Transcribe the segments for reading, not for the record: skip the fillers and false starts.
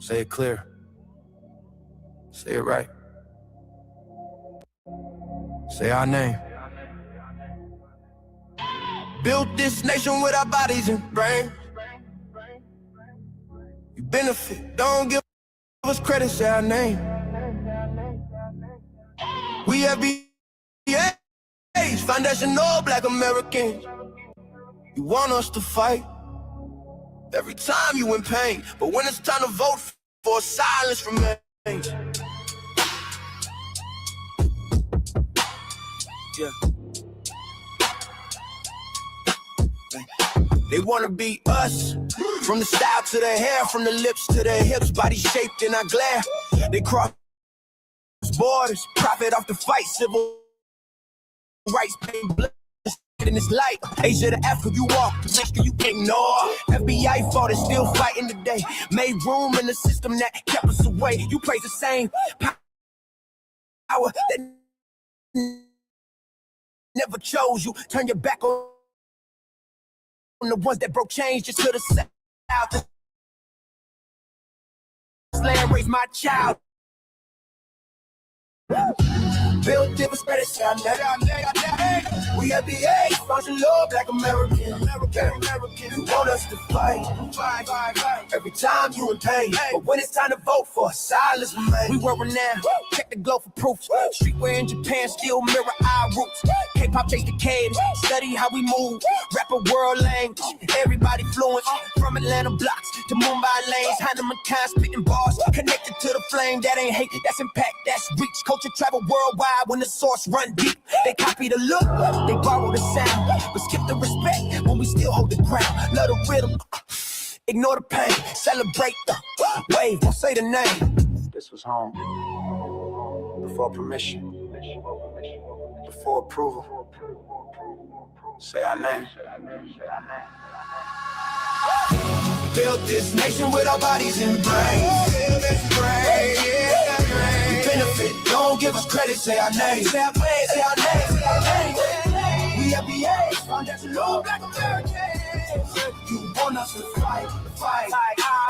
Say it clear. Say it right. Say our name. Built this nation with our bodies and brains. You benefit, don't give us credit, say our name. We have BACCFIRES, foundational Black Americans. You want us to fight every time you in pain, but when it's time to vote for, silence remains. Yeah. They wanna be us, from the style to the hair, from the lips to the hips, body shaped in our glare. They cross borders, profit off the fight, civil rights, paying blood in this light. Asia to Africa, you walk, Mexico you can't ignore. FBI fought and still fighting today. Made room in the system that kept us away. You praise the same power that never chose you. Turn your back on the ones that broke chains just to the south. This land raised my child. Build different spread it sound. We have BACCFIRES, functional Black American. You want us to fight every time you in pain, but when it's time to vote for, silence remains. We were renowned, check the globe for proof. Streetwear in Japan still mirror our roots. K-pop chase the cadence, study how we move. Rapper world language, everybody fluent. From Atlanta blocks to Mumbai lanes, Heinemann kind spitting bars, connected to the flame. That ain't hate, that's impact, that's reach. Culture travel worldwide when the source run deep. They copy the look, they borrow the sound, but skip the respect when we still hold the ground. Love the rhythm, ignore the pain, celebrate the wave, won't say the name. This was home, before permission, before approval. Say our name. Built this nation with our bodies and brains. We benefit, don't give us credit, say our name. Say our name, say our name, say our name. We have BACCFIRES, foundational Black Americans. You want us to fight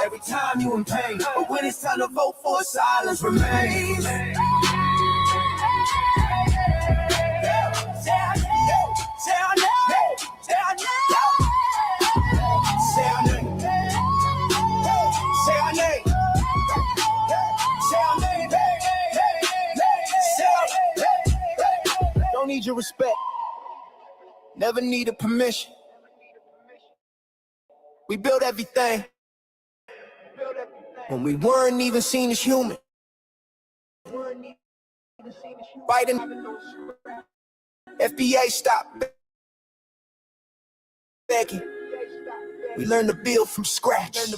every time you in pain, but when it's time to vote for, silence remains. Say our name, say our name, say our name. Say our name. Say our name. Say our name. Say our name. Don't need your respect. Never needed permission. We built everything when we weren't even seen as human. Fighting. FBA stopped begging. We learned to build from scratch. Say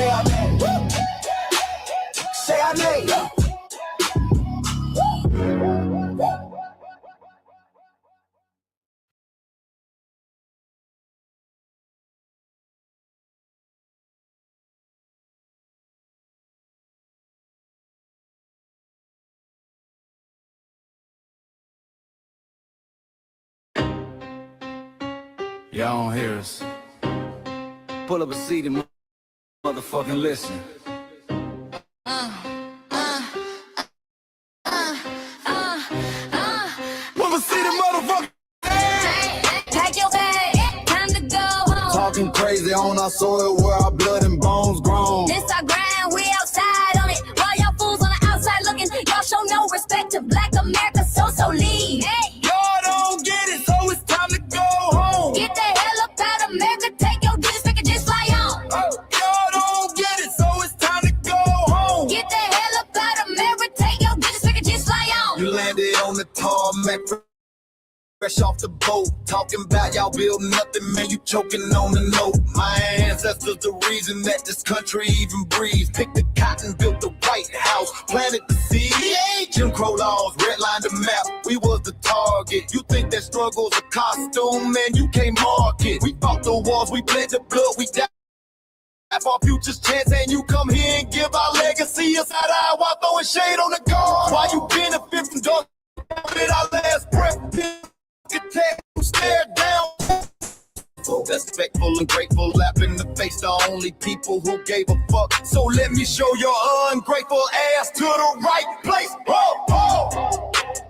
our name. Say our name. Y'all don't hear us. Pull up a seat and motherfucking listen. Wanna see the motherfucker? Take your bag, time to go home. Talking crazy on our soil where our blood and bones grown. This our grind, we outside on it. While y'all fools on the outside looking, y'all show no respect to Black America, so leave. Hey. Y'all don't get it, so it's time to go home. Get the hell up out of America, take your disc, pick and just fly on. Y'all don't get it, so it's time to go home. Get the hell up out of America, take your disc, pick and just fly on. You landed on the tarmac, fresh off the boat, talking about y'all build nothing, man, you choking on the note. My ancestors the reason that this country even breathes. Picked the cotton, built the White House, planted the seed. Jim Crow laws, redlined the map, we was the target. You think that struggle's a costume, man, you can't mark it. We fought the wars, we bled the blood, we died for our future's chance, and you come here and give our legacy a side eye while throwing shade on the guard. Why you benefit from dark with our last breath? Attack, stare down, Respectful and grateful, lap in the face, the only people who gave a fuck. So let me show your ungrateful ass to the right place.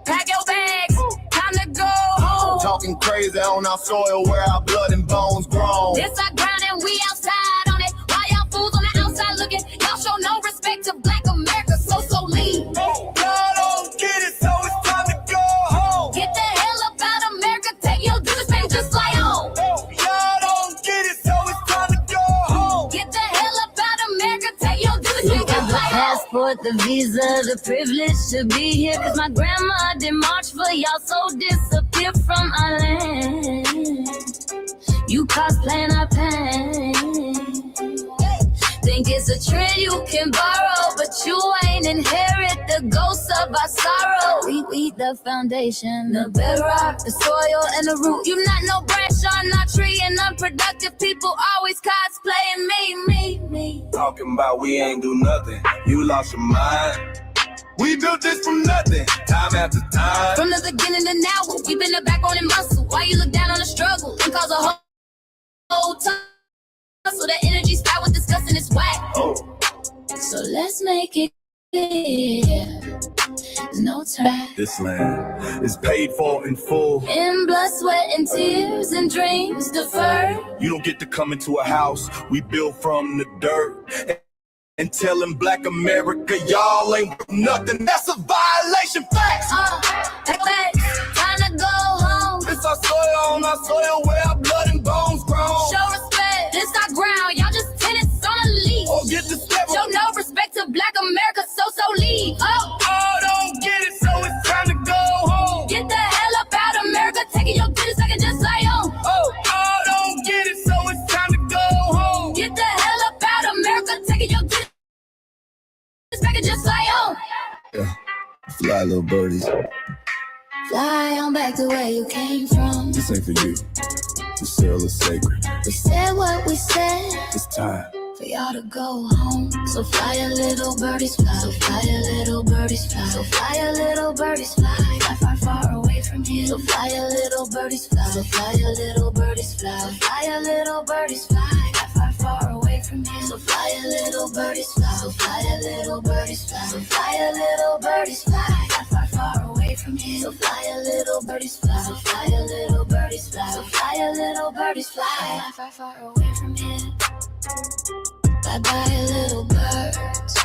Pack your bags, time to go home. Talking crazy on our soil where our blood and bones grown. This our ground and we outside on it. Why y'all fools on the outside looking? Y'all show no respect to Black America, so leave. Y'all don't get it, so it's time to go home. Get the hell up out of America, take your duties, man, just fly home. Y'all don't get it, so it's time to go home. Get the hell up out of America, take your duties, man, just fly home. Passport, the visa, the privilege to be here. Cause my grandma did march for y'all, so disappear from our land. You cosplaying our pain. Think it's a trend you can borrow, but you ain't inherit the ghosts of our sorrow. We the foundation, the bedrock, the soil, and the root. You not no branch on our tree, and unproductive people always cosplaying me. Talking about we ain't do nothing, you lost your mind. We built this from nothing, time after time. From the beginning to now, we been the backbone and muscle. Why you look down on the struggle and cause a whole time? So that energy style with discussing is whack. So let's make it clear. There's no time. This land is paid for in full. In blood, sweat, and tears, and dreams deferred. You don't get to come into a house we built from the dirt and telling Black America y'all ain't nothing. That's a violation. Facts. Facts. Time to go home. It's our soil on our soil where our blood and bones grown. Show respect. This our ground. Y'all just tenants on a lease. Oh, get the step. Show no respect to Black America, so leave. Don't get it, so it's time to go home. Get the hell up out of America, taking your business, I can just lay on. Don't get it, so it's time to go home. Get the hell up out of America, taking your business, I can just lay on. Yeah, fly little birdies. Fly on back to where you came from. This ain't for you. The cell is sacred. We said what we said. It's time for y'all to go home. So fly a little birdies fly. So fly a little birdies fly. So fly a little birdies fly. Fly far, far away from here. So fly a little birdies fly. So fly a little birdies fly. So fly a little birdies fly. Fly far, far away from here. So fly a little birdies fly. So fly a little birdies fly. So fly a little birdies fly. Fly far, far away from here. So fly a little birdies fly. So fly a little birdies fly. So fly a little birdies fly. Fly far, far away from here. Bye-bye, little birds.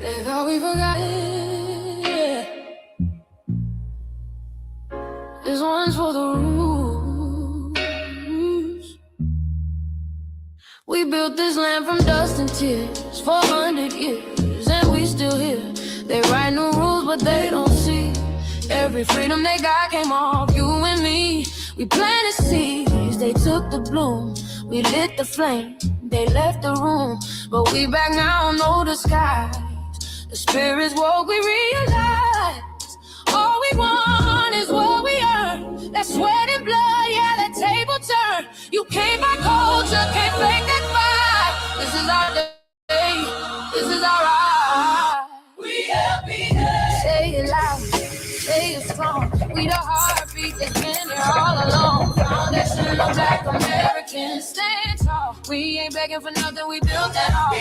They thought we forgot it. This one's for the rules. We built this land from dust and tears, 400 years, and we still here. They write new rules, but they don't see. Every freedom they got came off you and me. We planted seeds, they took the bloom. We lit the flame, they left the room. But we back now, know the skies. The spirits woke, we realize all we want is what we earn. That sweat and blood, yeah, that table turn. You can't buy culture, can't fake that vibe. This is our day, this is our ride. We happy day. Say it loud, say it strong. We the heartbeat that's been here all along. Foundation of Black Americans, stand tall. We ain't begging for nothing, we built that all.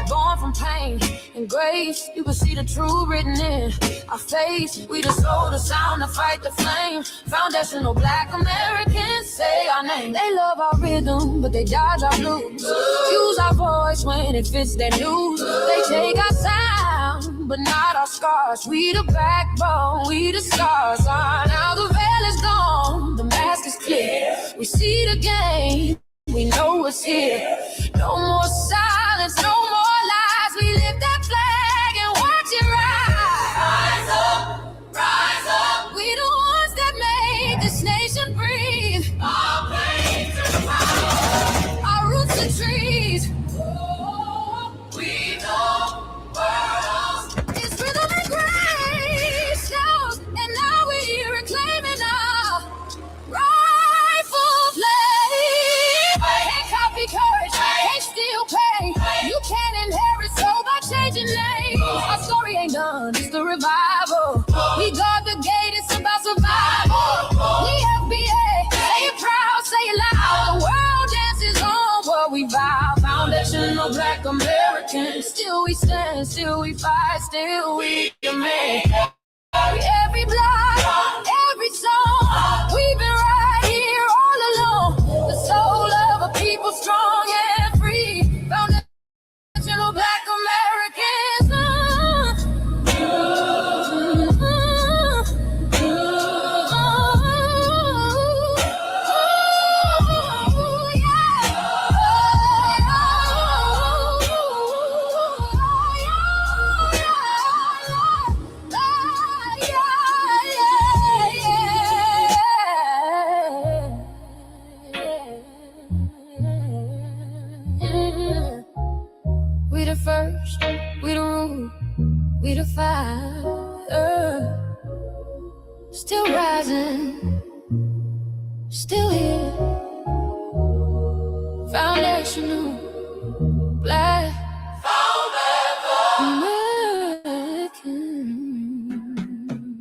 Born from pain and grace, you can see the truth written in our face. We the soul, the sound, to fight the flame. Foundational Black Americans, say our name. They love our rhythm, but they dodge our blues. Use our voice when it fits their news. They take our sound, but not our scars. We the backbone, we the stars. Now the veil is gone, the mask is clear. We see the game, we know it's here. No more silence, no more lies. We lift that flag and watch it rise. Rise up, rise up. We the ones that made this nation breathe. Our pain to power, our roots are trees. We know worlds. It's rhythm and grace shows, and now we're reclaiming our rightful place. Can't copy courage, can't steal pay. You can't inherit soul by changing names. Our story ain't done, it's the revival. We guard the gate, it's about survival. We FBA, say it proud, say it loud. The world dances on what we vow. Foundational Black Americans. Still we stand, still we fight, still we demand. Every block, every song, we've been right here all along. The soul of a people strong and free. Foundational Black Americans. We the first, we the rule, we the fire. Still rising, still here. Foundational Black American.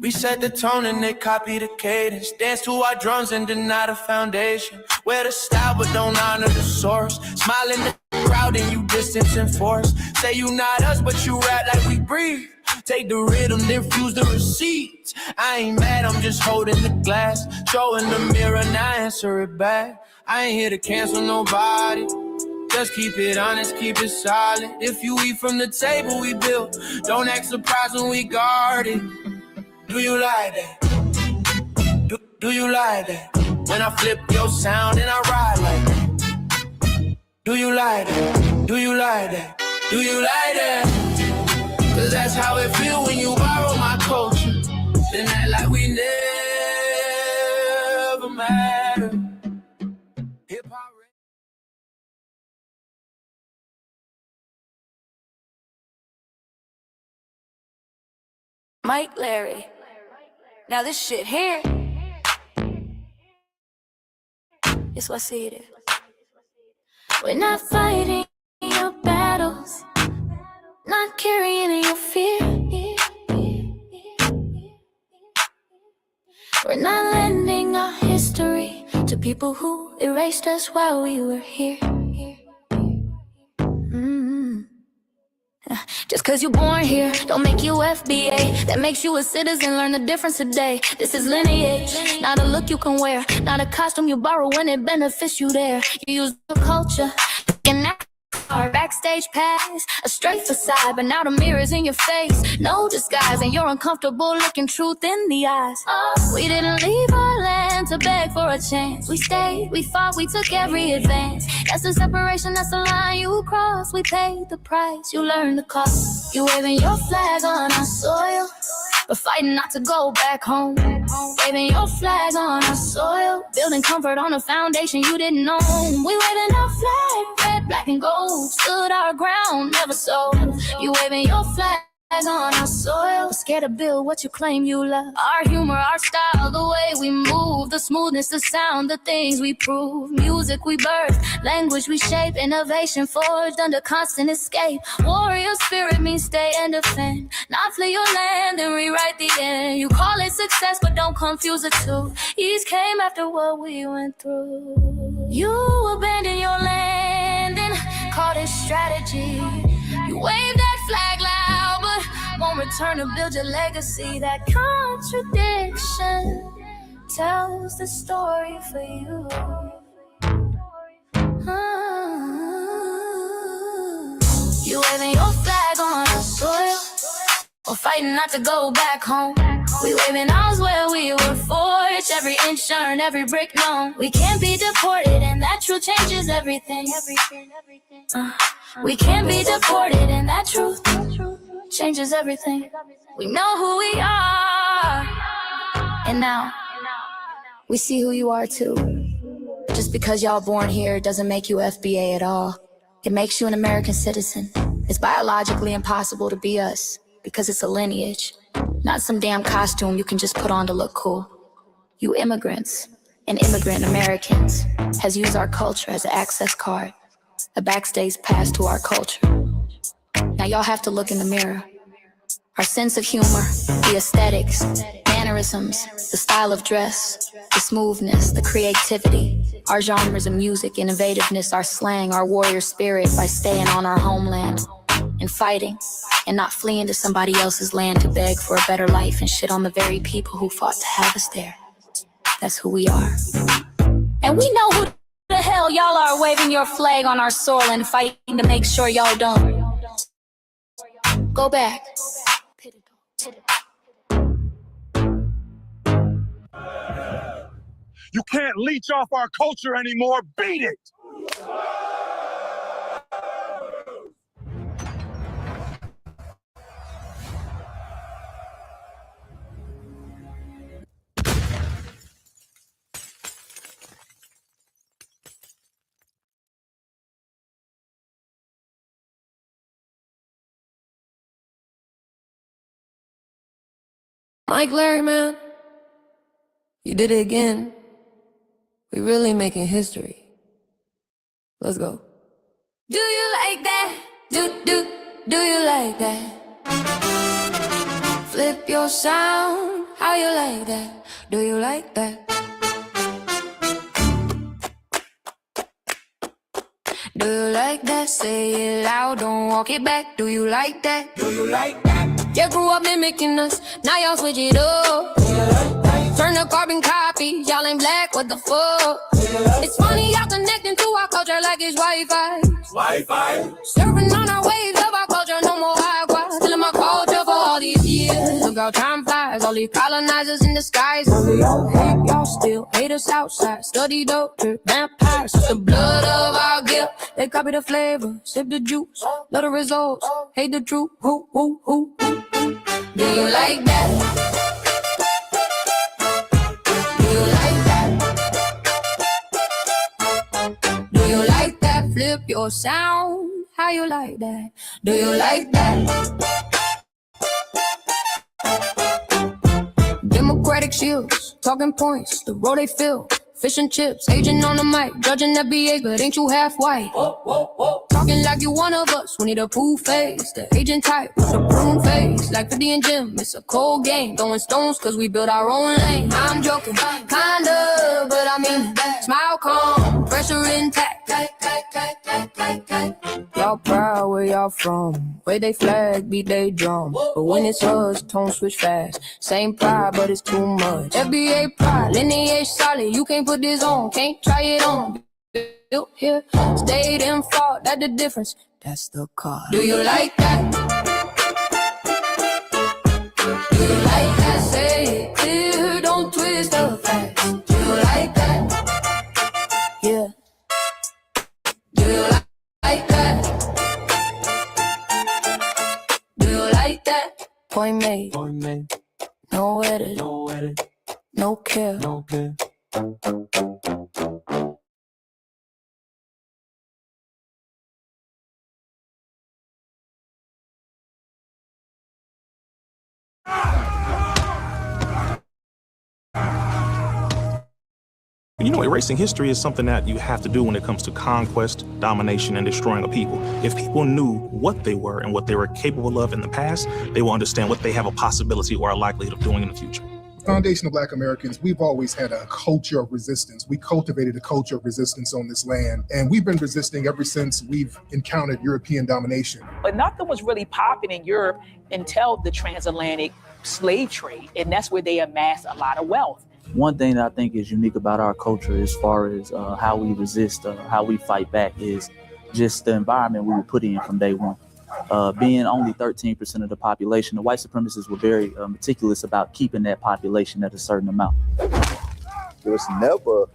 We set the tone and they copy the cadence. Dance to our drums and deny the foundation. Wear the style but don't honor the source. Smile in the crowd and you distance and force. Say you not us but you rap like we breathe. Take the rhythm, then fuse the receipts. I ain't mad, I'm just holding the glass. Showing the mirror, now answer it back. I ain't here to cancel nobody. Just keep it honest, keep it solid. If you eat from the table we built, don't act surprised when we guard it. Do you like that? Do you like that? When I flip your sound and I ride like that. Do you like that? Do you like that? Do you like that? Cause that's how it feel when you borrow my culture. Then act like we never mattered. Hip-hop. Mike Larry. Now this shit here, it's what I see it is. We're not fighting your battles, not carrying your fear. We're not lending our history to people who erased us while we were here. Just cause you're born here, don't make you FBA. That makes you a citizen, learn the difference today. This is lineage, not a look you can wear, not a costume you borrow when it benefits you there. You use the culture, and that our backstage pass, a straight facade, but now the mirror's in your face. No disguise, and you're uncomfortable looking truth in the eyes. We didn't leave our land to beg for a chance. We stayed, we fought, we took every advance. That's the separation, that's the line you cross. We paid the price, you learned the cost. You waving your flag on our soil, but fighting not to go back home. Waving your flag on our soil, building comfort on a foundation you didn't own. We waving our flag, red, black, and gold. Stood our ground, never sold. You waving your flag on our soil, scared to build what you claim you love. Our humor, our style, the way we move, the smoothness, the sound, the things we prove. Music we birth, language we shape, innovation forged under constant escape. Warrior spirit means stay and defend, not flee your land and rewrite the end. You call it success, but don't confuse the two. Ease came after what we went through. You abandon your land call this strategy. You wave that flag loud, but won't return to build your legacy. That contradiction tells the story for you. You waving your flag on the soil, or fighting not to go back home. We waving ours where we were forged, every inch earned, every brick known. We can't be deported, and that truth changes everything. We can't be deported, and that truth changes everything. We know who we are, and now we see who you are too. Just because y'all born here doesn't make you FBA at all. It makes you an American citizen. It's biologically impossible to be us, because it's a lineage, not some damn costume you can just put on to look cool. You immigrants and immigrant Americans has used our culture as an access card, a backstage pass to our culture. Now y'all have to look in the mirror. Our sense of humor, the aesthetics, mannerisms, the style of dress, the smoothness, the creativity, our genres of music, innovativeness, our slang, our warrior spirit by staying on our homeland and fighting and not fleeing to somebody else's land to beg for a better life and shit on the very people who fought to have us there. That's who we are. And we know who the hell y'all are waving your flag on our soil and fighting to make sure y'all don't. Go back. You can't leech off our culture anymore. Beat it! Mike Larry, man, you did it again. We really making history. Let's go. Do you like that? Do you like that? Flip your sound, how you like that? Do you like that? Do you like that? Say it loud, don't walk it back. Do you like that? Do you like that? You grew up mimicking us, now y'all switch it up. Turn the carbon copy, y'all ain't black, what the fuck? It's funny y'all connecting to our culture like it's Wi-Fi. Surfing on our waves of our culture, no more agua. Still in my culture for all these years. Look how time flies, all these colonizers in disguise. Y'all hate, y'all still hate us outside. Study doctor, vampires, the blood of our guilt. They copy the flavor, sip the juice. Love the results, hate the truth. Who? Do you like that? Do you like that? Do you like that? Flip your sound. How you like that? Do you like that? Democratic shields, talking points, the road they fill. Fish and chips, agent on the mic, judging FBA, but ain't you half white? Talking like you one of us, we need a proof face. The agent type with a prune face, like 50 and Jim, it's a cold game. Throwing stones cause we built our own lane. I'm joking, kinda, but I mean, smile calm, pressure intact. Y'all proud where y'all from, where they flag, beat they drum. But when it's us, tone switch fast. Same pride, but it's too much. FBA pride, lineage solid, you can't put this on, can't try it on. Built here, stayed and fought, that's the difference. That's the car. Do you like that? Do you like that? Say it clear, don't twist the facts. Do you like that? Yeah. Do you like that? Do you like that? Point made. No edit. No care. You know, erasing history is something that you have to do when it comes to conquest, domination, and destroying a people. If people knew what they were and what they were capable of in the past, they will understand what they have a possibility or a likelihood of doing in the future. Foundation of Black Americans, we've always had a culture of resistance. We cultivated a culture of resistance on this land, and we've been resisting ever since we've encountered European domination. But nothing was really popping in Europe until the transatlantic slave trade, and that's where they amassed a lot of wealth. One thing that I think is unique about our culture as far as how we resist, how we fight back, is just the environment we were put in from day one. Being only 13% of the population, the white supremacists were very meticulous about keeping that population at a certain amount. There was never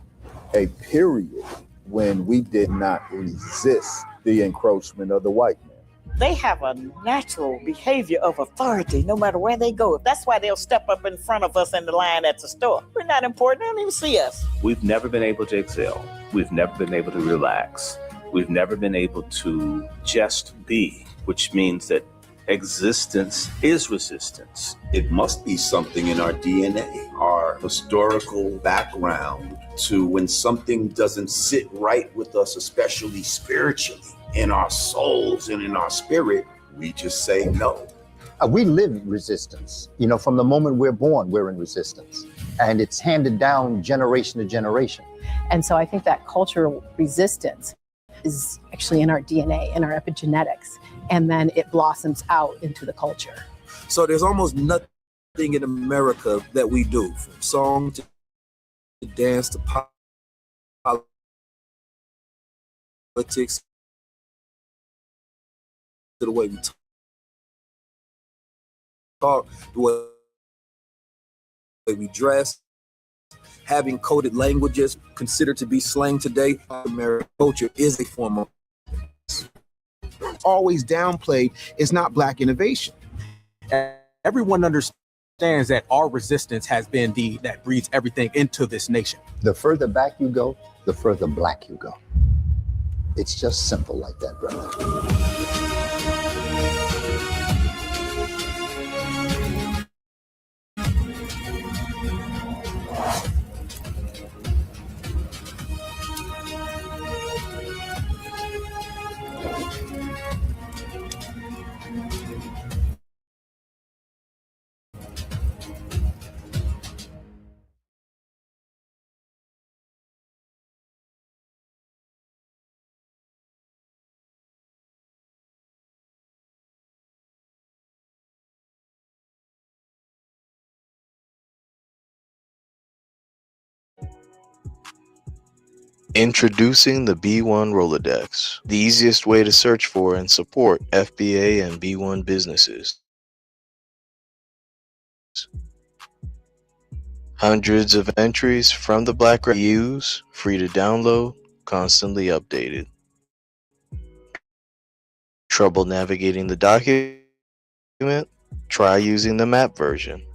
a period when we did not resist the encroachment of the white man. They have a natural behavior of authority no matter where they go. That's why they'll step up in front of us in the line at the store. We're not important. They don't even see us. We've never been able to excel. We've never been able to relax. We've never been able to just be, which means that existence is resistance. It must be something in our DNA, our historical background, to when something doesn't sit right with us, especially spiritually, in our souls and in our spirit, we just say no. We live resistance. You know, from the moment we're born, we're in resistance. And it's handed down generation to generation. And so I think that cultural resistance is actually in our DNA, in our epigenetics, and then it blossoms out into the culture. So there's almost nothing in America that we do, from song to dance to politics, to the way we talk, the way we dress, having coded languages considered to be slang today. American culture is a form of always downplayed is not Black innovation. Everyone understands that our resistance has been that breeds everything into this nation. The further back you go, the further Black you go. It's just simple like that, brother. Introducing the B1 Rolodex, the easiest way to search for and support FBA and B1 businesses. Hundreds of entries from the Blacc use, free to download, constantly updated. Trouble navigating the document? Try using the map version.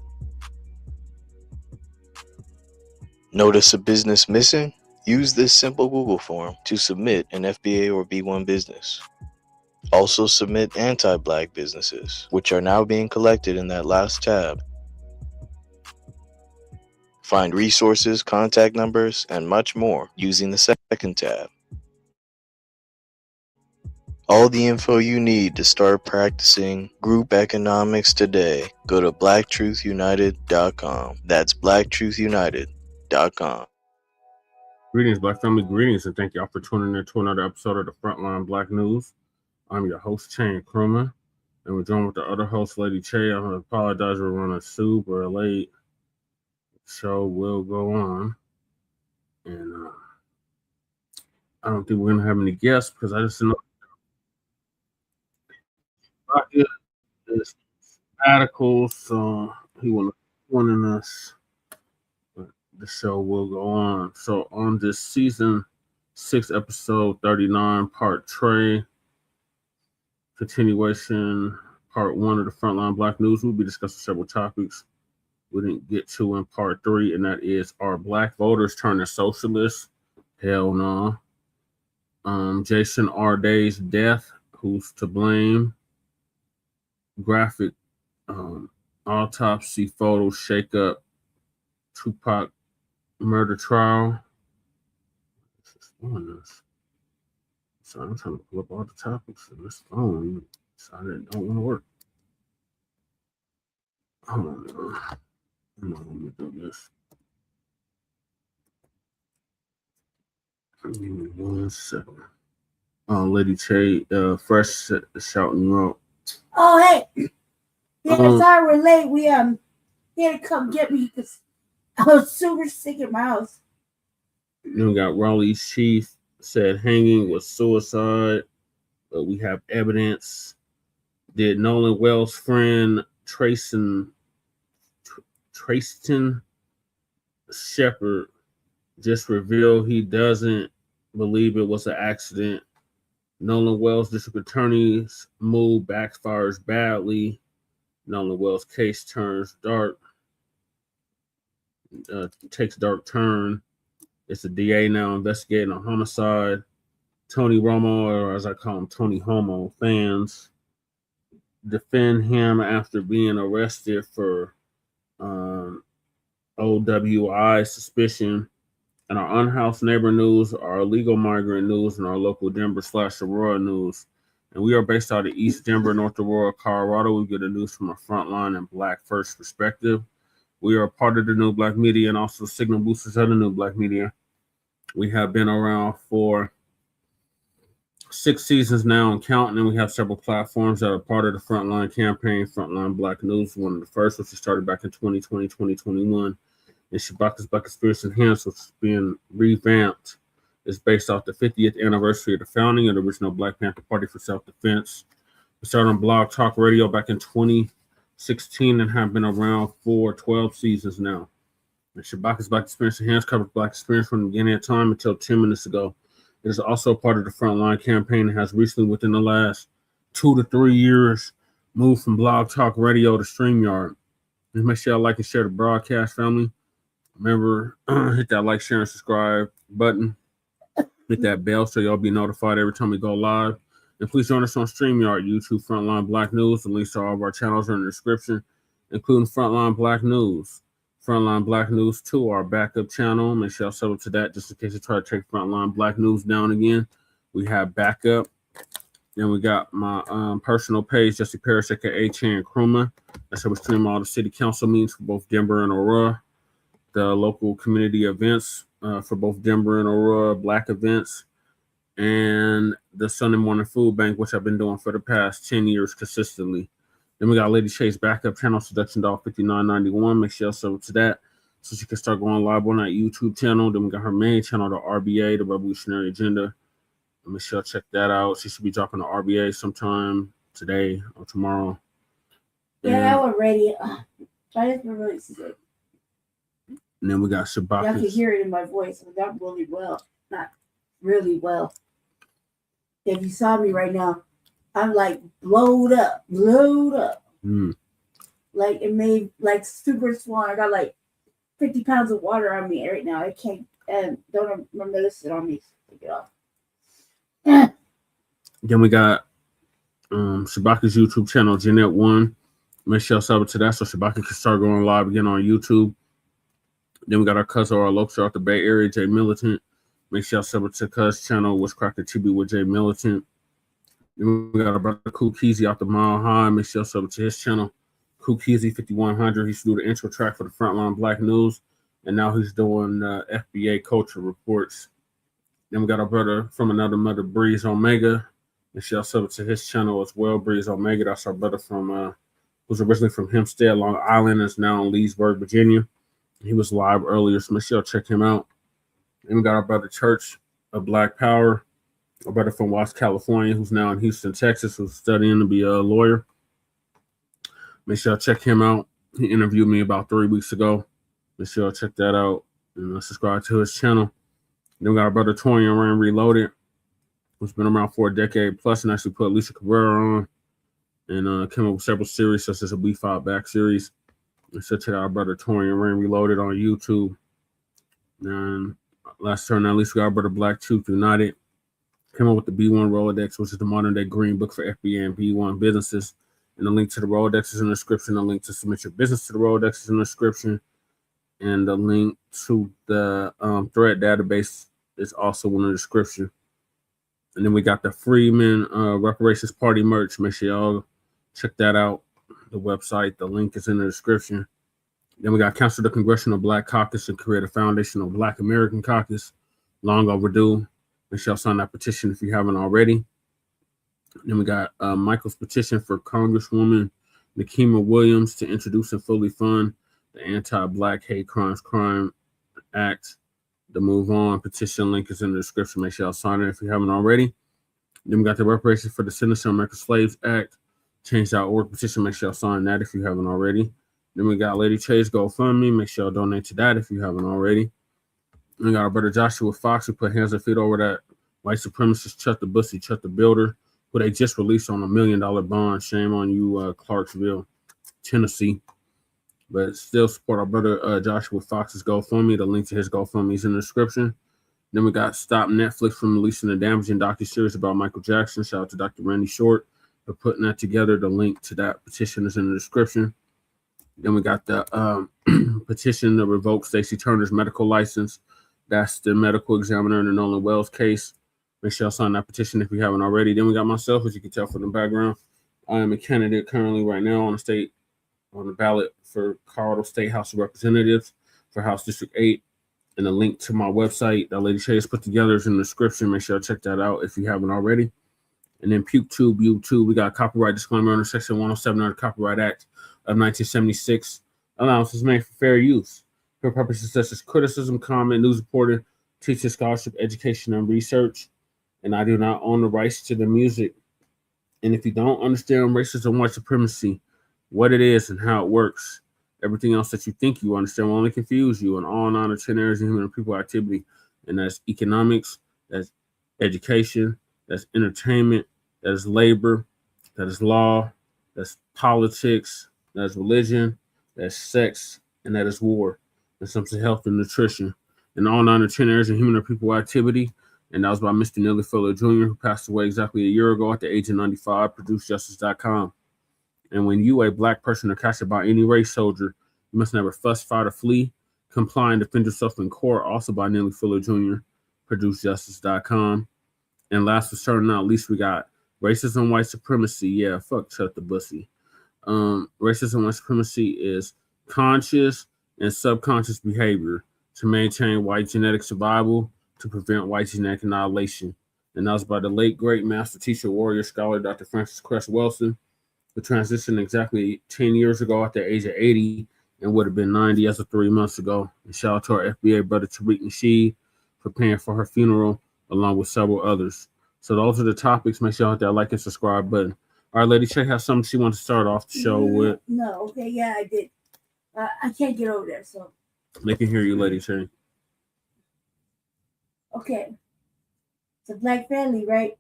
Notice a business missing? Use this simple Google form to submit an FBA or B1 business. Also submit anti-Black businesses, which are now being collected in that last tab. Find resources, contact numbers, and much more using the second tab. All the info you need to start practicing group economics today. Go to blacktruthunited.com. That's blacktruthunited.com. Greetings, Black family, greetings, and thank y'all for tuning in to another episode of the Frontline Black News. I'm your host, Chain Crewman, and we're joined with the other host, Lady Che. I'm going to apologize, we're running super late. The show will go on, and I don't think we're going to have any guests because I just know this article, so he will join us. The show will go on. So on this season 6, episode 39, part Trey, continuation, part 1 of the Frontline Black News, we'll be discussing several topics we didn't get to in part 3, and that is, are Black voters turning socialists? Hell no. Jason Arday's death, who's to blame? Graphic autopsy photo shake up Tupac murder trial. So I'm trying to pull up all the topics in this phone. So I don't want to work. Hold on. I'm not gonna do this. Give me 1 second. Lady Che, fresh shouting you out. Oh, hey. Yeah, sorry we're late. We had to come get me because I was super sick at my house. Then we got Raleigh's chief said hanging was suicide, but we have evidence. Did Nolan Wells' friend Tracetin Shepard just reveal he doesn't believe it was an accident? Nolan Wells district attorney's move backfires badly. Nolan Wells' case turns dark, takes a dark turn. It's the DA now investigating a homicide. Tony Romo, or as I call him, Tony Homo, fans defend him after being arrested for OWI suspicion. And our Unhoused neighbor news, our illegal migrant news, and our local Denver/Aurora news. And we are based out of East Denver, North Aurora, Colorado. We get the news from a frontline and Black first perspective. We are part of the New Black Media and also signal boosters of the New Black Media. We have been around for 6 seasons now and counting, and we have several platforms that are part of the Frontline campaign. Frontline Black News, one of the first, which was started back in 2020, 2021. And Shabaka's BACCFIRES Enhanced, which is being revamped, is based off the 50th anniversary of the founding of the original Black Panther Party for Self-Defense. We started on Blog Talk Radio back in 2016 and have been around for 12 seasons now. And Shabaka's BACCFIRES Enhanced covers Black experience from the beginning of time until 10 minutes ago. It is also part of the Frontline campaign and has recently, within the last 2 to 3 years, moved from Blog Talk Radio to StreamYard. And make sure y'all like and share the broadcast, family. Remember, hit that like, share, and subscribe button. Hit that bell so y'all be notified every time we go live. And please join us on StreamYard, YouTube, Frontline Black News. The links to all of our channels are in the description, including Frontline Black News. Frontline Black News 2, our backup channel. Make sure y'all sub to that just in case you try to take Frontline Black News down again. We have backup. Then we got my personal page, Jesse Parrish, aka Chan Kruma. That's how we stream all the city council meetings for both Denver and Aurora. The local community events for both Denver and Aurora, Black events, and the Sunday morning food bank, which I've been doing for the past 10 years consistently. Then we got Lady Che's backup channel, Seduction Dog 5991. Make sure you sub to that so she can start going live on that YouTube channel. Then we got her main channel, the RBA, the Revolutionary Agenda. Make sure you check that out. She should be dropping the RBA sometime today or tomorrow. Yeah, that one ready. I just released it. And then we got Shabaka. Y'all can hear it in my voice, but not really well. Not really well. If you saw me right now, I'm like blowed up. Like it made like super swollen. I got like 50 pounds of water on me right now. I can't, and don't remember this on me. Take it off. Then we got Shabaka's YouTube channel, Jeanette One. Make sure y'all sub to that so Shabaka can start going live again on YouTube. Then we got our cousin, our local out the Bay Area, Jay Militant. Make sure y'all sub to Cuz channel, Witchcracker TV with Jay Militant. Then we got our brother Kukizi out the Mile High. Make sure y'all sub to his channel, Kukizi 5100. He used to do the intro track for the Frontline Black News, and now he's doing FBA culture reports. Then we got our brother from another mother, Breeze Omega. Make sure y'all sub to his channel as well, Breeze Omega. That's our brother from who's originally from Hempstead, Long Island, is now in Leesburg, Virginia. He was live earlier, so make sure y'all check him out. Then we got our brother Church of Black Power, our brother from Watts, California, who's now in Houston, Texas, who's studying to be a lawyer. Make sure y'all check him out. He interviewed me about 3 weeks ago. Make sure y'all check that out and subscribe to his channel. Then we got our brother Torian Rain Reloaded, who's been around for a decade plus and actually put Lisa Cabrera on and came up with several series, such as a We Fought Back series. So check out our brother Torian Rain Reloaded on YouTube. And last turn, at least we got our brother Black Truth United. Came up with the B1 Rolodex, which is the modern day green book for FBA and B1 businesses. And the link to the Rolodex is in the description. The link to submit your business to the Rolodex is in the description. And the link to the threat database is also in the description. And then we got the Freeman Reparations Party merch. Make sure y'all check that out. The website, the link is in the description. Then we got cancel the Congressional Black Caucus and create a foundational Black American Caucus. Long overdue. Make sure y'all sign that petition if you haven't already. Then we got Michael's petition for Congresswoman Nicki Williams to introduce and fully fund the Anti-Black Hate Crimes Crime Act. The Move On petition link is in the description. Make sure y'all sign it if you haven't already. Then we got the Reparations for Descendants of American Slaves Act. Change.org petition. Make sure y'all sign that if you haven't already. Then we got Lady Chase GoFundMe. Make sure y'all donate to that if you haven't already. And we got our brother Joshua Fox who put hands and feet over that white supremacist Chuck the Bussy, Chuck the Builder, who they just released on $1 million bond. Shame on you, Clarksville, Tennessee. But still support our brother Joshua Fox's GoFundMe. The link to his GoFundMe is in the description. Then we got Stop Netflix from releasing the damaging docuseries about Michael Jackson. Shout out to Dr. Randy Short for putting that together. The link to that petition is in the description. Then we got the petition to revoke Stacey Turner's medical license. That's the medical examiner in the Nolan Wells case. Make sure y'all sign that petition if you haven't already. Then we got myself, as you can tell from the background. I am a candidate currently right now on the ballot for Colorado State House of Representatives for House District 8. And the link to my website that Lady Chase put together is in the description. Make sure you check that out if you haven't already. And then PukeTube, YouTube, we got a copyright disclaimer under Section 107 of the Copyright Act of 1976. Allowance is made for fair use for purposes such as criticism, comment, news reporting, teaching, scholarship, education, and research. And I do not own the rights to the music. And if you don't understand racism and white supremacy, what it is and how it works, everything else that you think you understand will only confuse you in all 9 or 10 areas of human and people activity. And that's economics, that's education, that's entertainment, that is labor, that is law, that's politics, that's religion, that's sex, and that is war. And some health and nutrition. In all 9 or 10 areas of human or people activity. And that was by Mr. Neely Fuller Jr., who passed away exactly a year ago at the age of 95, ProduceJustice.com. And when you, a Black person, are captured by any race soldier, you must never fuss, fight, or flee. Comply and defend yourself in court, also by Neely Fuller Jr., ProduceJustice.com. And last but certainly not least, we got racism, white supremacy. Yeah, fuck Chuck the Bussy. Racism, white supremacy is conscious and subconscious behavior to maintain white genetic survival, to prevent white genetic annihilation. And that was by the late, great master teacher, warrior, scholar, Dr. Francis Cress Wilson, who transitioned exactly 10 years ago at the age of 80 and would have been 90 as of 3 months ago. And shout out to our FBA brother, Tariq Nasheed, for paying for her funeral, along with several others. So those are the topics. Make sure you hit that like and subscribe button. All right, Lady Shay has something she wants to start off the show with. No, okay, yeah, I did. I can't get over there, so. They can hear you, Lady Shay. Okay. It's a Black family, right?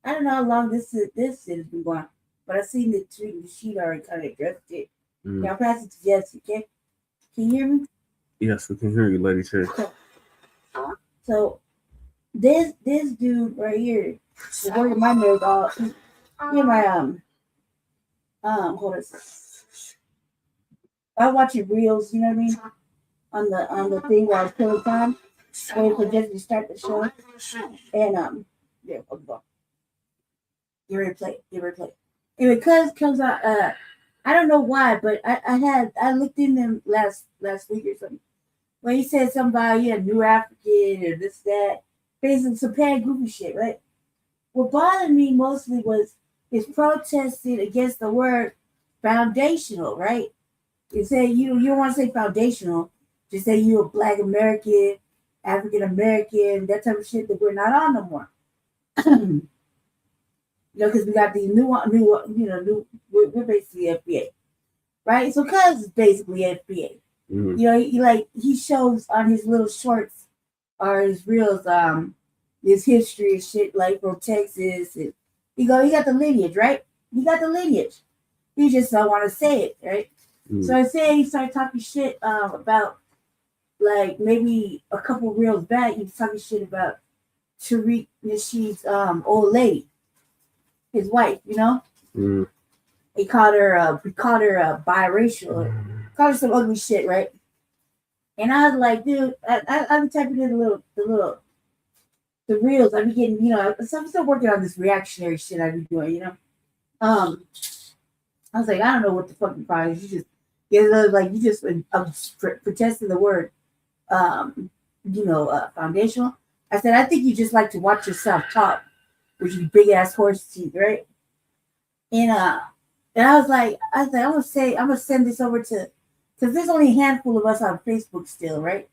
I don't know how long this shit has been going, but I seen the sheet already kind of addressed it. Mm. I'll pass it to Jesse, okay? Can you hear me? Yes, we can hear you, Lady Shay. So this dude right here is working my nerves all. Hear my hold on. I watch your reels, you know what I mean? On the thing while I was killing time. Waiting for Jesse to start the show. And yeah, okay, go. Get ready to play. Anyway, cuz comes out I don't know why, but I looked in them last week or something. When he said something about New African or this, that, basically some pan goofy shit, right? What bothered me mostly was his protesting against the word foundational, right? You say you don't want to say foundational, just say you're a Black American, African American, that type of shit that we're not on no more. Because we got these new, we're basically FBA, right? So cuz is basically FBA. Mm-hmm. He shows on his little shorts or his reels, his history and shit, like from Texas. And he got the lineage, right? He got the lineage. He just don't want to say it, right? Mm-hmm. So I say he started talking shit about, like, maybe a couple reels back, he was talking shit about Tariq Nasheed's old lady, his wife, Mm. He called her biracial, called her some ugly shit, right? And I was like, dude, I'm typing in the reels. I be getting, I'm still working on this reactionary shit I be doing, I was like, I don't know what the fucking problem is. It was like you just protesting the word, foundational. I said, I think you just like to watch yourself talk, with your big ass horse teeth, right? And I was like, I'm gonna send this over to, because there's only a handful of us on Facebook still, right?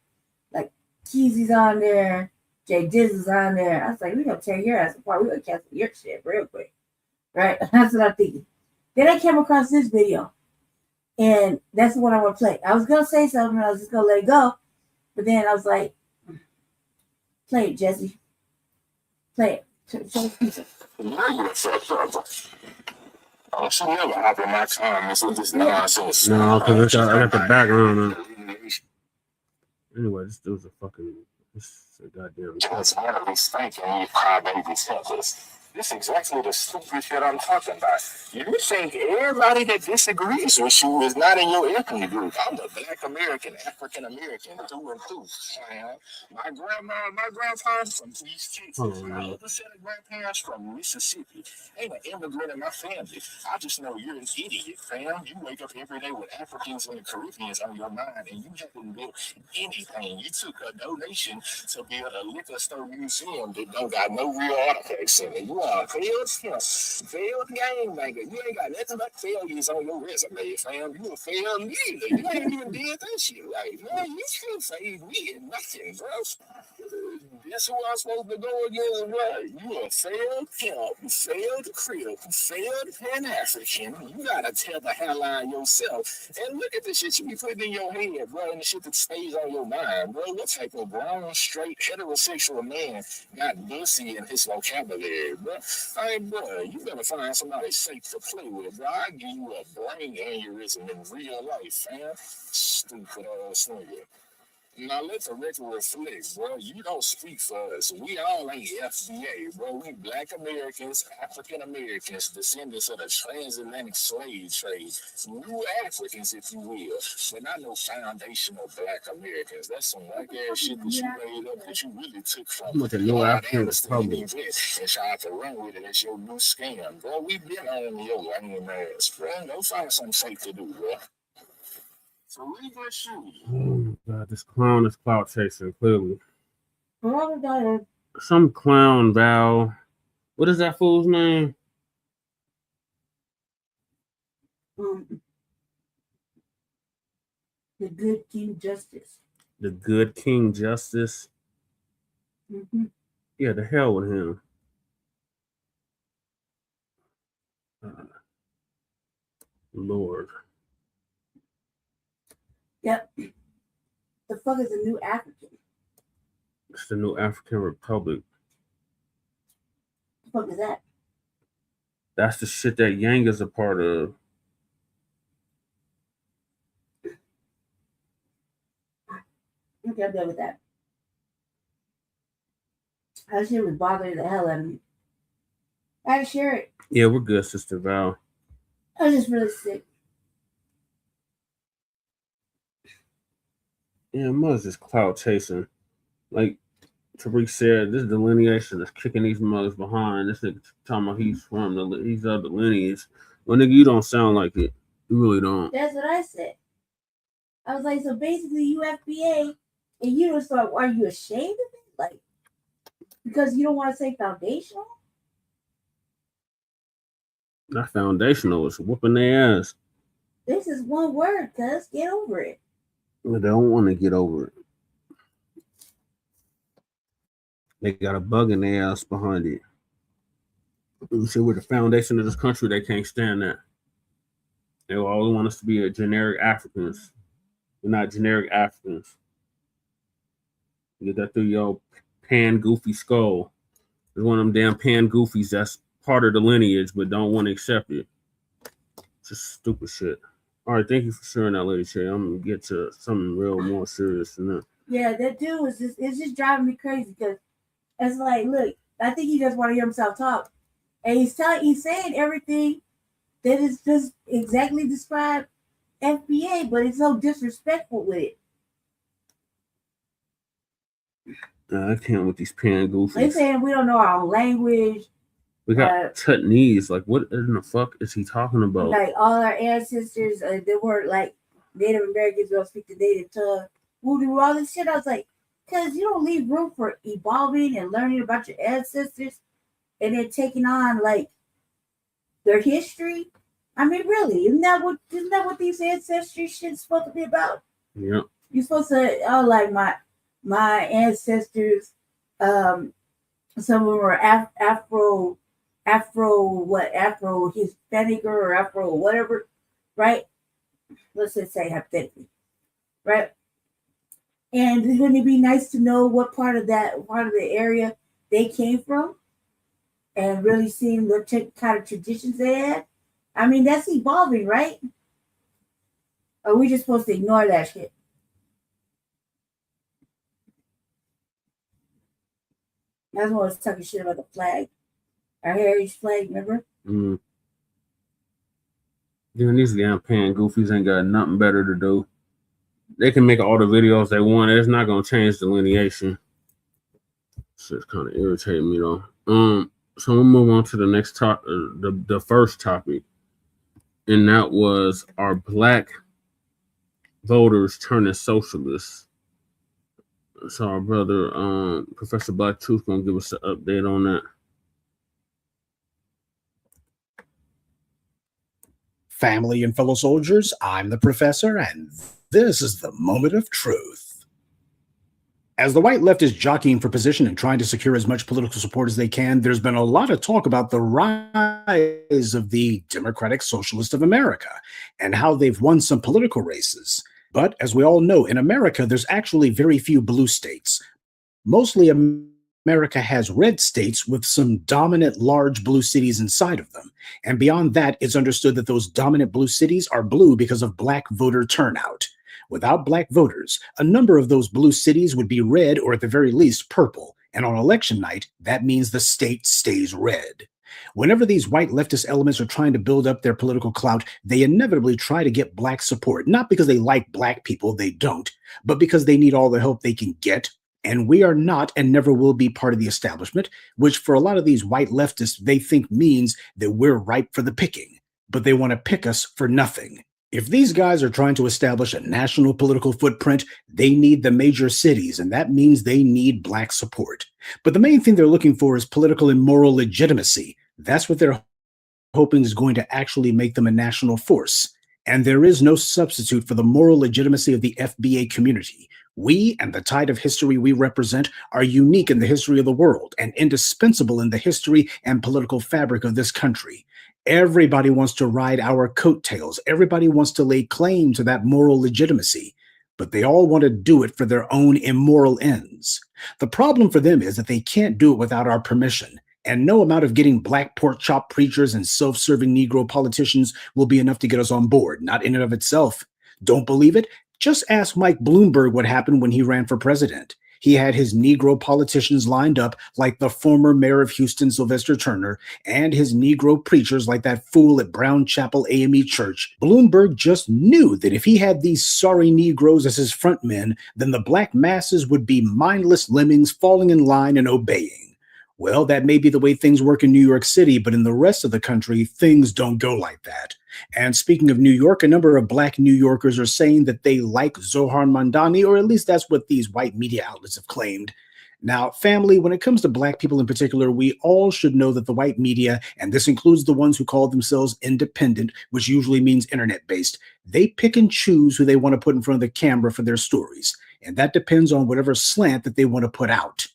Like Keezy's on there, Jay Diz is on there. I was like, we're gonna tear your ass apart. We're gonna cancel your shit real quick, right? That's what I'm thinking. Then I came across this video, and that's the one I want to play. I was gonna say something, I was just gonna let it go, but then I was like, play it, Jesse. Play it. Oh, she never hop in my comments with this nonsense. No, because I got the background on. Anyway, this dude's a fucking. This is a goddamn. Just one of these thinking you crybabies helpless. This is exactly the stupid shit I'm talking about. You think everybody that disagrees with you is not in your ethnic group. I'm a Black American, African American, through and through. My grandpa's from East Texas. My other set of grandparents from Mississippi. Ain't an immigrant in my family. I just know you're an idiot, fam. You wake up every day with Africans and the Caribbeans on your mind, and you haven't built anything. You took a donation to build a liquor store museum that don't got no real artifacts in it. You are a failed gangbanger. You ain't got nothing but failures on your resume, fam. You a failed leader. You ain't even did that shit right, man. You can't say we in nothing, bro. That's who I'm supposed to go against, bro. You a failed pimp, you failed crip, you failed Pan-African. You gotta tell the hell on yourself. And look at the shit you be putting in your head, bro, and the shit that stays on your mind, bro. What type of grown, straight, heterosexual man got pussy in his vocabulary, bro? Hey, bro, you better find somebody safe to play with, bro. I give you a brain aneurysm in real life, fam. Stupid ass nigga. Now let the record reflect, bro. You don't speak for us. We all ain't FBA, bro. We Black Americans, African Americans, descendants of the transatlantic slave trade. New Africans, if you will, but not no foundational Black Americans. That's some white ass shit that you made up that you really took from With the New African Republic. and tried to run with it as your new scam, bro. We been on your lame ass, bro. Go find something safe to do, bro. So leave that shit. Oh my god, this clown is clout chasing, clearly. Oh, Some clown, Val. What is that fool's name? The good King Justice. The good King Justice. Mm-hmm. Yeah, the hell with him. Lord. Yep. The fuck is a New African? It's the New African Republic. The fuck is that? That's the shit that Yang is a part of. Okay, I'm done with that. That shit was bothering the hell out of me. I had to share it. Yeah, we're good, Sister Val. I was just really sick. Yeah, mother's just clout chasing. Like Tariq said, this delineation is kicking these mothers behind. This nigga talking about he's from he's of the lineage. Well, nigga, you don't sound like it. You really don't. That's what I said. I was like, so basically you FBA, and you just like, are you ashamed of it? Like, because you don't want to say foundational? Not foundational. It's whooping their ass. This is one word, cuz. Get over it. They don't want to get over it. They got a bug in their ass behind it. You see, we're the foundation of this country. They can't stand that. They all want us to be a generic Africans. We're not generic Africans. You get that through your pan goofy skull. There's one of them damn pan goofies that's part of the lineage, but don't want to accept it. Just stupid shit. All right, thank you for sharing that, Lady Shay. I'm gonna get to something real more serious than that. Yeah, that dude was it's just driving me crazy because it's like, look, I think he just want to hear himself talk. And he's saying everything that is just exactly described FBA, but it's so disrespectful with it. I can't with these pan goofies. They saying we don't know our own language. We got Tethernism. Like, what in the fuck is he talking about? Like all our ancestors, they were like Native Americans don't speak the native tongue. Who do all this shit? I was like, because you don't leave room for evolving and learning about your ancestors and then taking on like their history. I mean, really, isn't that what these ancestry shit's supposed to be about? Yeah. You're supposed to like my ancestors, some of them were Afro Hispanic or Afro whatever, right? Let's just say hypothetically, right? And wouldn't it be nice to know what part of the area they came from, and really seeing what kind of traditions they had? I mean, that's evolving, right? Or are we just supposed to ignore that shit? That's why I was talking shit about the flag, our heritage flag. Remember? Mm. Dude, these damn pan goofies ain't got nothing better to do. They can make all the videos they want. It's not gonna change delineation. Shit's kind of irritating me though. So we'll move on to the next topic, the first topic, and that was, are black voters turning socialists? So our brother, Professor Black Truth, gonna give us an update on that. Family and fellow soldiers, I'm the professor, and this is the moment of truth. As the white left is jockeying for position and trying to secure as much political support as they can, there's been a lot of talk about the rise of the Democratic Socialist of America and how they've won some political races. But as we all know, in America, there's actually very few blue states. Mostly America has red states with some dominant large blue cities inside of them. And beyond that, it's understood that those dominant blue cities are blue because of black voter turnout. Without black voters, a number of those blue cities would be red or at the very least purple. And on election night, that means the state stays red. Whenever these white leftist elements are trying to build up their political clout, they inevitably try to get black support, not because they like black people, they don't, but because they need all the help they can get. And we are not and never will be part of the establishment, which for a lot of these white leftists, they think means that we're ripe for the picking, but they want to pick us for nothing. If these guys are trying to establish a national political footprint, they need the major cities, and that means they need black support. But the main thing they're looking for is political and moral legitimacy. That's what they're hoping is going to actually make them a national force. And there is no substitute for the moral legitimacy of the FBA community. We and the tide of history we represent are unique in the history of the world and indispensable in the history and political fabric of this country. Everybody wants to ride our coattails. Everybody wants to lay claim to that moral legitimacy, but they all want to do it for their own immoral ends. The problem for them is that they can't do it without our permission, and no amount of getting black pork chop preachers and self-serving Negro politicians will be enough to get us on board, not in and of itself. Don't believe it? Just ask Mike Bloomberg what happened when he ran for president. He had his Negro politicians lined up like the former mayor of Houston, Sylvester Turner, and his Negro preachers like that fool at Brown Chapel AME Church. Bloomberg just knew that if he had these sorry Negroes as his front men, then the black masses would be mindless lemmings falling in line and obeying. Well, that may be the way things work in New York City, but in the rest of the country, things don't go like that. And speaking of New York, a number of black New Yorkers are saying that they like Zohar Mamdani, or at least that's what these white media outlets have claimed. Now, family, when it comes to black people in particular, we all should know that the white media, and this includes the ones who call themselves independent, which usually means internet-based, they pick and choose who they want to put in front of the camera for their stories. And that depends on whatever slant that they want to put out.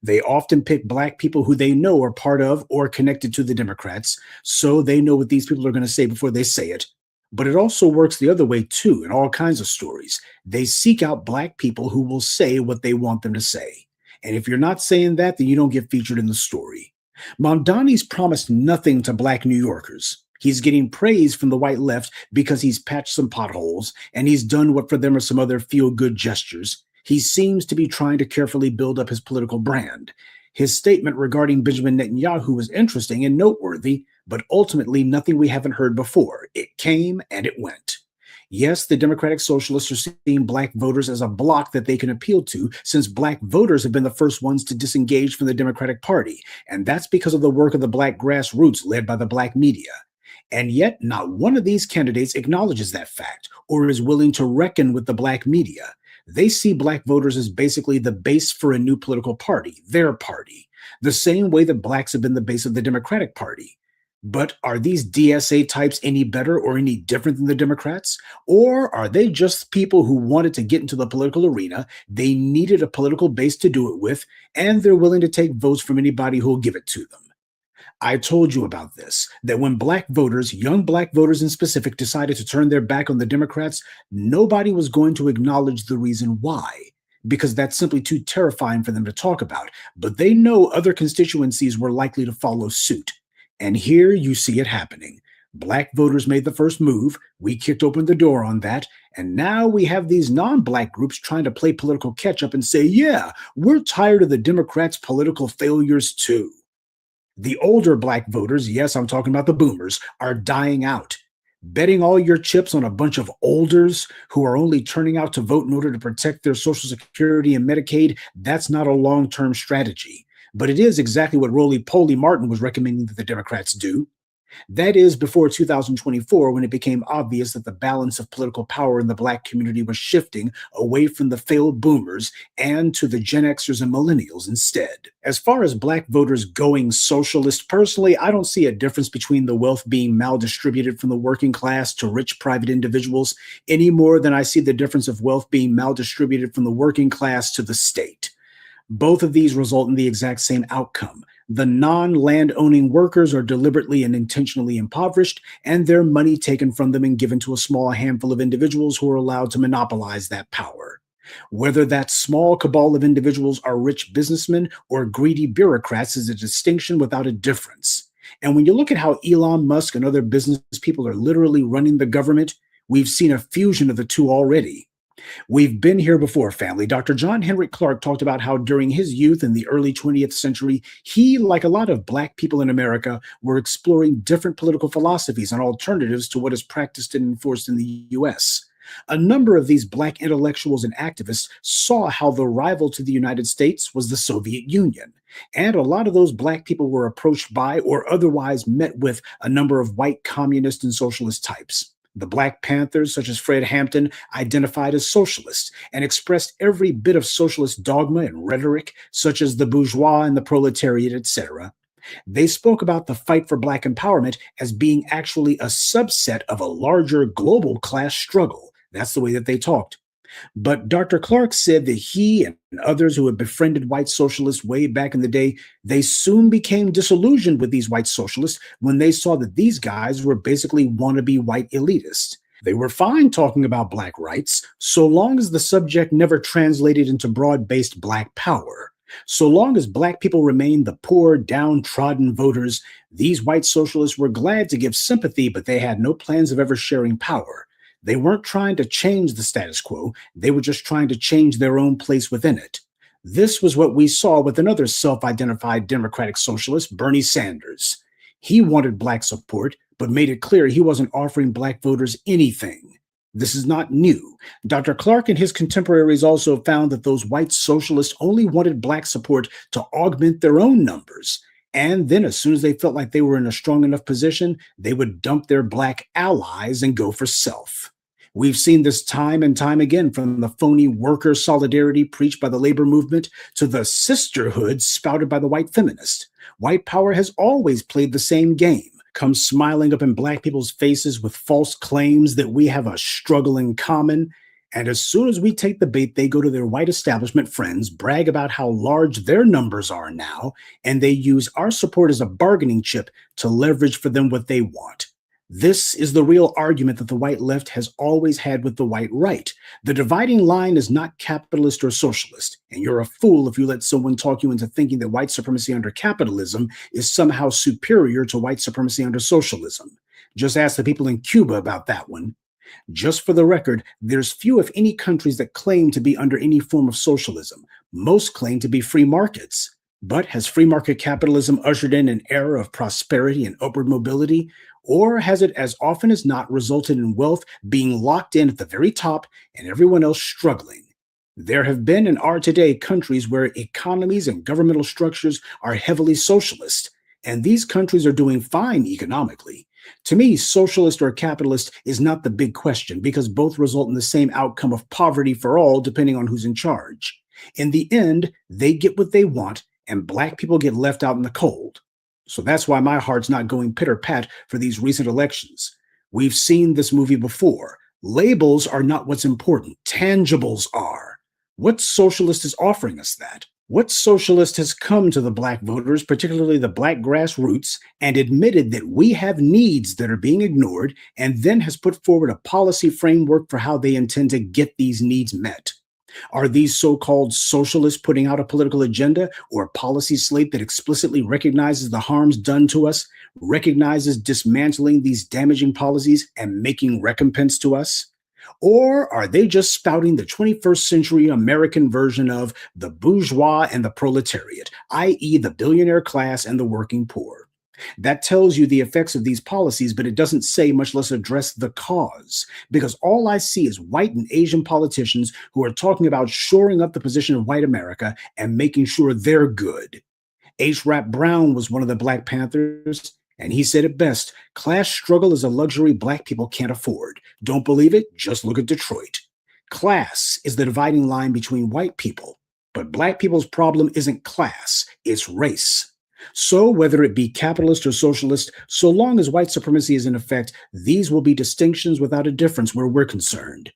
They often pick black people who they know are part of or connected to the Democrats, so they know what these people are going to say before they say it. But it also works the other way too in all kinds of stories. They seek out black people who will say what they want them to say. And if you're not saying that, then you don't get featured in the story. Mamdani's promised nothing to black New Yorkers. He's getting praise from the white left because he's patched some potholes and he's done what for them are some other feel-good gestures. He seems to be trying to carefully build up his political brand. His statement regarding Benjamin Netanyahu was interesting and noteworthy, but ultimately nothing we haven't heard before. It came and it went. Yes, the Democratic Socialists are seeing black voters as a bloc that they can appeal to, since black voters have been the first ones to disengage from the Democratic Party, and that's because of the work of the black grassroots led by the black media. And yet, not one of these candidates acknowledges that fact or is willing to reckon with the Black media. They see Black voters as basically the base for a new political party, their party, the same way that Blacks have been the base of the Democratic Party. But are these DSA types any better or any different than the Democrats? Or are they just people who wanted to get into the political arena, they needed a political base to do it with, and they're willing to take votes from anybody who will give it to them? I told you about this, that when Black voters, young Black voters in specific, decided to turn their back on the Democrats, nobody was going to acknowledge the reason why, because that's simply too terrifying for them to talk about. But they know other constituencies were likely to follow suit. And here you see it happening. Black voters made the first move. We kicked open the door on that. And now we have these non-Black groups trying to play political catch-up and say, yeah, we're tired of the Democrats' political failures too. The older Black voters, yes, I'm talking about the boomers, are dying out. Betting all your chips on a bunch of olders who are only turning out to vote in order to protect their Social Security and Medicaid, that's not a long-term strategy. But it is exactly what Roly-Poly Martin was recommending that the Democrats do. That is before 2024, when it became obvious that the balance of political power in the Black community was shifting away from the failed boomers and to the Gen Xers and millennials instead. As far as Black voters going socialist, personally, I don't see a difference between the wealth being maldistributed from the working class to rich private individuals any more than I see the difference of wealth being maldistributed from the working class to the state. Both of these result in the exact same outcome. The non-land-owning workers are deliberately and intentionally impoverished, and their money taken from them and given to a small handful of individuals who are allowed to monopolize that power. Whether that small cabal of individuals are rich businessmen or greedy bureaucrats is a distinction without a difference. And when you look at how Elon Musk and other business people are literally running the government, we've seen a fusion of the two already. We've been here before, family. Dr. John Henrik Clarke talked about how during his youth in the early 20th century, he, like a lot of Black people in America, were exploring different political philosophies and alternatives to what is practiced and enforced in the U.S. A number of these Black intellectuals and activists saw how the rival to the United States was the Soviet Union. And a lot of those Black people were approached by or otherwise met with a number of white communist and socialist types. The Black Panthers, such as Fred Hampton, identified as socialists and expressed every bit of socialist dogma and rhetoric, such as the bourgeois and the proletariat, etc. They spoke about the fight for Black empowerment as being actually a subset of a larger global class struggle. That's the way that they talked. But Dr. Clarke said that he and others who had befriended white socialists way back in the day, they soon became disillusioned with these white socialists when they saw that these guys were basically wannabe white elitists. They were fine talking about Black rights, so long as the subject never translated into broad-based Black power. So long as Black people remained the poor, downtrodden voters, these white socialists were glad to give sympathy, but they had no plans of ever sharing power. They weren't trying to change the status quo. They were just trying to change their own place within it. This was what we saw with another self-identified Democratic socialist, Bernie Sanders. He wanted Black support, but made it clear he wasn't offering Black voters anything. This is not new. Dr. Clarke and his contemporaries also found that those white socialists only wanted Black support to augment their own numbers. And then as soon as they felt like they were in a strong enough position, they would dump their Black allies and go for self. We've seen this time and time again, from the phony worker solidarity preached by the labor movement to the sisterhood spouted by the white feminist. White power has always played the same game, come smiling up in Black people's faces with false claims that we have a struggle in common. And as soon as we take the bait, they go to their white establishment friends, brag about how large their numbers are now, and they use our support as a bargaining chip to leverage for them what they want. This is the real argument that the white left has always had with the white right. The dividing line is not capitalist or socialist, and you're a fool if you let someone talk you into thinking that white supremacy under capitalism is somehow superior to white supremacy under socialism. Just ask the people in Cuba about that one. Just for the record, there's few, if any, countries that claim to be under any form of socialism. Most claim to be free markets. But has free market capitalism ushered in an era of prosperity and upward mobility? Or has it, as often as not, resulted in wealth being locked in at the very top and everyone else struggling? There have been and are today countries where economies and governmental structures are heavily socialist, and these countries are doing fine economically. To me, socialist or capitalist is not the big question because both result in the same outcome of poverty for all, depending on who's in charge. In the end, they get what they want, and Black people get left out in the cold. So that's why my heart's not going pitter-pat for these recent elections. We've seen this movie before. Labels are not what's important. Tangibles are. What socialist is offering us that? What socialist has come to the Black voters, particularly the Black grassroots, and admitted that we have needs that are being ignored, and then has put forward a policy framework for how they intend to get these needs met? Are these so-called socialists putting out a political agenda or a policy slate that explicitly recognizes the harms done to us, recognizes dismantling these damaging policies and making recompense to us? Or are they just spouting the 21st century American version of the bourgeois and the proletariat, i.e. the billionaire class and the working poor? That tells you the effects of these policies, but it doesn't say, much less address the cause, because all I see is white and Asian politicians who are talking about shoring up the position of white America and making sure they're good. H. Rap Brown was one of the Black Panthers, and he said it best: class struggle is a luxury Black people can't afford. Don't believe it? Just look at Detroit. Class is the dividing line between white people, but Black people's problem isn't class, it's race. So whether it be capitalist or socialist, so long as white supremacy is in effect, these will be distinctions without a difference where we're concerned.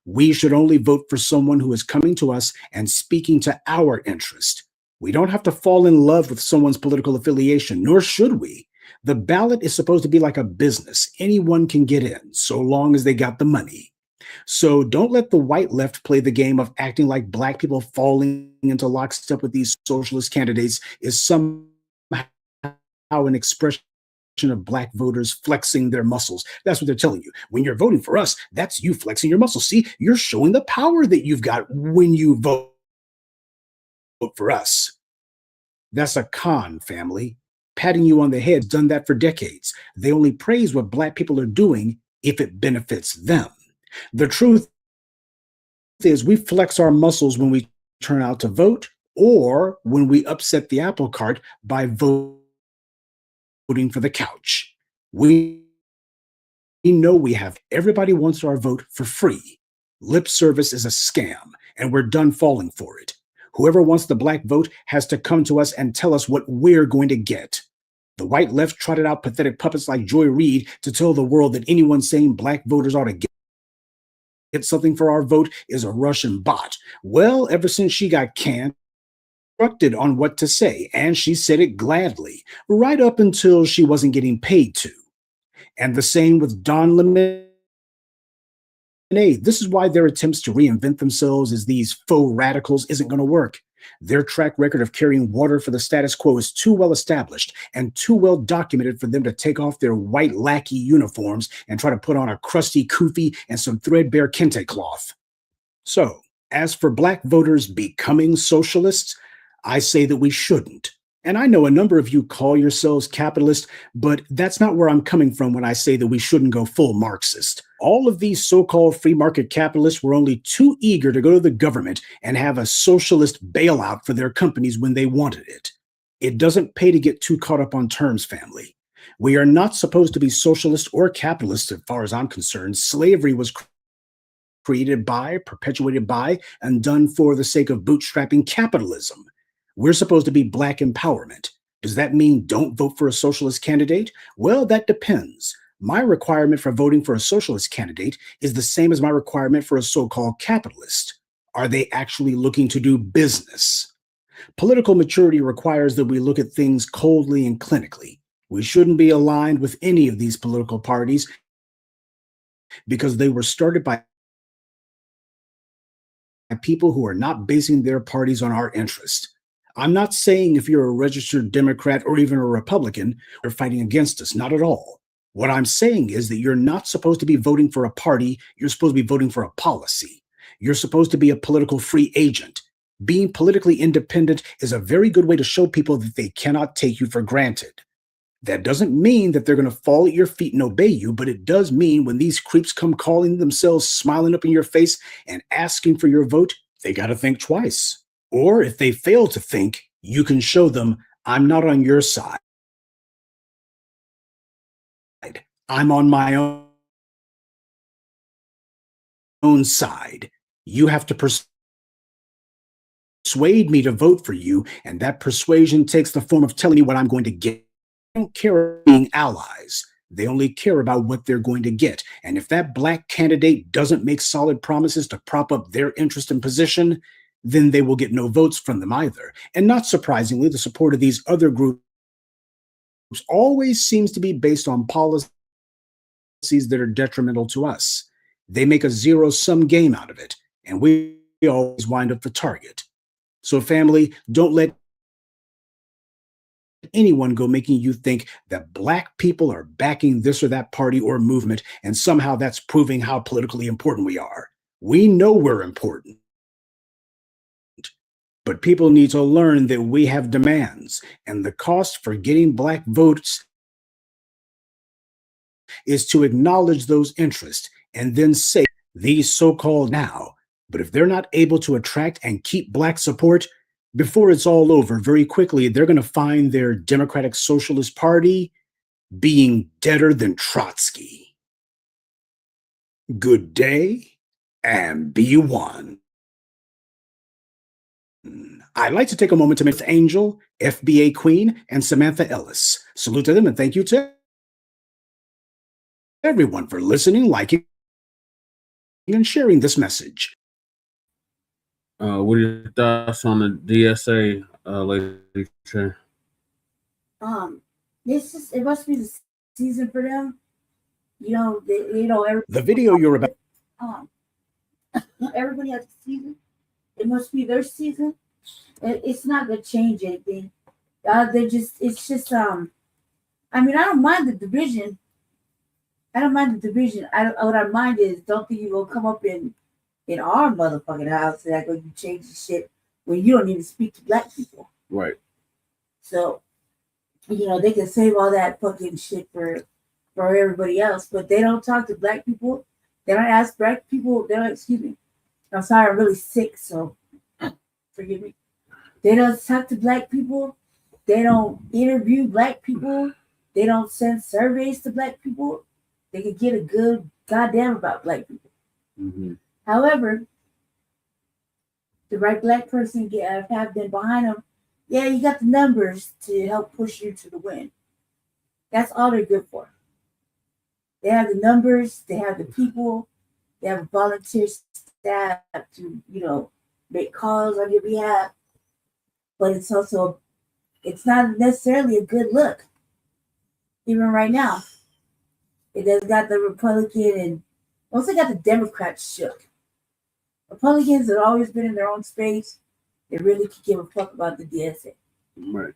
We should only vote for someone who is coming to us and speaking to our interest. We don't have to fall in love with someone's political affiliation, nor should we. The ballot is supposed to be like a business. Anyone can get in, so long as they got the money. So don't let the white left play the game of acting like Black people falling into lockstep with these socialist candidates is somehow an expression of Black voters flexing their muscles. That's what they're telling you. When you're voting for us, that's you flexing your muscles. See, you're showing the power that you've got when you vote for us. That's a con, family. Patting you on the head, done that for decades. They only praise what Black people are doing if it benefits them. The truth is we flex our muscles when we turn out to vote or when we upset the apple cart by voting for the couch. We know we have. Everybody wants our vote for free. Lip service is a scam, and we're done falling for it. Whoever wants the Black vote has to come to us and tell us what we're going to get. The white left trotted out pathetic puppets like Joy Reid to tell the world that anyone saying Black voters ought to get something for our vote is a Russian bot. Well, ever since she got canned, instructed on what to say, and she said it gladly, right up until she wasn't getting paid to. And the same with Don Lemon. This is why their attempts to reinvent themselves as these faux radicals isn't going to work. Their track record of carrying water for the status quo is too well established and too well documented for them to take off their white lackey uniforms and try to put on a crusty kufi and some threadbare kente cloth. So, as for Black voters becoming socialists, I say that we shouldn't. And I know a number of you call yourselves capitalist, but that's not where I'm coming from when I say that we shouldn't go full Marxist. All of these so-called free market capitalists were only too eager to go to the government and have a socialist bailout for their companies when they wanted it. It doesn't pay to get too caught up on terms, family. We are not supposed to be socialist or capitalist as far as I'm concerned. Slavery was created by, perpetuated by, and done for the sake of bootstrapping capitalism. We're supposed to be Black empowerment. Does that mean don't vote for a socialist candidate? Well, that depends. My requirement for voting for a socialist candidate is the same as my requirement for a so-called capitalist. Are they actually looking to do business? Political maturity requires that we look at things coldly and clinically. We shouldn't be aligned with any of these political parties because they were started by people who are not basing their parties on our interest. I'm not saying if you're a registered Democrat or even a Republican, you're fighting against us, not at all. What I'm saying is that you're not supposed to be voting for a party, you're supposed to be voting for a policy. You're supposed to be a political free agent. Being politically independent is a very good way to show people that they cannot take you for granted. That doesn't mean that they're going to fall at your feet and obey you, but it does mean when these creeps come calling themselves, smiling up in your face and asking for your vote, they got to think twice. Or if they fail to think, you can show them, I'm not on your side. I'm on my own side. You have to persuade me to vote for you, and that persuasion takes the form of telling me what I'm going to get. They don't care about being allies. They only care about what they're going to get. And if that black candidate doesn't make solid promises to prop up their interest and position, then they will get no votes from them either. And not surprisingly, the support of these other groups always seems to be based on policies that are detrimental to us. They make a zero-sum game out of it, and we always wind up the target. So family, don't let anyone go making you think that black people are backing this or that party or movement, and somehow that's proving how politically important we are. We know we're important. But people need to learn that we have demands, and the cost for getting black votes is to acknowledge those interests and then say these so-called now. But if they're not able to attract and keep black support, before it's all over, very quickly, they're going to find their Democratic Socialist Party being deader than Trotsky. Good day, and be one. I'd like to take a moment to mention Angel, FBA Queen, and Samantha Ellis. Salute to them, and thank you to everyone for listening, liking, and sharing this message. What are your thoughts on the DSA, Lady Che? It must be the season for them. The video you're about. Everybody has a season. It must be their season. It's not gonna change anything. I don't mind the division. What I mind is don't think you're gonna come up in our motherfucking house and act like you change the shit when you don't even speak to black people. Right. So, they can save all that fucking shit for everybody else, but they don't talk to black people. They don't ask black people. Excuse me. I'm sorry, I'm really sick, so forgive me. They don't talk to black people. They don't interview black people. They don't send surveys to black people. They can get a good goddamn about black people. Mm-hmm. However, the right black person have them behind them. Yeah, you got the numbers to help push you to the win. That's all they're good for. They have the numbers. They have the people. They have a volunteer staff to, make calls on your behalf. But it's not necessarily a good look. Even right now, it has got the Republican and also got the Democrats shook. Republicans have always been in their own space. They really could give a fuck about the DSA. Right.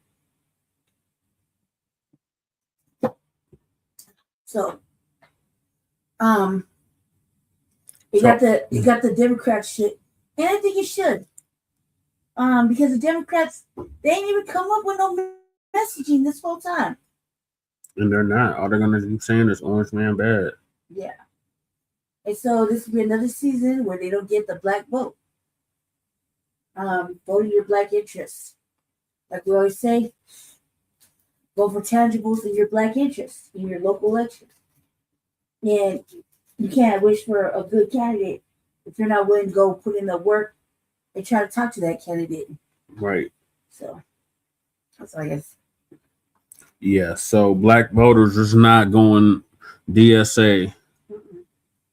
So, you got the Democrats shit, and I think you should. Because the Democrats, they ain't even come up with no messaging this whole time. And they're not. All they're gonna keep saying is Orange Man bad. Yeah. And so this will be another season where they don't get the black vote. Vote in your black interests. Like we always say, vote for tangibles in your black interests in your local elections. And you can't wish for a good candidate if you're not willing to go put in the work and try to talk to that candidate. Right. So that's all I guess. Yeah, so black voters is not going DSA. Mm-mm.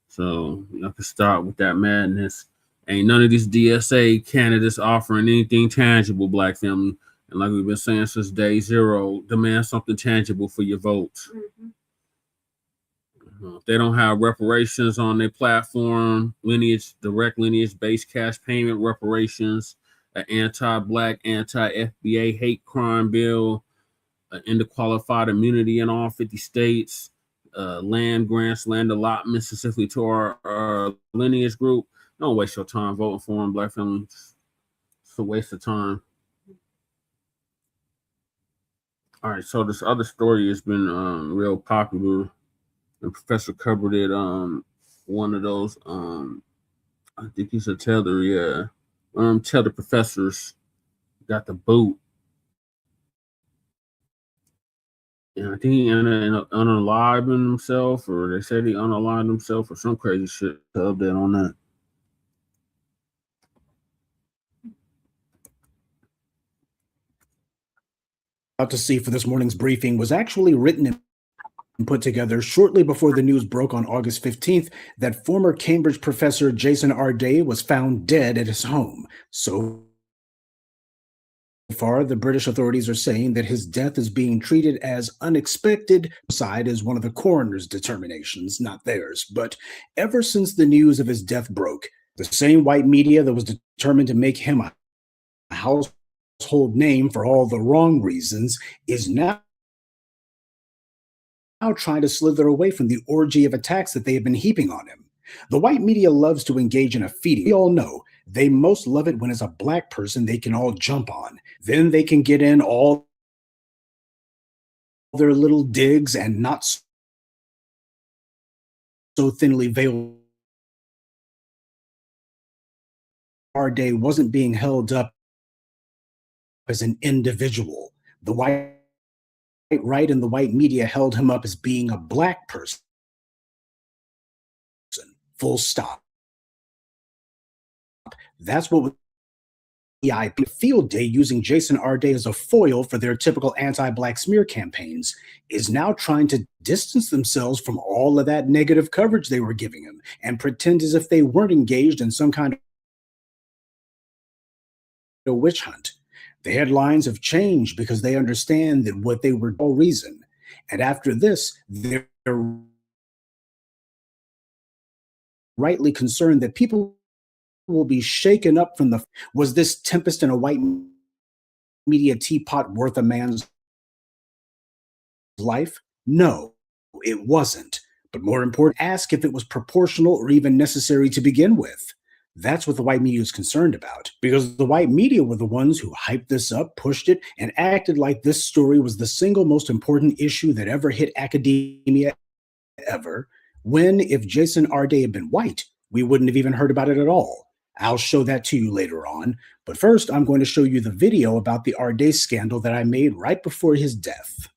So you can start with that madness. Ain't none of these DSA candidates offering anything tangible, black family. And like we've been saying since day zero, demand something tangible for your votes. Mm-hmm. If they don't have reparations on their platform, direct lineage-based cash payment reparations, an anti-black, anti-FBA hate crime bill, end of qualified immunity in all 50 states, land grants, land allotments specifically to our lineage group. Don't waste your time voting for them, black family. It's a waste of time. All right, so this other story has been real popular. The professor covered it. One of those. I think he's a Tether. Yeah. Tether professors got the boot Yeah, I think he unalived himself, or they said he unalived himself, or some crazy shit to update on that. Out to see for this morning's briefing was actually written and put together shortly before the news broke on August 15th that former Cambridge professor Jason Arday was found dead at his home. So far, the British authorities are saying that his death is being treated as unexpected. Homicide is one of the coroner's determinations, not theirs. But ever since the news of his death broke, the same white media that was determined to make him a household name for all the wrong reasons is now trying to slither away from the orgy of attacks that they have been heaping on him. The white media loves to engage in a feeding. We all know they most love it when it's a black person they can all jump on. Then they can get in all their little digs and not so thinly veiled. Arday wasn't being held up as an individual. The white right and the white media held him up as being a black person. Full stop. That's what the IP Field Day, using Jason Arday as a foil for their typical anti-black smear campaigns, is now trying to distance themselves from all of that negative coverage they were giving him and pretend as if they weren't engaged in some kind of witch hunt. The headlines have changed because they understand that what they were all reason. And after this, they're rightly concerned that people will be shaken up from the... Was this tempest in a white media teapot worth a man's life? No, it wasn't. But more important, ask if it was proportional or even necessary to begin with. That's what the white media is concerned about, because the white media were the ones who hyped this up, pushed it, and acted like this story was the single most important issue that ever hit academia ever, when if Jason Arday had been white, we wouldn't have even heard about it at all. I'll show that to you later on, but first I'm going to show you the video about the Arday scandal that I made right before his death.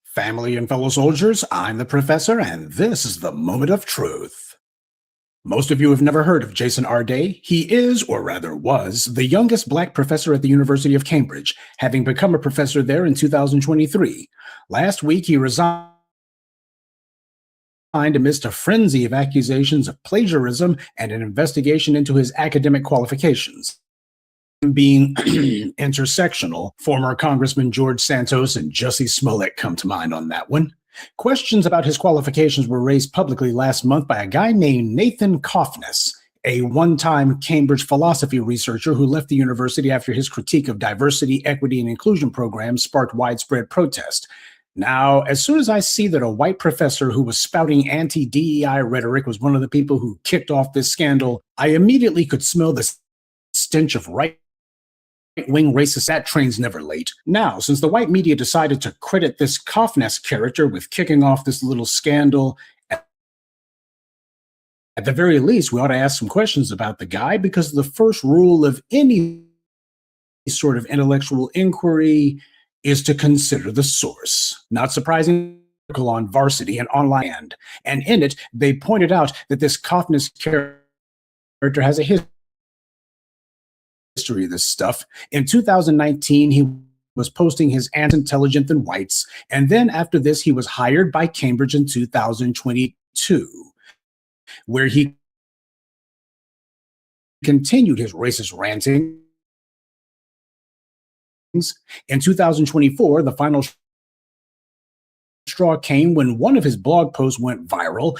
Family and fellow soldiers, I'm the professor, and this is the moment of truth. Most of you have never heard of Jason Arday. He is, or rather was, the youngest black professor at the University of Cambridge, having become a professor there in 2023. Last week, he resigned amidst a frenzy of accusations of plagiarism and an investigation into his academic qualifications. Being intersectional, former Congressman George Santos and Jussie Smollett come to mind on that one. Questions about his qualifications were raised publicly last month by a guy named Nathan Koffness, a one-time Cambridge philosophy researcher who left the university after his critique of diversity, equity, and inclusion programs sparked widespread protest. Now, as soon as I see that a white professor who was spouting anti-DEI rhetoric was one of the people who kicked off this scandal, I immediately could smell the stench of right-wing racist. That train's never late. Now, since the white media decided to credit this Koffness character with kicking off this little scandal, at the very least, we ought to ask some questions about the guy, because the first rule of any sort of intellectual inquiry is to consider the source. Not surprising, on Varsity and online, and in it, they pointed out that this Koffness character has a history of this stuff. In 2019, he was posting his intelligent than whites, and then after this, he was hired by Cambridge in 2022, where he continued his racist ranting. In 2024, the final straw came when one of his blog posts went viral.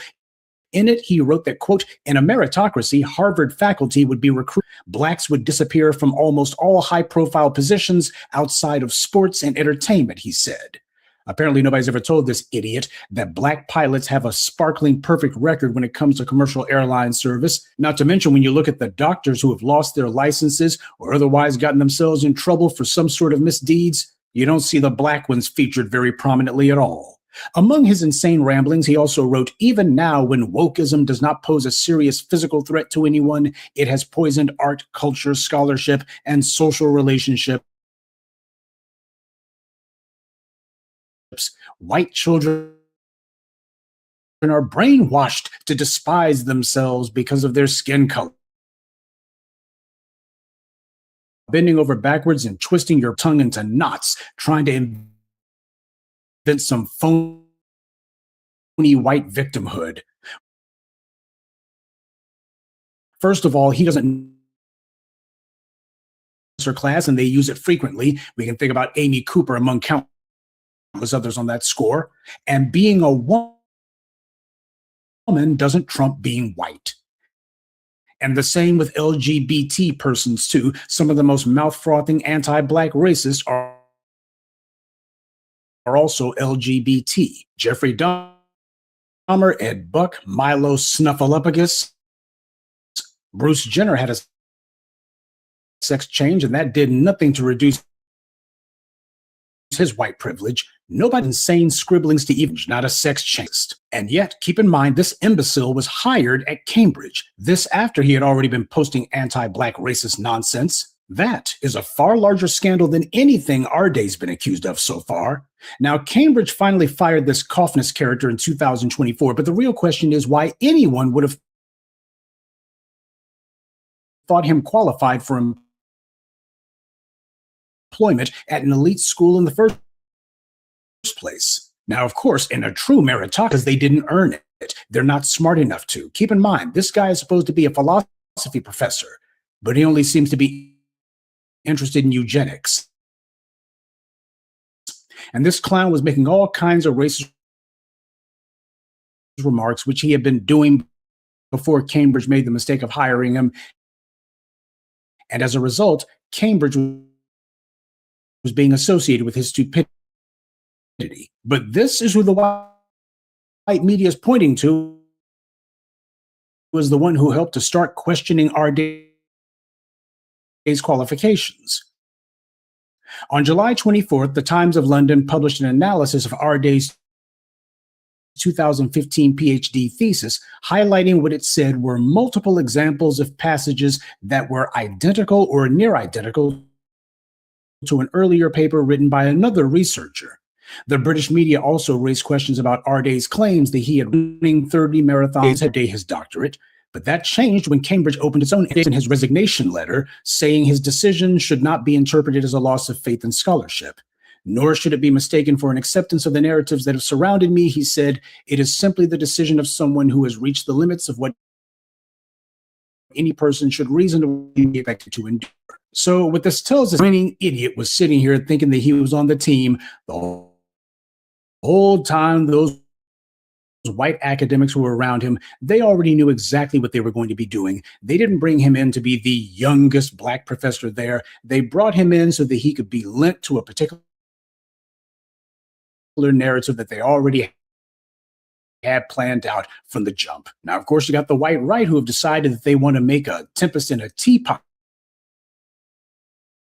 In it, he wrote that, quote, in a meritocracy, Harvard faculty would be recruited. Blacks would disappear from almost all high-profile positions outside of sports and entertainment, he said. Apparently, nobody's ever told this idiot that black pilots have a sparkling perfect record when it comes to commercial airline service. Not to mention when you look at the doctors who have lost their licenses or otherwise gotten themselves in trouble for some sort of misdeeds, you don't see the black ones featured very prominently at all. Among his insane ramblings, he also wrote, even now, when wokeism does not pose a serious physical threat to anyone, it has poisoned art, culture, scholarship, and social relationships white children are brainwashed to despise themselves because of their skin color. Bending over backwards and twisting your tongue into knots, trying to invent some phony white victimhood. First of all, he doesn't know class, and they use it frequently. We can think about Amy Cooper among countless others on that score. And being a woman doesn't trump being white. And the same with LGBT persons, too. Some of the most mouth-frothing anti-Black racists are also LGBT. Jeffrey Dahmer, Ed Buck, Milo Snuffleupagus. Bruce Jenner had a sex change, and that did nothing to reduce his white privilege. Nobody insane scribblings to even, not a sex change. And yet, keep in mind, this imbecile was hired at Cambridge. This after he had already been posting anti-Black racist nonsense. That is a far larger scandal than anything Arday's been accused of so far. Now, Cambridge finally fired this Coughness character in 2024, but the real question is why anyone would have thought him qualified for employment at an elite school in the first place. Now, of course, in a true meritocracy, because they didn't earn it. They're not smart enough to. Keep in mind, this guy is supposed to be a philosophy professor, but he only seems to be interested in eugenics. And this clown was making all kinds of racist remarks, which he had been doing before Cambridge made the mistake of hiring him. And as a result, Cambridge was being associated with his stupidity. But this is who the white media is pointing to as the one who helped to start questioning Arday's qualifications. On July 24th, the Times of London published an analysis of Arday's 2015 PhD thesis, highlighting what it said were multiple examples of passages that were identical or near identical to an earlier paper written by another researcher. The British media also raised questions about Arday's claims that he had running 30 marathons a day his doctorate, but that changed when Cambridge opened its own in his resignation letter, saying his decision should not be interpreted as a loss of faith in scholarship. Nor should it be mistaken for an acceptance of the narratives that have surrounded me, he said. It is simply the decision of someone who has reached the limits of what any person should reasonably be expected to endure. So what this tells us, a grinning idiot was sitting here thinking that he was on the team the whole time. Those white academics who were around him, they already knew exactly what they were going to be doing. They didn't bring him in to be the youngest Black professor there. They brought him in so that he could be lent to a particular narrative that they already had planned out from the jump. Now, of course, you got the white right who have decided that they want to make a tempest in a teapot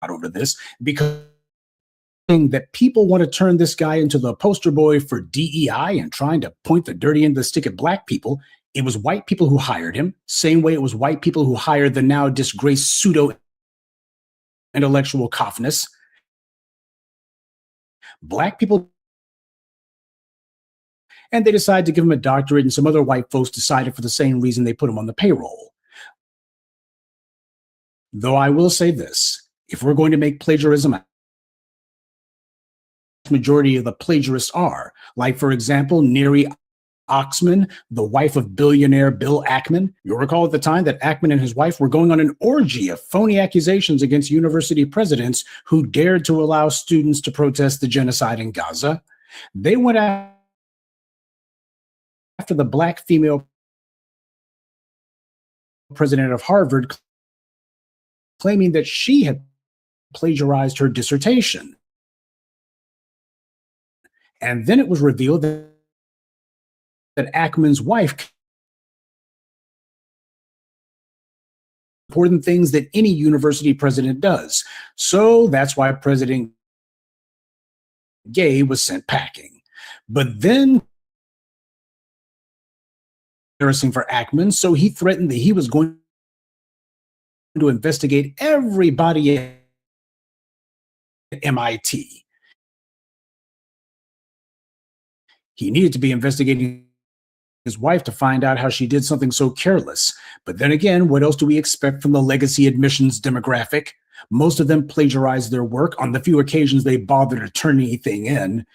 over this, because that people want to turn this guy into the poster boy for DEI and trying to point the dirty end of the stick at Black people. It was white people who hired him, same way it was white people who hired the now disgraced pseudo-intellectual Coughness. Black people, and they decided to give him a doctorate, and some other white folks decided for the same reason they put him on the payroll. Though I will say this, if we're going to make plagiarism, the majority of the plagiarists are, like, for example, Neri Oxman, the wife of billionaire Bill Ackman. You'll recall at the time that Ackman and his wife were going on an orgy of phony accusations against university presidents who dared to allow students to protest the genocide in Gaza. They went after the Black female president of Harvard, claiming that she had plagiarized her dissertation. And then it was revealed that Ackman's wife important things that any university president does. So that's why President Gay was sent packing. But then, embarrassing for Ackman, so he threatened that he was going to investigate everybody at MIT. He needed to be investigating his wife to find out how she did something so careless. But then again, what else do we expect from the legacy admissions demographic? Most of them plagiarized their work on the few occasions they bothered to turn anything in.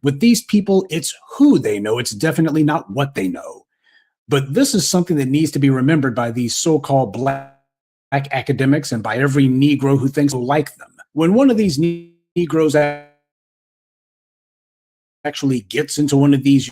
With these people, it's who they know. It's definitely not what they know. But this is something that needs to be remembered by these so-called Black academics and by every Negro who thinks like them. When one of these Negroes actually gets into one of these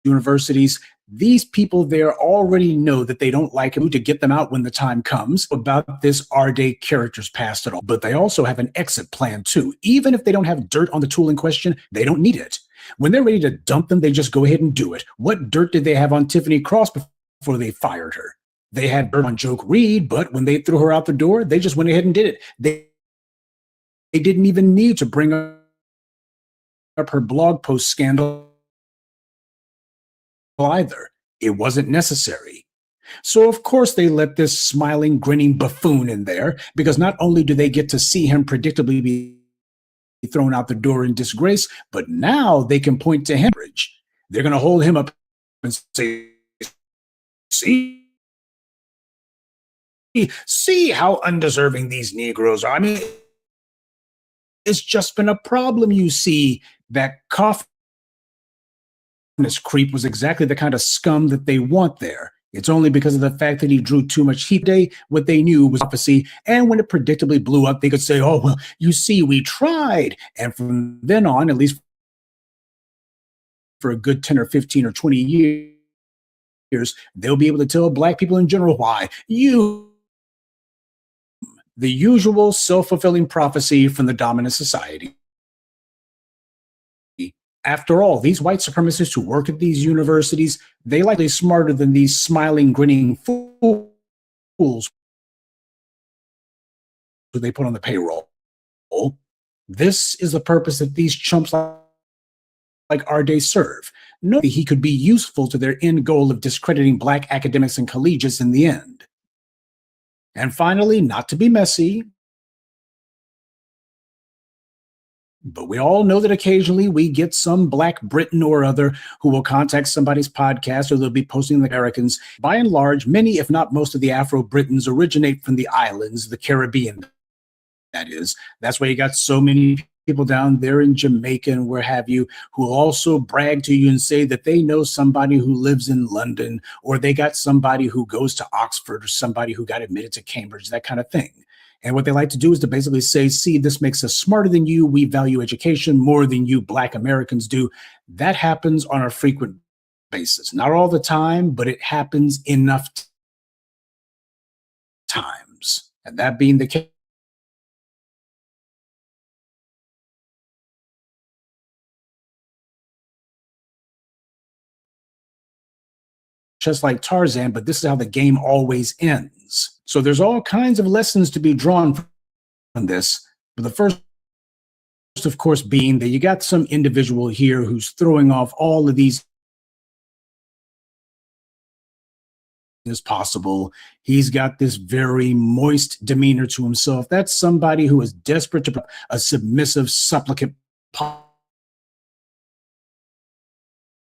universities, these people there already know that they don't like him to get them out when the time comes about this Arday character's past at all. But they also have an exit plan too. Even if they don't have dirt on the tool in question, they don't need it. When they're ready to dump them, they just go ahead and do it. What dirt did they have on Tiffany Cross before they fired her? They had dirt on Joke Reed, but when they threw her out the door, they just went ahead and did it. They didn't even need to bring up her blog post scandal either. It wasn't necessary. So of course they let this smiling, grinning buffoon in there, because not only do they get to see him predictably be thrown out the door in disgrace, but now they can point to him. They're going to hold him up and say, see how undeserving these Negroes are. I mean, it's just been a problem, you see. That coughness creep was exactly the kind of scum that they want there. It's only because of the fact that he drew too much heat today. What they knew was prophecy, and when it predictably blew up, they could say, oh, well, you see, we tried. And from then on, at least for a good 10 or 15 or 20 years, they'll be able to tell Black people in general why. The usual self-fulfilling prophecy from the dominant society. After all, these white supremacists who work at these universities, they likely smarter than these smiling, grinning fools who they put on the payroll. This is the purpose that these chumps like Arday serve. No, he could be useful to their end goal of discrediting Black academics and collegiates in the end. And finally, not to be messy, but we all know that occasionally we get some Black Briton or other who will contact somebody's podcast, or they'll be posting the Americans. By and large, many, if not most of the Afro-Britons originate from the islands, the Caribbean, that is. That's why you got so many people down there in Jamaica and where have you, who will also brag to you and say that they know somebody who lives in London, or they got somebody who goes to Oxford, or somebody who got admitted to Cambridge, that kind of thing. And what they like to do is to basically say, see, this makes us smarter than you. We value education more than you Black Americans do. That happens on a frequent basis. Not all the time, but it happens enough times. And that being the case, just like Tarzan, but this is how the game always ends. So there's all kinds of lessons to be drawn from this. But the first, of course, being that you got some individual here who's throwing off all of these as possible. He's got this very moist demeanor to himself. That's somebody who is desperate to a submissive, supplicant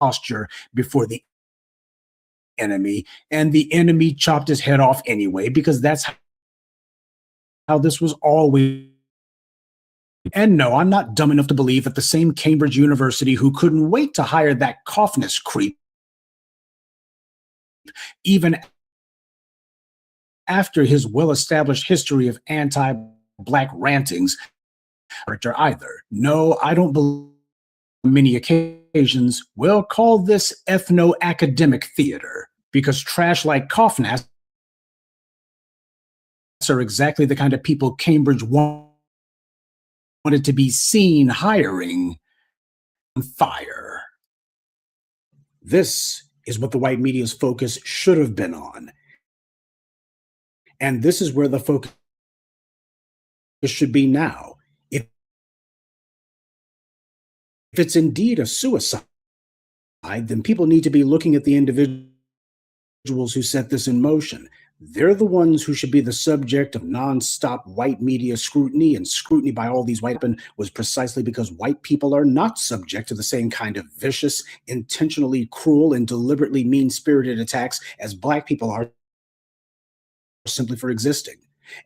posture before the enemy, and the enemy chopped his head off anyway, because that's how this was always. And no, I'm not dumb enough to believe that the same Cambridge University who couldn't wait to hire that coughness creep, even after his well-established history of anti-Black rantings, either. No, I don't believe on many occasions we'll call this ethno-academic theater, because trash like Coughness are exactly the kind of people Cambridge wanted to be seen hiring on fire. This is what the white media's focus should have been on. And this is where the focus should be now. If it's indeed a suicide, then people need to be looking at the individuals who set this in motion. they're the ones who should be the subject of nonstop white media scrutiny, and scrutiny by all these white men was precisely because white people are not subject to the same kind of vicious, intentionally cruel, and deliberately mean-spirited attacks as black people are simply for existing.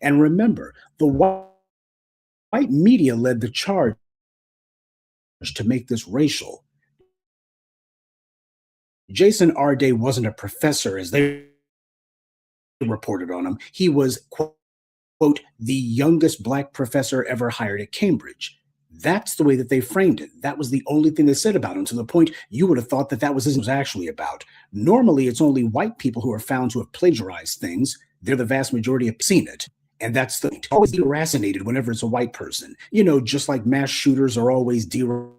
And remember, the white media led the charge to make this racial. Jason Arday wasn't a professor as they reported on him. He was, quote, the youngest black professor ever hired at Cambridge. That's the way that they framed it. That was the only thing they said about him, to the point you would have thought that that was what it was actually about. Normally, it's only white people who are found to have plagiarized things. They're the vast majority have seen it. And that's the always deracinated whenever it's a white person. You know, just like mass shooters are always deracinated.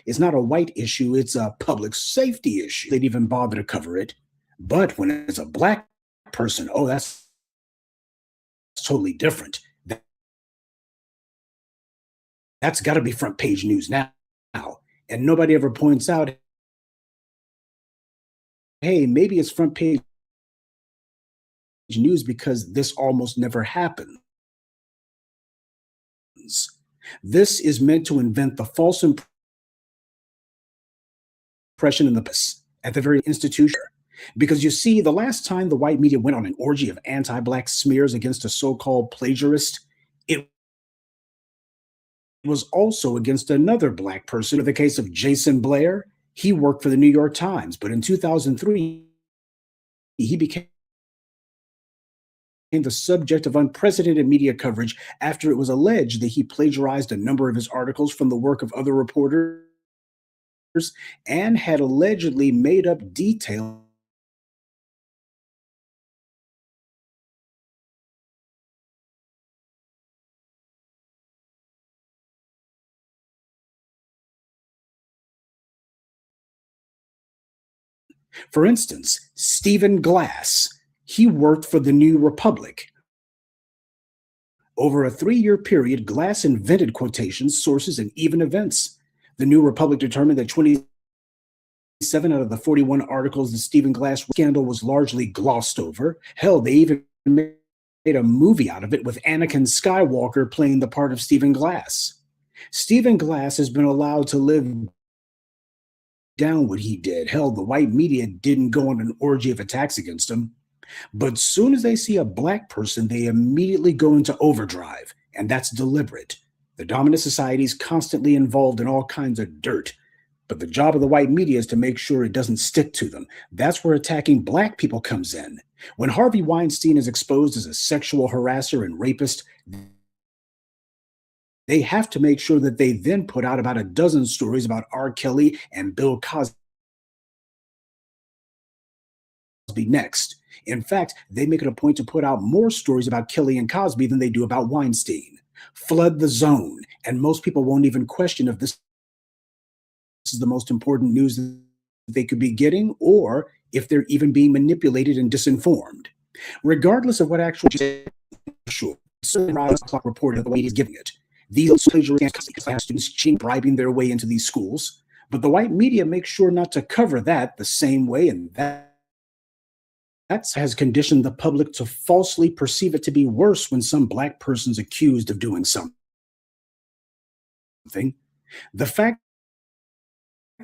It's not a white issue, it's a public safety issue. They'd even bother to cover it. But when it's a black person, oh, that's totally different. That's got to be front page news now. And nobody ever points out, hey, maybe it's front page news because this almost never happens. This is meant to invent the false impression in at the very institution. Because you see, the last time the white media went on an orgy of anti-black smears against a so-called plagiarist, it was also against another black person. In the case of Jason Blair, he worked for the New York Times, but in 2003, he became the subject of unprecedented media coverage after it was alleged that he plagiarized a number of his articles from the work of other reporters and had allegedly made up details For instance, Stephen Glass, he worked for the New Republic. Over a 3-year period, Glass invented quotations, sources, and even events. The New Republic determined that 27 out of the 41 articles the Stephen Glass scandal was largely glossed over. Hell, they even made a movie out of it with Anakin Skywalker playing the part of Stephen Glass. Stephen Glass has been allowed to live down what he did. Hell, the white media didn't go on an orgy of attacks against him. But soon as they see a black person, they immediately go into overdrive, and that's deliberate. The dominant society is constantly involved in all kinds of dirt, but the job of the white media is to make sure it doesn't stick to them. That's where attacking black people comes in. When Harvey Weinstein is exposed as a sexual harasser and rapist, they have to make sure that they then put out about a dozen stories about R. Kelly and Bill Cosby next. In fact, they make it a point to put out more stories about Kelly and Cosby than they do about Weinstein. Flood the zone, and most people won't even question if this is the most important news that they could be getting, or if they're even being manipulated and disinformed. Regardless of what actually reported the way he's giving it. These students bribing their way into these schools, but the white media makes sure not to cover that the same way, and that has conditioned the public to falsely perceive it to be worse when some black person's accused of doing something. The fact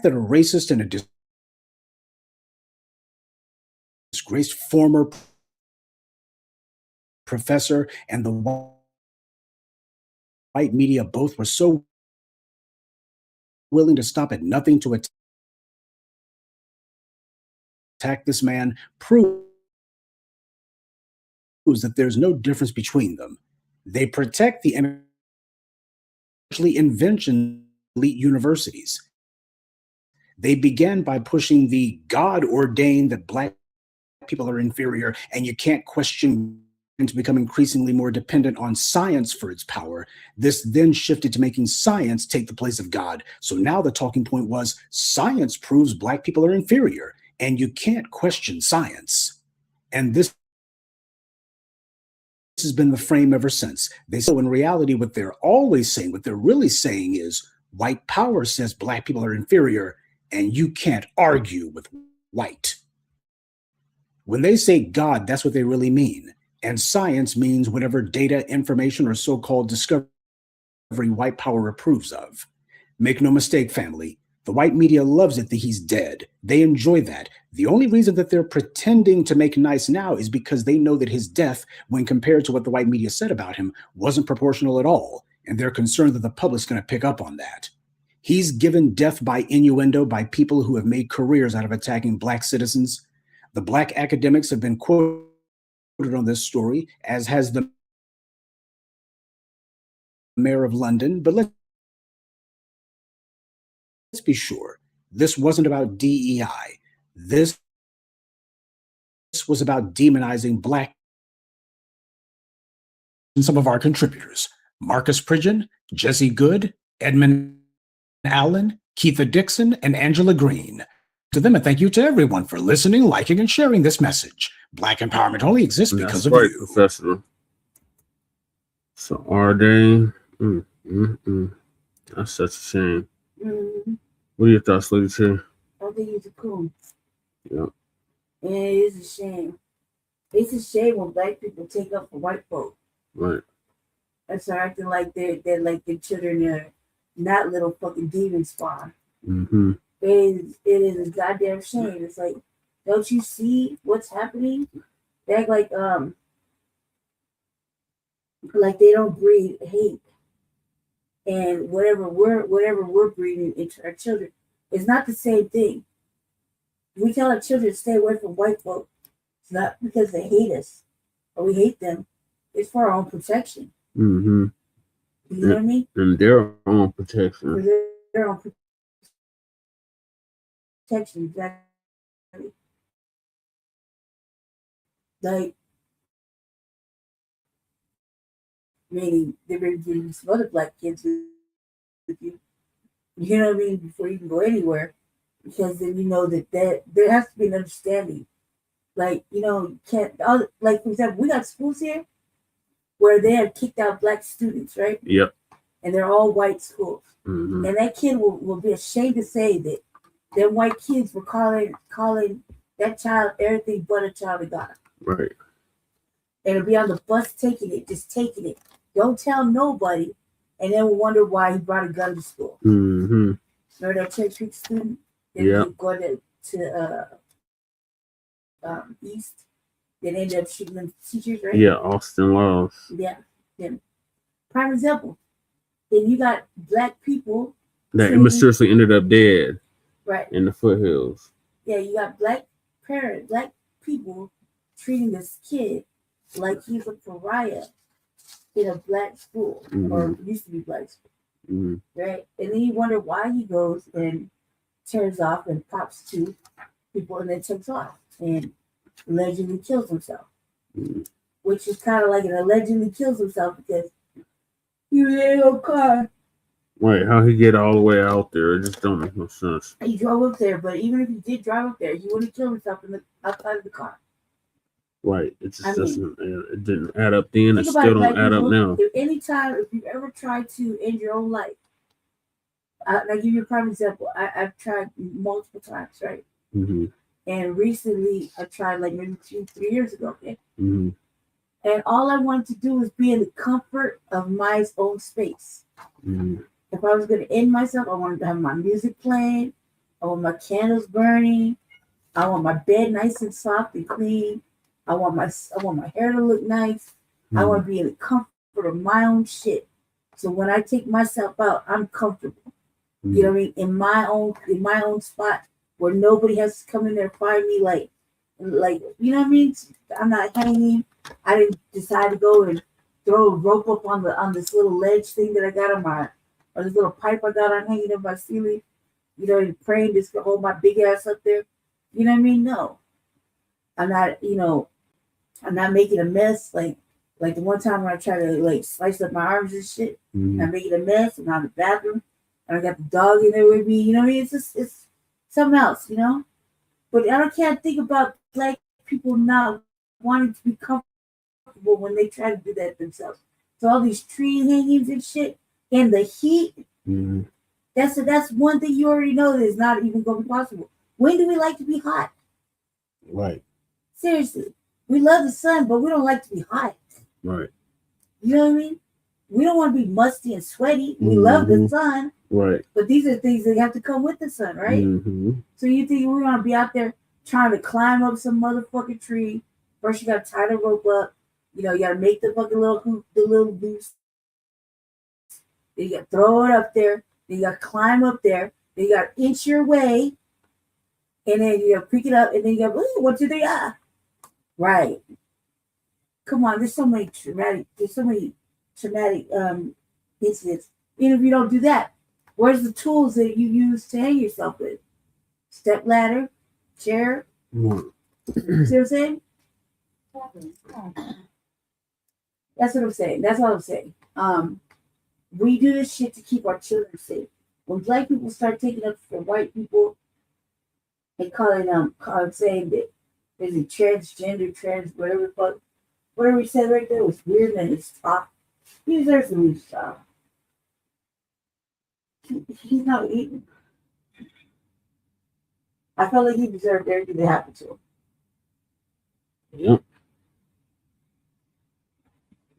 that a racist and a disgraced former professor and the white media both were so willing to stop at nothing to attack this man proves that there's no difference between them. They protect the invention elite universities. They began by pushing the God ordained that black people are inferior and you can't question to become increasingly more dependent on science for its power. This then shifted to making science take the place of God. So now the talking point was science proves black people are inferior and you can't question science. And this has been the frame ever since. So in reality, what they're always saying, what they're really saying is white power says black people are inferior and you can't argue with white. When they say God, that's what they really mean. And science means whatever data, information, or so-called discovery white power approves of. Make no mistake, family, the white media loves it that he's dead. They enjoy that. The only reason that they're pretending to make nice now is because they know that his death, when compared to what the white media said about him, wasn't proportional at all, and they're concerned that the public's going to pick up on that. He's given death by innuendo by people who have made careers out of attacking Black citizens. The Black academics have been quoted on this story, as has the mayor of London, but let's be sure, this wasn't about DEI. This was about demonizing Black. And some of our contributors, Marcus Pridgeon, Jesse Good, Edmund Allen, Keitha Dixon, and Angela Green. To them, and thank you to everyone for listening, liking, and sharing this message. Black empowerment only exists because of you. Professor. So Arday, that's such a shame. What are your thoughts, Lady T? I think he's a coon. Yeah. And it is a shame. It's a shame when Black people take up for white folk. Right. And start acting like they're like their children are not little fucking demon spawn. Mm-hmm. It is a goddamn shame. It's like, don't you see what's happening? They act like they don't breed hate. And whatever we're breeding into our children is not the same thing. We tell our children to stay away from white folk. It's not because they hate us or we hate them. It's for our own protection. Mm-hmm. You know what I mean? And their own protection. For their own protection, exactly. Like, meaning they bring some other Black kids with you. You know what I mean? Before you can go anywhere, because then you know that there has to be an understanding. Like, you know, you can't. Like, for example, we got schools here where they have kicked out Black students, right? Yep. And they're all white schools. Mm-hmm. And that kid will be ashamed to say that them white kids were calling that child everything but a child of God. Right. And it'll be on the bus taking it. Don't tell nobody. And then we'll wonder why he brought a gun to school. Mm-hmm. Remember that Church Creek student? Yeah. Go to East. They ended up shooting them teachers, right? Yeah, Austin Laws. Yeah. Prime example. Then you got Black people That mysteriously ended up dead. Right. In the foothills. Yeah, you got Black people treating this kid like he's a pariah in a Black school, or used to be Black school, right? And then you wonder why he goes and tears off and pops two people and then takes off and allegedly kills himself, which is kind of like an allegedly kills himself because he was in a car. Right, how he get all the way out there? It just don't make no sense. He drove up there, but even if he did drive up there, he wouldn't kill himself outside of the car. Right, it just doesn't. It didn't add up then. It still don't add up now. If you've ever tried to end your own life, I'll give you a prime example. I've tried multiple times, right? Mm-hmm. And recently, I tried like maybe 2-3 years ago. Okay. Mm-hmm. And all I wanted to do was be in the comfort of my own space. Mm-hmm. If I was going to end myself, I wanted to have my music playing. I want my candles burning. I want my bed nice and soft and clean. I want my hair to look nice. I want to be in the comfort of my own shit. So when I take myself out, I'm comfortable. You know what I mean? In my own spot where nobody has to come in there and find me like you know what I mean? I'm not hanging. I didn't decide to go and throw a rope up on this little ledge thing that I got or this little pipe I got on hanging in my ceiling. You know, and praying this to hold my big ass up there. You know what I mean? No. I'm not, I'm not making a mess like the one time when I try to like slice up my arms and shit. I'm making a mess. I'm out in the bathroom and I got the dog in there with me. You know what I mean? It's something else, you know? But I can't think about Black people not wanting to be comfortable when they try to do that themselves. So all these tree hangings and shit and the heat, that's one thing you already know that is not even going to be possible. When do we like to be hot? Right. Seriously, we love the sun, but we don't like to be hot. Right. You know what I mean? We don't want to be musty and sweaty. We love the sun. Right. But these are things that have to come with the sun, right? So you think we want to be out there trying to climb up some motherfucking tree? First, you got to tie the rope up. You know, you got to make the fucking little hoop, the little boost. Then you got to throw it up there. Then you got to climb up there. Then you got to inch your way. And then you got to pick it up. And then you got to, 1, 2, 3, ah. Right. Come on, there's so many traumatic incidents. Even if you don't do that, where's the tools that you use to hang yourself with? Step ladder, chair. See what I'm saying? That's what I'm saying. That's all I'm saying. We do this shit to keep our children safe. When black people start taking up for white people and saying that there's a transgender, whatever he said right there was weird and it's top. He deserves to lose his job. He's not eating. I felt like he deserved everything that happened to him. Yep.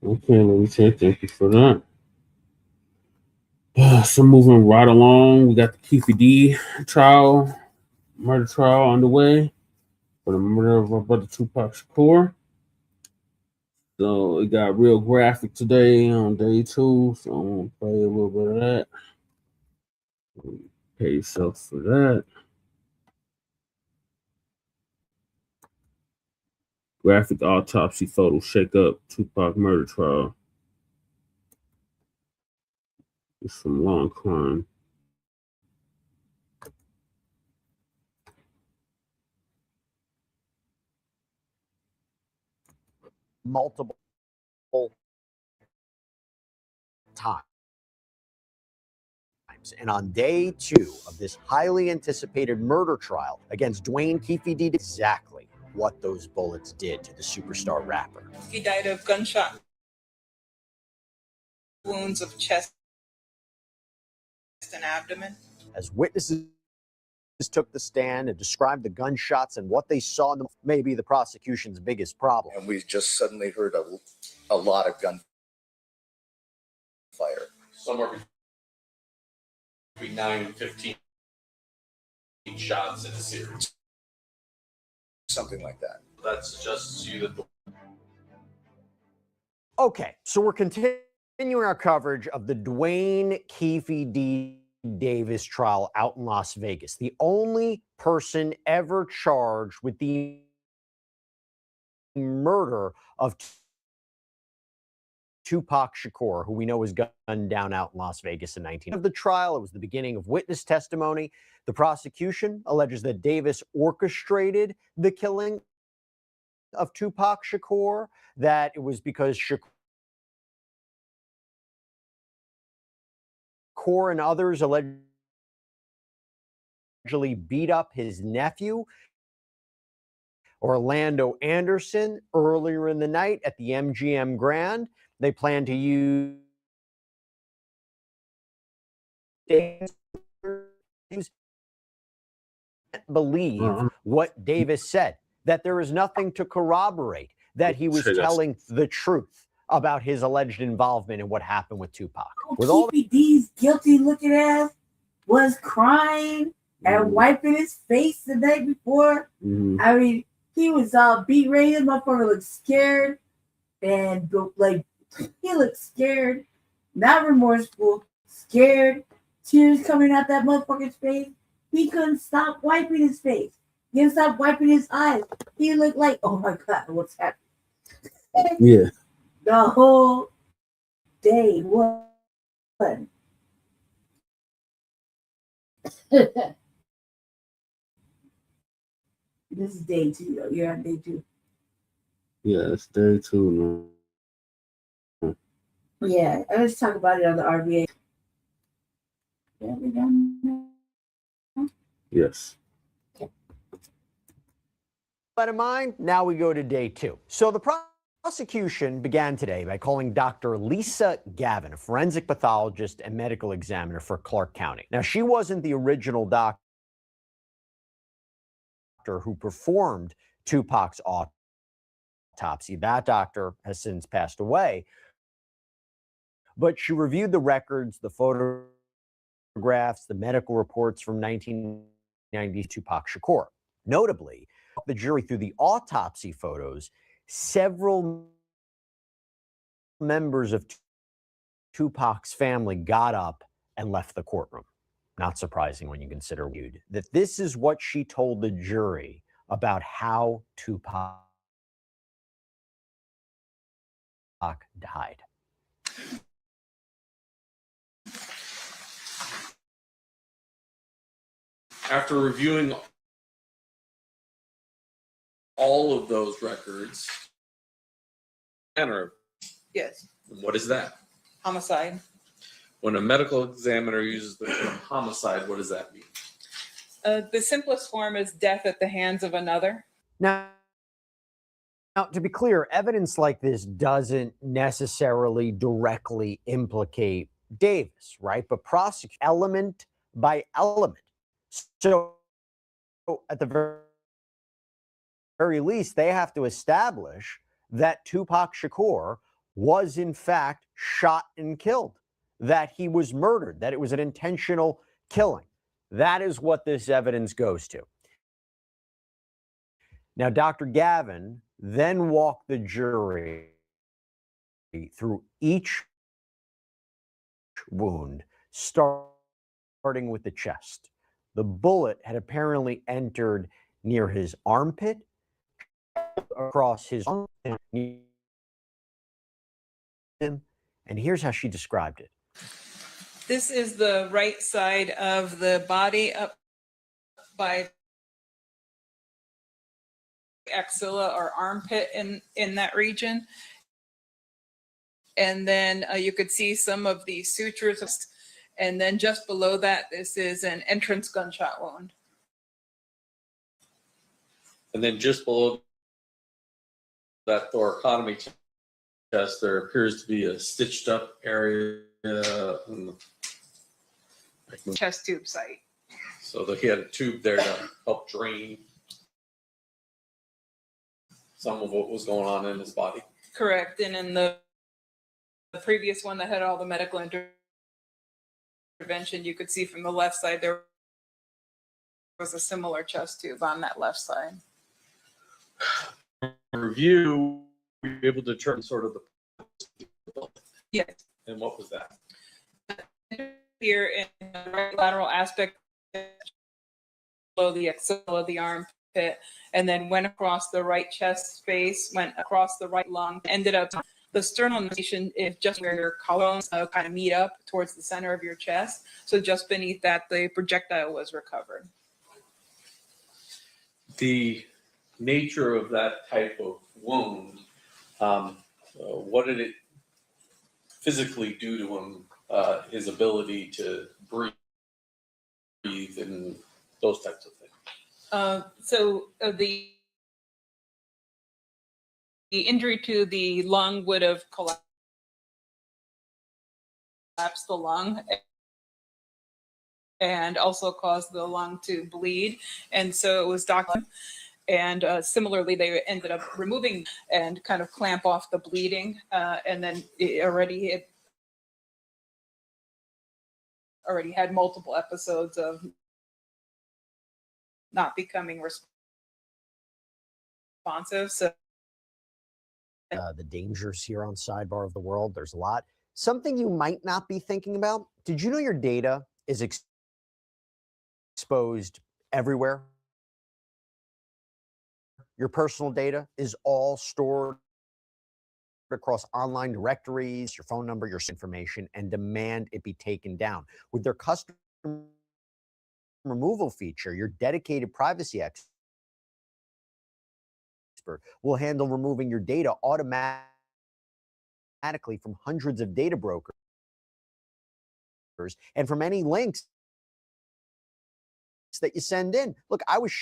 Okay, let me say thank you for that. So moving right along, we got the Keefe D murder trial underway for the murder of our brother Tupac Shakur. So it got real graphic today on day 2. So I'm gonna play a little bit of that. Pay yourself for that. Graphic autopsy photo shake up Tupac murder trial. It's from Long Crime. Multiple times. And on day 2 of this highly anticipated murder trial against Dwayne Keefe D, exactly what those bullets did to the superstar rapper. He died of gunshot wounds of chest and abdomen. As witnesses took the stand and described the gunshots and what they saw in them, may be the prosecution's biggest problem. And we just suddenly heard a lot of gunfire. Somewhere between 9 and 15 shots in a series. Something like that. That suggests to you that the Okay, so we're continuing our coverage of the Dwayne Keefe D. Davis trial out in Las Vegas. The only person ever charged with the murder of Tupac Shakur, who we know was gunned down out in Las Vegas in 19. Of the trial, it was the beginning of witness testimony. The prosecution alleges that Davis orchestrated the killing of Tupac Shakur, that it was because Shakur and others allegedly beat up his nephew, Orlando Anderson, earlier in the night at the MGM Grand. They plan to use believe what Davis said, that there is nothing to corroborate that he was telling the truth about his alleged involvement in what happened with Tupac. With all D's guilty looking ass was crying and wiping his face the night before. I mean, he was all beat ready. The motherfucker looked scared and like he looked scared, not remorseful, scared, tears coming out that motherfucker's face. He couldn't stop wiping his face. He couldn't stop wiping his eyes. He looked like, oh my God, what's happening? Yeah. The whole day. What? This is day 2, though. You're on day 2. Yeah, it's day 2 now. Yeah, let's talk about it on the RBA. Yeah, we done. Yes. that in mind, now we go to day 2. So the prosecution began today by calling Dr. Lisa Gavin, a forensic pathologist and medical examiner for Clark County. Now, she wasn't the original doctor who performed Tupac's autopsy. That doctor has since passed away. But she reviewed the records, the photographs, the medical reports from 1990 Tupac Shakur. Notably, the jury through the autopsy photos, several members of Tupac's family got up and left the courtroom. Not surprising when you consider that this is what she told the jury about how Tupac died. After reviewing all of those records, Yes. what is that? Homicide. When a medical examiner uses the term homicide, what does that mean? The simplest form is death at the hands of another. Now, to be clear, evidence like this doesn't necessarily directly implicate Davis, right? But prosecute element by element. So at the very least, they have to establish that Tupac Shakur was in fact shot and killed, that he was murdered, that it was an intentional killing. That is what this evidence goes to. Now, Dr. Gavin then walked the jury through each wound, starting with the chest. The bullet had apparently entered near his armpit, across his arm, and here's how she described it. This is the right side of the body up by axilla or armpit in that region. And then you could see some of the sutures. And then just below that, this is an entrance gunshot wound. And then just below that thoracotomy chest, there appears to be a stitched up area in the chest tube site. So he had a tube there to help drain some of what was going on in his body. Correct. And in the previous one that had all the medical intervention, you could see from the left side there was a similar chest tube on that left side. Review, we were able to determine sort of the. Yes. And what was that? Here in the right lateral aspect below the axilla, the armpit, and then went across the right chest space, went across the right lung, ended up the sternal nation is just where your collarbones kind of meet up towards the center of your chest. So just beneath that, the projectile was recovered. The nature of that type of wound, what did it physically do to him? His ability to breathe and those types of things. The injury to the lung would have collapsed the lung and also caused the lung to bleed. And so it was documented. And similarly, they ended up removing and kind of clamp off the bleeding. And then it already had multiple episodes of not becoming responsive. So the dangers here on Sidebar of the World, there's a lot. Something you might not be thinking about. Did you know your data is exposed everywhere? Your personal data is all stored across online directories, your phone number, your information, and demand it be taken down. With their custom removal feature, your dedicated privacy expert will handle removing your data automatically from hundreds of data brokers and from any links that you send in. Look, I was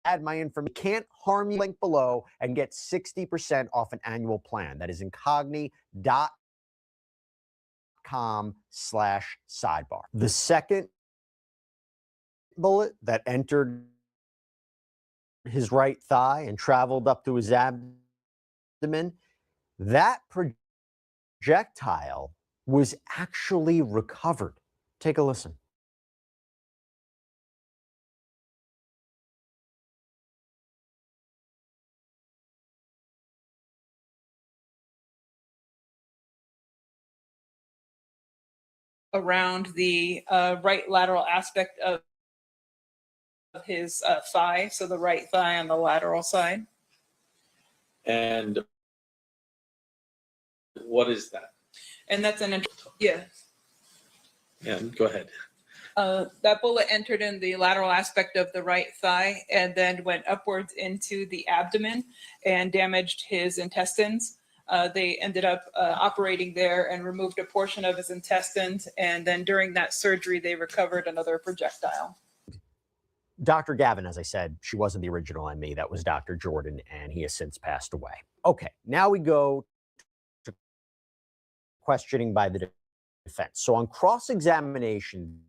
add my information. Can't harm you. Link below and get 60% off an annual plan. That is incogni.com/sidebar. The second bullet that entered his right thigh and traveled up to his abdomen. That projectile was actually recovered. Take a listen. Around the right lateral aspect of his thigh, so the right thigh on the lateral side. And what is that? And that's yeah. Yeah, go ahead. That bullet entered in the lateral aspect of the right thigh and then went upwards into the abdomen and damaged his intestines. They ended up operating there and removed a portion of his intestines. And then during that surgery, they recovered another projectile. Dr. Gavin, as I said, she wasn't the original ME. That was Dr. Jordan, and he has since passed away. Okay, now we go to questioning by the defense. So on cross-examination,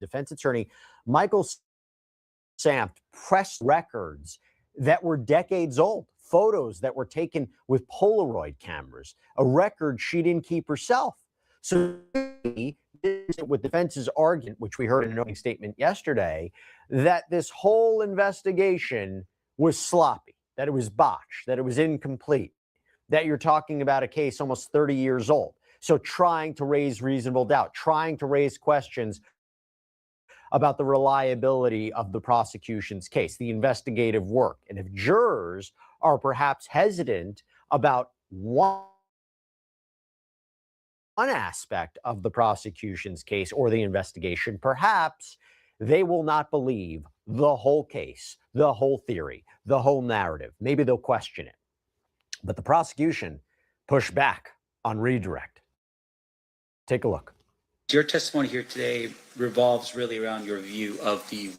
defense attorney Michael Sampt pressed records that were decades old, photos that were taken with Polaroid cameras, a record she didn't keep herself. So with defense's argument, which we heard in an opening statement yesterday, that this whole investigation was sloppy, that it was botched, that it was incomplete, that you're talking about a case almost 30 years old. So trying to raise reasonable doubt, trying to raise questions about the reliability of the prosecution's case, the investigative work. And if jurors are perhaps hesitant about one aspect of the prosecution's case or the investigation, perhaps they will not believe the whole case, the whole theory, the whole narrative. Maybe they'll question it. But the prosecution pushed back on redirect. Take a look. Your testimony here today revolves really around your view of the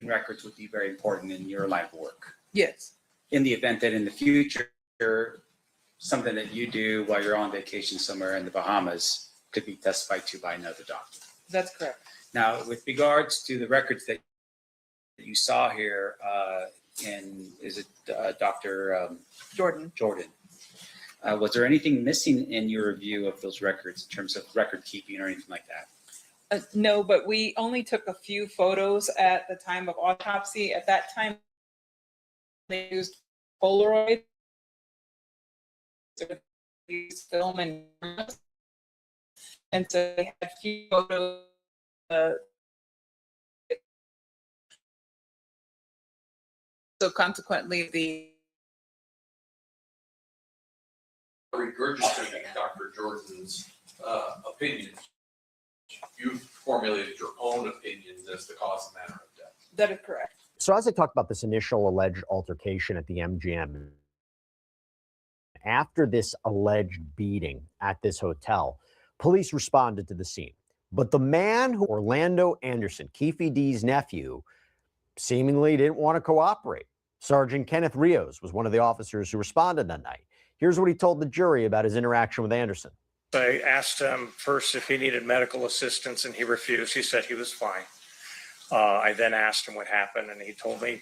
records would be very important in your line of work. Yes. In the event that in the future, something that you do while you're on vacation somewhere in the Bahamas could be testified to by another doctor. That's correct. Now, with regards to the records that you saw here, is it Dr. Jordan? Was there anything missing in your review of those records in terms of record keeping or anything like that? No, but we only took a few photos at the time of autopsy. At that time, they used Polaroid. They used film and so they had a few photos. So consequently, the Regurgitating Dr. Jordan's opinion, you've formulated your own opinions as the cause and manner of death. That is correct. So as I talked about this initial alleged altercation at the MGM, after this alleged beating at this hotel, police responded to the scene. But the man who, Orlando Anderson, Keefe D's nephew, seemingly didn't want to cooperate. Sergeant Kenneth Rios was one of the officers who responded that night. Here's what he told the jury about his interaction with Anderson. I asked him first if he needed medical assistance, and he refused. He said he was fine. I then asked him what happened, and he told me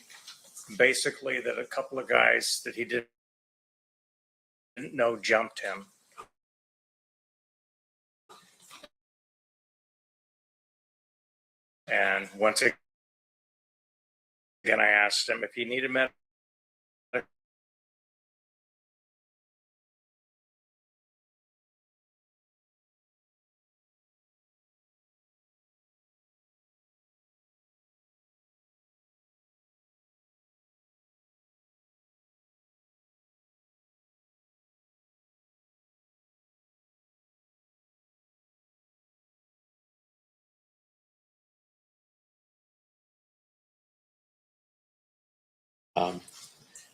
basically that a couple of guys that he didn't know jumped him. And once again, I asked him if he needed medical.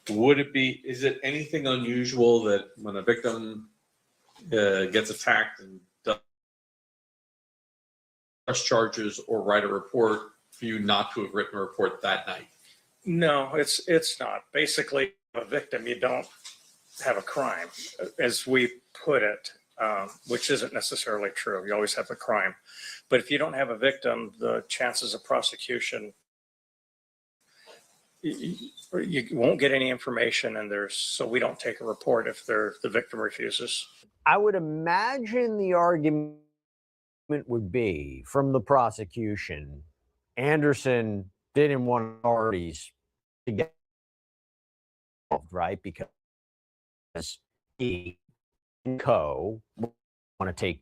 Would it be, is it anything unusual that when a victim gets attacked and does press charges or write a report for you not to have written a report that night? No, it's not. Basically, a victim, you don't have a crime, as we put it, which isn't necessarily true. You always have a crime. But if you don't have a victim, the chances of prosecution, you won't get any information, and so we don't take a report if the victim refuses. I would imagine the argument would be from the prosecution, Anderson didn't want parties to get involved, right? Because he and co want to take,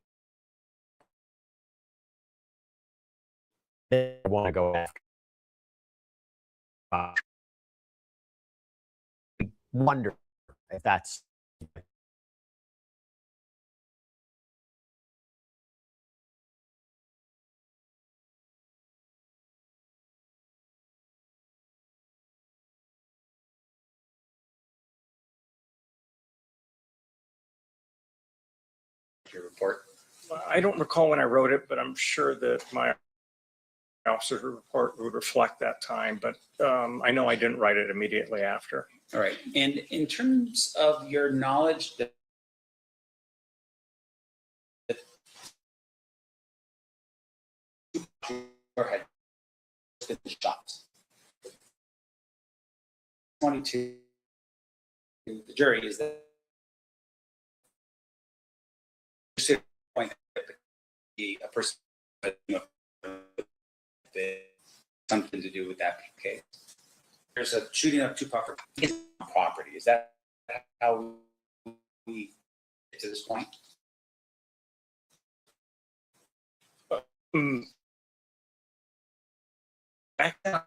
they want to go after. Wonder if that's your report. I don't recall when I wrote it, but I'm sure that my officer's report would reflect that time. But I know I didn't write it immediately after. All right. And in terms of your knowledge that had been shot, 22, the jury is that point that a person something to do with that case. There's a shooting of Tupac property. Is that how we get to this point? Back then, I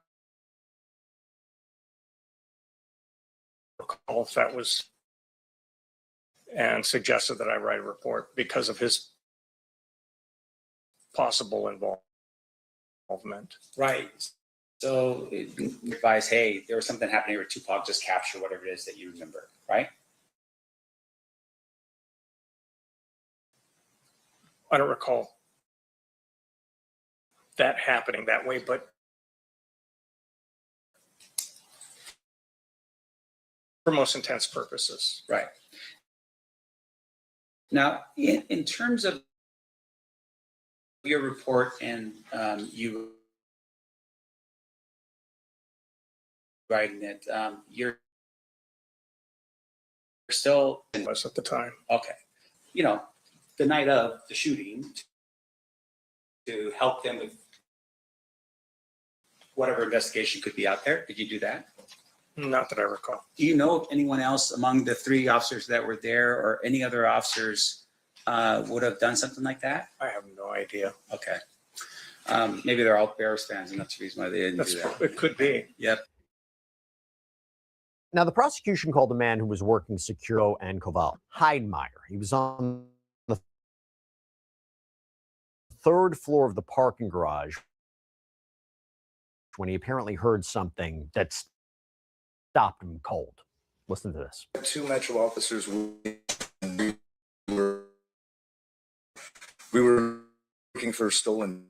recall if that was, and suggested that I write a report because of his possible involvement. Right. So advise, hey, there was something happening with Tupac, just capture whatever it is that you remember, right? I don't recall that happening that way, but for most intents purposes. Right. Now, in terms of your report and you writing it, you're still was at the time. Okay. You know, the night of the shooting to help them with whatever investigation could be out there. Did you do that? Not that I recall. Do you know of anyone else among the 3 officers that were there or any other officers would have done something like that? I have no idea. Okay. Maybe they're all Bears fans and that's the reason why they didn't do that. It could be. Yep. Now, the prosecution called the man who was working secure and Koval Heidemeyer. He was on the 3rd floor of the parking garage when he apparently heard something that stopped him cold. Listen to this. 2 Metro officers, we were looking for stolen.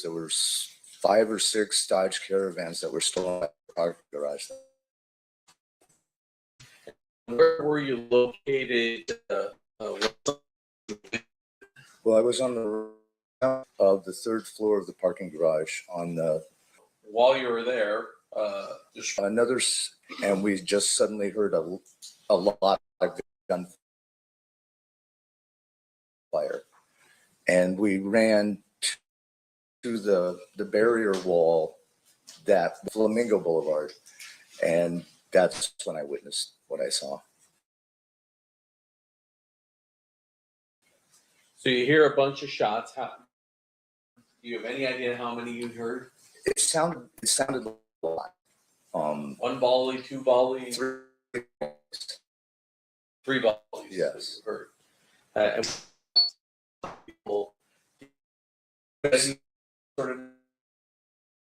There were 5 or 6 Dodge Caravans that were stolen at the parking garage. Where were you located? Well, I was on the of the 3rd floor of the parking garage on the. While you were there, and we just suddenly heard a lot of gunfire, and we ran to the barrier wall that Flamingo Boulevard, and that's when I witnessed what I saw. So you hear a bunch of shots. Do you have any idea how many you heard? It sounded a lot. 1 volley, 2 volleys, 3 volleys. Yes. Heard. People. Sort of.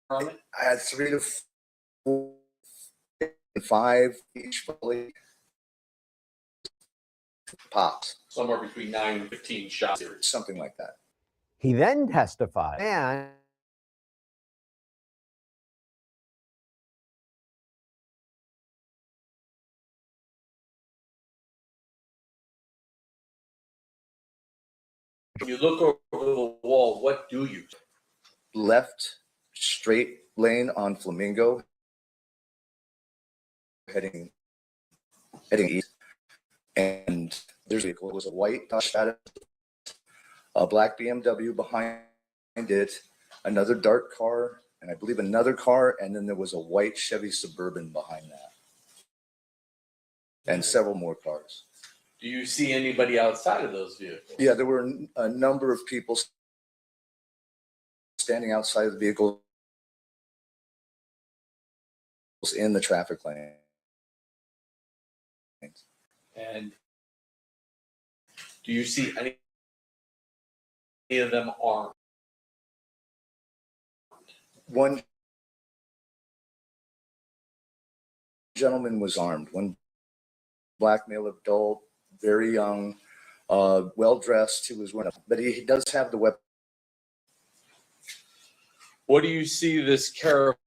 I had 3 to 4 and 5 each volley. Pops. Somewhere between 9 and 15 shots. Something like that. He then testified, and when you look over the wall, what do you? Left straight lane on Flamingo heading east, and there's a vehicle. It was a white Dodge Stratus, a black BMW behind it, another dark car, and I believe another car, and then there was a white Chevy Suburban behind that, and several more cars. Do you see anybody outside of those vehicles? Yeah, there were a number of people standing outside of the vehicle in the traffic lane. And do you see any of them armed? One gentleman was armed, one black male adult, very young, well dressed. He was wearing, but he does have the weapon. What do you see this caravan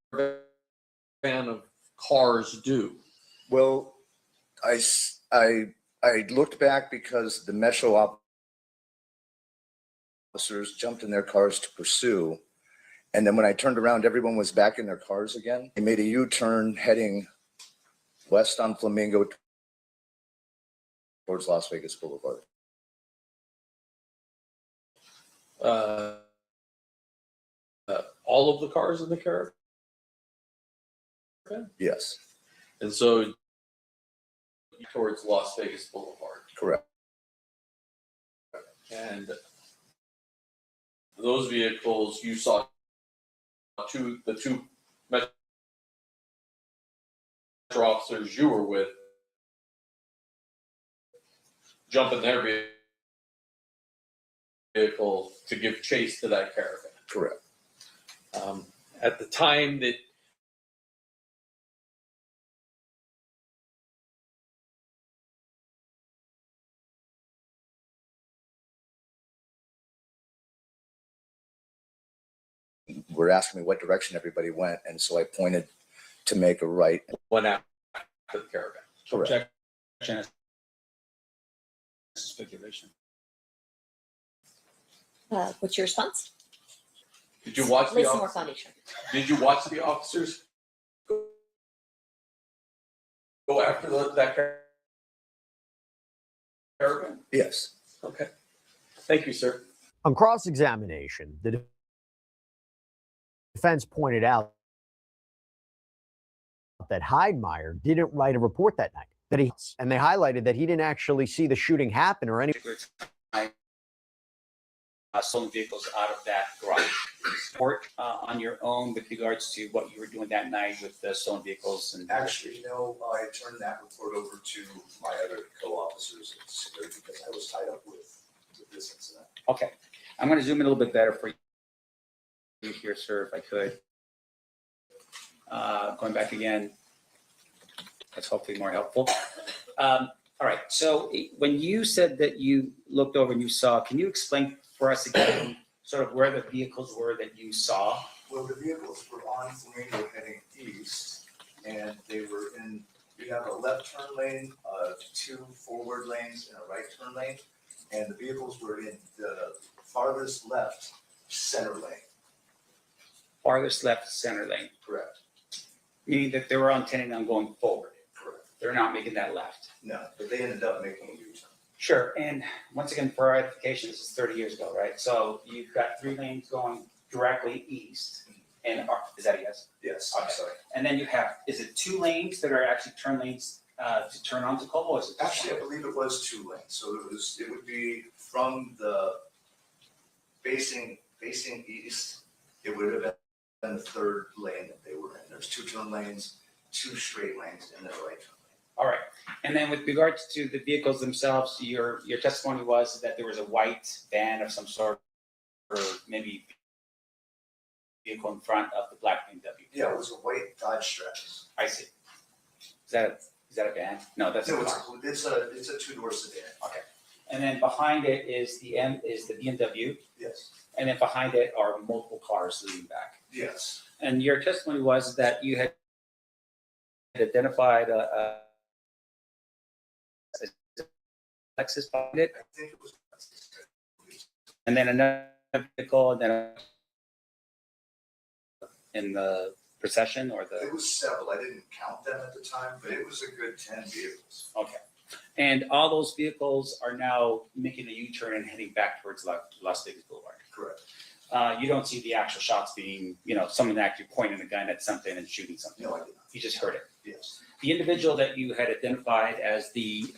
of cars do? Well, I looked back because the Metro officers jumped in their cars to pursue. And then when I turned around, everyone was back in their cars again. They made a U-turn heading west on Flamingo towards Las Vegas Boulevard. All of the cars in the caravan? Yes. And so towards Las Vegas Boulevard. Correct. And those vehicles, you saw the two Metro officers you were with jump in their vehicle to give chase to that caravan. Correct. At the time that were asking me what direction everybody went, and so I pointed to make a right. Went out to the caravan. Correct. Objection. Speculation. What's your response? Did you watch Lay the some more officers? foundation. Did you watch the officers go after that caravan? Yes. Okay. Thank you, sir. On cross-examination, the defense pointed out that Heidemeyer didn't write a report that night. And they highlighted that he didn't actually see the shooting happen or any. Stolen vehicles out of that garage. Report on your own with regards to what you were doing that night with the stolen vehicles and. Actually, no, I turned that report over to my other co-officers because I was tied up with this incident. Okay, I'm going to zoom in a little bit better for you here, sir, if I could. Going back again, that's hopefully more helpful. All right, so when you said that you looked over and you saw, can you explain for us again sort of where the vehicles were that you saw? Well, the vehicles were on Flamingo heading east, and they were in, we have a left turn lane, 2 forward lanes, and a right turn lane, and the vehicles were in the farthest left center lane. Farthest left center lane. Correct. Meaning that they were intending on going forward. Correct. They're not making that left. No, but they ended up making a U-turn. Sure, and once again, for our edification, this is 30 years ago, right? So you've got 3 lanes going directly east, and is that a yes? Yes, Okay. I'm sorry. And then you have, is it 2 lanes that are actually turn lanes to turn onto Como, or is it? Actually, I believe it was 2 lanes, so it would be from the facing east, it would have been the 3rd lane that they were in. There's 2 turn lanes, 2 straight lanes, and then a right turn lane. All right, and then with regards to the vehicles themselves, your testimony was that there was a white van of some sort, or maybe vehicle in front of the black BMW. Yeah, it was a white Dodge Stratus. I see. Is that a van? No, that's No, a car. it's a 2-door sedan. Okay, and then behind it is the BMW, Yes. and then behind it are multiple cars leading back. Yes. And your testimony was that you had identified a Lexus behind it, I think it was. and then another vehicle, and then in the procession or the? It was several. I didn't count them at the time, but it was a good 10 vehicles. Okay. And all those vehicles are now making a U-turn and heading back towards Las Vegas Boulevard. Correct. You don't see the actual shots being, someone actually pointing a gun at something and shooting something. No, I did not. You just heard it. Yes. The individual that you had identified as the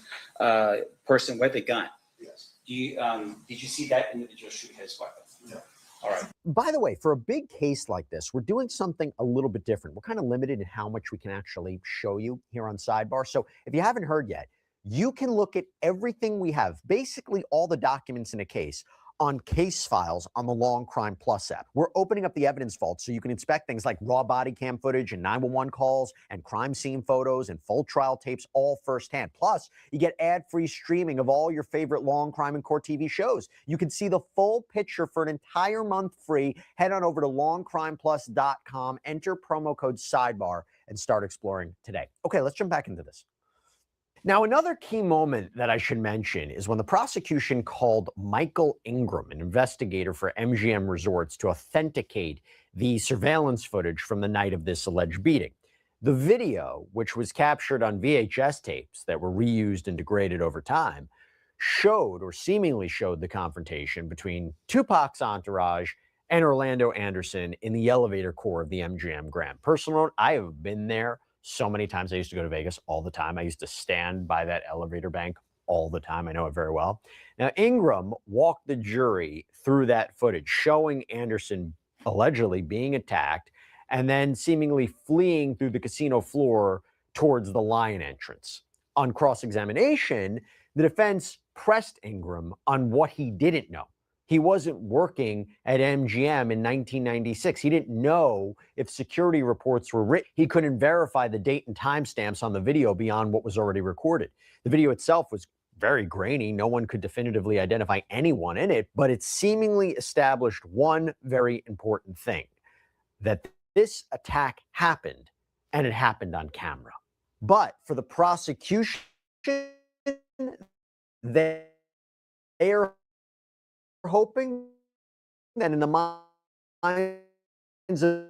person with the gun. Yes. Did you see that individual shoot his weapon? No. All right. By the way, for a big case like this, we're doing something a little bit different. We're kind of limited in how much we can actually show you here on Sidebar. So if you haven't heard yet, you can look at everything we have, basically all the documents in a case, on case files on the Long Crime Plus app. We're opening up the evidence vault so you can inspect things like raw body cam footage and 911 calls and crime scene photos and full trial tapes all firsthand. Plus, you get ad-free streaming of all your favorite Long Crime and Court TV shows. You can see the full picture for an entire month free. Head on over to longcrimeplus.com, enter promo code SIDEBAR, and start exploring today. Okay, let's jump back into this. Now, another key moment that I should mention is when the prosecution called Michael Ingram, an investigator for MGM Resorts, to authenticate the surveillance footage from the night of this alleged beating. The video, which was captured on VHS tapes that were reused and degraded over time, showed or seemingly showed the confrontation between Tupac's entourage and Orlando Anderson in the elevator core of the MGM Grand. Personal note, I have been there so many times. I used to go to Vegas all the time. I used to stand by that elevator bank all the time. I know it very well. Now, Ingram walked the jury through that footage, showing Anderson allegedly being attacked and then seemingly fleeing through the casino floor towards the Lion entrance. On cross-examination, the defense pressed Ingram on what he didn't know. He wasn't working at MGM in 1996. He didn't know if security reports were written. He couldn't verify the date and timestamps on the video beyond what was already recorded. The video itself was very grainy. No one could definitively identify anyone in it, but it seemingly established one very important thing, that this attack happened, and it happened on camera. But for the prosecution, they are hoping that in the minds of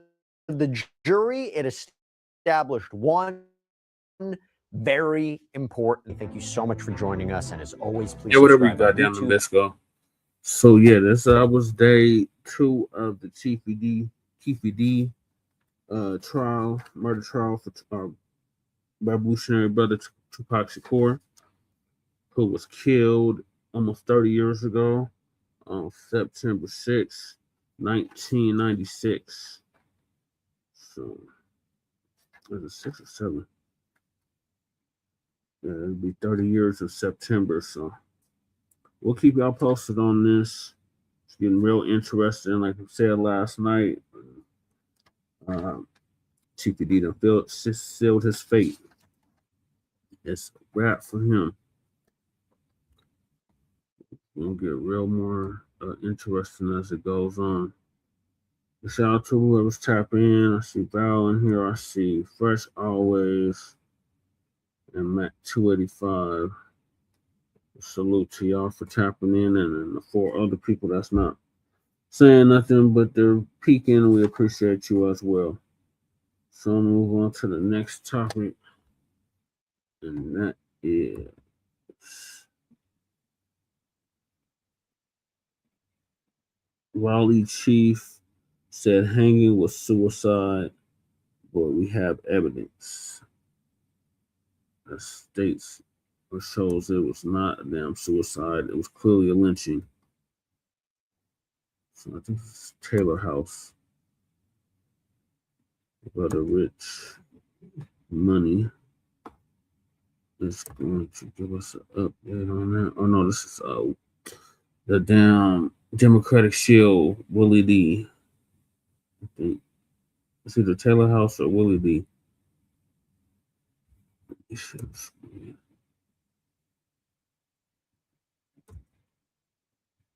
the jury, it established one very important. Thank you so much for joining us, and as always, please. Yeah, whatever you got down, let's go. So yeah, this was day 2 of the Chief ED trial, murder trial for revolutionary brother Tupac Shakur, who was killed almost 30 years ago on September 6, 1996. So, was it 6 or 7? Yeah, it'll be 30 years of September. So, we'll keep y'all posted on this. It's getting real interesting. Like I said last night, Chief Edita sealed his fate. It's a wrap for him. We'll get real more interesting as it goes on. Shout out to whoever's tapping in. I see Val in here. I see Fresh Always and Mac 285. Salute to y'all for tapping in, and the 4 other people that's not saying nothing, but they're peeking. We appreciate you as well. So I'll move on to the next topic, and that is Raleigh chief said hanging was suicide, but we have evidence that states or shows it was not a damn suicide. It was clearly a lynching. So I think it's Taylor House. Brother Rich Money is going to give us an update on that. Oh no, this is the damn Democratic shield, Willie D. I think it's either Taylor House or Willie D.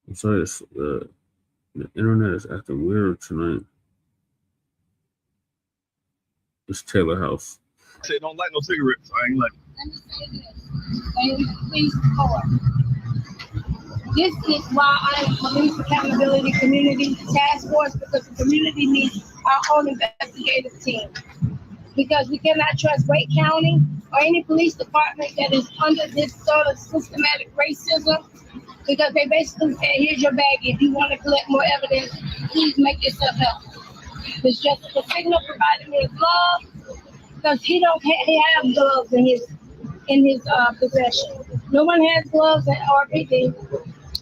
I'm sorry, the internet is acting weird tonight. It's Taylor House. I said, don't light no cigarettes. I ain't like. Let me say this. And please forward. This is why I am Police Accountability Community Task Force, because the community needs our own investigative team. Because we cannot trust Wake County or any police department that is under this sort of systematic racism, because they basically say, here's your bag. If you want to collect more evidence, please make yourself help. It's just the signal provided me a glove, because he have gloves in his possession. No one has gloves at RPD.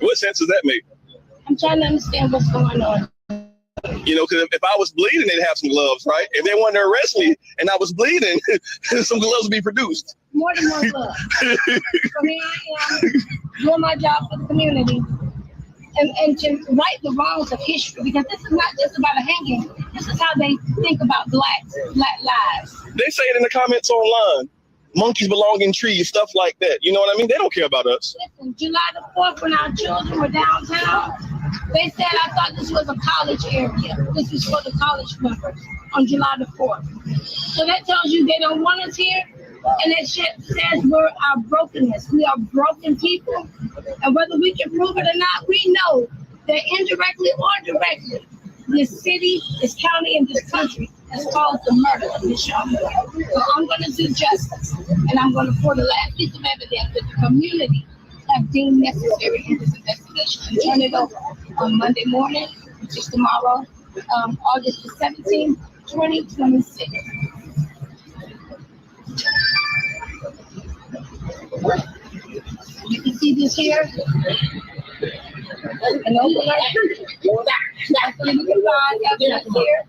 What sense does that make? I'm trying to understand what's going on. You know, because if I was bleeding, they'd have some gloves, right? If they wanted to arrest me and I was bleeding, some gloves would be produced. More than one glove. So here I am doing my job for the community and to right the wrongs of history, because this is not just about a hanging. This is how they think about black lives. They say it in the comments online. Monkeys belong in trees, stuff like that. You know what I mean? They don't care about us. Listen, July the 4th, when our children were downtown, they said, I thought this was a college area. This is for the college members on July the 4th. So that tells you they don't want us here. And it says we're our brokenness. We are broken people. And whether we can prove it or not, we know that indirectly or directly, this city, this county, and this country has caused the murder of this young boy. So I'm going to do justice. And I'm going to pour the last piece of evidence that the community have deemed necessary in this investigation and turn it over on Monday morning, which is tomorrow, August the 17th, 2026. You can see this here. An opener. That's what you can find evidence here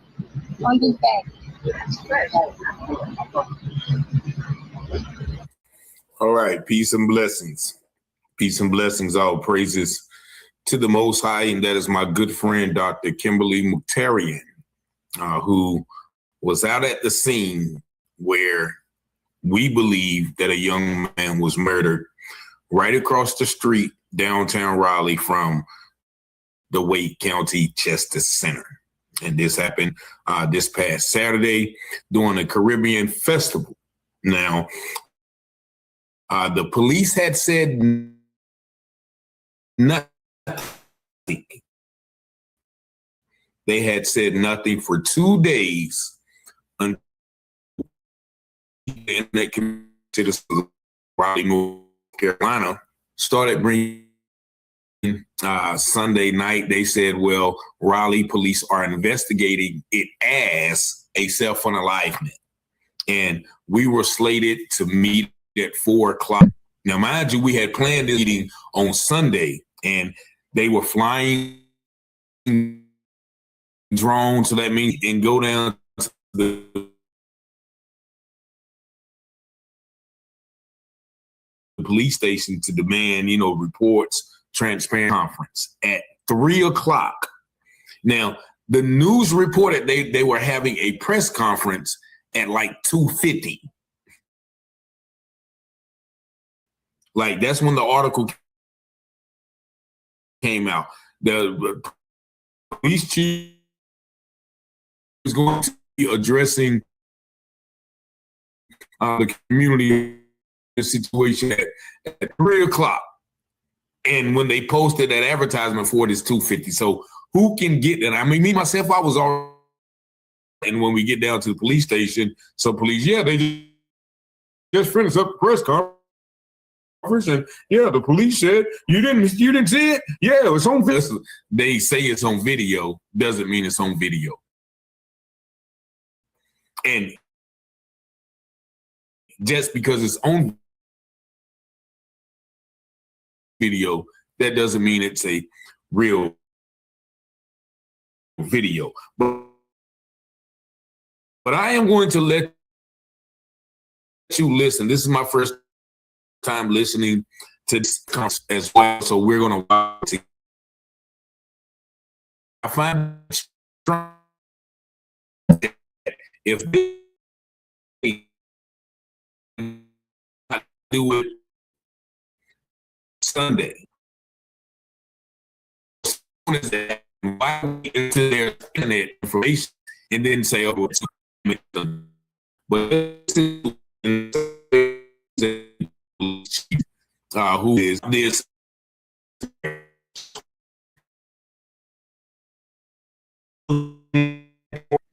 on this bag. All right, peace and blessings. Peace and blessings, all praises to the Most High, and that is my good friend, Dr. Kimberly Muktarian, who was out at the scene where we believe that a young man was murdered right across the street, downtown Raleigh, from the Wake County Justice Center. And this happened this past Saturday during the Caribbean Festival. Now, the police had said nothing. They had said nothing for 2 days until the internet citizens of Raleigh, North Carolina started bringing Sunday night. They said, well, Raleigh police are investigating it as a self-unalivement. And we were slated to meet at 4:00. Now, mind you, we had planned this meeting on Sunday, and they were flying drones, so that means and go down to the police station to demand, reports, transparent conference at 3:00. Now, the news reported they were having a press conference at like 2:50. Like, that's when the article came out. The police chief was going to be addressing the community situation at 3:00. And when they posted that advertisement for it, it's 2:50. So who can get that? I mean, me, myself, I was all. And when we get down to the police station, so police, they just finished up the press conference. And the police said, you didn't see it? Yeah, it's on video. They say it's on video, doesn't mean it's on video. And just because it's on video, that doesn't mean it's a real video. But I am going to let you listen. This is my first time listening to this as well, so we're going to watch it. I find it strong that if they do it Sunday, why into their internet information and then say, oh, it's but who is this?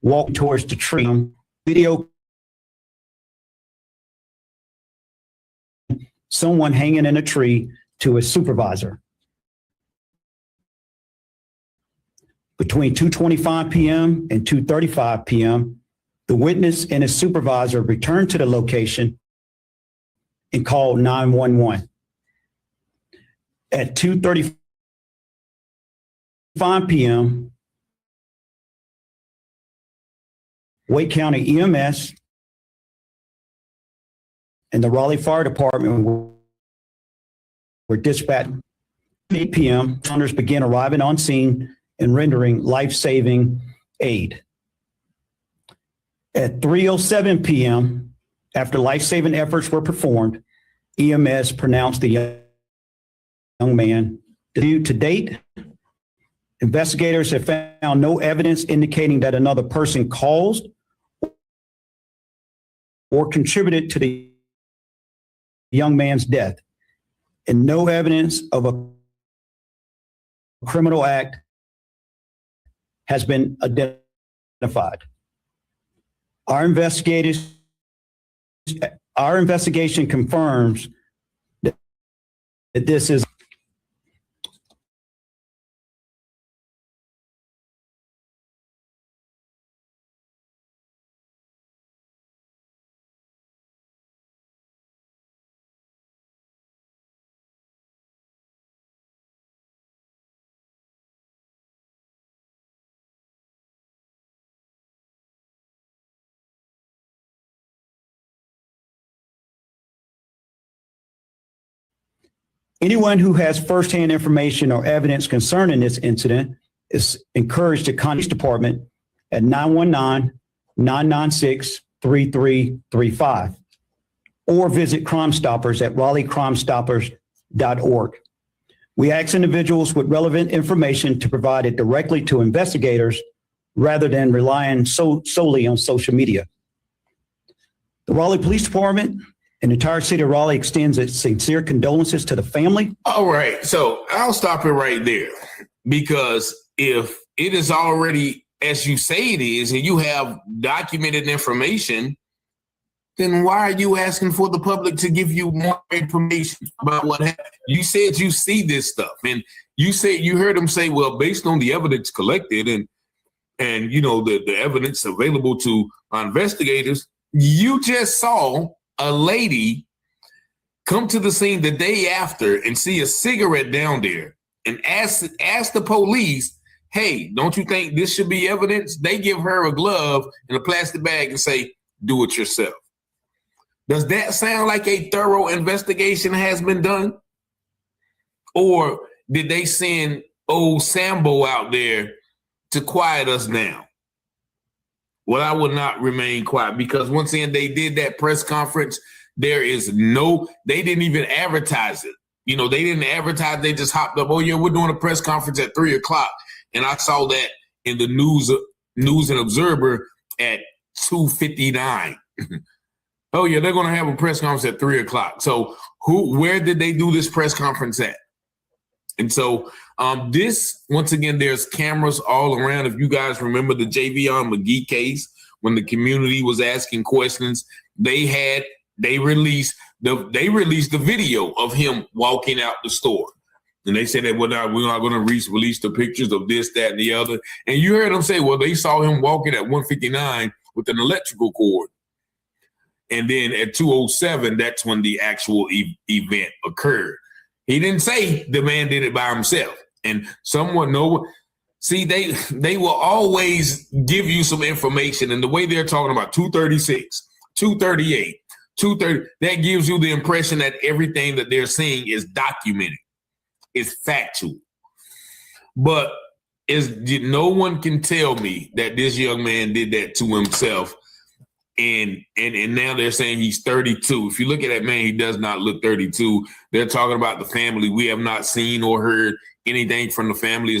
walking towards the tree. Video someone hanging in a tree to a supervisor. Between 2:25 p.m. and 2:35 p.m., the witness and his supervisor returned to the location and called 911. At 2:35 p.m., Wake County EMS and the Raleigh Fire Department were dispatched. At 8 p.m., responders began arriving on scene and rendering life-saving aid. At 3:07 p.m., after life-saving efforts were performed, EMS pronounced the young man deceased. To date, investigators have found no evidence indicating that another person caused or contributed to the young man's death, and no evidence of a criminal act has been identified. Our investigation confirms that this is anyone who has firsthand information or evidence concerning this incident is encouraged to contact the department at 919-996-3335 or visit Crime Stoppers at raleighcrimestoppers.org. We ask individuals with relevant information to provide it directly to investigators rather than relying solely on social media. The Raleigh Police Department and the entire city of Raleigh extends its sincere condolences to the family. All right, so I'll stop it right there, because if it is already as you say it is, and you have documented information, then why are you asking for the public to give you more information about what happened? You said you see this stuff, and you said you heard them say, well, based on the evidence collected and you know the evidence available to investigators, you just saw a lady come to the scene the day after and see a cigarette down there and ask the police, hey, don't you think this should be evidence? They give her a glove and a plastic bag and say, do it yourself. Does that sound like a thorough investigation has been done? Or did they send old Sambo out there to quiet us down? Well, I would not remain quiet, because once again, they did that press conference. They didn't even advertise it. You know, they didn't advertise. They just hopped up. Oh yeah, we're doing a press conference at 3:00. And I saw that in the News and Observer at 2:59. Oh yeah, they're going to have a press conference at 3:00. So where did they do this press conference at? And so this, once again, there's cameras all around. If you guys remember the Javion McGee case, when the community was asking questions, they released the video of him walking out the store. And they said that we're not going to release the pictures of this, that, and the other. And you heard them say, well, they saw him walking at 1:59 with an electrical cord. And then at 2:07, that's when the actual event occurred. He didn't say the man did it by himself. And someone they will always give you some information. And the way they're talking about 236, 238, 230, that gives you the impression that everything that they're saying is documented, is factual. But no one can tell me that this young man did that to himself. And now they're saying he's 32. If you look at that man, he does not look 32. They're talking about the family. We have not seen or heard anything from the family.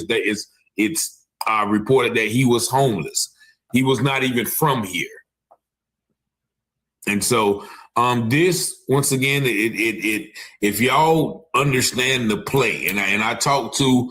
It's reported that he was homeless. He was not even from here. And so This once again, if y'all understand the play, and I talked to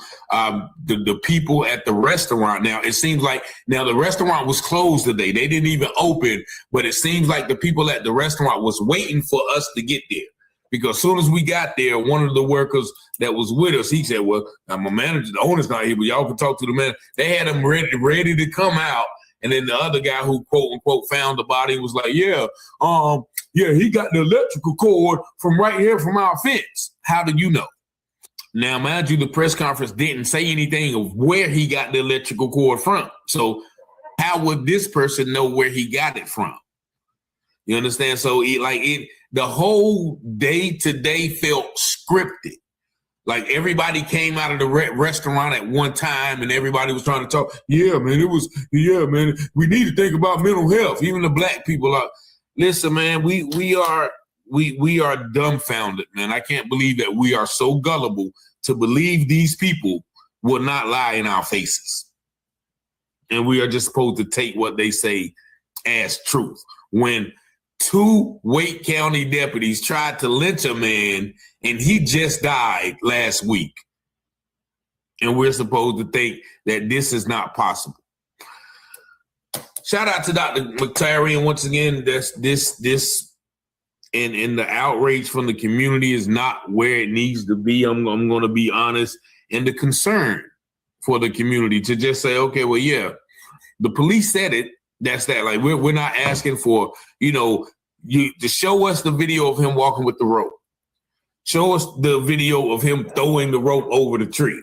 the people at the restaurant. Now it seems like the restaurant was closed today; they didn't even open. But it seems like the people at the restaurant was waiting for us to get there, because as soon as we got there, one of the workers that was with us, he said, "Well, my manager, the owner's not here, but y'all can talk to the man." They had him ready to come out. And then the other guy who quote unquote found the body was like, yeah, he got the electrical cord from right here from our fence. How do you know? Now, mind you, the press conference didn't say anything of where he got the electrical cord from. So how would this person know where he got it from? You understand? So the whole day today felt scripted. Like everybody came out of the restaurant at one time and everybody was trying to talk. Yeah, man, we need to think about mental health. Even the black people are. Listen, man, we are dumbfounded, man. I can't believe that we are so gullible to believe these people will not lie in our faces. And we are just supposed to take what they say as truth. When 2 Wake County deputies tried to lynch a man and he just died last week. And we're supposed to think that this is not possible. Shout out to Dr. McTarian once again. This and the outrage from the community is not where it needs to be. I'm going to be honest. And the concern for the community to just say, okay, well, yeah, the police said it. That's that. Like we're not asking for, you to show us the video of him walking with the rope. Show us the video of him throwing the rope over the tree.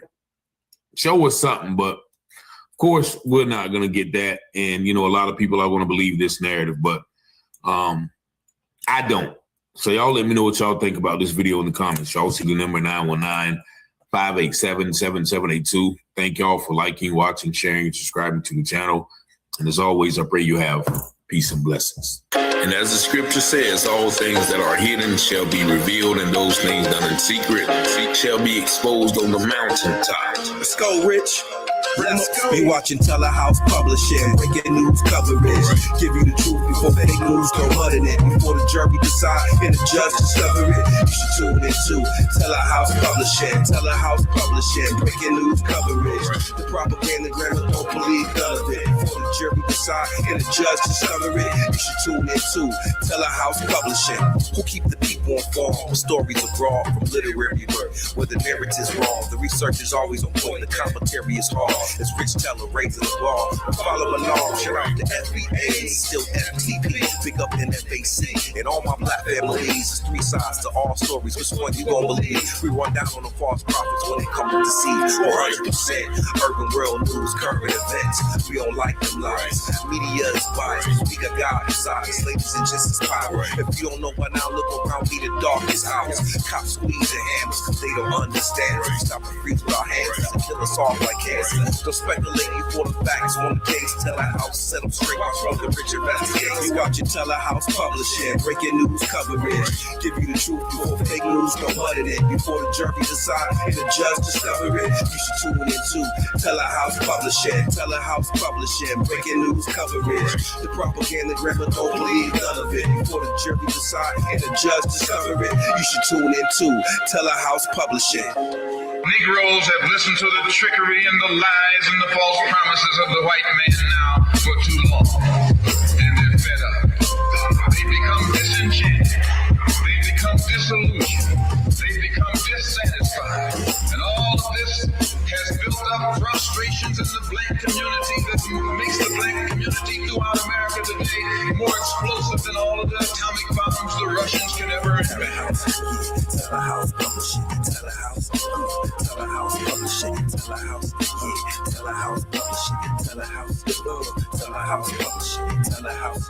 Show us something, but of course we're not going to get that. And, a lot of people are going to believe this narrative, but I don't. So y'all let me know what y'all think about this video in the comments. Y'all see the number 919-587-7782. Thank y'all for liking, watching, sharing, and subscribing to the channel. And as always, I pray you have peace and blessings. And as the scripture says, all things that are hidden shall be revealed, and those things done in secret shall be exposed on the mountaintop. Let's go, Rich. Let's go. Be watching Telehouse Publishing, breaking news coverage. Give you the truth before fake news go mud in it. Before the jury decide and the judge discover it. You should tune into Telehouse Publishing. Telehouse Publishing, breaking news coverage. The propaganda grammar don't believe none of it. Before the jury decide and the judge discover it. You should tune into Telehouse Publishing. Who keep the people informed? Stories abroad from literary work where the narrative's wrong. The research is always on point. The commentary is hard. It's Rich Teller raising the ball. Follow along. Shout out to FBA, still FTP. Big up NFAC. And all my black families. It's 3 sides to all stories. Which one you gonna believe? We run down on the false prophets when it comes to deceit. 100% urban world news, current events. We don't like them lies. Media is biased. We got God inside. Ladies and gents is power. If you don't know by now, look around me, the darkest hours. Cops squeeze the hammers. They don't understand. We stop and freeze with our hands. And kill us off like cancer. Don't speculate before the facts on the case. Telehouse set them straight from the rich investigate. You watching Telehouse Publishing, breaking news coverage. Give you the truth before fake news go mud in it. Before the jury decide and the judge discover it. You should tune into Telehouse Publishing. Telehouse Publishing, breaking news coverage. The propaganda grammar don't believe none of it. Before the jury decide and the judge discover it. You should tune into Telehouse Publishing. Negroes have listened to the trickery and the lies and the false promises of the white man now for too long. And they're fed up. They become disenchanted. They become disillusioned. They become dissatisfied. And all of this has built up frustrations in the black community that makes the black community throughout America today more explosive than all of the atomic bombs the Russians can ever invent. Telehouse Publishing, Telehouse Publishing, Telehouse, Telehouse Publishing, Telehouse, Telehouse Publishing, Telehouse,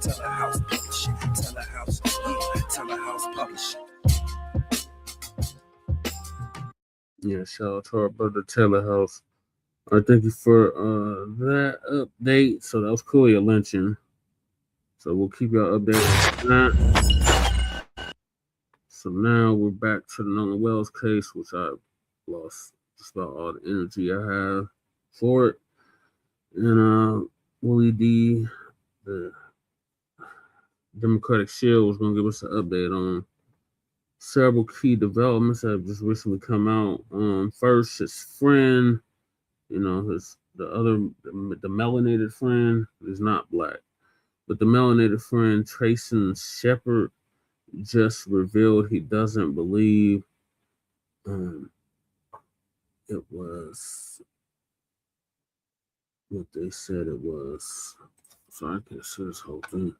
Telehouse Publishing, Telehouse, Telehouse Publishing. Yeah, shout out to our brother Telehouse. All right, thank you for that update. So that was clearly a lynching. So we'll keep y'all updated on that. So now we're back to the Nolan Wells case, which I lost just about all the energy I have for it. And Willie D, Democratic Shield was going to give us an update on several key developments that have just recently come out. First, his friend, the melanated friend is not black, but the melanated friend, Tracetin Shepard, just revealed he doesn't believe it was what they said it was. So I can't see this whole thing.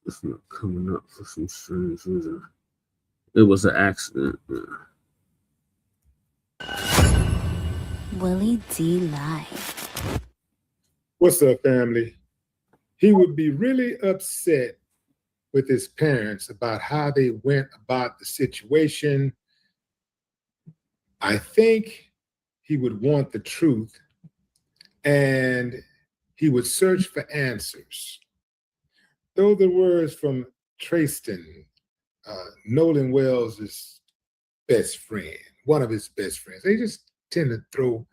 It's not coming up for some strange reason. It was an accident. Willie D. Live. What's up, family? He would be really upset with his parents about how they went about the situation. I think he would want the truth, and he would search for answers. Those are words from Tracetin, Nolan Wells' best friend, one of his best friends. They just tend to throw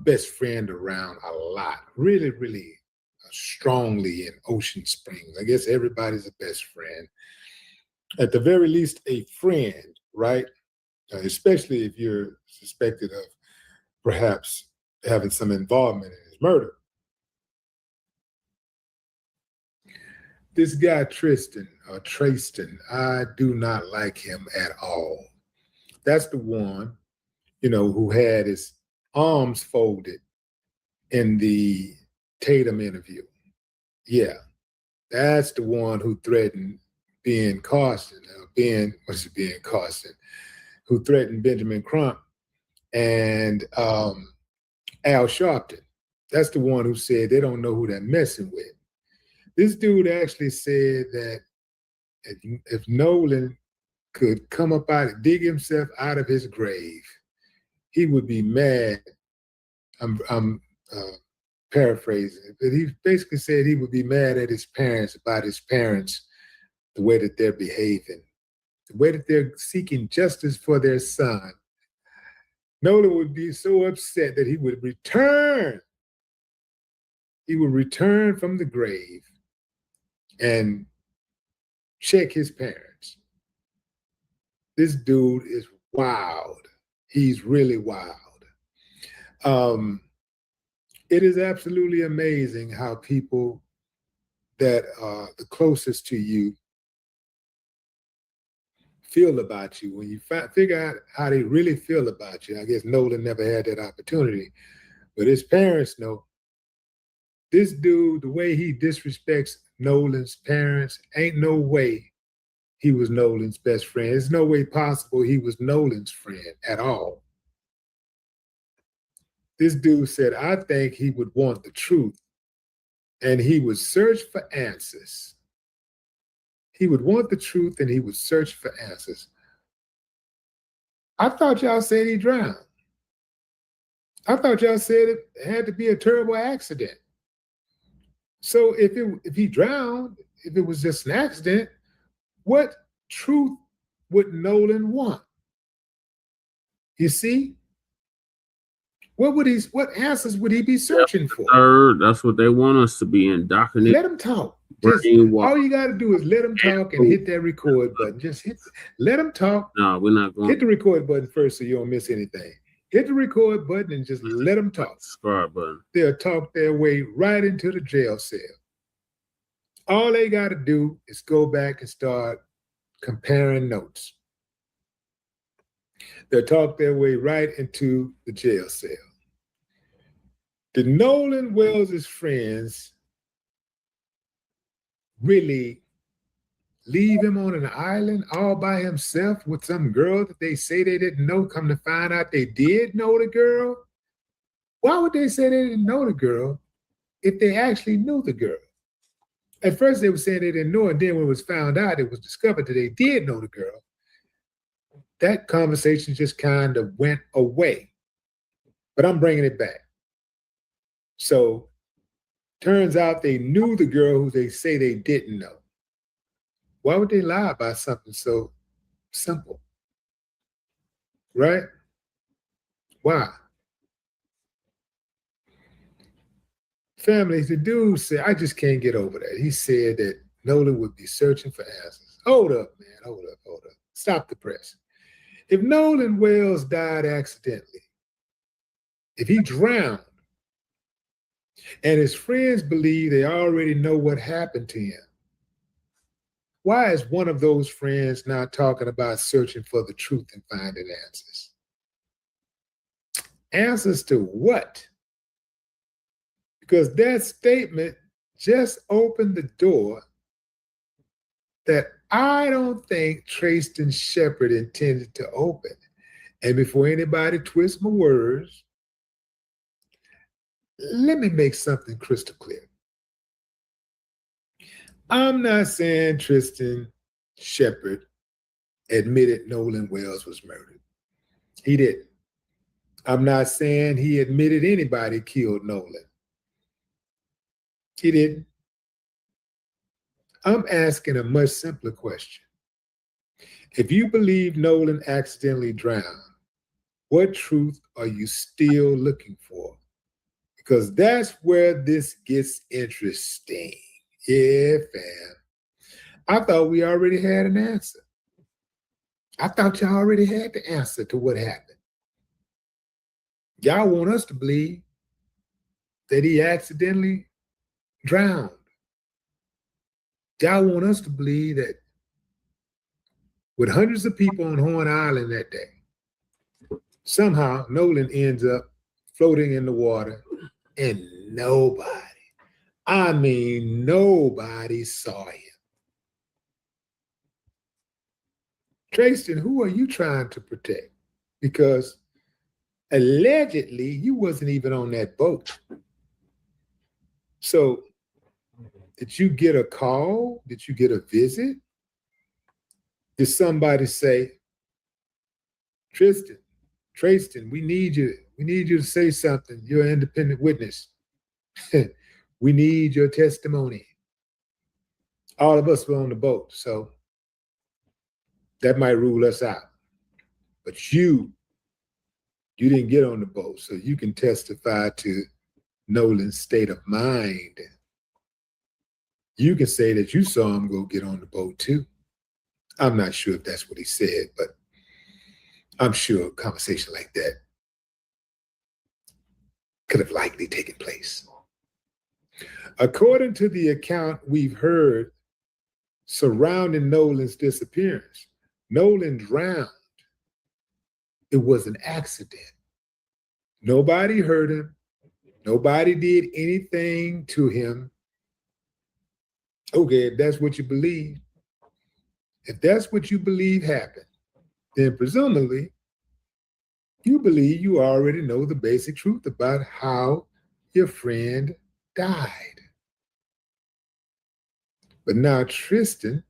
best friend around a lot, really, really strongly in Ocean Springs. I guess everybody's a best friend. At the very least, a friend, right? Especially if you're suspected of perhaps having some involvement in his murder. This guy Tracetin, I do not like him at all. That's the one, who had his arms folded in the Tatum interview. Yeah, that's the one who threatened who threatened Benjamin Crump and Al Sharpton. That's the one who said they don't know who they're messing with. This dude actually said that if Nolan could come up dig himself out of his grave, he would be mad. I'm paraphrasing, but he basically said he would be mad at his parents about his parents, the way that they're behaving, the way that they're seeking justice for their son. Nolan would be so upset that he would return. He would return from the grave and check his parents. This dude is wild. He's really wild. It is absolutely amazing how people that are the closest to you feel about you. When you figure out how they really feel about you, I guess Nolan never had that opportunity, but his parents know. This dude, the way he disrespects Nolan's parents, ain't no way he was Nolan's best friend. There's no way possible he was Nolan's friend at all. This dude said, I think he would want the truth, and he would search for answers. He would want the truth, and he would search for answers. I thought y'all said he drowned. I thought y'all said it had to be a terrible accident. So if he drowned, if it was just an accident, what truth would Nolan want? You see? What answers would he be searching for? Third, that's what they want us to be indoctrinated. Let him talk. All you got to do is let him talk and hit that record button. Just let him talk. No, we're not going. Hit the record button first so you don't miss anything. Hit the record button and just let them talk. Subscribe button. They'll talk their way right into the jail cell. All they got to do is go back and start comparing notes. They'll talk their way right into the jail cell. Did Nolan Wells' friends really leave him on an island all by himself with some girl that they say they didn't know, come to find out they did know the girl? Why would they say they didn't know the girl if they actually knew the girl? At first they were saying they didn't know, and then when it was found out, it was discovered that they did know the girl. That conversation just kind of went away. But I'm bringing it back. So, turns out they knew the girl who they say they didn't know. Why would they lie about something so simple? Right? Why? Family, the dude said, I just can't get over that. He said that Nolan would be searching for answers. Hold up, man. Hold up. Stop the press. If Nolan Wells died accidentally, if he drowned, and his friends believe they already know what happened to him, why is one of those friends not talking about searching for the truth and finding answers? Answers to what? Because that statement just opened the door that I don't think Tracetin Shepard intended to open. And before anybody twists my words, let me make something crystal clear. I'm not saying Tracetin Shepard admitted Nolan Wells was murdered. He didn't. I'm not saying he admitted anybody killed Nolan. He didn't. I'm asking a much simpler question. If you believe Nolan accidentally drowned, what truth are you still looking for? Because that's where this gets interesting. Yeah, fam. I thought we already had an answer. I thought y'all already had the answer to what happened. Y'all want us to believe that he accidentally drowned. Y'all want us to believe that with hundreds of people on Horn Island that day, somehow Nolan ends up floating in the water and nobody, I mean nobody saw him. Tracetin, who are you trying to protect? Because allegedly you wasn't even on that boat. So did you get a call? Did you get a visit? Did somebody say, Tracetin, we need you to say something. You're an independent witness. We need your testimony. All of us were on the boat, so that might rule us out. But you didn't get on the boat, so you can testify to Nolan's state of mind. You can say that you saw him go get on the boat too. I'm not sure if that's what he said, but I'm sure a conversation like that could have likely taken place. According to the account we've heard surrounding Nolan's disappearance, Nolan drowned. It was an accident. Nobody hurt him. Nobody did anything to him. Okay, if that's what you believe, happened, then presumably you believe you already know the basic truth about how your friend died. But now Tracetin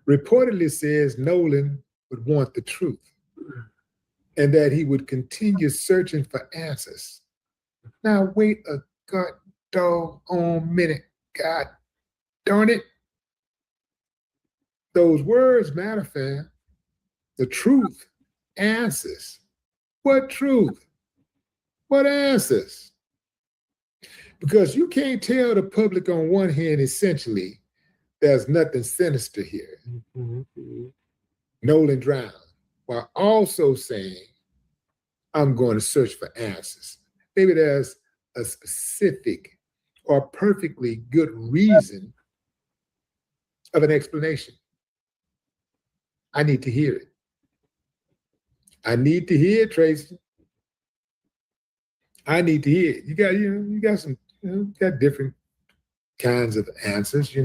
reportedly says Nolan would want the truth and that he would continue searching for answers. Now wait a doggone minute. God darn it. Those words matter, fam. The truth, answers. What truth? What answers? Because you can't tell the public on one hand, essentially, there's nothing sinister here. Nolan drowned, while also saying, I'm going to search for answers. Maybe there's a specific or perfectly good reason of an explanation. I need to hear it. I need to hear it, Tracy. I need to hear it. You got some, got different kinds of answers,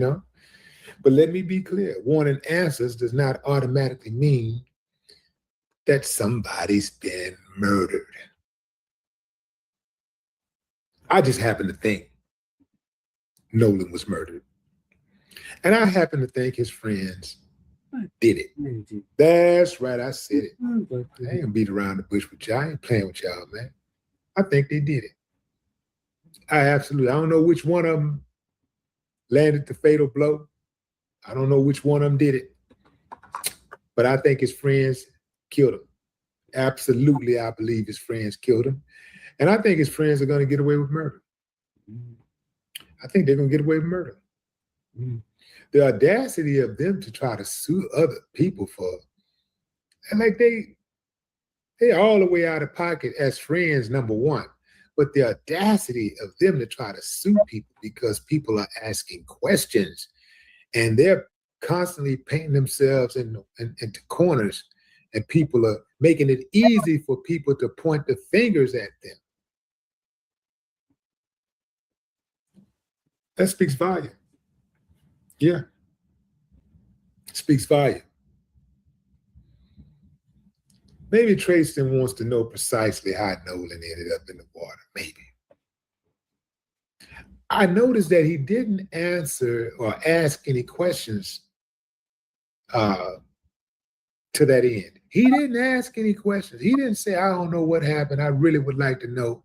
But let me be clear. Wanting answers does not automatically mean that somebody's been murdered. I just happen to think Nolan was murdered. And I happen to think his friends did it. That's right, I said it. I ain't gonna beat around the bush with y'all. I ain't playing with y'all, man. I think they did it. I don't know which one of them landed the fatal blow. I don't know which one of them did it. But I think his friends killed him. Absolutely, I believe his friends killed him. And I think his friends are going to get away with murder. I think they're going to get away with murder. The audacity of them to try to sue other people for, and like they all the way out of pocket as friends, number one. But the audacity of them to try to sue people because people are asking questions and they're constantly painting themselves into corners, and people are making it easy for people to point the fingers at them. That speaks volume. Yeah. It speaks volume. Maybe Tracetin wants to know precisely how Nolan ended up in the water. Maybe. I noticed that he didn't answer or ask any questions to that end. He didn't ask any questions. He didn't say, I don't know what happened. I really would like to know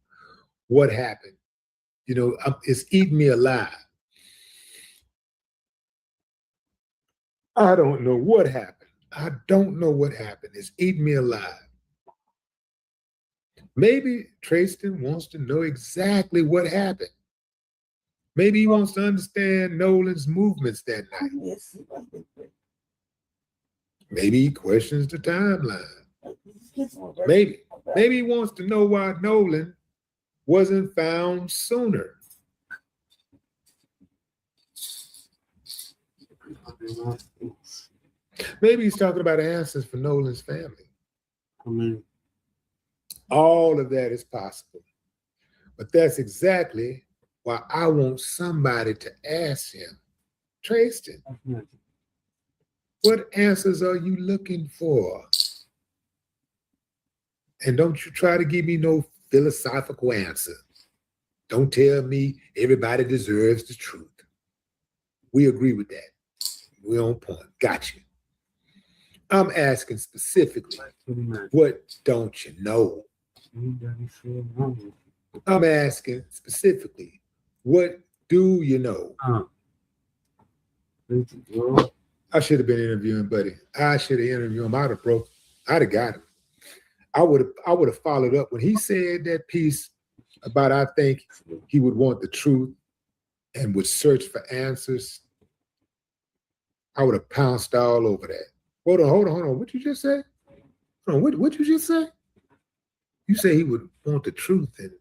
what happened. You know, it's eating me alive. I don't know what happened. I don't know what happened. It's eating me alive. Maybe Tracetin wants to know exactly what happened. Maybe he wants to understand Nolan's movements that night. Maybe he questions the timeline. Maybe he wants to know why Nolan wasn't found sooner. Maybe he's talking about answers for Nolan's family. All of that is possible. But that's exactly why I want somebody to ask him, Tracetin, what answers are you looking for? And don't you try to give me no philosophical answer. Don't tell me everybody deserves the truth. We agree with that. We're on point. Got you. I'm asking specifically, what don't you know? I'm asking specifically, what do you know? I should have been interviewing Buddy. I should have interviewed him. I'd have got him. I would have followed up when he said that piece about I think he would want the truth and would search for answers. I would have pounced all over that. Hold on. What you just say? Hold on, what you just say? You say he would want the truth and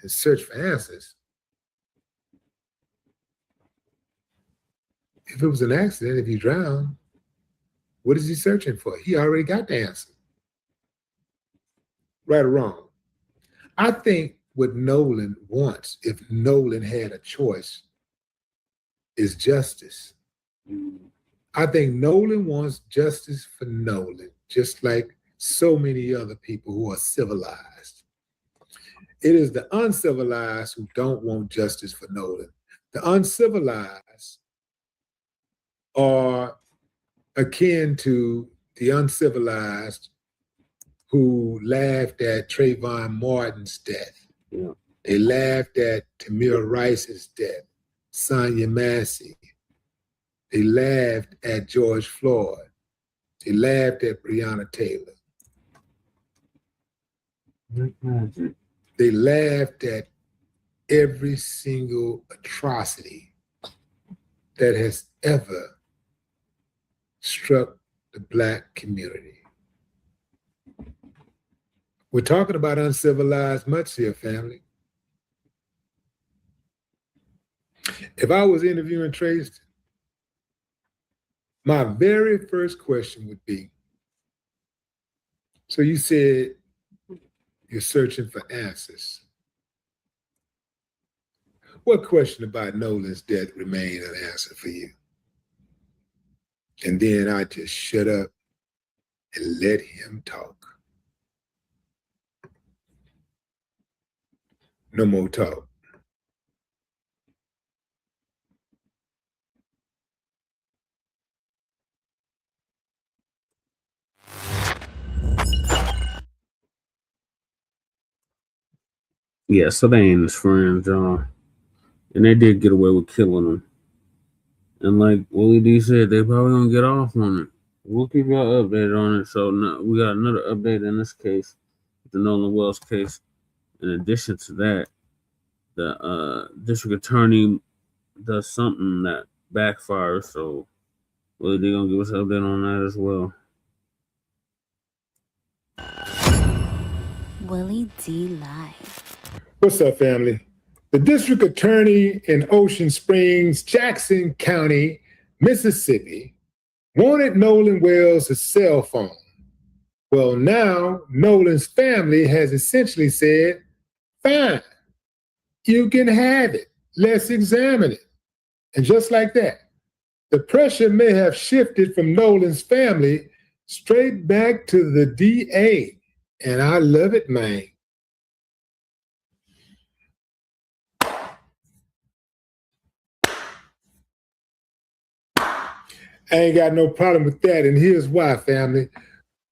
search for answers. If it was an accident, if he drowned, what is he searching for? He already got the answer. Right or wrong? I think what Nolan wants, if Nolan had a choice, is justice. I think Nolan wants justice for Nolan, just like so many other people who are civilized. It is the uncivilized who don't want justice for Nolan. The uncivilized are akin to the uncivilized who laughed at Trayvon Martin's death. Yeah. They laughed at Tamir Rice's death, Sonia Massey. They laughed at George Floyd. They laughed at Breonna Taylor. They laughed at every single atrocity that has ever struck the Black community. We're talking about uncivilized much here, family. If I was interviewing Tracetin, my very first question would be, so you said you're searching for answers. What question about Nolan's death remained unanswered for you? And then I just shut up and let him talk. No more talk. Yeah, so they ain't his friends, and they did get away with killing him. And like Willie D said, they probably gonna get off on it. We'll keep y'all updated on it. So now we got another update in this case, the Nolan Wells case. In addition to that, the district attorney does something that backfires. So, well, they're gonna give us an update on that as well. Willie D Live. What's up, family? The district attorney in Ocean Springs, Jackson County, Mississippi, wanted Nolan Wells' cell phone. Well, now Nolan's family has essentially said, fine, you can have it. Let's examine it. And just like that, the pressure may have shifted from Nolan's family straight back to the DA. And I love it, man. I ain't got no problem with that, and here's why, family.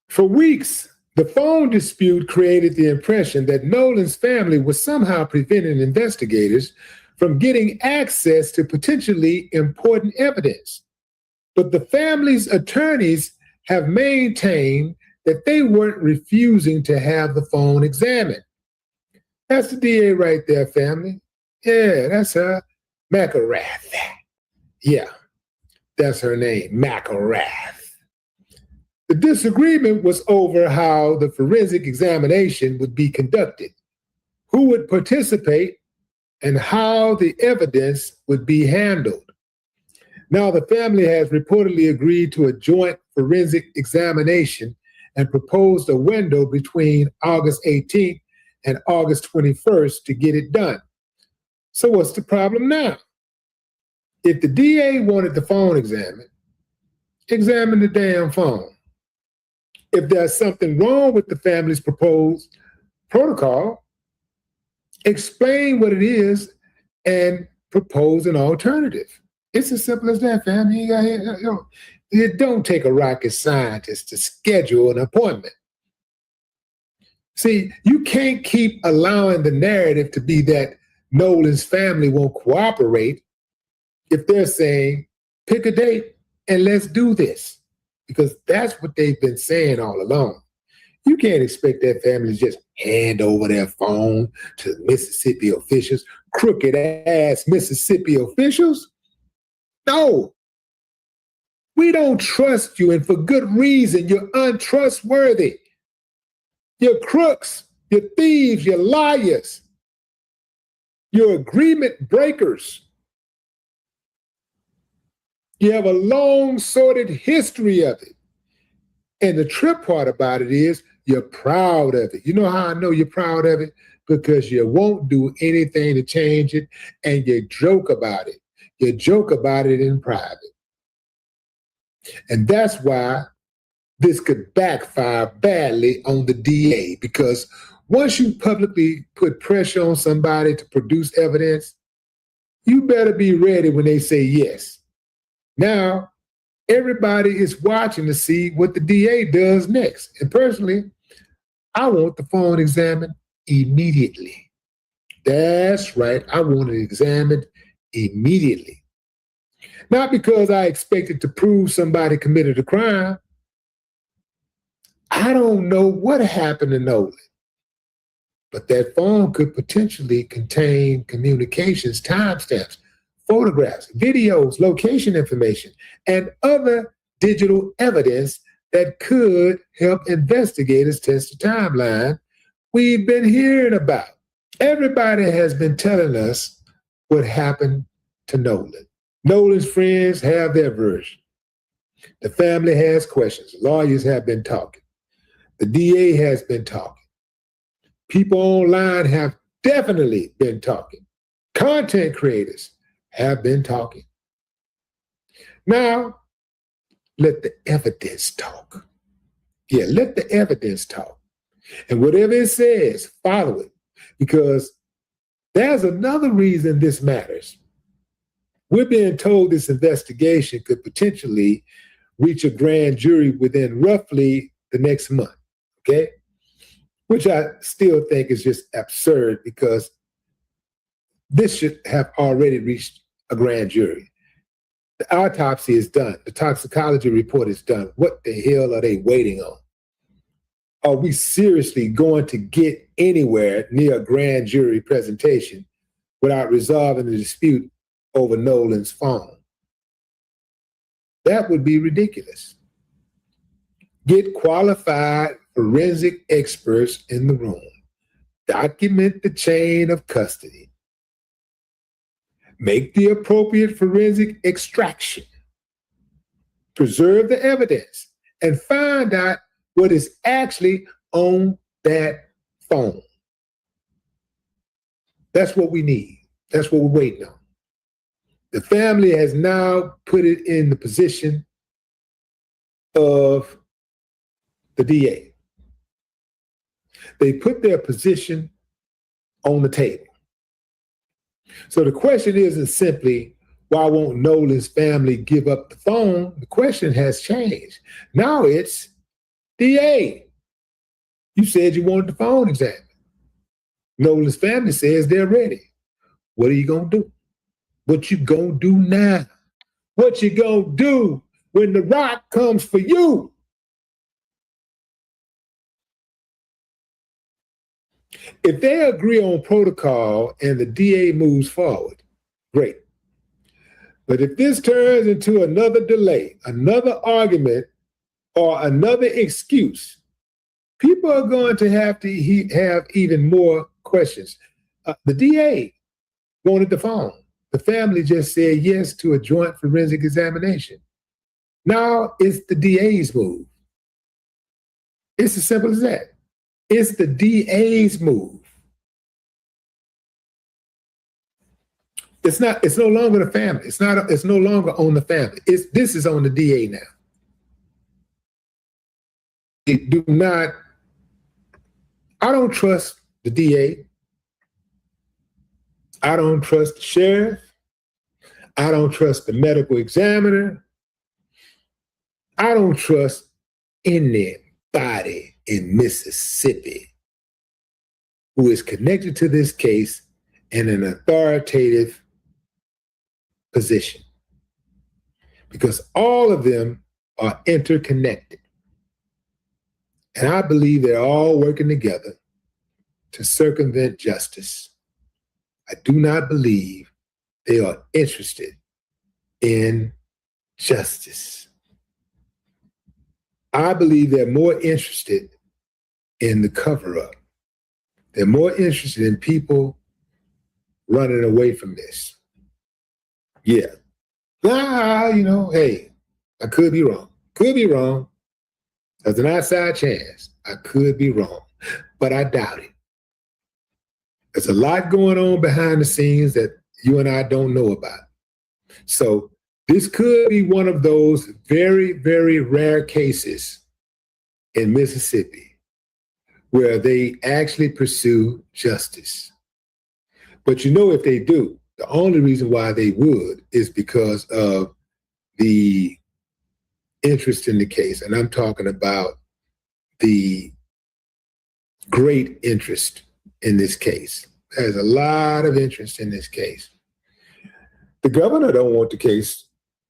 For weeks, the phone dispute created the impression that Nolan's family was somehow preventing investigators from getting access to potentially important evidence. But the family's attorneys have maintained that they weren't refusing to have the phone examined. That's the DA right there, family. Yeah, that's her. McElrath. Yeah. That's her name, McElrath. The disagreement was over how the forensic examination would be conducted, who would participate, and how the evidence would be handled. Now, the family has reportedly agreed to a joint forensic examination and proposed a window between August 18th and August 21st to get it done. So what's the problem now? If the DA wanted the phone examined, examine the damn phone. If there's something wrong with the family's proposed protocol, explain what it is and propose an alternative. It's as simple as that, family. It don't take a rocket scientist to schedule an appointment. See, you can't keep allowing the narrative to be that Nolan's family won't cooperate if they're saying, pick a date and let's do this, because that's what they've been saying all along. You can't expect that family to just hand over their phone to Mississippi officials, crooked ass Mississippi officials. No, we don't trust you, and for good reason. You're untrustworthy. You're crooks, you're thieves, you're liars, you're agreement breakers. You have a long, sordid history of it. And the trip part about it is you're proud of it. You know how I know you're proud of it? Because you won't do anything to change it, and you joke about it. You joke about it in private. And that's why this could backfire badly on the DA, because once you publicly put pressure on somebody to produce evidence, you better be ready when they say yes. Now, everybody is watching to see what the DA does next. And personally, I want the phone examined immediately. That's right, I want it examined immediately. Not because I expected to prove somebody committed a crime. I don't know what happened to Nolan, but that phone could potentially contain communications, timestamps, photographs, videos, location information, and other digital evidence that could help investigators test the timeline we've been hearing about. Everybody has been telling us what happened to Nolan. Nolan's friends have their version. The family has questions. Lawyers have been talking. The DA has been talking. People online have definitely been talking. Content creators have been talking. Now, let the evidence talk. Yeah, let the evidence talk. And whatever it says, follow it. Because there's another reason this matters. We're being told this investigation could potentially reach a grand jury within roughly the next month, okay? Which I still think is just absurd, because this should have already reached a grand jury. The autopsy is done. The toxicology report is done. What the hell are they waiting on? Are we seriously going to get anywhere near a grand jury presentation without resolving the dispute over Nolan's phone. That would be ridiculous. Get qualified forensic experts in the room. Document the chain of custody. Make the appropriate forensic extraction. Preserve the evidence and find out what is actually on that phone. That's what we need. That's what we're waiting on. The family has now put it in the position of the DA. They put their position on the table. So the question isn't simply, why won't Nolan's family give up the phone? The question has changed. Now it's, DA, you said you wanted the phone examined. Nolan's family says they're ready. What are you gonna do? What you gonna do now? What you gonna do when the rock comes for you? If they agree on protocol and the DA moves forward, great. But if this turns into another delay, another argument, or another excuse, people are going to have even more questions. The DA wanted the phone. The family just said yes to a joint forensic examination. Now it's the DA's move. It's as simple as that. It's the DA's move. It's no longer the family. It's no longer on the family. This is on the DA now. I don't trust the DA. I don't trust the sheriff. I don't trust the medical examiner. I don't trust anybody in Mississippi who is connected to this case in an authoritative position, because all of them are interconnected. And I believe they're all working together to circumvent justice. I do not believe they are interested in justice. I believe they're more interested in the cover-up. They're more interested in people running away from this. Yeah. Hey, I could be wrong. Could be wrong. There's an outside chance. I could be wrong, but I doubt it. There's a lot going on behind the scenes that you and I don't know about. So this could be one of those very, very rare cases in Mississippi where they actually pursue justice. But if they do, the only reason why they would is because of the interest in the case. And I'm talking about the great interest in this case. There's a lot of interest in this case. The governor don't want the case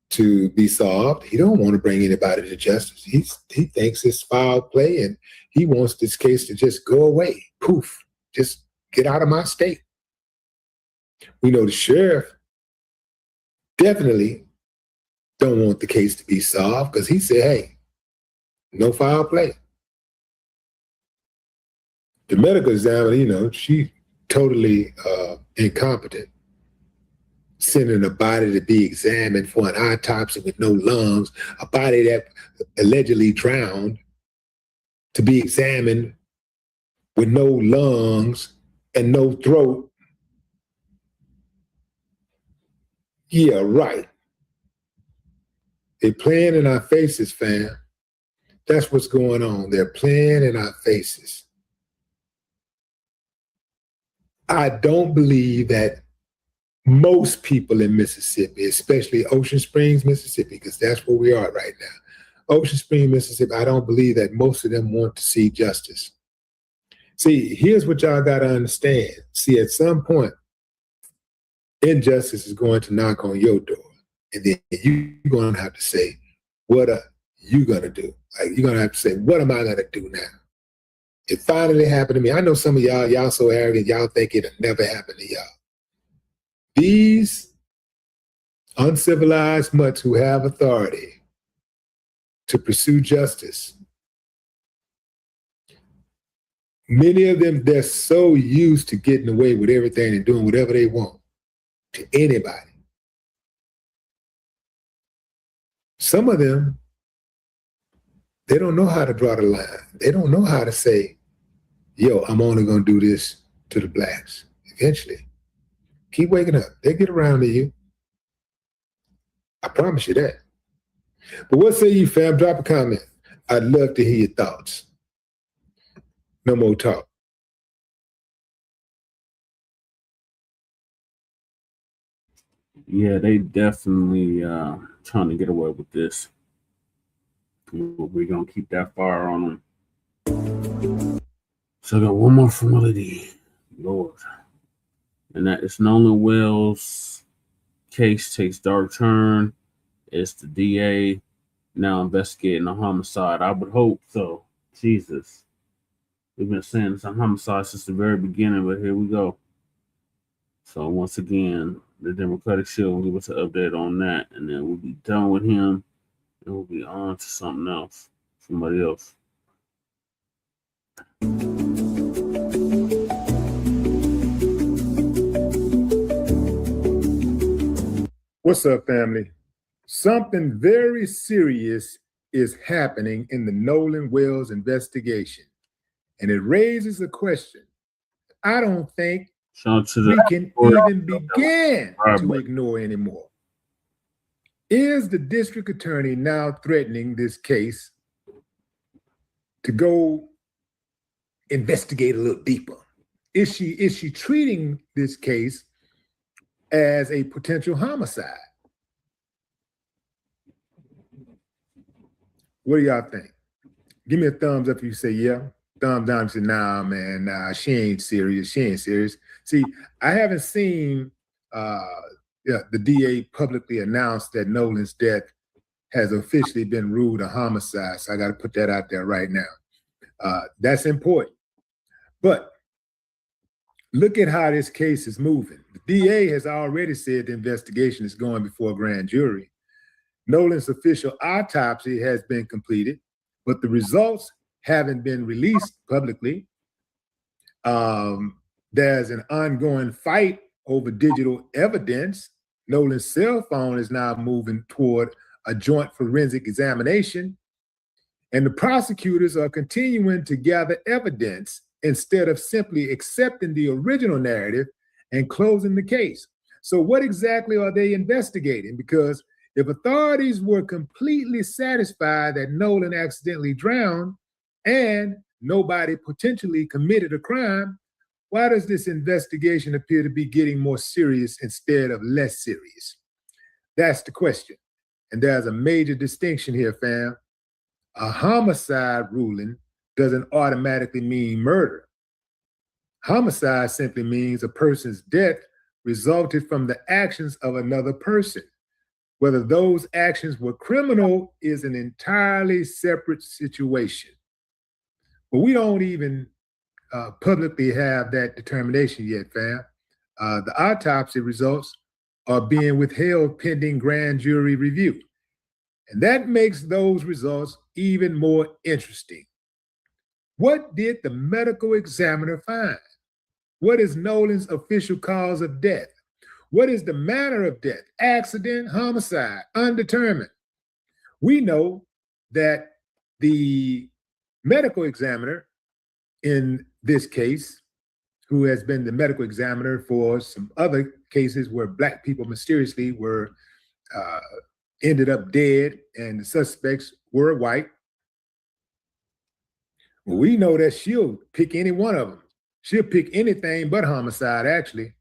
to be solved. He don't want to bring anybody to justice. He thinks it's foul play, and he wants this case to just go away. Poof, just get out of my state. We know the sheriff definitely don't want the case to be solved because he said, hey, no foul play. The medical examiner, she totally incompetent, sending a body to be examined for an autopsy with no lungs, a body that allegedly drowned to be examined with no lungs and no throat. Yeah, right. They're playing in our faces, fam. That's what's going on. They're playing in our faces. I don't believe that most people in Mississippi, especially Ocean Springs, Mississippi, because that's where we are right now. Ocean Springs, Mississippi, I don't believe that most of them want to see justice. See, here's what y'all got to understand. See, at some point, injustice is going to knock on your door. And then you're going to have to say, what are you going to do? Like, you're going to have to say, what am I going to do now? It finally happened to me. I know some of y'all so arrogant, y'all think it'll never happen to y'all. These uncivilized mutts who have authority to pursue justice, many of them, they're so used to getting away with everything and doing whatever they want to anybody. Some of them, they don't know how to draw the line. They don't know how to say, yo, I'm only going to do this to the blacks. Eventually, keep waking up. They get around to you. I promise you that. But what say you, fam? Drop a comment. I'd love to hear your thoughts. No more talk. Yeah, they definitely trying to get away with this. We're gonna keep that fire on them. So I got one more from Melody, Lord, and that is Nolan Wells' case takes dark turn. It's the DA now investigating a homicide. I would hope so. Jesus, we've been saying it's a homicide since the very beginning, but here we go. So once again, the Democratic Shield will give us an update on that, and then we'll be done with him, and we'll be on to something else, somebody else. What's up, family? Something very serious is happening in the Nolan Wells investigation, and it raises a question I don't think we can even begin to ignore anymore. Is the district attorney now threatening this case to go investigate a little deeper? Is she treating this case as a potential homicide? What do y'all think? Give me a thumbs up if you say yeah. Thumbs down if you say nah, man, nah, she ain't serious. She ain't serious. See, I haven't seen the DA publicly announce that Nolan's death has officially been ruled a homicide. So I got to put that out there right now. That's important. But look at how this case is moving. The DA has already said the investigation is going before a grand jury. Nolan's official autopsy has been completed, but the results haven't been released publicly. There's an ongoing fight over digital evidence. Nolan's cell phone is now moving toward a joint forensic examination, and the prosecutors are continuing to gather evidence instead of simply accepting the original narrative and closing the case. So what exactly are they investigating? Because if authorities were completely satisfied that Nolan accidentally drowned and nobody potentially committed a crime, why does this investigation appear to be getting more serious instead of less serious? That's the question. And there's a major distinction here, fam. A homicide ruling doesn't automatically mean murder. Homicide simply means a person's death resulted from the actions of another person. Whether those actions were criminal is an entirely separate situation. But we don't even publicly have that determination yet, fam. The autopsy results are being withheld pending grand jury review. And that makes those results even more interesting. What did the medical examiner find? What is Nolan's official cause of death? What is the manner of death? Accident, homicide, undetermined. We know that the medical examiner in this case, who has been the medical examiner for some other cases where Black people mysteriously were ended up dead and the suspects were white. Well, we know that she'll pick any one of them. She'll pick anything but homicide, actually.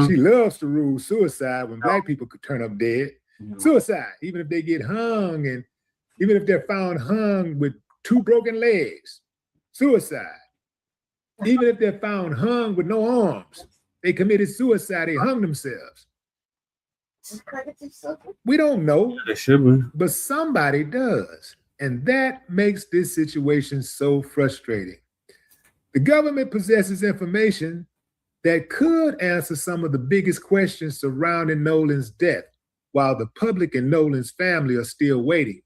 She loves to rule suicide when Black people could turn up dead. Suicide, even if they get hung and even if they're found hung with 2 broken legs. Suicide. Even if they're found hung with no arms, they committed suicide, they hung themselves. We don't know, but somebody does. And that makes this situation so frustrating. The government possesses information that could answer some of the biggest questions surrounding Nolan's death, while the public and Nolan's family are still waiting.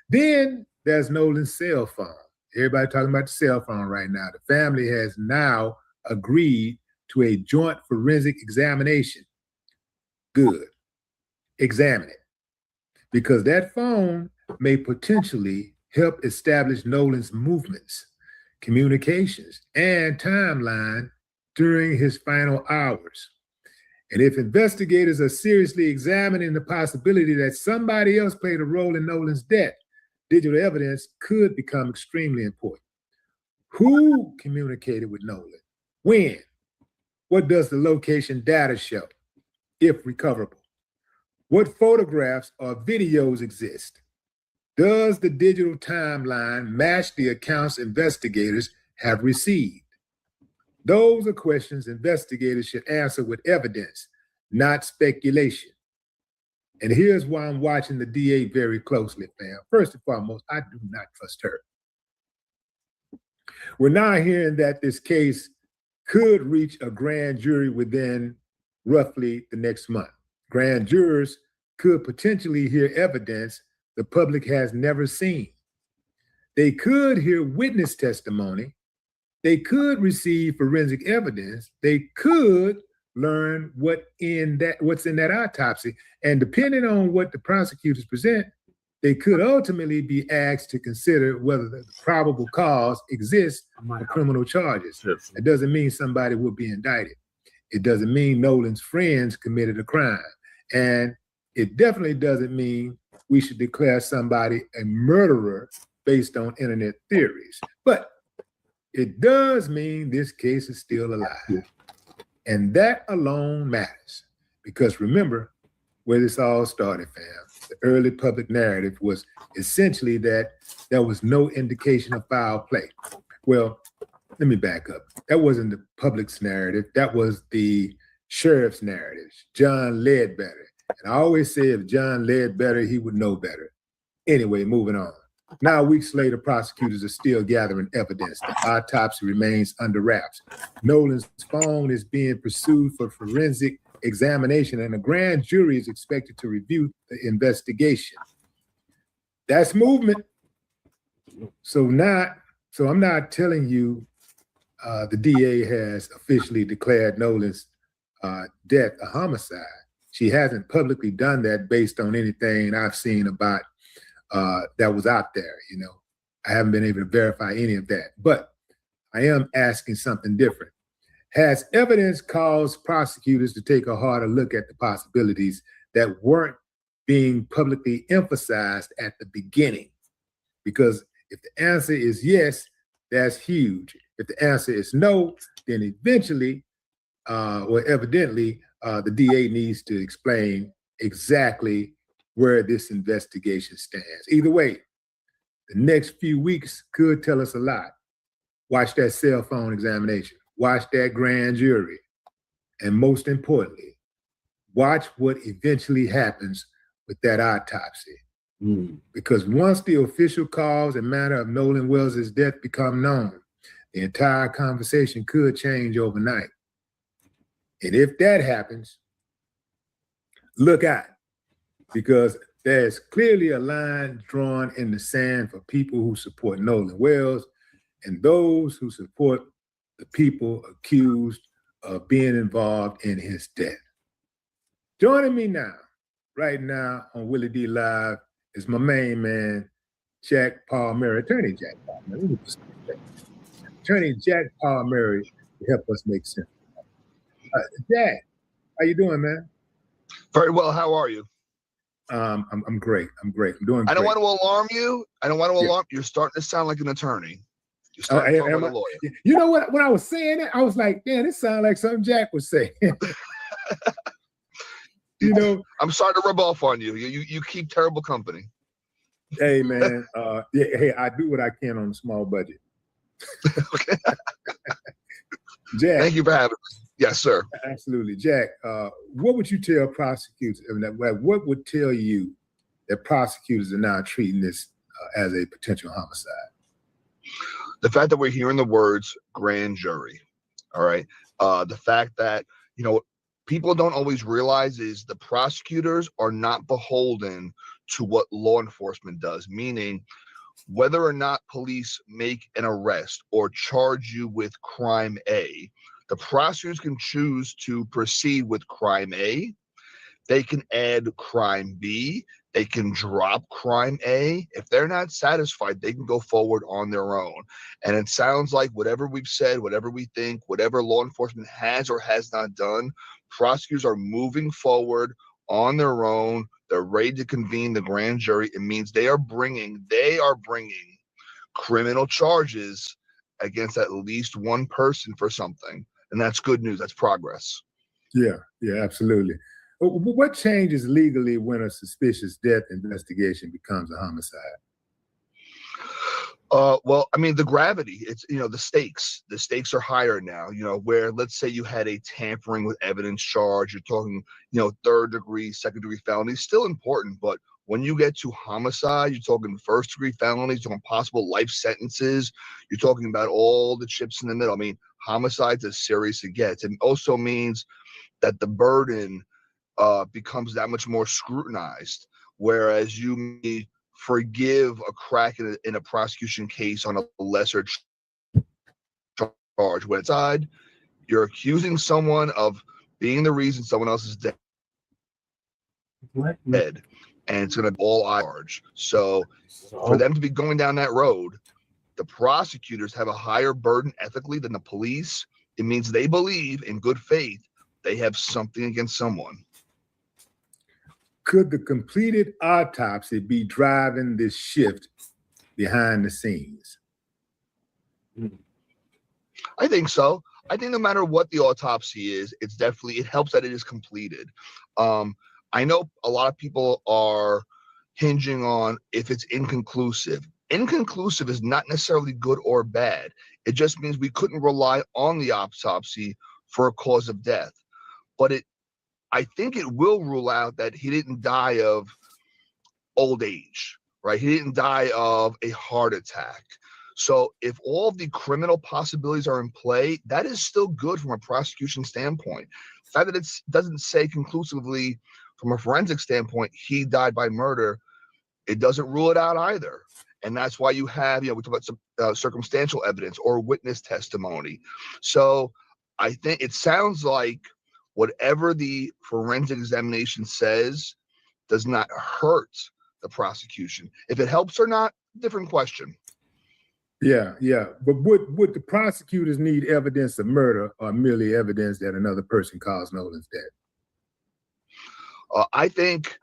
Then there's Nolan's cell phone. Everybody talking about the cell phone right now. The family has now agreed to a joint forensic examination. Good. Examine it. Because that phone may potentially help establish Nolan's movements, communications, and timeline during his final hours. And if investigators are seriously examining the possibility that somebody else played a role in Nolan's death, digital evidence could become extremely important. Who communicated with Nolan? When? What does the location data show, if recoverable? What photographs or videos exist? Does the digital timeline match the accounts investigators have received? Those are questions investigators should answer with evidence, not speculation. And here's why I'm watching the DA very closely, fam. First and foremost, I do not trust her. We're now hearing that this case could reach a grand jury within roughly the next month. Grand jurors could potentially hear evidence the public has never seen. They could hear witness testimony. They could receive forensic evidence. They could learn what's in that autopsy. And depending on what the prosecutors present, they could ultimately be asked to consider whether the probable cause exists for criminal charges. It doesn't mean somebody will be indicted. It doesn't mean Nolan's friends committed a crime. And it definitely doesn't mean we should declare somebody a murderer based on internet theories. But it does mean this case is still alive. And that alone matters. Because remember where this all started, fam. The early public narrative was essentially that there was no indication of foul play. Well, let me back up. That wasn't the public's narrative. That was the sheriff's narrative, John Ledbetter. And I always say if John led better, he would know better. Anyway, moving on. Now, weeks later, prosecutors are still gathering evidence. The autopsy remains under wraps. Nolan's phone is being pursued for forensic examination, and a grand jury is expected to review the investigation. That's movement. So I'm not telling you the DA has officially declared Nolan's death a homicide. She hasn't publicly done that based on anything I've seen about that was out there. You know, I haven't been able to verify any of that, but I am asking something different. Has evidence caused prosecutors to take a harder look at the possibilities that weren't being publicly emphasized at the beginning? Because if the answer is yes, that's huge. If the answer is no, then eventually, evidently, the DA needs to explain exactly where this investigation stands. Either way, the next few weeks could tell us a lot. Watch that cell phone examination. Watch that grand jury. And most importantly, watch what eventually happens with that autopsy. Because once the official cause and manner of Nolan Wells' death become known, the entire conversation could change overnight. And if that happens, look out, because there's clearly a line drawn in the sand for people who support Nolan Wells and those who support the people accused of being involved in his death. Joining me now, right now on Willie D Live, is my main man, Jack Palmieri, Attorney Jack Palmieri. Attorney Jack Palmieri to help us make sense. Jack, how you doing, man? Very well. How are you? I'm great. I'm doing great. I don't want to alarm you. You're starting to sound like an attorney. You're starting to sound like a lawyer. You know what? When I was saying it, I was like, "Man, this sounds like something Jack was saying." You know, I'm sorry to rub off on you. You keep terrible company. Hey, man. Hey, I do what I can on a small budget. Okay. Jack. Thank you for having me. Yes, sir. Absolutely. Jack, what would you tell prosecutors? What would tell you that prosecutors are now treating this as a potential homicide? The fact that we're hearing the words grand jury, all right? The fact that, people don't always realize is the prosecutors are not beholden to what law enforcement does, meaning whether or not police make an arrest or charge you with crime A, the prosecutors can choose to proceed with crime A. They can add crime B. They can drop crime A. If they're not satisfied, they can go forward on their own. And it sounds like whatever we've said, whatever we think, whatever law enforcement has or has not done, prosecutors are moving forward on their own. They're ready to convene the grand jury. It means they are bringing criminal charges against at least one person for something. And that's good news. That's progress. Yeah, absolutely. What changes legally when a suspicious death investigation becomes a homicide? Well, I mean, the gravity, it's, the stakes are higher now, where let's say you had a tampering with evidence charge, you're talking, third degree, second degree felony, still important. But when you get to homicide, you're talking first degree felonies, you're talking possible life sentences. You're talking about all the chips in the middle. I mean, homicide's as serious as it gets. It also means that the burden becomes that much more scrutinized, whereas you may forgive a crack in a prosecution case on a lesser charge. When inside, you're accusing someone of being the reason someone else is dead, and it's going to be all charge. So for them to be going down that road, the prosecutors have a higher burden ethically than the police. It means they believe in good faith they have something against someone. Could the completed autopsy be driving this shift behind the scenes? I think so. I think no matter what the autopsy is, it helps that it is completed. I know a lot of people are hinging on if it's inconclusive. Inconclusive is not necessarily good or bad. It just means we couldn't rely on the autopsy for a cause of death. But I think it will rule out that he didn't die of old age, right? He didn't die of a heart attack. So if all of the criminal possibilities are in play, that is still good from a prosecution standpoint. The fact that it doesn't say conclusively from a forensic standpoint, he died by murder, it doesn't rule it out either. And that's why you have, we talk about some circumstantial evidence or witness testimony. So I think it sounds like whatever the forensic examination says does not hurt the prosecution. If it helps or not, different question. Yeah. But would the prosecutors need evidence of murder or merely evidence that another person caused Nolan's death? I think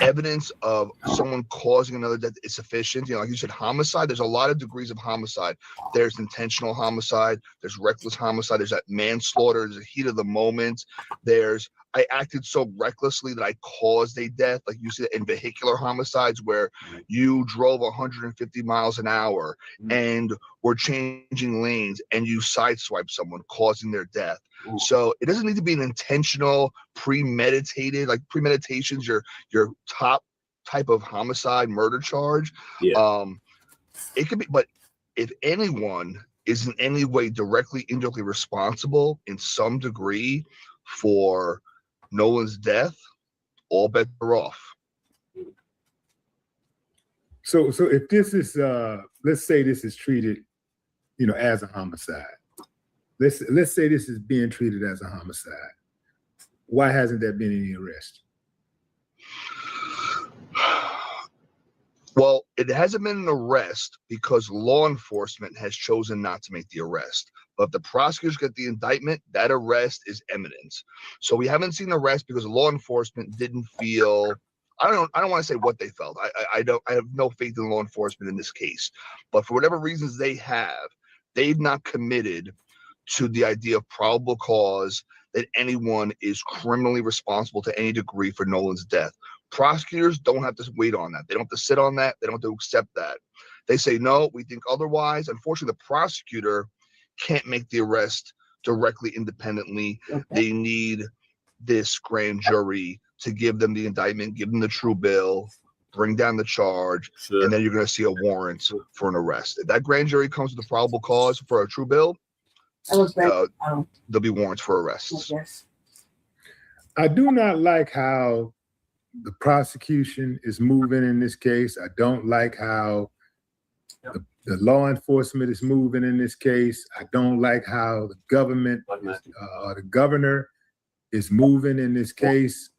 evidence of someone causing another death is sufficient. Like you said, homicide, there's a lot of degrees of homicide. There's intentional homicide, there's reckless homicide, there's that manslaughter, there's the heat of the moment. There's, I acted so recklessly that I caused a death, like you said, in vehicular homicides where you drove 150 miles an hour and were changing lanes and you sideswiped someone, causing their death. So it doesn't need to be an intentional, premeditated, like premeditation's your top type of homicide murder charge. It could be, but if anyone is in any way directly, indirectly responsible in some degree for Nolan's death, all bets are off. So if this is, let's say this is treated, as a homicide. Let's say this is being treated as a homicide. Why hasn't there been any arrest? Well, it hasn't been an arrest because law enforcement has chosen not to make the arrest. But if the prosecutors get the indictment, that arrest is imminent. So we haven't seen an arrest because law enforcement didn't feel, I don't want to say what they felt. I have no faith in law enforcement in this case. But for whatever reasons they've not committed to the idea of probable cause that anyone is criminally responsible to any degree for Nolan's death. Prosecutors don't have to wait on that. They don't have to sit on that. They don't have to accept that. They say, no, we think otherwise. Unfortunately, the prosecutor can't make the arrest directly, independently. Okay. They need this grand jury to give them the indictment, give them the true bill, bring down the charge, and then you're going to see a warrant for an arrest. If that grand jury comes with a probable cause for a true bill, there'll be warrants for arrests. I do not like how the prosecution is moving in this case. I don't like how the law enforcement is moving in this case. I don't like how the government, the governor is moving in this case.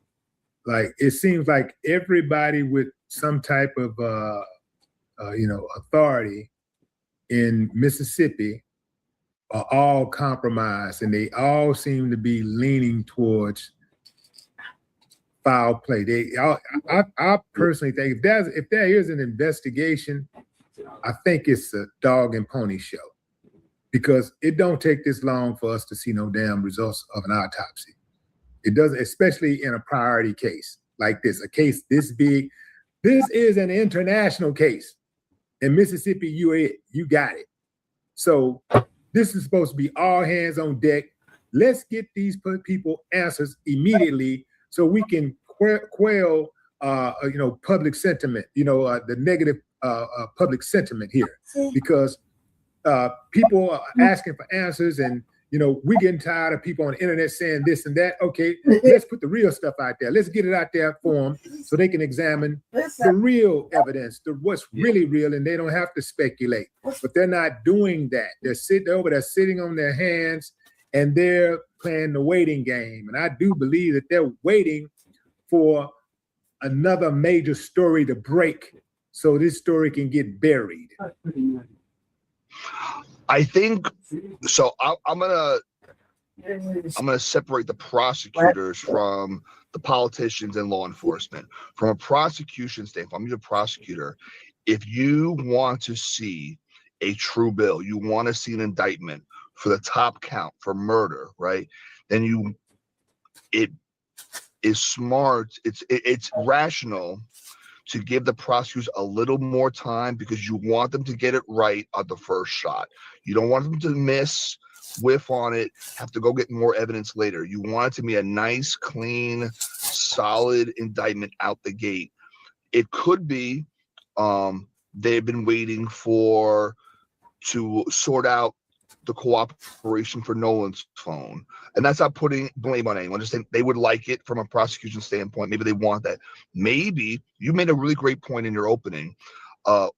Like, it seems like everybody with some type of, authority in Mississippi are all compromised, and they all seem to be leaning towards foul play. I personally think if there is an investigation, I think it's a dog and pony show, because it don't take this long for us to see no damn results of an autopsy. It doesn't, especially in a priority case like this, a case this big. This is an international case. In Mississippi, you got it. So this is supposed to be all hands on deck. Let's get these people answers immediately so we can quell public sentiment, the negative public sentiment here, because people are asking for answers, and we getting tired of people on the internet saying this and that. Okay, let's put the real stuff out there. Let's get it out there for them so they can examine the real evidence, what's really real, and they don't have to speculate. But they're not doing that. They're sitting over there, sitting on their hands, and they're playing the waiting game. And I do believe that they're waiting for another major story to break so this story can get buried. I think so. I'm gonna separate the prosecutors from the politicians and law enforcement. From a prosecution standpoint, I'm a prosecutor. If you want to see a true bill, you want to see an indictment for the top count for murder, right? Then it is smart. It's rational to give the prosecutors a little more time, because you want them to get it right on the first shot. You don't want them to whiff on it, have to go get more evidence later. You want it to be a nice, clean, solid indictment out the gate. It could be they've been waiting to sort out the cooperation for Nolan's phone. And that's not putting blame on anyone. Just saying they would like it from a prosecution standpoint. Maybe they want that. Maybe you made a really great point in your opening.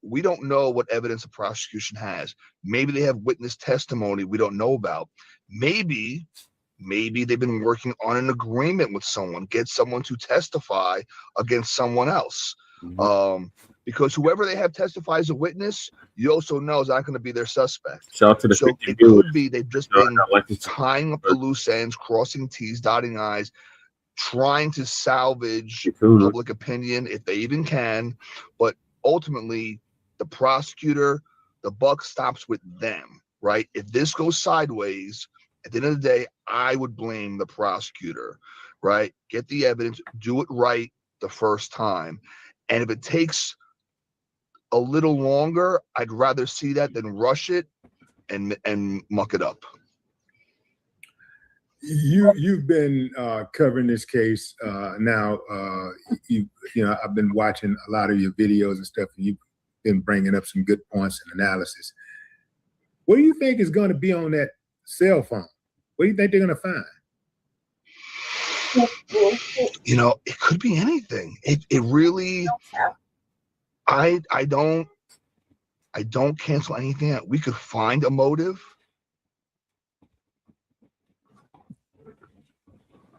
We don't know what evidence the prosecution has. Maybe they have witness testimony we don't know about. Maybe they've been working on an agreement with someone, get someone to testify against someone else. Because whoever they have testify as a witness, you also know is not going to be their suspect. Shout out to the so it could be they've just been tying up the loose ends, crossing T's, dotting I's, trying to salvage public opinion if they even can. But ultimately, the prosecutor, the buck stops with them, right? If this goes sideways, at the end of the day, I would blame the prosecutor, right? Get the evidence, do it right the first time. And if it takes a little longer, I'd rather see that than rush it and muck it up. You've been covering this case now. I've been watching a lot of your videos and stuff, and you've been bringing up some good points and analysis. What do you think is going to be on that cell phone? What do you think they're going to find? It could be anything. It really. I don't cancel anything out. We could find a motive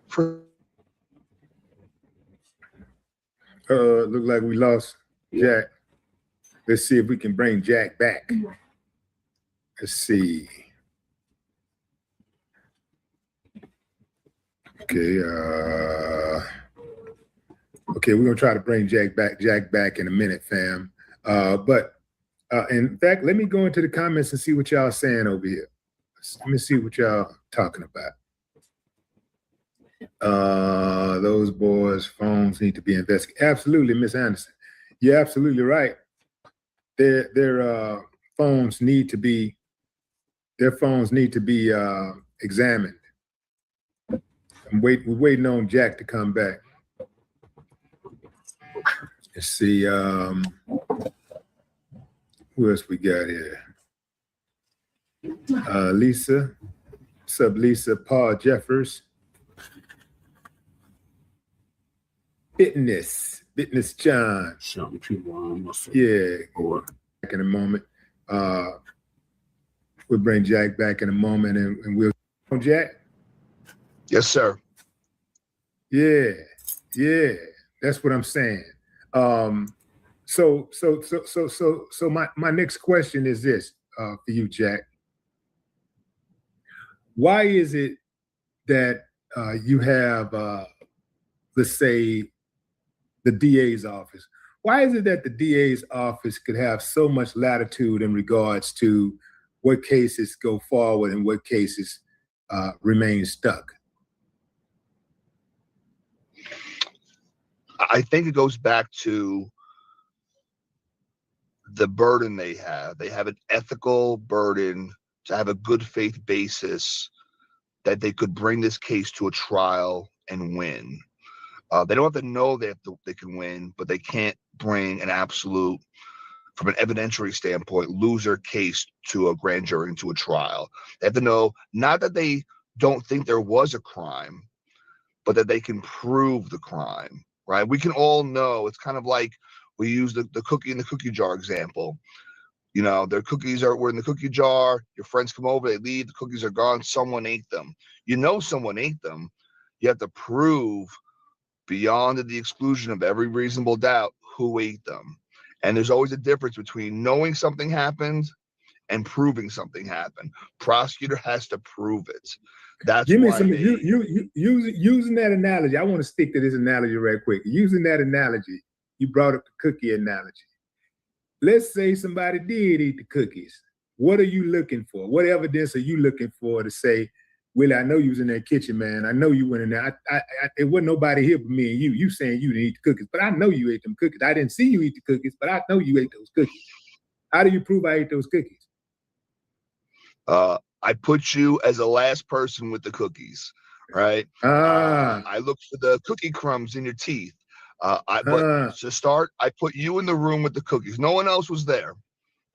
for. Look like we lost Jack. Let's see if we can bring Jack back. Let's see. Okay. Okay, we're gonna try to bring Jack back in a minute, fam. But in fact, let me go into the comments and see what y'all saying over here. Let me see what y'all talking about. Those boys' phones need to be investigated. Absolutely, Miss Anderson. You're absolutely right. Their phones need to be examined. We're waiting on Jack to come back. Let's see, who else we got here? Lisa, what's up, Lisa? Paul Jeffers. Fitness John. Yeah, back in a moment. We'll bring Jack back in a moment, and we'll Jack. Yes, sir. Yeah, that's what I'm saying. So my next question is this for you, Jack. Why is it that you have, let's say, the DA's office? Why is it that the DA's office could have so much latitude in regards to what cases go forward and what cases remain stuck? I think it goes back to the burden they have. They have an ethical burden to have a good faith basis that they could bring this case to a trial and win. They don't have to know that they can win, but they can't bring an absolute, from an evidentiary standpoint, loser case to a grand jury and to a trial. They have to know not that they don't think there was a crime, but that they can prove the crime, right? We can all know. It's kind of like we use the cookie in the cookie jar example. You know, their cookies were in the cookie jar. Your friends come over, they leave, the cookies are gone. Someone ate them. You know someone ate them. You have to prove beyond the exclusion of every reasonable doubt who ate them. And there's always a difference between knowing something happened and proving something happened. Prosecutor has to prove it. That's Give me why some. they, Using that analogy, I want to stick to this analogy right quick. Using that analogy, you brought up the cookie analogy. Let's say somebody did eat the cookies. What are you looking for? What evidence are you looking for to say, Willie, I know you was in that kitchen, man. I know you went in there. It wasn't nobody here but me and you. You saying you didn't eat the cookies, but I know you ate them cookies. I didn't see you eat the cookies, but I know you ate those cookies. How do you prove I ate those cookies? I put you as the last person with the cookies, right? I looked for the cookie crumbs in your teeth. But to start, I put you in the room with the cookies. No one else was there.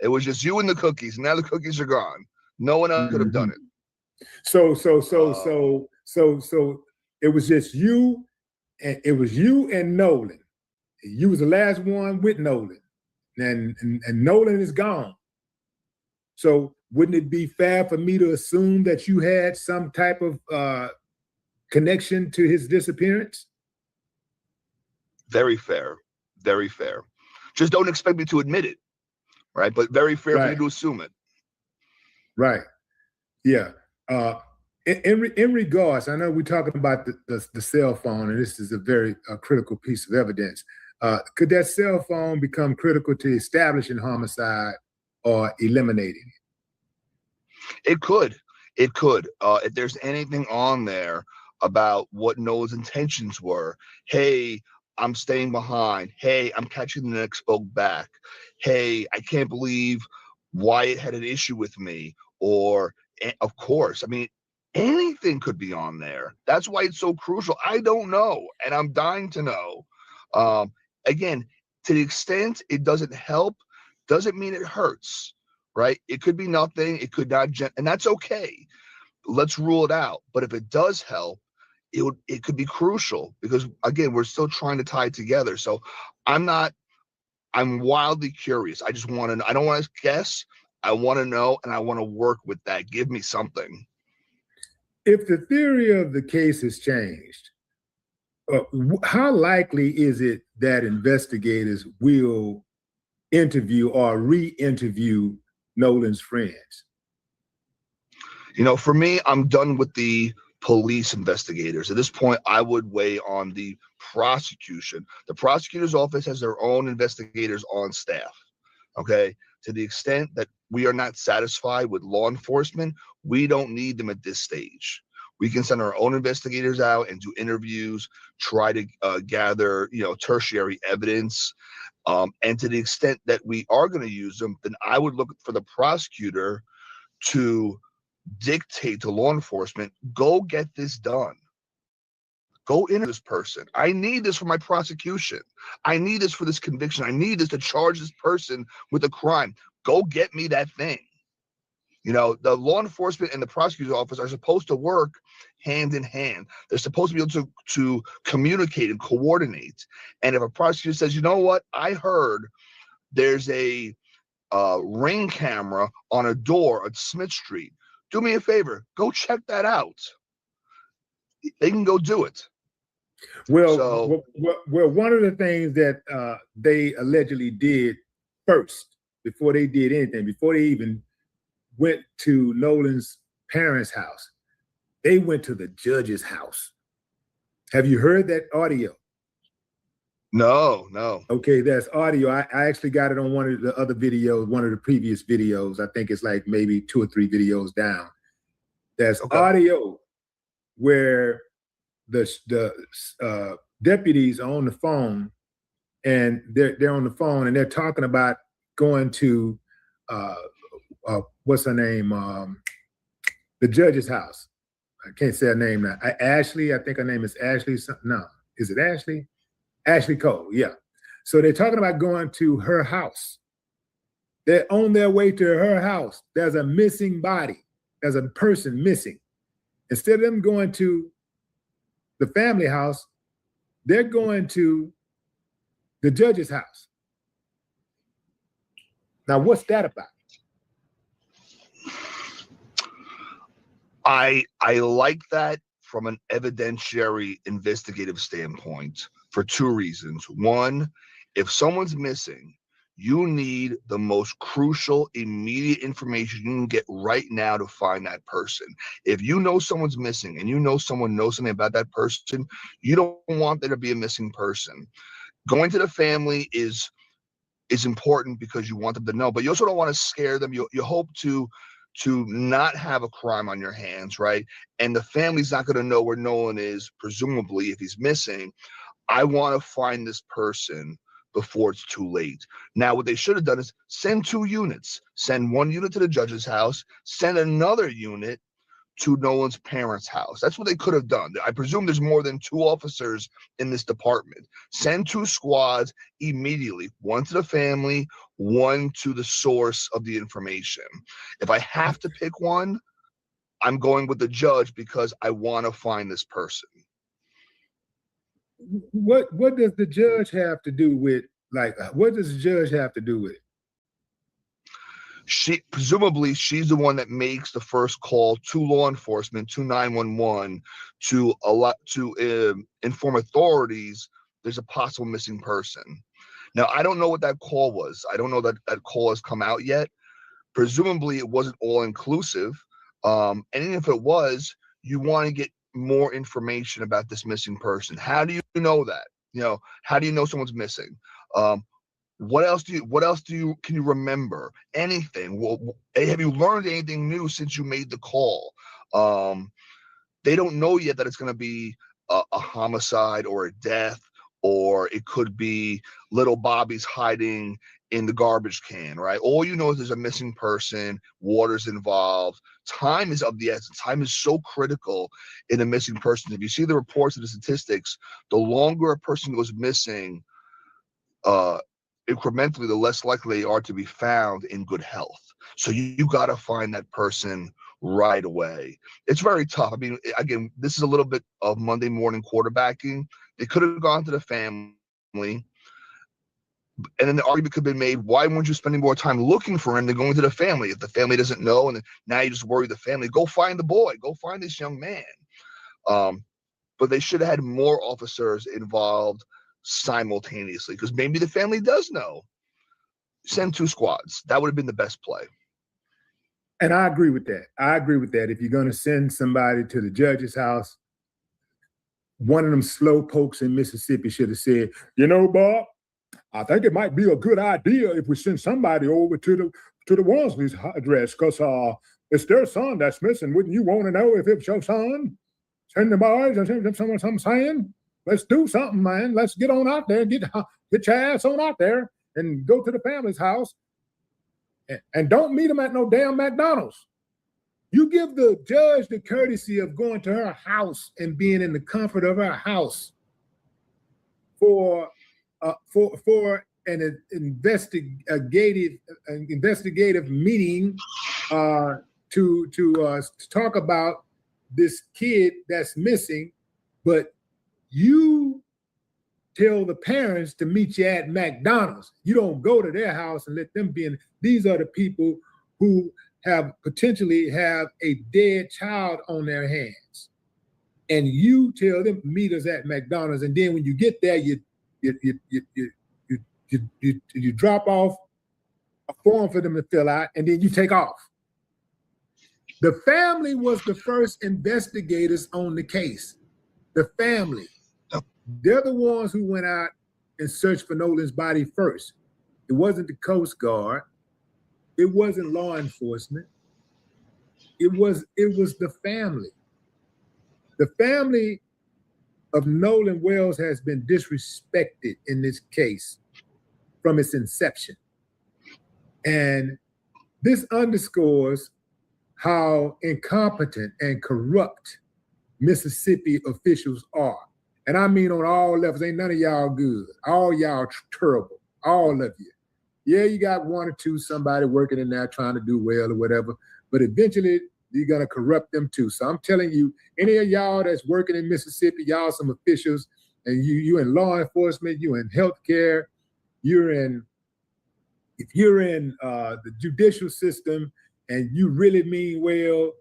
It was just you and the cookies. Now the cookies are gone. No one else could have done it. So it was just you, and it was you and Nolan. You was the last one with Nolan, and Nolan is gone. So wouldn't it be fair for me to assume that you had some type of connection to his disappearance? Very fair. Very fair. Just don't expect me to admit it, right? But very fair for you to assume it. Right. Yeah. In regards, I know we're talking about the cell phone, and this is a very critical piece of evidence. Could that cell phone become critical to establishing homicide or eliminating it? It could. It could. If there's anything on there about what Noah's intentions were, hey, I'm staying behind. Hey, I'm catching the next boat back. Hey, I can't believe Wyatt had an issue with me. Or, of course, I mean, anything could be on there. That's why it's so crucial. I don't know, and I'm dying to know. Again, to the extent it doesn't help, doesn't mean it hurts, right? It could be nothing. It could not, and that's okay. Let's rule it out. But if it does help, it could be crucial, because again, we're still trying to tie it together. So I'm wildly curious. I just want to know. I don't want to guess. I want to know, and I want to work with that. Give me something. If the theory of the case has changed, how likely is it that investigators will interview or re-interview Nolan's friends? You know, for me, I'm done with the police investigators. At this point, I would weigh on the prosecution. The prosecutor's office has their own investigators on staff, okay? To the extent that we are not satisfied with law enforcement, we don't need them at this stage. We can send our own investigators out and do interviews, try to gather, tertiary evidence. And to the extent that we are going to use them, then I would look for the prosecutor to dictate to law enforcement, go get this done. Go into this person. I need this for my prosecution. I need this for this conviction. I need this to charge this person with a crime. Go get me that thing. You know, the law enforcement and the prosecutor's office are supposed to work hand in hand. They're supposed to be able to communicate and coordinate. And if a prosecutor says, you know what, I heard there's a ring camera on a door at Smith Street. Do me a favor, go check that out. They can go do it. Well, one of the things that they allegedly did first, before they did anything, before they even went to Nolan's parents' house, they went to the judge's house. Have you heard that audio? No. Okay, that's audio. I actually got it on one of the other videos, one of the previous videos. I think it's like maybe 2 or 3 videos down. That's audio where the deputies are on the phone, and they're on the phone and they're talking about going to what's her name? The judge's house. I can't say her name now. Ashley, I think her name is Ashley. No, is it Ashley? Ashley Cole, yeah. So they're talking about going to her house. They're on their way to her house. There's a missing body. There's a person missing. Instead of them going to the family house, they're going to the judge's house. Now, what's that about? I like that from an evidentiary investigative standpoint for 2 reasons. One, if someone's missing, you need the most crucial, immediate information you can get right now to find that person. If you know someone's missing and you know someone knows something about that person, you don't want there to be a missing person. Going to the family is important because you want them to know, but you also don't want to scare them. You hope to not have a crime on your hands, right? And the family's not going to know where Nolan is, presumably, if he's missing. I want to find this person before it's too late. Now, what they should have done is send 2 units. Send 1 unit to the judge's house, send another unit to Nolan's parents' house. That's what they could have done. I presume there's more than 2 officers in this department. Send 2 squads immediately, 1 to the family, 1 to the source of the information. If I have to pick one, I'm going with the judge because I want to find this person. What does the judge have to do with, what does the judge have to do with it? Presumably she's the one that makes the first call to law enforcement, to 911, to inform authorities there's a possible missing person. Now, I don't know what that call was. I don't know that that call has come out yet. Presumably it wasn't all inclusive. And even if it was, you want to get more information about this missing person. How do you know that? You know, how do you know someone's missing? What else can you remember? Anything? Well, have you learned anything new since you made the call? They don't know yet that it's going to be a homicide or a death, or it could be little Bobby's hiding in the garbage can, right? All you know is there's a missing person, water's involved. Time is of the essence. Time is so critical in a missing person. If you see the reports and the statistics, the longer a person goes missing, incrementally, the less likely they are to be found in good health. So you got to find that person right away. It's very tough. I mean, again, this is a little bit of Monday morning quarterbacking. They could have gone to the family, and then the argument could have been made, why weren't you spending more time looking for him than going to the family? If the family doesn't know, and now you just worry the family, go find the boy, go find this young man. But they should have had more officers involved simultaneously, because maybe the family does know. Send 2 squads. That would have been the best play. And I agree with that. If you're going to send somebody to the judge's house, one of them slow pokes in Mississippi should have said, you know, Bob, I think it might be a good idea if we send somebody over to the Walsley's address, because it's their son that's missing. Wouldn't you want to know if it's your son? Send the boys and send them something saying, let's do something, man. Let's get on out there, get your ass on out there and go to the family's house, and don't meet them at no damn McDonald's. You give the judge the courtesy of going to her house and being in the comfort of her house for an investigative meeting to talk about this kid that's missing, but you tell the parents to meet you at McDonald's. You don't go to their house and let them be in. These are the people who have potentially have a dead child on their hands. And you tell them meet us at McDonald's. And then when you get there, you drop off a form for them to fill out, and then you take off. The family was the first investigators on the case. The family. They're the ones who went out and searched for Nolan's body first. It wasn't the Coast Guard. It wasn't law enforcement. It was the family. The family of Nolan Wells has been disrespected in this case from its inception. And this underscores how incompetent and corrupt Mississippi officials are. And I mean on all levels. Ain't none of y'all good. All y'all terrible. All of you. Yeah, you got one or two, somebody working in there trying to do well or whatever, but eventually you're gonna corrupt them too. So I'm telling you, any of y'all that's working in Mississippi, y'all some officials, and you in law enforcement, you in healthcare, if you're in the judicial system and you really mean well,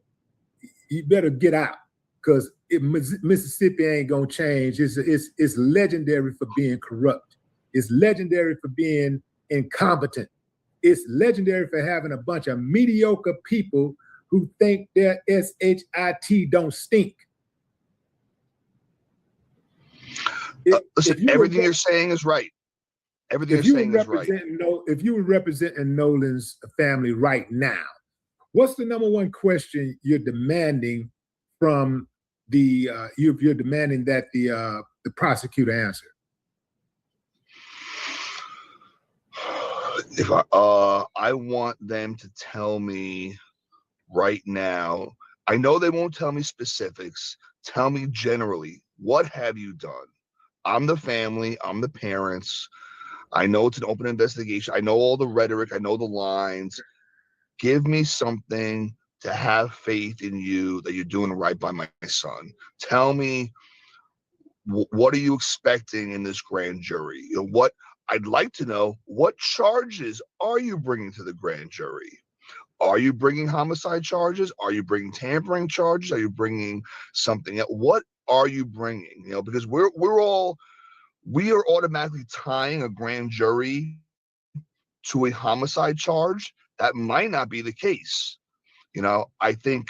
you better get out, because Mississippi ain't gonna change. It's legendary for being corrupt. It's legendary for being incompetent. It's legendary for having a bunch of mediocre people who think their SHIT don't stink. Listen, everything you're saying is right. Everything you're saying is right. If you were representing Nolan's family right now, what's the number one question you're demanding from you're demanding that the prosecutor answer? If I want them to tell me right now, I know they won't tell me specifics. Tell me generally, what have you done? I'm the family, I'm the parents. I know it's an open investigation. I know all the rhetoric, I know the lines. Give me something to have faith in you that you're doing right by my son. Tell me, what are you expecting in this grand jury? You know, what I'd like to know, what charges are you bringing to the grand jury? Are you bringing homicide charges? Are you bringing tampering charges? Are you bringing something else? What are you bringing? You know, because we are automatically tying a grand jury to a homicide charge. That might not be the case. You know, I think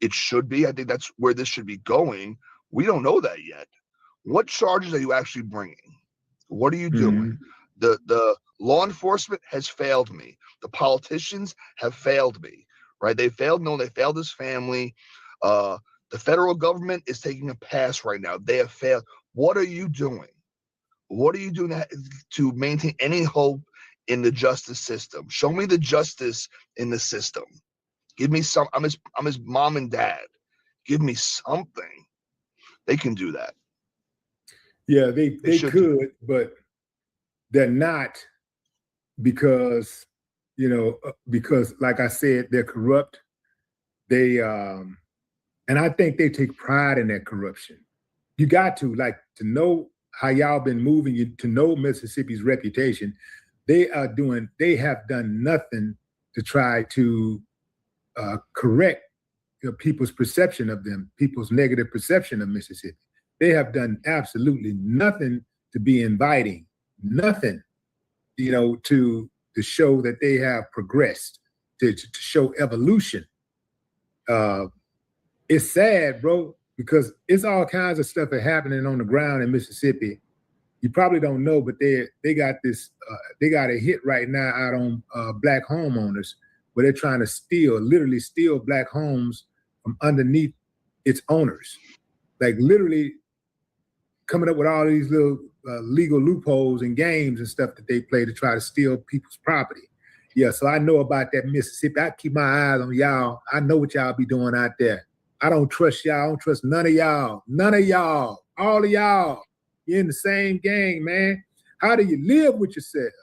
it should be. I think that's where this should be going. We don't know that yet. What charges are you actually bringing? What are you doing? The law enforcement has failed me. The politicians have failed me, right? They failed Nolan. They failed his family. The federal government is taking a pass right now. They have failed. What are you doing? What are you doing to maintain any hope in the justice system? Show me the justice in the system. Give me some. I'm his mom and dad. Give me something. They can do that. Yeah, they could, but they're not, because, you know, because like I said, they're corrupt. They and I think they take pride in that corruption. You got to know how y'all been moving, to know Mississippi's reputation. They have done nothing to try to correct people's perception of them, people's negative perception of Mississippi. They have done absolutely nothing to be inviting, nothing, you know, to show that they have progressed, to show evolution. It's sad, bro, because it's all kinds of stuff that's happening on the ground in Mississippi. You probably don't know, but they got this, they got a hit right now out on Black homeowners, where they're trying to literally steal Black homes from underneath its owners. Like literally coming up with all these little legal loopholes and games and stuff that they play to try to steal people's property. Yeah, so I know about that Mississippi. I keep my eyes on y'all. I know what y'all be doing out there. I don't trust y'all. I don't trust none of y'all. None of y'all. All of y'all. You're in the same gang, man. How do you live with yourselves?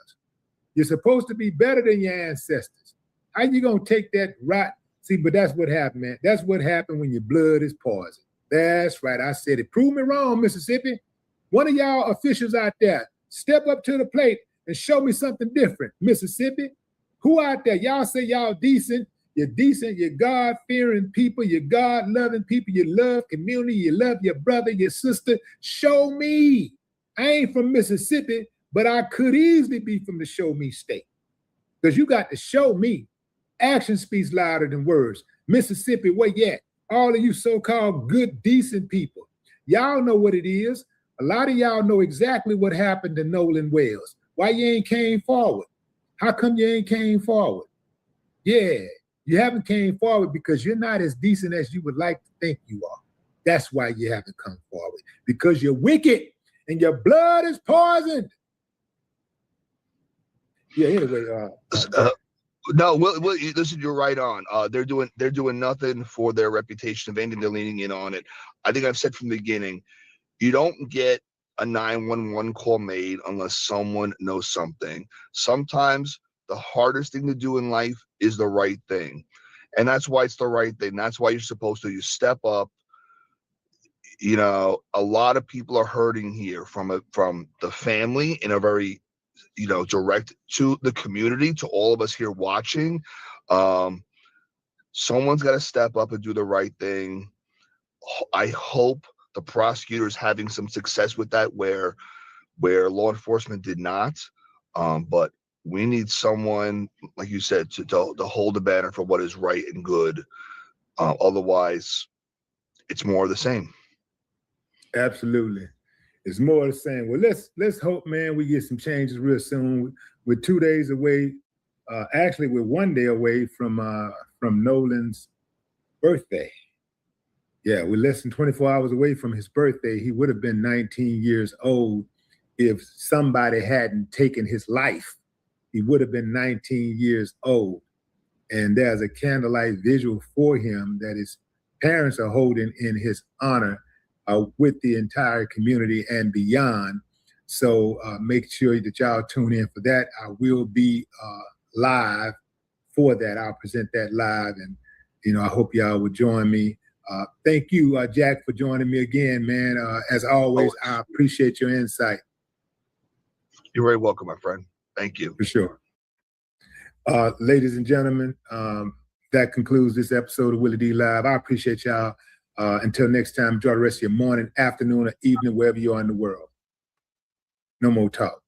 You're supposed to be better than your ancestors. How you gonna take that right? See, but that's what happened, man. That's what happened when your blood is poison. That's right. I said it. Prove me wrong, Mississippi. One of y'all officials out there, step up to the plate and show me something different, Mississippi. Who out there? Y'all say y'all decent. You're decent. You're God-fearing people. You're God-loving people. You love community. You love your brother, your sister. Show me. I ain't from Mississippi, but I could easily be from the show me state. Because you got to show me. Action speaks louder than words. Mississippi, where you at? All of you so-called good, decent people. Y'all know what it is. A lot of y'all know exactly what happened to Nolan Wells. Why you ain't came forward? How come you ain't came forward? Yeah, you haven't came forward because you're not as decent as you would like to think you are. That's why you haven't come forward. Because you're wicked and your blood is poisoned. Yeah, anyway. No, listen, you're right on. They're doing nothing for their reputation. If anything, they're leaning in on it. I think I've said from the beginning, you don't get a 911 call made unless someone knows something. Sometimes the hardest thing to do in life is the right thing. And that's why it's the right thing. That's why you're supposed to. You step up. You know, a lot of people are hurting here from the family in a very, direct to the community, to all of us here watching. Someone's got to step up and do the right thing. I hope the prosecutor's having some success with that where law enforcement did not. But we need someone, like you said, to hold the banner for what is right and good. Otherwise, it's more of the same. Absolutely. It's more of the same. Well, let's hope, man, we get some changes real soon. We're 2 days away. Actually, we're 1 day away from Nolan's birthday. Yeah, we're less than 24 hours away from his birthday. He would have been 19 years old if somebody hadn't taken his life. He would have been 19 years old. And there's a candlelight visual for him that his parents are holding in his honor with the entire community and beyond. So make sure that y'all tune in for that. I will be live for that. I'll present that live, and I hope y'all will join me. Thank you, Jack, for joining me again, man. As always, I appreciate your insight. You're very welcome, my friend. Thank you. For sure. Ladies and gentlemen, that concludes this episode of Willie D Live. I appreciate y'all. Until next time, enjoy the rest of your morning, afternoon, or evening, wherever you are in the world. No more talk.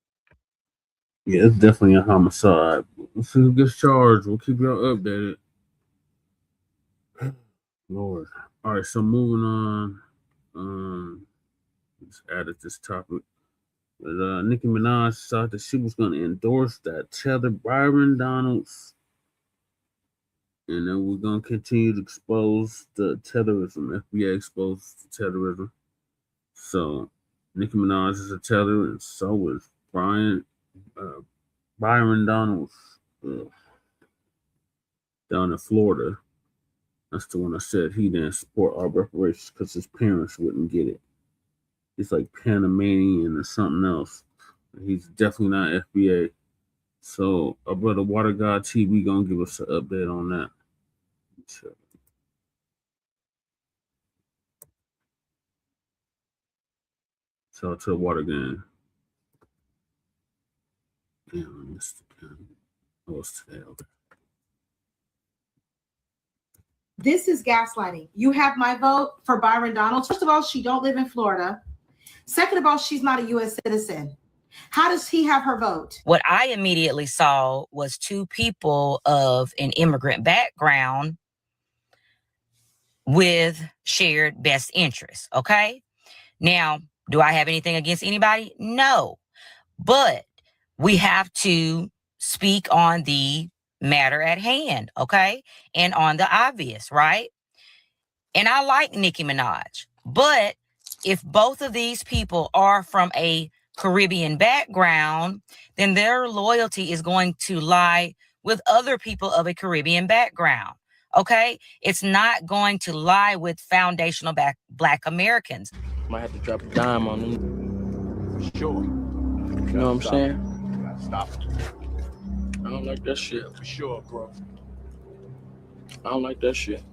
Yeah, it's definitely a homicide. As soon as it gets charged, we'll keep y'all updated. Lord. All right, so moving on. Just added this topic. But, Nicki Minaj thought that she was going to endorse that Tether Byron Donalds. And then we're going to continue to expose the Tetherism. FBI exposed the Tetherism. So, Nicki Minaj is a Tether, and so is Byron Donalds down in Florida. That's the one that said he didn't support our reparations because his parents wouldn't get it. He's like Panamanian or something else. He's definitely not FBA. So our brother Water God TV gonna give us an update on that. Shout out to the Water Gang. Damn, I missed it. Oh, it's today. Okay. This is gaslighting. You have my vote for Byron Donalds. First of all, she don't live in Florida. Second of all, she's not a U.S. citizen. How does he have her vote? What I immediately saw was two people of an immigrant background with shared best interests, okay? Now, do I have anything against anybody? No. But we have to speak on the matter at hand, okay? And on the obvious, right? And I like Nicki Minaj, but if both of these people are from a Caribbean background, then their loyalty is going to lie with other people of a Caribbean background. Okay? It's not going to lie with foundational Black Americans. Might have to drop a dime on them. For sure. You know what I'm saying? Stop. I don't like that shit. For sure, bro. I don't like that shit.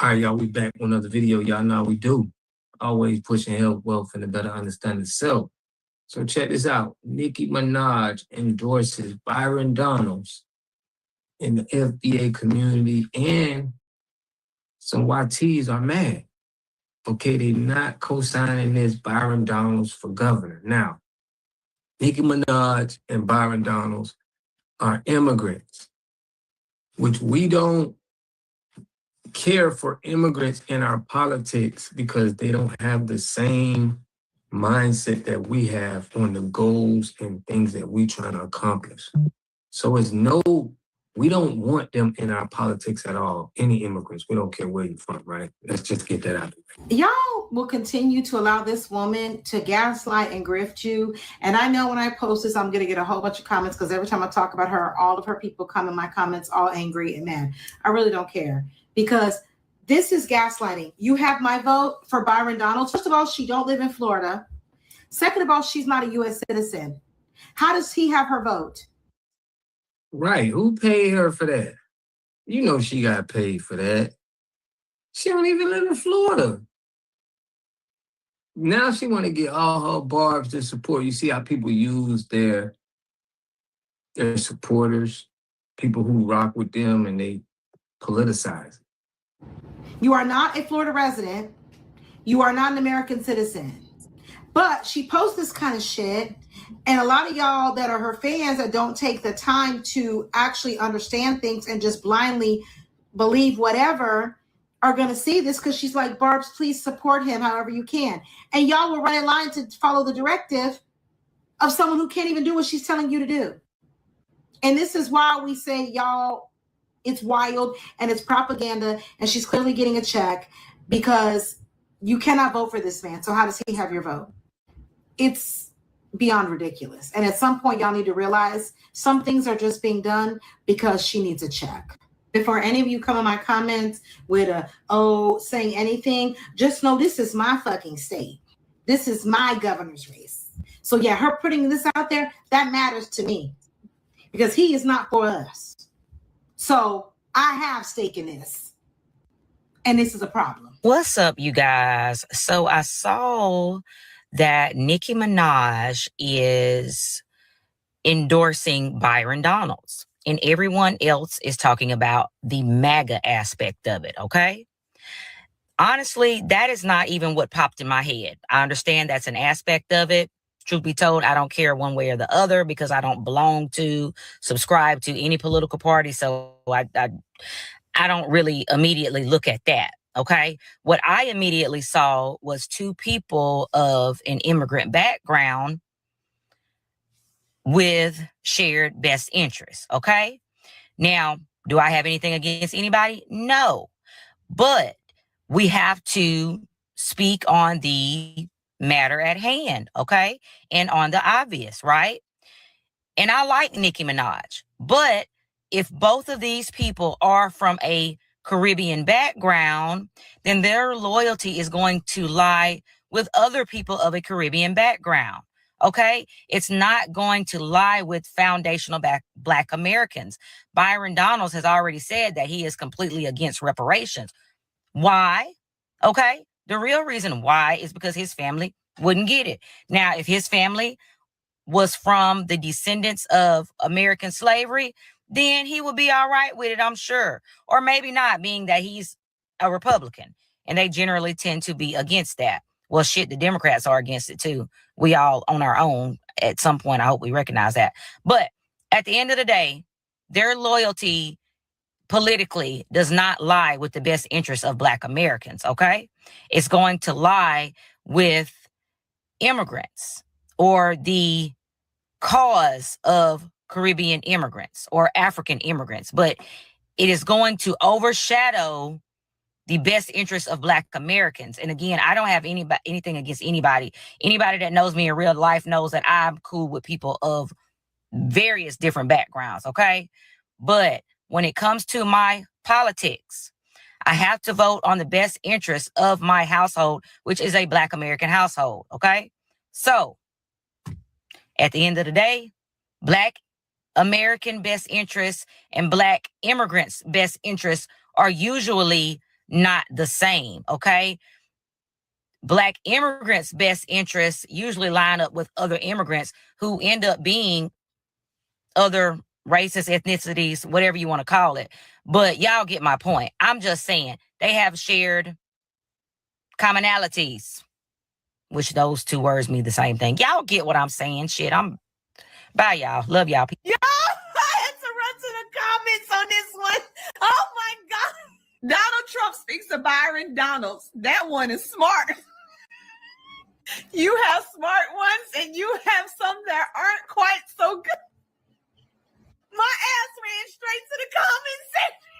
All right, y'all, we back with another video. Y'all know how we do. Always pushing health, wealth, and a better understanding of self. So check this out. Nicki Minaj endorses Byron Donalds in the FBA community, and some YTs are mad. Okay, they not co-signing this Byron Donalds for governor. Now, Nicki Minaj and Byron Donalds are immigrants, which we don't care for immigrants in our politics because they don't have the same mindset that we have on the goals and things that we trying to accomplish. So we don't want them in our politics at all. Any immigrants, we don't care where you're from, right? Let's just get that out. Y'all will continue to allow this woman to gaslight and grift you. And I know when I post this, I'm going to get a whole bunch of comments because every time I talk about her, all of her people come in my comments all angry and mad. I really don't care because this is gaslighting. You have my vote for Byron Donalds. First of all, she don't live in Florida. Second of all, she's not a U.S. citizen. How does he have her vote? Right. Who paid her for that? You know she got paid for that. She don't even live in Florida. Now she want to get all her barbs to support. You see how people use their supporters, people who rock with them, and they politicize. You are not a Florida resident. You are not an American citizen. But she posts this kind of shit, and a lot of y'all that are her fans that don't take the time to actually understand things and just blindly believe whatever are going to see this because she's like, Barbs, please support him however you can. And y'all will run in line to follow the directive of someone who can't even do what she's telling you to do. And this is why we say, y'all, it's wild and it's propaganda, and she's clearly getting a check because you cannot vote for this man. So how does he have your vote? It's beyond ridiculous. And at some point, y'all need to realize some things are just being done because she needs a check. Before any of you come in my comments with saying anything, just know this is my fucking state. This is my governor's race. So yeah, her putting this out there, that matters to me because he is not for us. So I have stake in this. And this is a problem. What's up, you guys? So I saw that Nicki Minaj is endorsing Byron Donalds, and everyone else is talking about the MAGA aspect of it, okay? Honestly, that is not even what popped in my head. I understand that's an aspect of it. Truth be told, I don't care one way or the other because I don't belong to, subscribe to any political party, so I don't really immediately look at that. Okay. What I immediately saw was two people of an immigrant background with shared best interests. Okay. Now, do I have anything against anybody? No, but we have to speak on the matter at hand. Okay. And on the obvious, right? And I like Nicki Minaj, but if both of these people are from a Caribbean background, then their loyalty is going to lie with other people of a Caribbean background. Okay? It's not going to lie with foundational Black Americans. Byron Donalds has already said that he is completely against reparations. Why? Okay? The real reason why is because his family wouldn't get it. Now, if his family was from the descendants of American slavery, then he would be all right with it, I'm sure. Or maybe not, being that he's a Republican. And they generally tend to be against that. Well, shit, the Democrats are against it too. We all on our own at some point. I hope we recognize that. But at the end of the day, their loyalty politically does not lie with the best interests of Black Americans, okay? It's going to lie with immigrants or the cause of Caribbean immigrants or African immigrants, but it is going to overshadow the best interests of Black Americans. And again, I don't have anything against anybody. Anybody that knows me in real life knows that I'm cool with people of various different backgrounds, okay? But when it comes to my politics, I have to vote on the best interests of my household, which is a Black American household, okay? So, at the end of the day, Black American best interests and Black immigrants' best interests are usually not the same, okay? Black immigrants' best interests usually line up with other immigrants who end up being other races, ethnicities, whatever you want to call it. But y'all get my point. I'm just saying they have shared commonalities, which those two words mean the same thing. Y'all get what I'm saying. Shit, bye, y'all. Love y'all. Y'all, I had to run to the comments on this one. Oh my God. Donald Trump speaks to Byron Donalds. That one is smart. You have smart ones and you have some that aren't quite so good. My ass ran straight to the comments section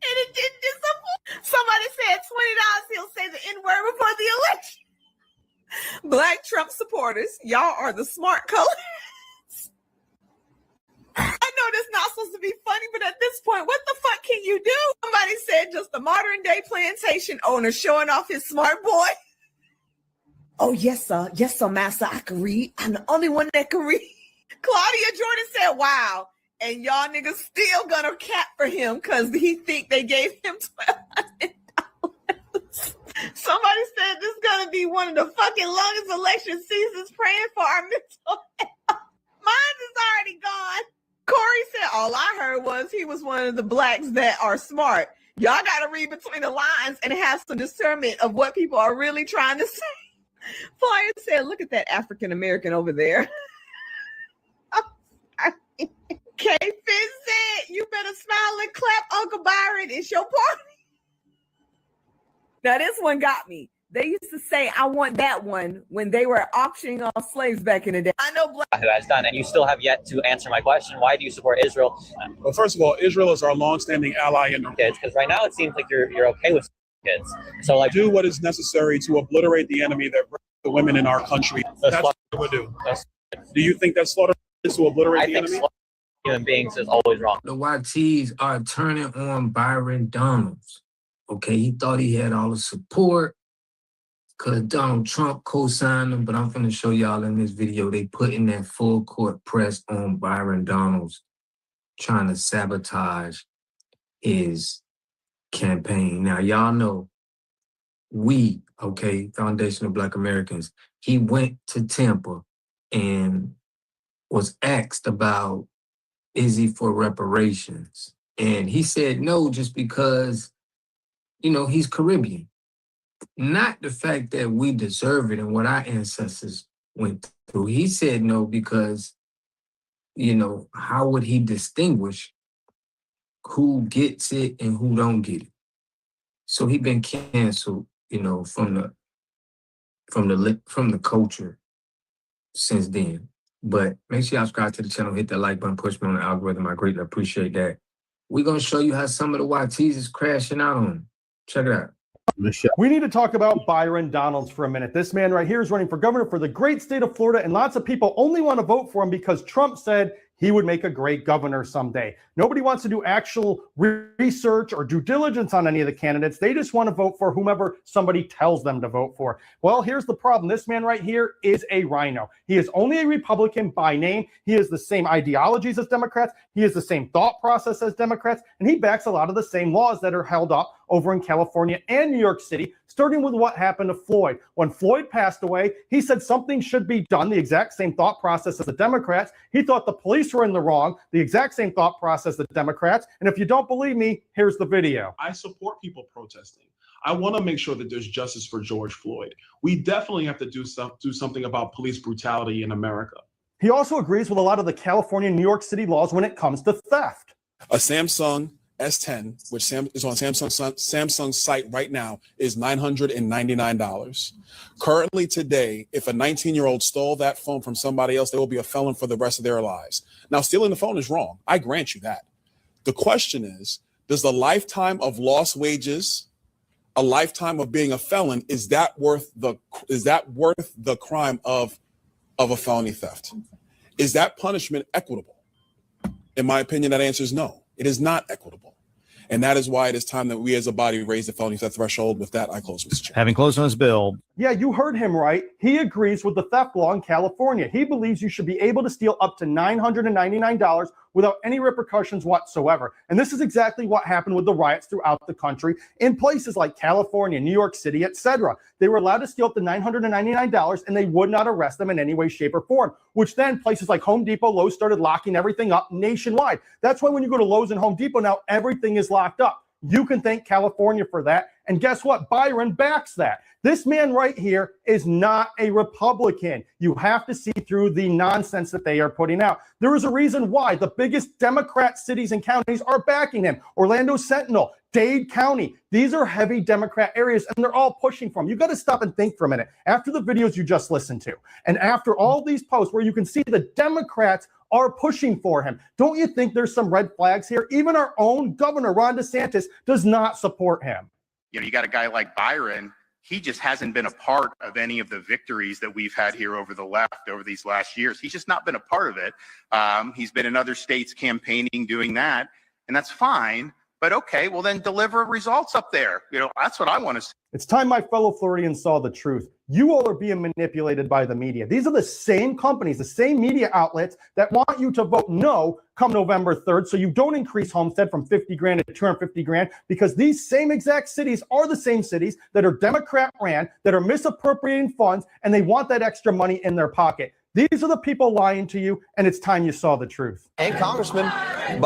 and it didn't disappoint. Somebody said $20 he'll say the N-word before the election. Black Trump supporters, y'all are the smart colors. I know this not supposed to be funny, but at this point, what the fuck can you do? Somebody said just a modern day plantation owner showing off his smart boy. Oh, yes, sir. Yes, sir, master. I can read. I'm the only one that can read. Claudia Jordan said, wow. And y'all niggas still gonna cap for him because he think they gave him $1,200. Somebody said this is gonna be one of the fucking longest election seasons praying for our mental health. Mine is already gone. Corey said, all I heard was he was one of the Blacks that are smart. Y'all got to read between the lines and have some discernment of what people are really trying to say. Flyer said, look at that African-American over there. K. Fizz said, you better smile and clap, Uncle Byron. It's your party. Now, this one got me. They used to say, I want that one when they were auctioning off slaves back in the day. I know Black who has done, and you still have yet to answer my question. Why do you support Israel? Well, first of all, Israel is our longstanding ally in the kids, because right now it seems like you're okay with kids. So like do what is necessary to obliterate the enemy that brings the women in our country. That's what we do. Do you think that slaughter is to obliterate the enemy? Human beings is always wrong. The YTs are turning on Byron Donalds. Okay, he thought he had all the support because Donald Trump co-signed him, but I'm going to show y'all in this video, they putting that full court press on Byron Donalds, trying to sabotage his campaign. Now, y'all know we, okay, Foundation of Black Americans, he went to Tampa and was asked about, is he for reparations? And he said no, just because, you know, he's Caribbean. Not the fact that we deserve it and what our ancestors went through. He said no because, you know, how would he distinguish who gets it and who don't get it? So he been canceled, you know, from the culture since then. But make sure y'all subscribe to the channel, hit that like button, push me on the algorithm. I greatly appreciate that. We're gonna show you how some of the YTs is crashing out on him. Check it out. We need to talk about Byron Donalds for a minute. This man right here is running for governor for the great state of Florida, and lots of people only want to vote for him because Trump said he would make a great governor someday. Nobody wants to do actual research or due diligence on any of the candidates. They just want to vote for whomever somebody tells them to vote for. Well, here's the problem. This man right here is a rhino. He is only a Republican by name. He has the same ideologies as Democrats. He has the same thought process as Democrats, and he backs a lot of the same laws that are held up over in California and New York City, starting with what happened to Floyd. When Floyd passed away, he said something should be done, the exact same thought process as the Democrats. He thought the police were in the wrong, the exact same thought process as the Democrats. And if you don't believe me, here's the video. I support people protesting. I want to make sure that there's justice for George Floyd. We definitely have to do something about police brutality in America. He also agrees with a lot of the California and New York City laws when it comes to theft. A Samsung S10, which is on Samsung's site right now, is $999. Currently today, if a 19-year-old stole that phone from somebody else, they will be a felon for the rest of their lives. Now, stealing the phone is wrong. I grant you that. The question is, does the lifetime of lost wages, a lifetime of being a felon, is that worth the crime of a felony theft? Is that punishment equitable? In my opinion, that answer is no. It is not equitable. And that is why it is time that we as a body raise the felony theft threshold. With that, I close, Mr. Chair. Having closed on his bill. Yeah, you heard him right. He agrees with the theft law in California. He believes you should be able to steal up to $999 without any repercussions whatsoever. And this is exactly what happened with the riots throughout the country in places like California, New York City, etc. They were allowed to steal up to $999 and they would not arrest them in any way, shape, or form, which then places like Home Depot, Lowe's started locking everything up nationwide. That's why when you go to Lowe's and Home Depot now, everything is locked up. You can thank California for that. And guess what? Byron backs that. This man right here is not a Republican. You have to see through the nonsense that they are putting out. There is a reason why the biggest Democrat cities and counties are backing him. Orlando Sentinel, Dade County. These are heavy Democrat areas, and they're all pushing for him. You got to stop and think for a minute. After the videos you just listened to, and after all these posts where you can see the Democrats are pushing for him, don't you think there's some red flags here? Even our own governor, Ron DeSantis, does not support him. You know, you got a guy like Byron. He just hasn't been a part of any of the victories that we've had here over the left over these last years. He's just not been a part of it. He's been in other states campaigning, doing that, and that's fine. But okay, well then deliver results up there. You know, that's what I want to see. It's time my fellow Floridians saw the truth. You all are being manipulated by the media. These are the same companies, the same media outlets that want you to vote no come November 3rd, so you don't increase Homestead from 50 grand to 250 grand, because these same exact cities are the same cities that are Democrat ran, that are misappropriating funds, and they want that extra money in their pocket. These are the people lying to you, and it's time you saw the truth. And Congressman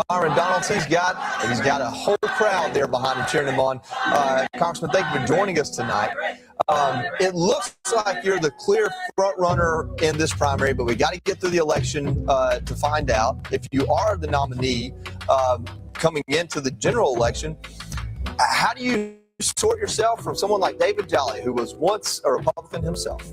Byron Donalds, he's got a whole crowd there behind him cheering him on. Congressman, thank you for joining us tonight. It looks like you're the clear front runner in this primary, but we got to get through the election to find out if you are the nominee coming into the general election. How do you sort yourself from someone like David Jolly, who was once a Republican himself?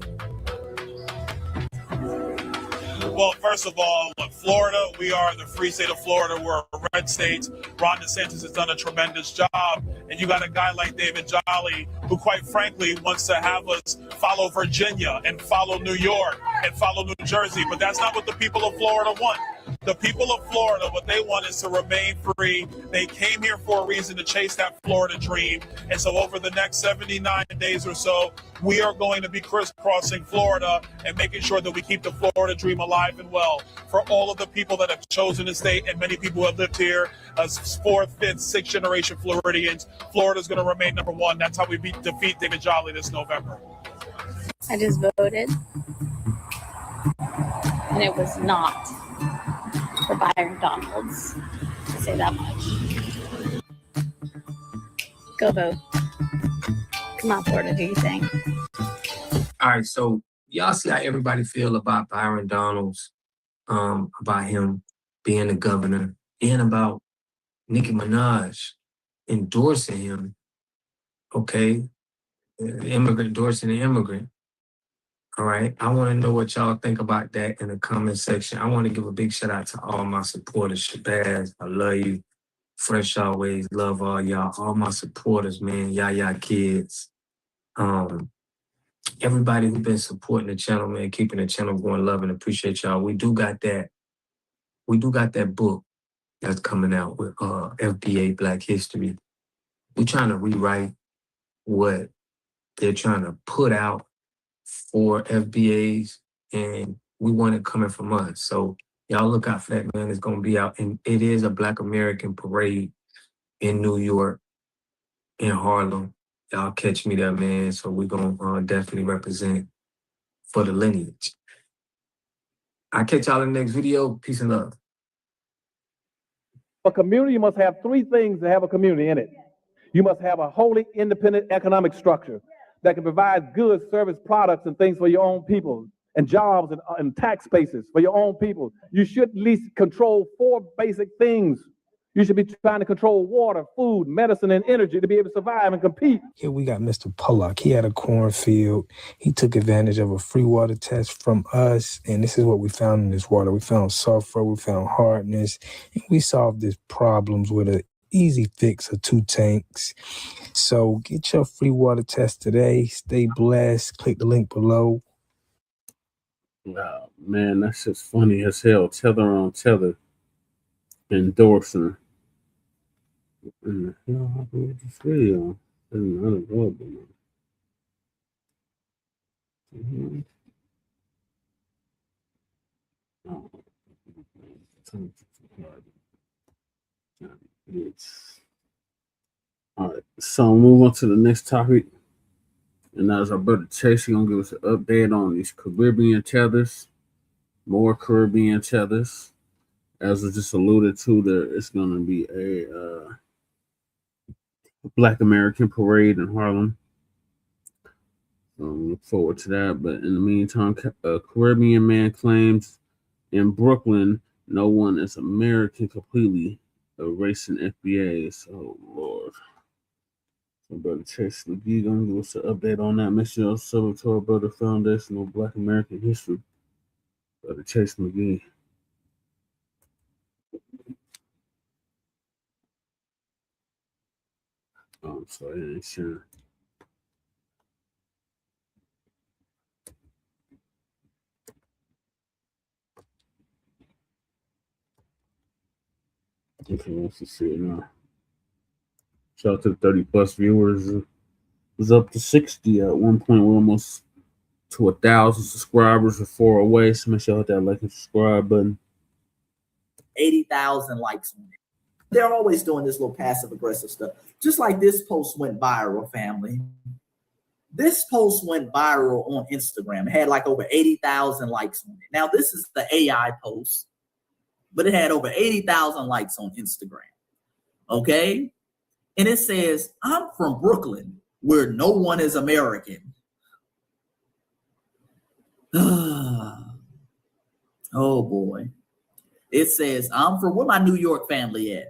Well, first of all, look, Florida, we are the free state of Florida. We're a red state. Ron DeSantis has done a tremendous job. And you got a guy like David Jolly, who quite frankly wants to have us follow Virginia and follow New York and follow New Jersey. But that's not what the people of Florida want. The people of Florida, what they want is to remain free. They came here for a reason, to chase that Florida dream. And so over the next 79 days or so, we are going to be crisscrossing Florida and making sure that we keep the Florida dream alive and well. For all of the people that have chosen the state, and many people who have lived here as 4th, 5th, 6th generation Floridians, Florida is going to remain number one. That's how we defeat David Jolly this November. I just voted, and it was not for Byron Donalds. I'll say that much. Go vote. Come on, Florida, do you think? All right, so y'all see how everybody feel about Byron Donalds, about him being the governor, and about Nicki Minaj endorsing him, okay? The immigrant endorsing the immigrant. All right, I want to know what y'all think about that in the comment section. I want to give a big shout out to all my supporters. Shabazz, I love you. Fresh always, love all y'all. All my supporters, man. Y'all kids. Everybody who's been supporting the channel, man, keeping the channel going, love and appreciate y'all. We do got that book that's coming out with FBA Black History. We're trying to rewrite what they're trying to put out for FBAs, and we want it coming from us. So y'all look out for that, man. It's going to be out. And it is a Black American parade in New York, in Harlem. Y'all catch me there, man. So we're going to definitely represent for the lineage. I'll catch y'all in the next video. Peace and love. A community must have three things to have a community in it. You must have a wholly independent economic structure that can provide goods, service, products, and things for your own people, and jobs and tax bases for your own people. You should at least control 4 basic things You should be trying to control water, food, medicine, and energy to be able to survive and compete. Here we got Mr. Pollock. He had a cornfield. He took advantage of a free water test from us, and this is what we found in this water. We found sulfur, we found hardness, and we solved these problems with an easy fix of 2 tanks. So get your free water test today. Stay blessed. Click the link below. Wow, man, that's just funny as hell. Tether on tether. Endorsing. In the hell happened with this video? There's another problem. Oh. All right, so move on to the next topic. And that is our brother Chase. He's going to give us an update on these Caribbean tethers. More Caribbean tethers. As was just alluded to, there it's going to be a Black American parade in Harlem. Look forward to that. But in the meantime, a Caribbean man claims in Brooklyn no one is American, completely erasing FBAs. Oh, Lord. So brother Chase McGee going to give us an update on that. Make sure you sub to our brother Foundational Black American History. Brother Chase McGee. Oh, I'm sorry, I ain't sure. Okay, let's see it now. Shout out to the 30 plus viewers. It was up to 60 at one point. We're almost to 1,000 subscribers. We're 4 away. So make sure you hit that like and subscribe button. 80,000 likes on it. They're always doing this little passive aggressive stuff. Just like this post went viral, family. This post went viral on Instagram. It had like over 80,000 likes on it. Now, this is the AI post, but it had over 80,000 likes on Instagram. Okay? And it says, I'm from Brooklyn, where no one is American. Oh, boy. It says, where my New York family at?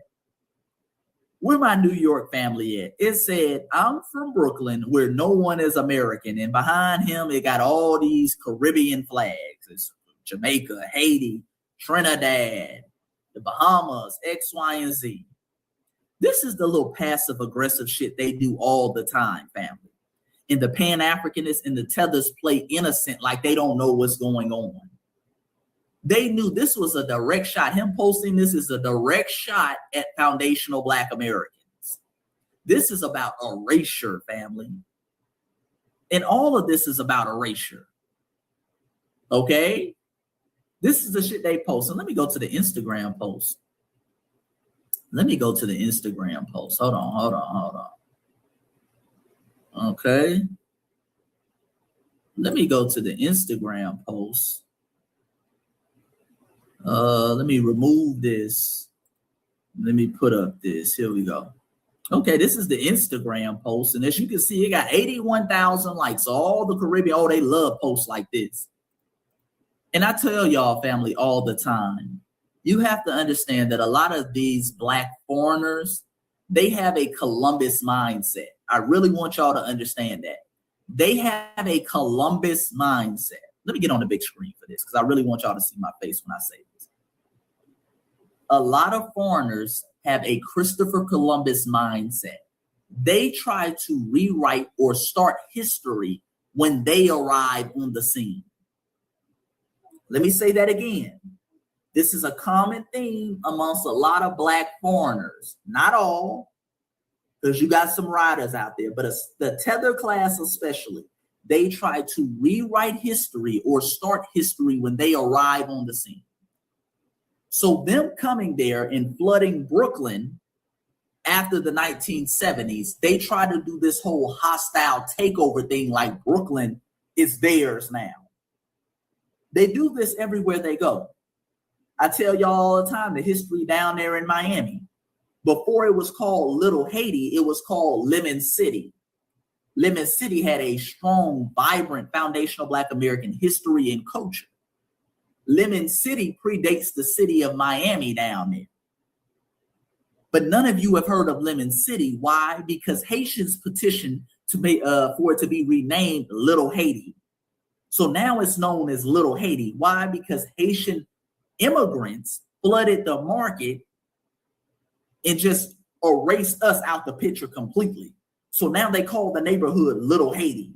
Where my New York family at? It said, I'm from Brooklyn, where no one is American. And behind him, it got all these Caribbean flags. It's Jamaica, Haiti, Trinidad, the Bahamas, X, Y, and Z. This is the little passive aggressive shit they do all the time, family. And the Pan-Africanists and the tethers play innocent like they don't know what's going on. They knew this was a direct shot. Him posting this is a direct shot at foundational Black Americans. This is about erasure, family. And all of this is about erasure. Okay? This is the shit they post. And let me go to the Instagram post. Let me go to the Instagram post. Hold on. Okay. Let me go to the Instagram post. Let me remove this. Let me put up this. Here we go. Okay, this is the Instagram post. And as you can see, it got 81,000 likes. All the Caribbean, they love posts like this. And I tell y'all, family, all the time, you have to understand that a lot of these Black foreigners, they have a Columbus mindset. I really want y'all to understand that. They have a Columbus mindset. Let me get on the big screen for this because I really want y'all to see my face when I say this. A lot of foreigners have a Christopher Columbus mindset. They try to rewrite or start history when they arrive on the scene. Let me say that again. This is a common theme amongst a lot of Black foreigners. Not all, because you got some riders out there, but the tether class especially. They try to rewrite history or start history when they arrive on the scene. So them coming there and flooding Brooklyn after the 1970s, they try to do this whole hostile takeover thing like Brooklyn is theirs now. They do this everywhere they go. I tell y'all all the time the history down there in Miami. Before it was called Little Haiti, it was called Lemon City. Lemon City had a strong, vibrant, foundational Black American history and culture. Lemon City predates the city of Miami down there. But none of you have heard of Lemon City. Why? Because Haitians petitioned for it to be renamed Little Haiti. So now it's known as Little Haiti. Why? Because Haitian immigrants flooded the market and just erased us out the picture completely. So now they call the neighborhood Little Haiti.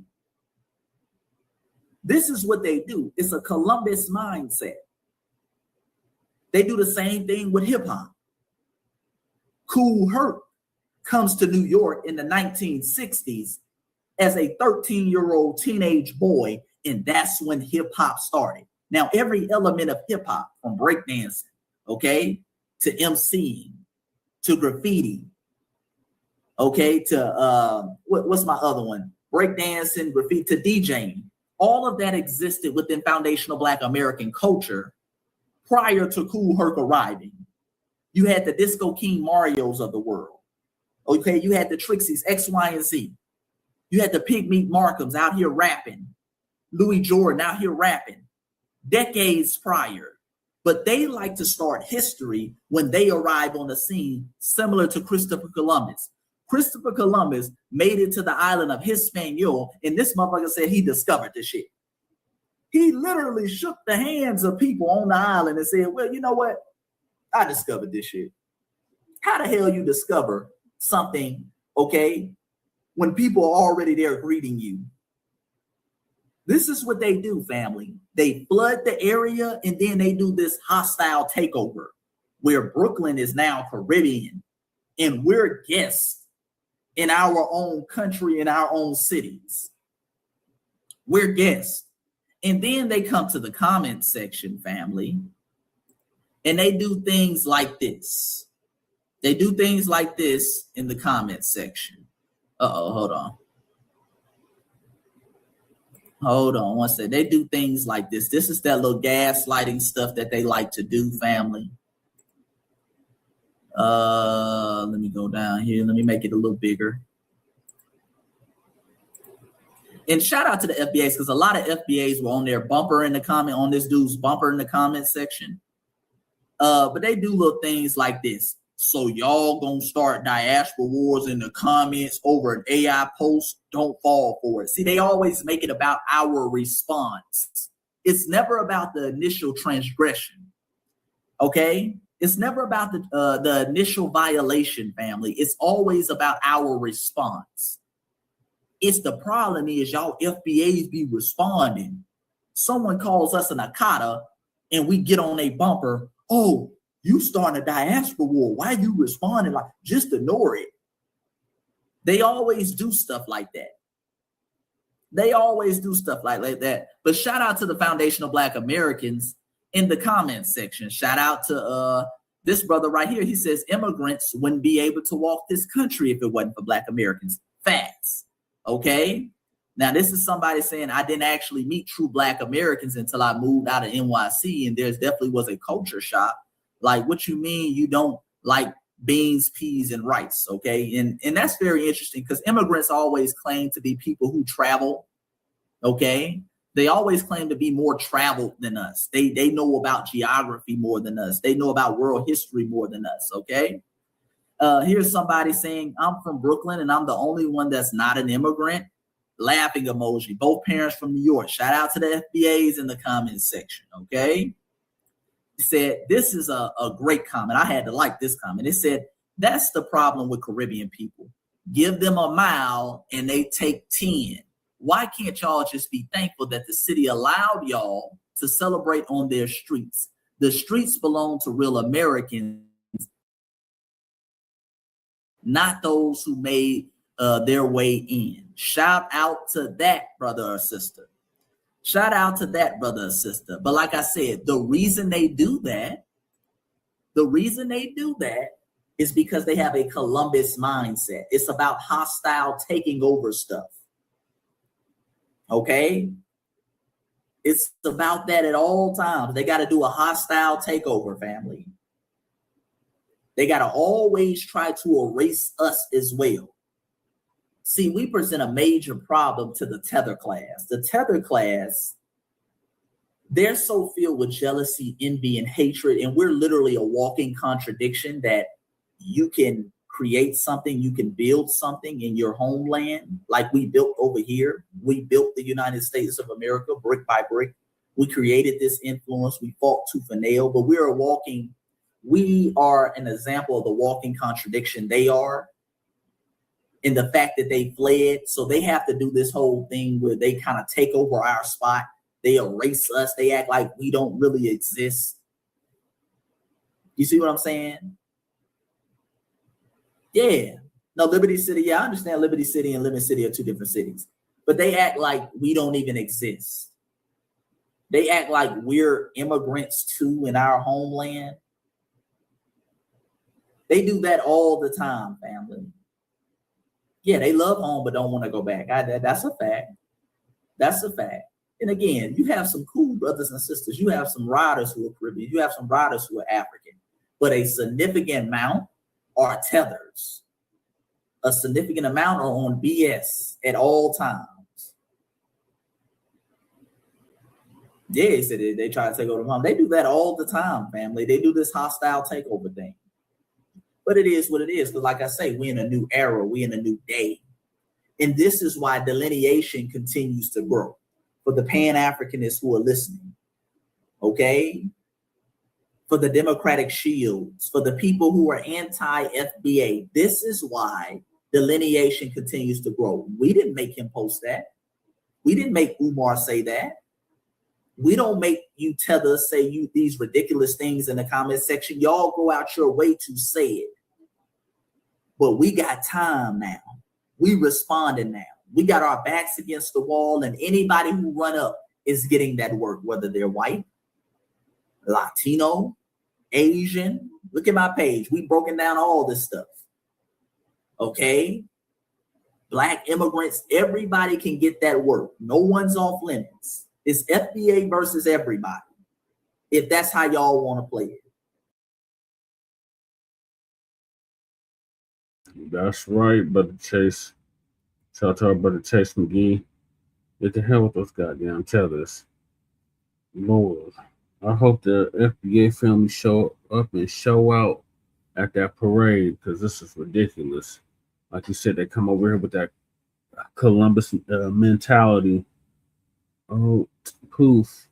This is what they do. It's a Columbus mindset. They do the same thing with hip hop. Kool Herc comes to New York in the 1960s as a 13-year-old teenage boy, and that's when hip hop started. Now, every element of hip hop, from breakdancing, okay, to MCing, to graffiti, okay, to what's my other one? Breakdancing, graffiti, to DJing. All of that existed within foundational Black American culture prior to Kool Herc arriving. You had the Disco King Marios of the world. Okay, you had the Trixies, X, Y, and Z. You had the Pigmeat Markhams out here rapping. Louis Jordan out here rapping. Decades prior. But they like to start history when they arrive on the scene, similar to Christopher Columbus. Christopher Columbus made it to the island of Hispaniola, and this motherfucker said he discovered this shit. He literally shook the hands of people on the island and said, well, you know what? I discovered this shit. How the hell you discover something, okay, when people are already there greeting you? This is what they do, family. They flood the area, and then they do this hostile takeover where Brooklyn is now Caribbean, and we're guests in our own country, in our own cities. We're guests. And then they come to the comment section, family, and they do things like this. They do things like this in the comment section. Uh-oh, hold on. Hold on one second. They do things like this. This is that little gaslighting stuff that they like to do, family. Let me go down here. Let me make it a little bigger. And shout out to the FBAs, because a lot of FBAs were on their bumper in the comment, on this dude's bumper in the comment section. But they do little things like this. So y'all gonna start diaspora wars in the comments over an AI post? Don't fall for it. See, they always make it about our response. It's never about the initial transgression. Okay? It's never about the initial violation, family. It's always about our response. It's the problem is y'all FBAs be responding. Someone calls us an Akata and we get on a bumper. Oh, you starting a diaspora war. Why are you responding? Like, just ignore it. They always do stuff like that. They always do stuff like that. But shout out to the Foundational Black Americans in the comments section. Shout out to this brother right here. He says immigrants wouldn't be able to walk this country if it wasn't for Black Americans. Facts. Okay. Now, this is somebody saying I didn't actually meet true Black Americans until I moved out of NYC, and there's definitely was a culture shock. Like, what you mean you don't like beans, peas, and rice? Okay. And that's very interesting because immigrants always claim to be people who travel. Okay. They always claim to be more traveled than us. They know about geography more than us. They know about world history more than us. Okay. Here's somebody saying, I'm from Brooklyn and I'm the only one that's not an immigrant. Laughing emoji. Both parents from New York. Shout out to the FBAs in the comments section. Okay. He said, this is a great comment. I had to like this comment. It said, that's the problem with Caribbean people. Give them a mile and they take 10. Why can't y'all just be thankful that the city allowed y'all to celebrate on their streets? The streets belong to real Americans, not those who made their way in. Shout out to that, brother or sister. Shout out to that, brother or sister. But like I said, the reason they do that is because they have a Columbus mindset. It's about hostile taking over stuff. Okay? It's about that at all times. They got to do a hostile takeover, family. They got to always try to erase us as well. See, we present a major problem to the tether class. The tether class, they're so filled with jealousy, envy, and hatred, and we're literally a walking contradiction that you can create something, you can build something in your homeland, like we built over here. We built the United States of America brick by brick. We created this influence. We fought tooth and nail, but we are an example of the walking contradiction they are, in the fact that they fled. So they have to do this whole thing where they kind of take over our spot. They erase us. They act like we don't really exist. You see what I'm saying? Yeah. No, Liberty City. Yeah, I understand Liberty City and Lemon City are two different cities, but they act like we don't even exist. They act like we're immigrants too in our homeland. They do that all the time, family. Yeah, they love home but don't want to go back. That's a fact. That's a fact. And again, you have some cool brothers and sisters. You have some riders who are Caribbean. You have some riders who are African. But a significant amount are tethers. A significant amount are on BS at all times. Yeah, they said they try to take over the mom. They do that all the time, family. They do this hostile takeover thing. But it is what it is. Because like I say, we're in a new era. We're in a new day. And this is why delineation continues to grow. For the Pan-Africanists who are listening. Okay? For the Democratic Shields. For the people who are anti-FBA. This is why delineation continues to grow. We didn't make him post that. We didn't make Umar say that. We don't make you Tether say you these ridiculous things in the comment section. Y'all go out your way to say it. But we got time now. We responding now. We got our backs against the wall, and anybody who run up is getting that work, whether they're white, Latino, Asian. Look at my page. We broken down all this stuff. Okay? Black immigrants, everybody can get that work. No one's off limits. It's FBA versus everybody, if that's how y'all want to play it. That's right, Brother Chase. Shout out to our brother Chase McGee. Get the hell with those goddamn tethers. Lord, I hope the FBA family show up and show out at that parade, because this is ridiculous. Like you said, they come over here with that Columbus mentality. Oh, poof.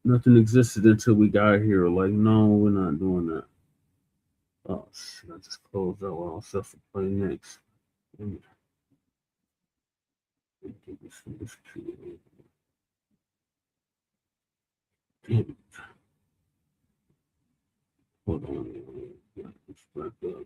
Nothing existed until we got here. Like, no, we're not doing that. Oh, shit. I just closed out what I was set to play next. Damn it. Hold on. Let's back up.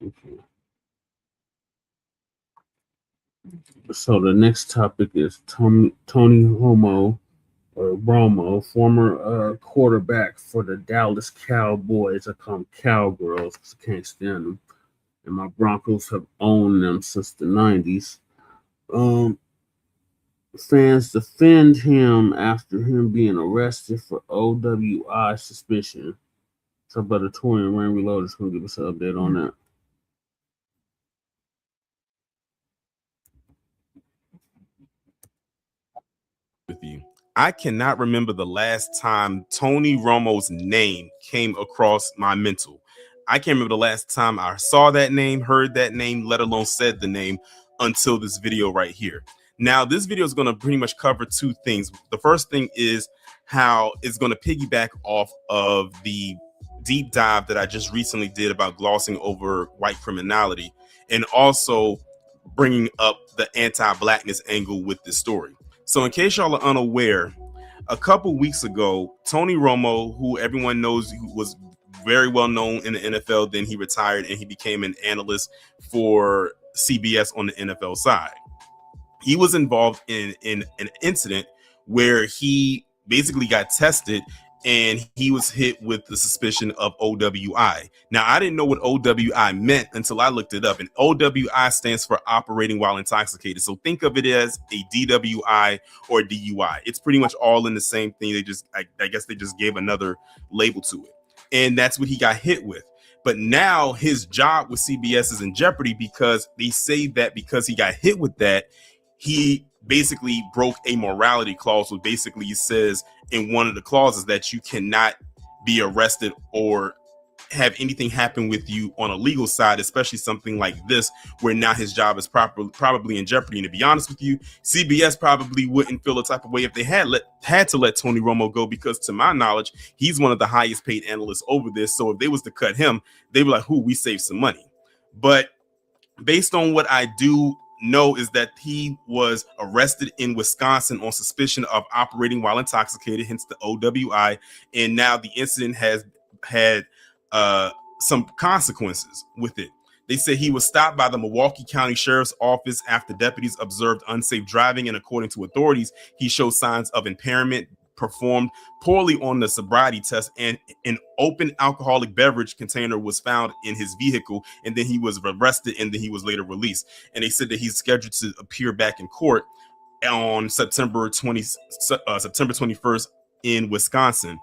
Okay. So the next topic is Tony Romo, or Romo, former quarterback for the Dallas Cowboys. I call them Cowgirls because I can't stand them. And my Broncos have owned them since the 90s. Fans defend him after him being arrested for OWI suspicion. So, Brother Tori and Rain Reloaded is going to give us an update on that. With you. I cannot remember the last time Tony Romo's name came across my mental. I can't remember the last time I saw that name, heard that name, let alone said the name until this video right here. Now, this video is going to pretty much cover two things. The first thing is how it's going to piggyback off of the deep dive that I just recently did about glossing over white criminality, and also bringing up the anti-blackness angle with this story. So in case y'all are unaware, a couple weeks ago, Tony Romo, who everyone knows was very well known in the NFL, then he retired and he became an analyst for CBS on the NFL side. He was involved in an incident where he basically got tested and he was hit with the suspicion of OWI. Now, I didn't know what OWI meant until I looked it up, and OWI stands for operating while intoxicated. So think of it as a DWI or DUI. It's pretty much all in the same thing. They just, I guess they just gave another label to it. And that's what he got hit with. But now his job with CBS is in jeopardy because they say that because he got hit with that, he basically broke a morality clause, which basically says in one of the clauses that you cannot be arrested or have anything happen with you on a legal side, especially something like this, where now his job is probably in jeopardy. And to be honest with you, CBS probably wouldn't feel the type of way if they had to let Tony Romo go, because to my knowledge, he's one of the highest paid analysts over this. So if they was to cut him, they were like, we saved some money. But based on what I do know is that he was arrested in Wisconsin on suspicion of operating while intoxicated, hence the OWI. And now the incident has had some consequences with it. They said he was stopped by the Milwaukee County Sheriff's Office after deputies observed unsafe driving, and according to authorities, he showed signs of impairment, performed poorly on the sobriety test, and an open alcoholic beverage container was found in his vehicle, and then he was arrested, and then he was later released. And they said that he's scheduled to appear back in court on September 21st in Wisconsin.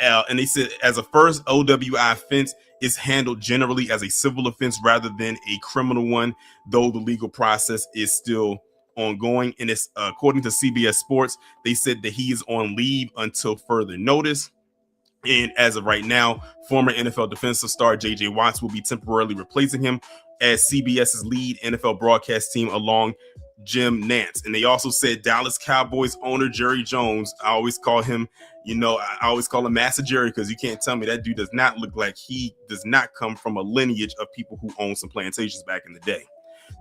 And they said as a first OWI offense is handled generally as a civil offense rather than a criminal one, though the legal process is still ongoing. And it's according to CBS Sports, they said that he is on leave until further notice. And as of right now, former NFL defensive star J.J. Watts will be temporarily replacing him as CBS's lead NFL broadcast team along Jim Nance. And they also said Dallas Cowboys owner Jerry Jones, I always call him Master Jerry, because you can't tell me that dude does not look like he does not come from a lineage of people who owned some plantations back in the day.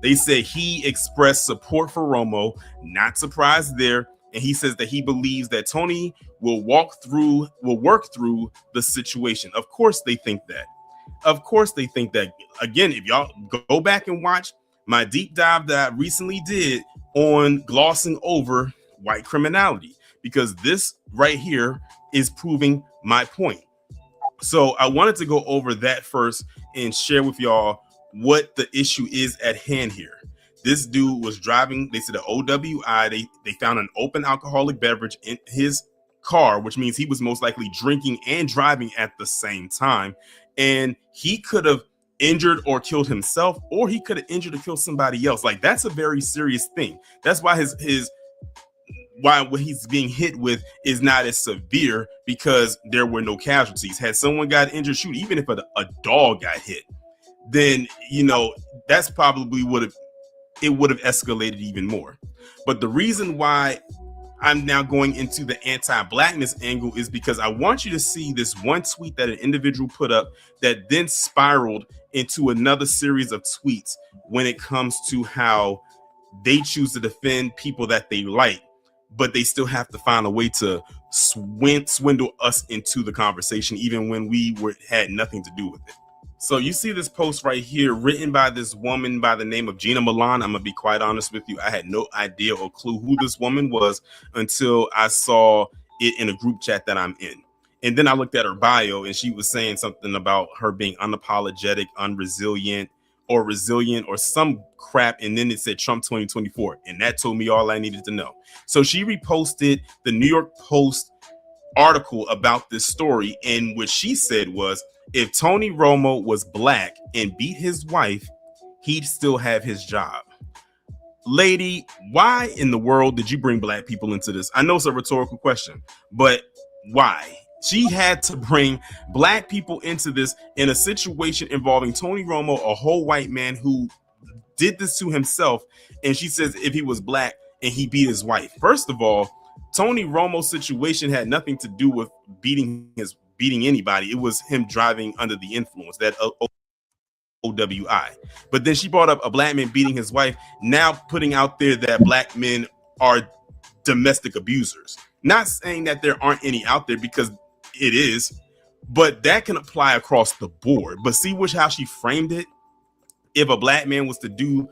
They said he expressed support for Romo, not surprised there. And he says that he believes that Tony will work through the situation. Of course they think that. Again, if y'all go back and watch my deep dive that I recently did on glossing over white criminality, because this right here is proving my point. So I wanted to go over that first and share with y'all what the issue is at hand here. This dude was driving, they said, an OWI. They found an open alcoholic beverage in his car, which means he was most likely drinking and driving at the same time. And he could have injured or killed himself, or he could have injured or killed somebody else. Like, that's a very serious thing. That's why why what he's being hit with is not as severe, because there were no casualties. Had someone got injured, shoot, even if a dog got hit, then, that's probably would have escalated even more. But the reason why I'm now going into the anti-blackness angle is because I want you to see this one tweet that an individual put up that then spiraled into another series of tweets when it comes to how they choose to defend people that they like, but they still have to find a way to swindle us into the conversation, even when we had nothing to do with it. So you see this post right here written by this woman by the name of Gina Milan. I'm going to be quite honest with you. I had no idea or clue who this woman was until I saw it in a group chat that I'm in. And then I looked at her bio, and she was saying something about her being unapologetic, unresilient, or resilient, or some crap. And then it said Trump 2024. And that told me all I needed to know. So she reposted the New York Post article about this story. And what she said was, if Tony Romo was black and beat his wife, he'd still have his job. Lady, why in the world did you bring black people into this? I know it's a rhetorical question, but why? She had to bring black people into this in a situation involving Tony Romo, a whole white man who did this to himself. And she says if he was black and he beat his wife. First of all, Tony Romo's situation had nothing to do with beating anybody. It was him driving under the influence, that OWI. But then she brought up a black man beating his wife, now putting out there that black men are domestic abusers. Not saying that there aren't any out there, because it is, but that can apply across the board. But see how she framed it? If a black man was to do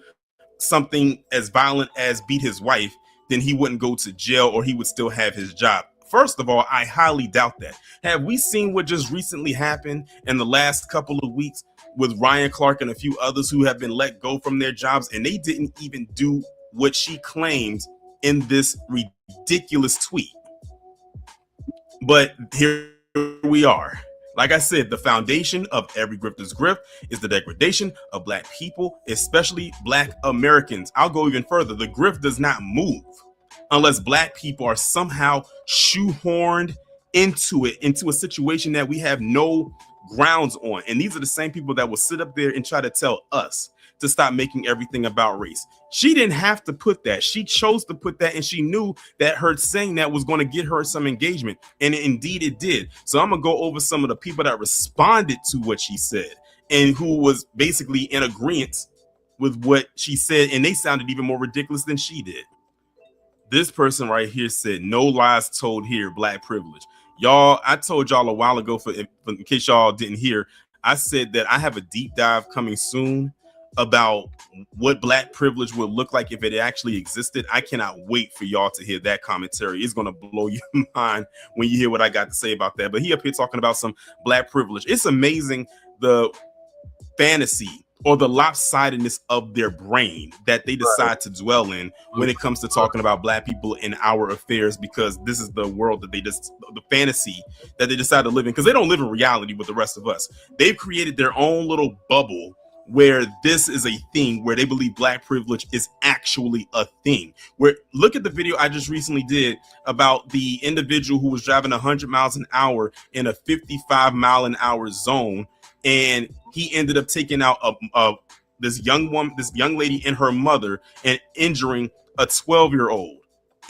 something as violent as beat his wife, then he wouldn't go to jail, or he would still have his job. First of all, I highly doubt that. Have we seen what just recently happened in the last couple of weeks with Ryan Clark and a few others who have been let go from their jobs, and they didn't even do what she claims in this ridiculous tweet? But here we are. Like I said, the foundation of every grifter's grift is the degradation of Black people, especially Black Americans. I'll go even further. The grift does not move unless Black people are somehow shoehorned into it, into a situation that we have no grounds on. And these are the same people that will sit up there and try to tell us to stop making everything about race. She didn't have to put that. She chose to put that, and she knew that her saying that was going to get her some engagement. And indeed it did. So I'm going to go over some of the people that responded to what she said and who was basically in agreement with what she said. And they sounded even more ridiculous than she did. This person right here said, no lies told here, Black privilege. Y'all, I told y'all a while ago, in case y'all didn't hear, I said that I have a deep dive coming soon about what Black privilege would look like if it actually existed. I cannot wait for y'all to hear that commentary. It's going to blow your mind when you hear what I got to say about that. But he up here talking about some Black privilege. It's amazing the fantasy or the lopsidedness of their brain that they decide to dwell in when it comes to talking about Black people in our affairs, because this is the world that the fantasy that they decide to live in, because they don't live in reality with the rest of us. They've created their own little bubble where this is a thing, where they believe Black privilege is actually a thing. Where look at the video I just recently did about the individual who was driving 100 miles an hour in a 55 mile an hour zone, and he ended up taking out this young lady and her mother and injuring a 12-year-old,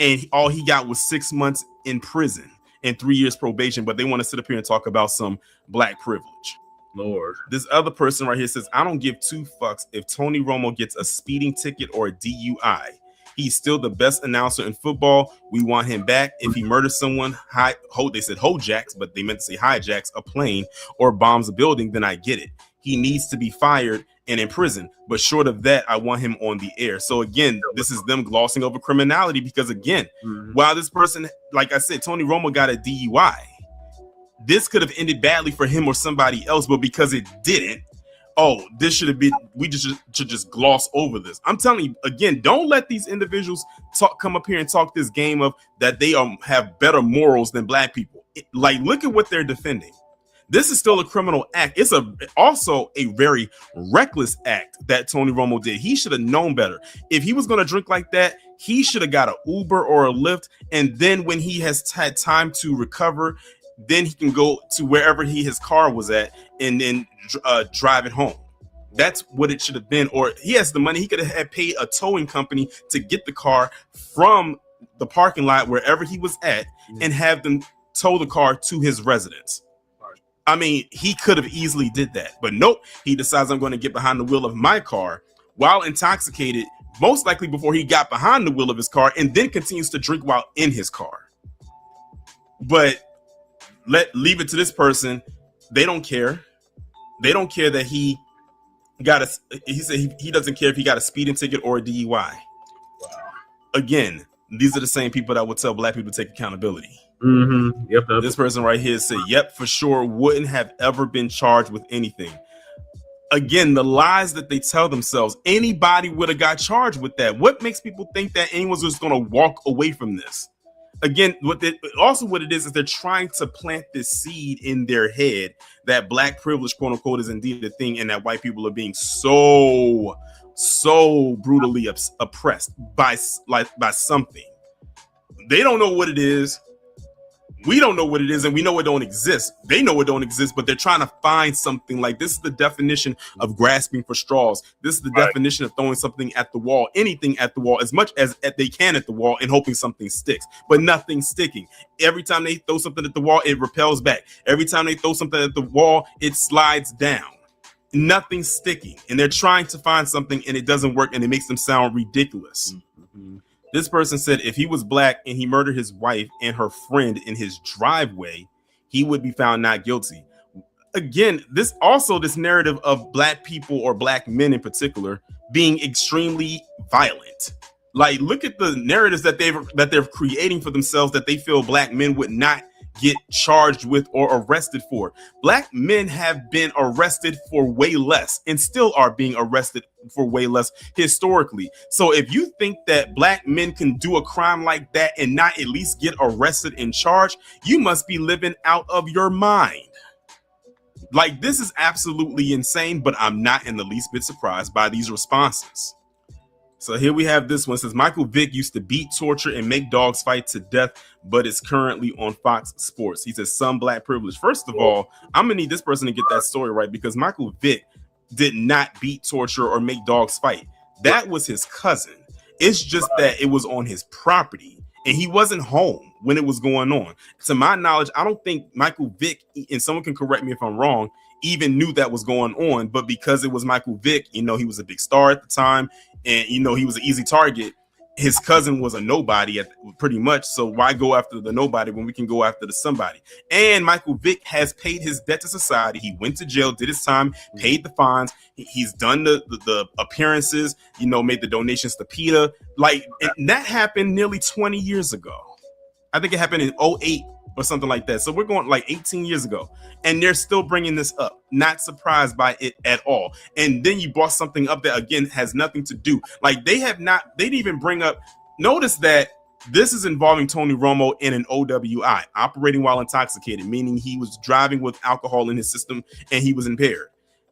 and all he got was 6 months in prison and 3 years probation. But they want to sit up here and talk about some Black privilege. Lord, this other person right here says, I don't give two fucks if Tony Romo gets a speeding ticket or a DUI. He's still the best announcer in football. We want him back. If he murders someone, they said hijacks, but they meant to say hijacks a plane or bombs a building, then I get it. He needs to be fired and in prison. But short of that, I want him on the air. So again, this is them glossing over criminality, because again, while this person, like I said, Tony Romo got a DUI, this could have ended badly for him or somebody else, but because it didn't, this should have been, we should just gloss over this. I'm telling you, again, don't let these individuals come up here and talk this game of that they have better morals than Black people. Look at what they're defending. This is still a criminal act. It's also a very reckless act that Tony Romo did. He should have known better. If he was going to drink like that, he should have got an Uber or a Lyft, and then when he has had time to recover, then he can go to wherever his car was at and then drive it home. That's what it should have been. Or he has the money. He could have paid a towing company to get the car from the parking lot wherever he was at and have them tow the car to his residence. I mean, he could have easily did that, but nope. He decides, I'm going to get behind the wheel of my car while intoxicated, most likely before he got behind the wheel of his car, and then continues to drink while in his car. But leave it to this person. They don't care. They don't care that he said he doesn't care if he got a speeding ticket or a DUI. Wow. Again, these are the same people that would tell Black people to take accountability. Yep. This person right here said, yep, for sure, wouldn't have ever been charged with anything. Again, the lies that they tell themselves, anybody would have got charged with that. What makes people think that anyone's just going to walk away from this? Again, what it is they're trying to plant this seed in their head that Black privilege, quote unquote, is indeed a thing, and that white people are being so brutally oppressed by something. They don't know what it is. We don't know what it is, and we know it don't exist. They know it don't exist, but they're trying to find something. Like, this is the definition of grasping for straws. This is the definition of throwing something at the wall, anything at the wall, as much as they can at the wall, and hoping something sticks, but nothing's sticking. Every time they throw something at the wall, it repels back. Every time they throw something at the wall, it slides down. Nothing's sticking, and they're trying to find something, and it doesn't work, and it makes them sound ridiculous. This person said if he was Black and he murdered his wife and her friend in his driveway, he would be found not guilty. Again, this narrative of Black people, or Black men in particular, being extremely violent. Like, look at the narratives that they're creating for themselves that they feel Black men would not get charged with or arrested for. Black men have been arrested for way less and still are being arrested for way less historically. So if you think that Black men can do a crime like that and not at least get arrested and charged, you must be living out of your mind. Like, this is absolutely insane, but I'm not in the least bit surprised by these responses. So here we have this one. It says, Michael Vick used to beat, torture, and make dogs fight to death, but is currently on Fox Sports. He says, some black privilege. First of all, I'm going to need this person to get that story right, because Michael Vick did not beat, torture, or make dogs fight. That was his cousin. It's just that it was on his property, and he wasn't home when it was going on. To my knowledge, I don't think Michael Vick, and someone can correct me if I'm wrong, even knew that was going on. But because it was Michael Vick, you know, he was a big star at the time, and, you know, he was an easy target. His cousin was a nobody pretty much. So why go after the nobody when we can go after the somebody? And Michael Vick has paid his debt to society. He went to jail, did his time, paid the fines. He's done the appearances, you know, made the donations to PETA. Like, and that happened nearly 20 years ago. I think it happened in 2008 or something like that. So we're going like 18 years ago, and they're still bringing this up. Not surprised by it at all. And then you brought something up that, again, has nothing to do. Like, they didn't even bring up, notice that this is involving Tony Romo in an OWI, operating while intoxicated, meaning he was driving with alcohol in his system and he was impaired.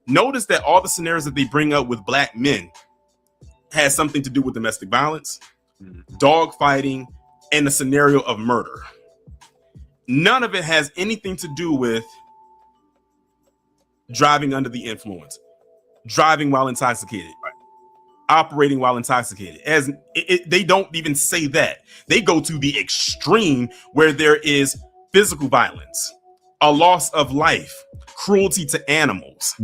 Notice that all the scenarios that they bring up with black men has something to do with domestic violence, dog fighting, and the scenario of murder. None of it has anything to do with driving under the influence, driving while intoxicated, operating while intoxicated. They don't even say that. They go to the extreme where there is physical violence, a loss of life, cruelty to animals.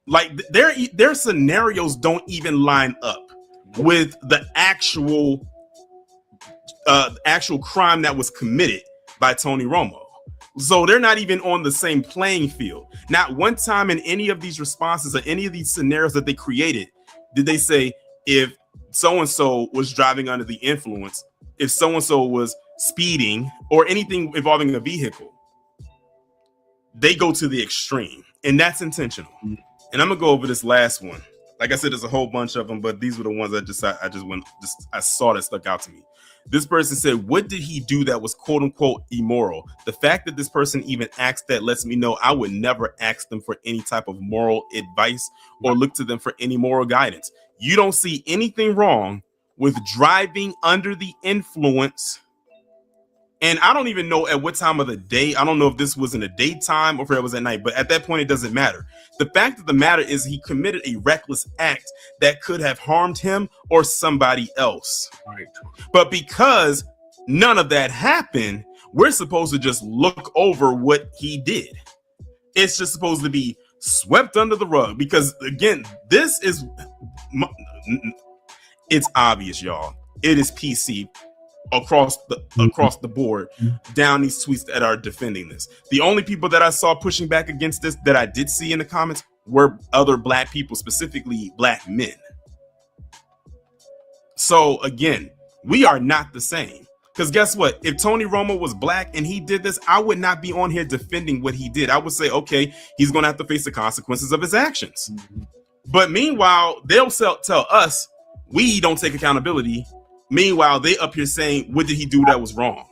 Like, their scenarios don't even line up with the actual crime that was committed by Tony Romo. So they're not even on the same playing field. Not one time in any of these responses or any of these scenarios that they created did they say, if so-and-so was driving under the influence, if so-and-so was speeding, or anything involving a vehicle. They go to the extreme, and that's intentional. And I'm gonna go over this last one. Like I said, there's a whole bunch of them, but these were the ones I saw that stuck out to me. This person said, what did he do that was quote unquote immoral? The fact that this person even asked that lets me know I would never ask them for any type of moral advice or look to them for any moral guidance. You don't see anything wrong with driving under the influence. And I don't even know at what time of the day. I don't know if this was in the daytime or if it was at night, but at that point, it doesn't matter. The fact of the matter is he committed a reckless act that could have harmed him or somebody else. Right. But because none of that happened, we're supposed to just look over what he did. It's just supposed to be swept under the rug because, again, it's obvious, y'all. It is PC across the board down these tweets that are defending this. The only people that I saw pushing back against this that I did see in the comments were other black people, specifically black men. So again, we are not the same. Because guess what? If Tony Romo was black and he did this, I would not be on here defending what he did. I would say, okay, he's going to have to face the consequences of his actions. But meanwhile, they'll tell us we don't take accountability. Meanwhile, they up here saying, what did he do that was wrong?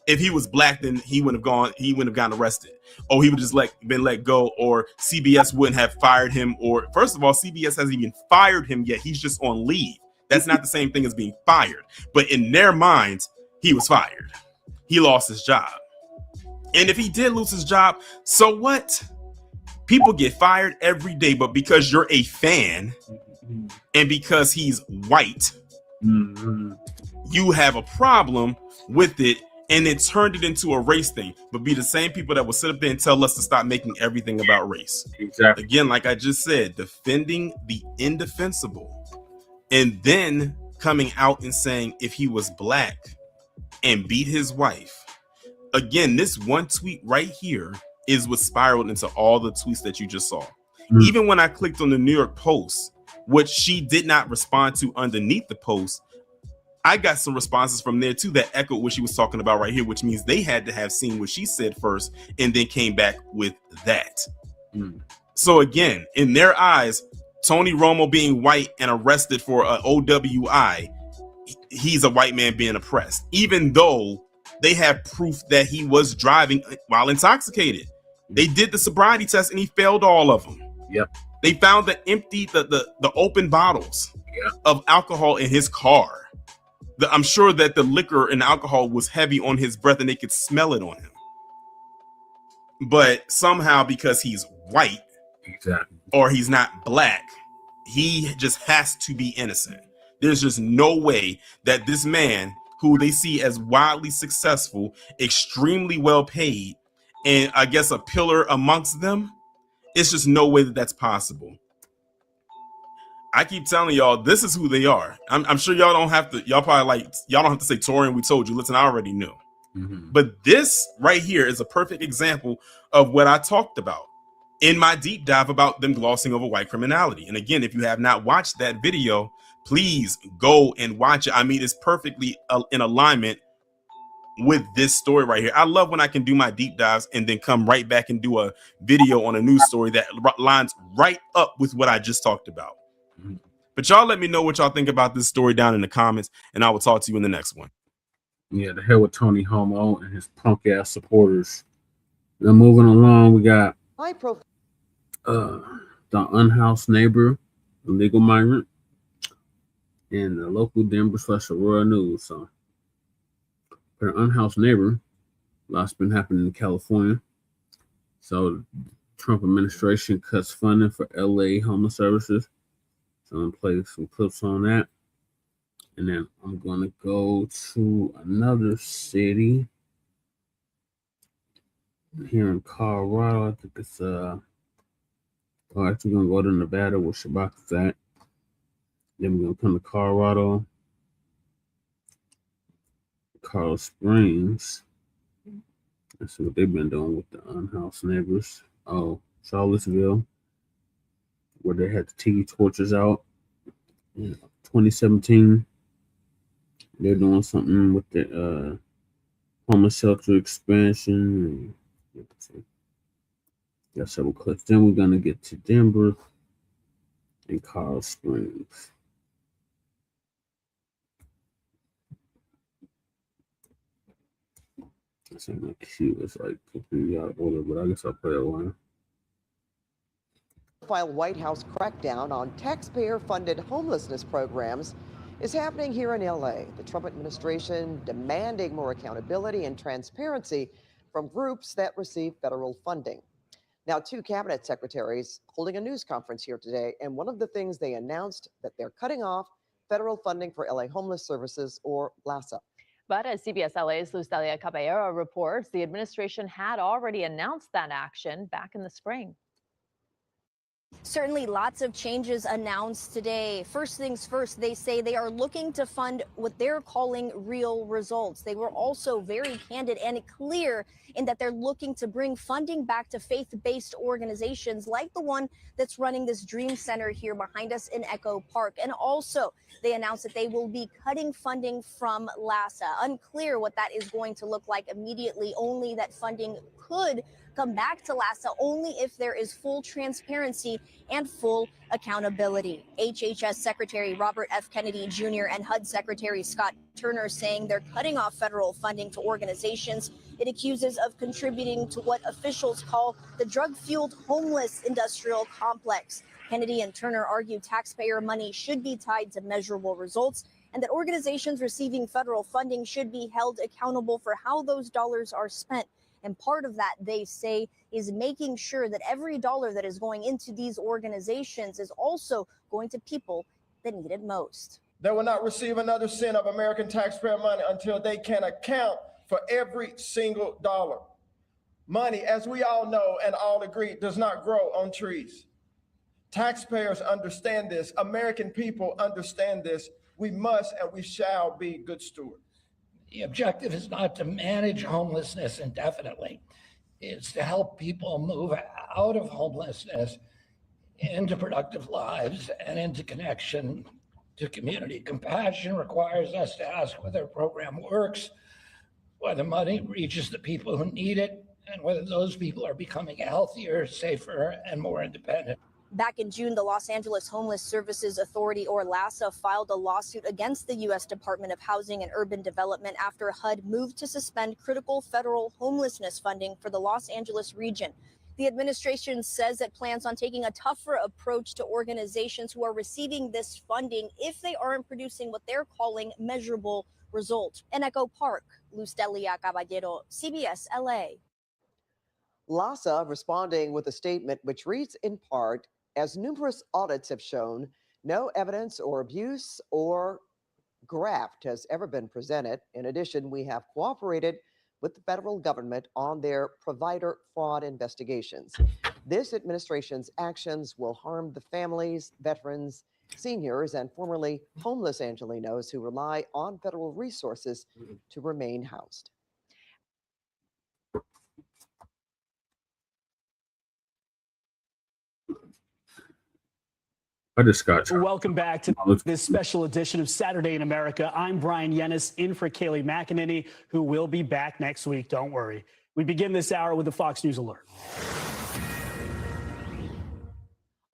If he was black, then he wouldn't have gotten arrested. Or he would just been let go, or CBS wouldn't have fired him. Or first of all, CBS hasn't even fired him yet. He's just on leave. That's not the same thing as being fired. But in their minds, he was fired. He lost his job. And if he did lose his job, so what? People get fired every day, but because you're a fan and because he's white, you have a problem with it, and it turned it into a race thing. But be the same people that will sit up there and tell us to stop making everything about race. Exactly. Again, like I just said, defending the indefensible, and then coming out and saying if he was black and beat his wife. Again, this one tweet right here is what spiraled into all the tweets that you just saw. Even when I clicked on the New York Post, which she did not respond to underneath the post, I got some responses from there too that echoed what she was talking about right here, which means they had to have seen what she said first and then came back with that. So again, in their eyes, Tony Romo being white and arrested for an OWI, he's a white man being oppressed, even though they have proof that he was driving while intoxicated. They did the sobriety test and he failed all of them. Yep. They found the open bottles of alcohol in his car. I'm sure that the liquor and alcohol was heavy on his breath and they could smell it on him. But somehow, because he's white, exactly, or he's not black, he just has to be innocent. There's just no way that this man, who they see as wildly successful, extremely well paid, and I guess a pillar amongst them, it's just no way that that's possible. I keep telling y'all, this is who they are. I'm sure y'all don't have to. Y'all don't have to say, Torian, we told you. Listen, I already knew. Mm-hmm. But this right here is a perfect example of what I talked about in my deep dive about them glossing over white criminality. And again, if you have not watched that video, please go and watch it. I mean, it's perfectly in alignment with this story right here. I love when I can do my deep dives and then come right back and do a video on a news story that lines right up with what I just talked about. Mm-hmm. But y'all let me know what y'all think about this story down in the comments, and I will talk to you in the next one. Yeah, the hell with Tony Homo and his punk ass supporters. Now moving along, we got the unhoused neighbor, illegal migrant, and the local Denver / Aurora news. So for the unhoused neighbor, lots been happening in California. So Trump administration cuts funding for LA homeless services. So I'm gonna play some clips on that. And then I'm going to go to another city here in Colorado. I think it's, actually going to go to Nevada where Shabbat is at. Then we're going to come to Colorado, Colorado Springs. Let's see what they've been doing with the unhoused neighbors. Oh, Charlottesville, where they had the tiki torches out in 2017. They're doing something with the homeless shelter expansion. Got several clips. Then we're gonna get to Denver and Colorado Springs. I think my queue is like completely out of order, but I guess I'll play it one. White House crackdown on taxpayer-funded homelessness programs is happening here in LA. The Trump administration demanding more accountability and transparency from groups that receive federal funding. Now, 2 cabinet secretaries holding a news conference here today, and one of the things they announced that they're cutting off federal funding for LA Homeless Services, or BACCFIRES. But as CBS LA's Lucelia Caballero reports, the administration had already announced that action back in the spring. Certainly lots of changes announced today. First things first, they say they are looking to fund what they're calling real results. They were also very candid and clear in that they're looking to bring funding back to faith-based organizations like the one that's running this Dream Center here behind us in Echo Park. And also, they announced that they will be cutting funding from LASA. Unclear what that is going to look like immediately, only that funding could come back to LASA only if there is full transparency and full accountability. HHS Secretary Robert F. Kennedy Jr. and HUD Secretary Scott Turner saying they're cutting off federal funding to organizations it accuses of contributing to what officials call the drug-fueled homeless industrial complex. Kennedy and Turner argue taxpayer money should be tied to measurable results and that organizations receiving federal funding should be held accountable for how those dollars are spent. And part of that, they say, is making sure that every dollar that is going into these organizations is also going to people that need it most. They will not receive another cent of American taxpayer money until they can account for every single dollar. Money, as we all know and all agree, does not grow on trees. Taxpayers understand this. American people understand this. We must and we shall be good stewards. The objective is not to manage homelessness indefinitely. It's to help people move out of homelessness into productive lives and into connection to community. Compassion requires us to ask whether a program works, whether money reaches the people who need it, and whether those people are becoming healthier, safer, and more independent. Back in June, the Los Angeles Homeless Services Authority, or LASA, filed a lawsuit against the U.S. Department of Housing and Urban Development after HUD moved to suspend critical federal homelessness funding for the Los Angeles region. The administration says it plans on taking a tougher approach to organizations who are receiving this funding if they aren't producing what they're calling measurable results. In Echo Park, Luz Delia Caballero, CBS LA. LASA responding with a statement which reads in part, as numerous audits have shown, no evidence or abuse or graft has ever been presented. In addition, we have cooperated with the federal government on their provider fraud investigations. This administration's actions will harm the families, veterans, seniors, and formerly homeless Angelenos who rely on federal resources to remain housed. I just got you. Welcome back to this special edition of Saturday in America. I'm Brian Yennis, in for Kayleigh McEnany, who will be back next week. Don't worry. We begin this hour with a Fox News alert.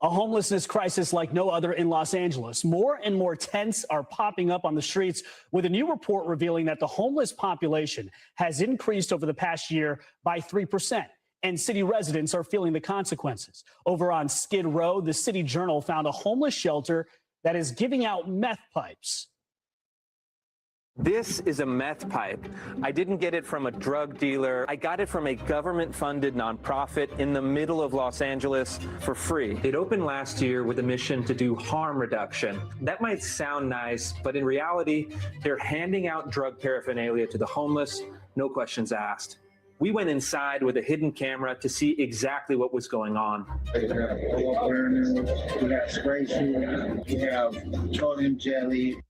A homelessness crisis like no other in Los Angeles. More and more tents are popping up on the streets, with a new report revealing that the homeless population has increased over the past year by 3%. And city residents are feeling the consequences. Over on Skid Row, the City Journal found a homeless shelter that is giving out meth pipes. This is a meth pipe. I didn't get it from a drug dealer. I got it from a government-funded nonprofit in the middle of Los Angeles for free. It opened last year with a mission to do harm reduction. That might sound nice, but in reality, they're handing out drug paraphernalia to the homeless, no questions asked. We went inside with a hidden camera to see exactly what was going on. We have spray shoes, we have petroleum jelly.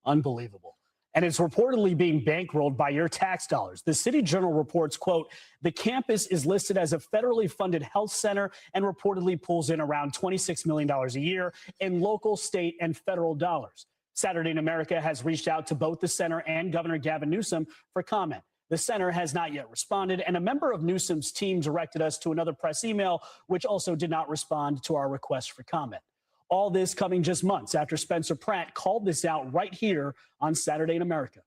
Unbelievable. And it's reportedly being bankrolled by your tax dollars. The City Journal reports, quote, the campus is listed as a federally funded health center and reportedly pulls in around $26 million a year in local, state, and federal dollars. Saturday in America has reached out to both the center and Governor Gavin Newsom for comment. The center has not yet responded, and a member of Newsom's team directed us to another press email, which also did not respond to our request for comment. All this coming just months after Spencer Pratt called this out right here on Saturday in America.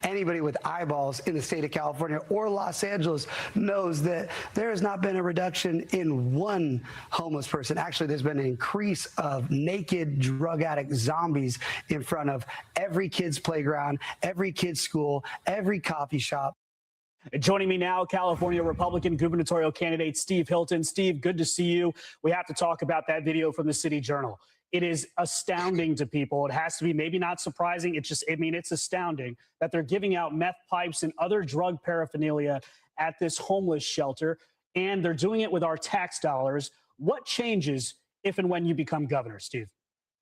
Anybody with eyeballs in the state of California or Los Angeles knows that there has not been a reduction in one homeless person. Actually, there's been an increase of naked drug addict zombies in front of every kid's playground, every kid's school, every coffee shop. Joining me now, California Republican gubernatorial candidate Steve Hilton. Steve, good to see you. We have to talk about that video from the City Journal. It is astounding to people. It has to be, maybe not surprising. It's just, I mean, it's astounding that they're giving out meth pipes and other drug paraphernalia at this homeless shelter, and they're doing it with our tax dollars. What changes if and when you become governor, Steve?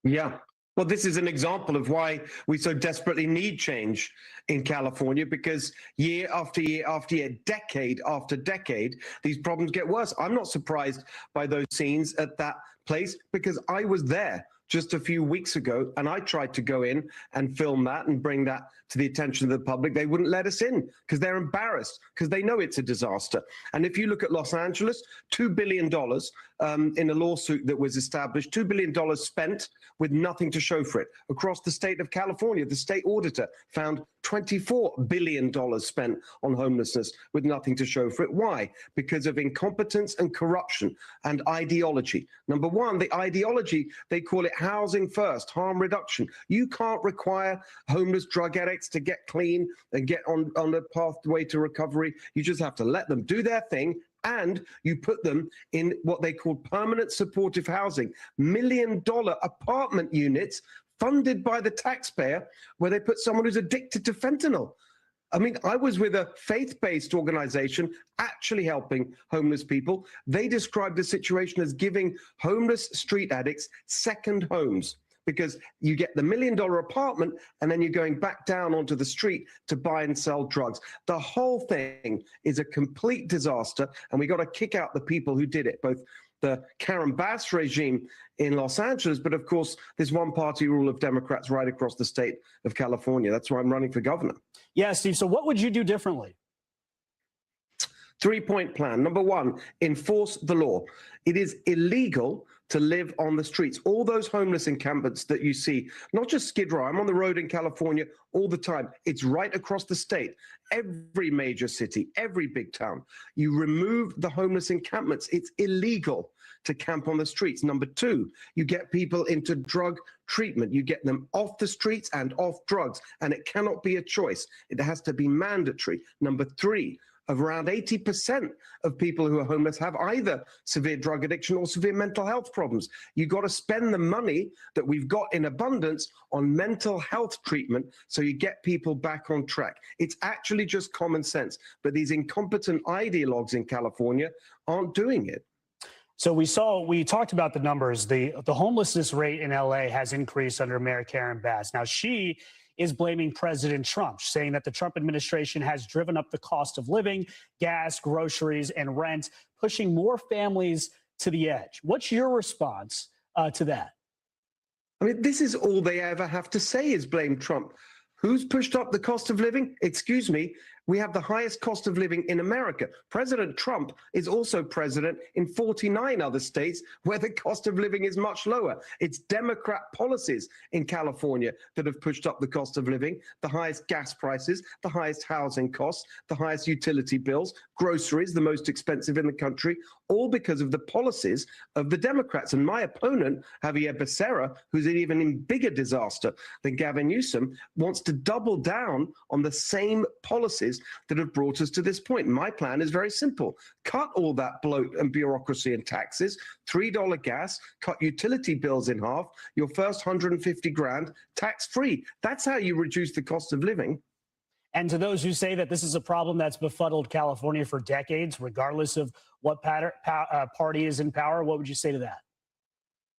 Yeah. Well, this is an example of why we so desperately need change in California, because year after year after year, decade after decade, these problems get worse. I'm not surprised by those scenes at that place because I was there just a few weeks ago and I tried to go in and film that and bring that to the attention of the public. They wouldn't let us in because they're embarrassed, because they know it's a disaster. And if you look at Los Angeles, $2 billion in a lawsuit that was established, $2 billion spent with nothing to show for it. Across the state of California, the state auditor found $24 billion spent on homelessness with nothing to show for it. Why? Because of incompetence and corruption and ideology. Number one, the ideology, they call it housing first, harm reduction. You can't require homeless drug addicts to get clean and get on the pathway to recovery. You just have to let them do their thing, and you put them in what they call permanent supportive housing, $1 million apartment units funded by the taxpayer, where they put someone who's addicted to fentanyl. I mean, I was with a faith-based organization actually helping homeless people. They described the situation as giving homeless street addicts second homes, because you get the $1 million apartment and then you're going back down onto the street to buy and sell drugs. The whole thing is a complete disaster, and we got to kick out the people who did it, both the Karen Bass regime in Los Angeles, but of course, this one-party rule of Democrats right across the state of California. That's why I'm running for governor. Yeah, Steve, so what would you do differently? Three-point plan. Number one, enforce the law. It is illegal to live on the streets. All those homeless encampments that you see, not just Skid Row, I'm on the road in California all the time. It's right across the state. Every major city, every big town, you remove the homeless encampments. It's illegal to camp on the streets. Number two, you get people into drug treatment. You get them off the streets and off drugs, and it cannot be a choice. It has to be mandatory. Number three, of around 80% of people who are homeless have either severe drug addiction or severe mental health problems. You got to spend the money that we've got in abundance on mental health treatment so you get people back on track. It's actually just common sense, but these incompetent ideologues in California aren't doing it. So we talked about the numbers. The homelessness rate in LA has increased under Mayor Karen Bass. Now she is blaming President Trump, saying that the Trump administration has driven up the cost of living, gas, groceries, and rent, pushing more families to the edge. What's your response to that? I mean, this is all they ever have to say is blame Trump. Who's pushed up the cost of living? Excuse me, we have the highest cost of living in America. President Trump is also president in 49 other states where the cost of living is much lower. It's Democrat policies in California that have pushed up the cost of living, the highest gas prices, the highest housing costs, the highest utility bills, groceries, the most expensive in the country, all because of the policies of the Democrats. And my opponent, Javier Becerra, who's an even bigger disaster than Gavin Newsom, wants to double down on the same policies that have brought us to this point. My plan is very simple. Cut all that bloat and bureaucracy and taxes, $3 gas, cut utility bills in half, your first 150 grand tax-free. That's how you reduce the cost of living. And to those who say that this is a problem that's befuddled California for decades, regardless of what party is in power, what would you say to that?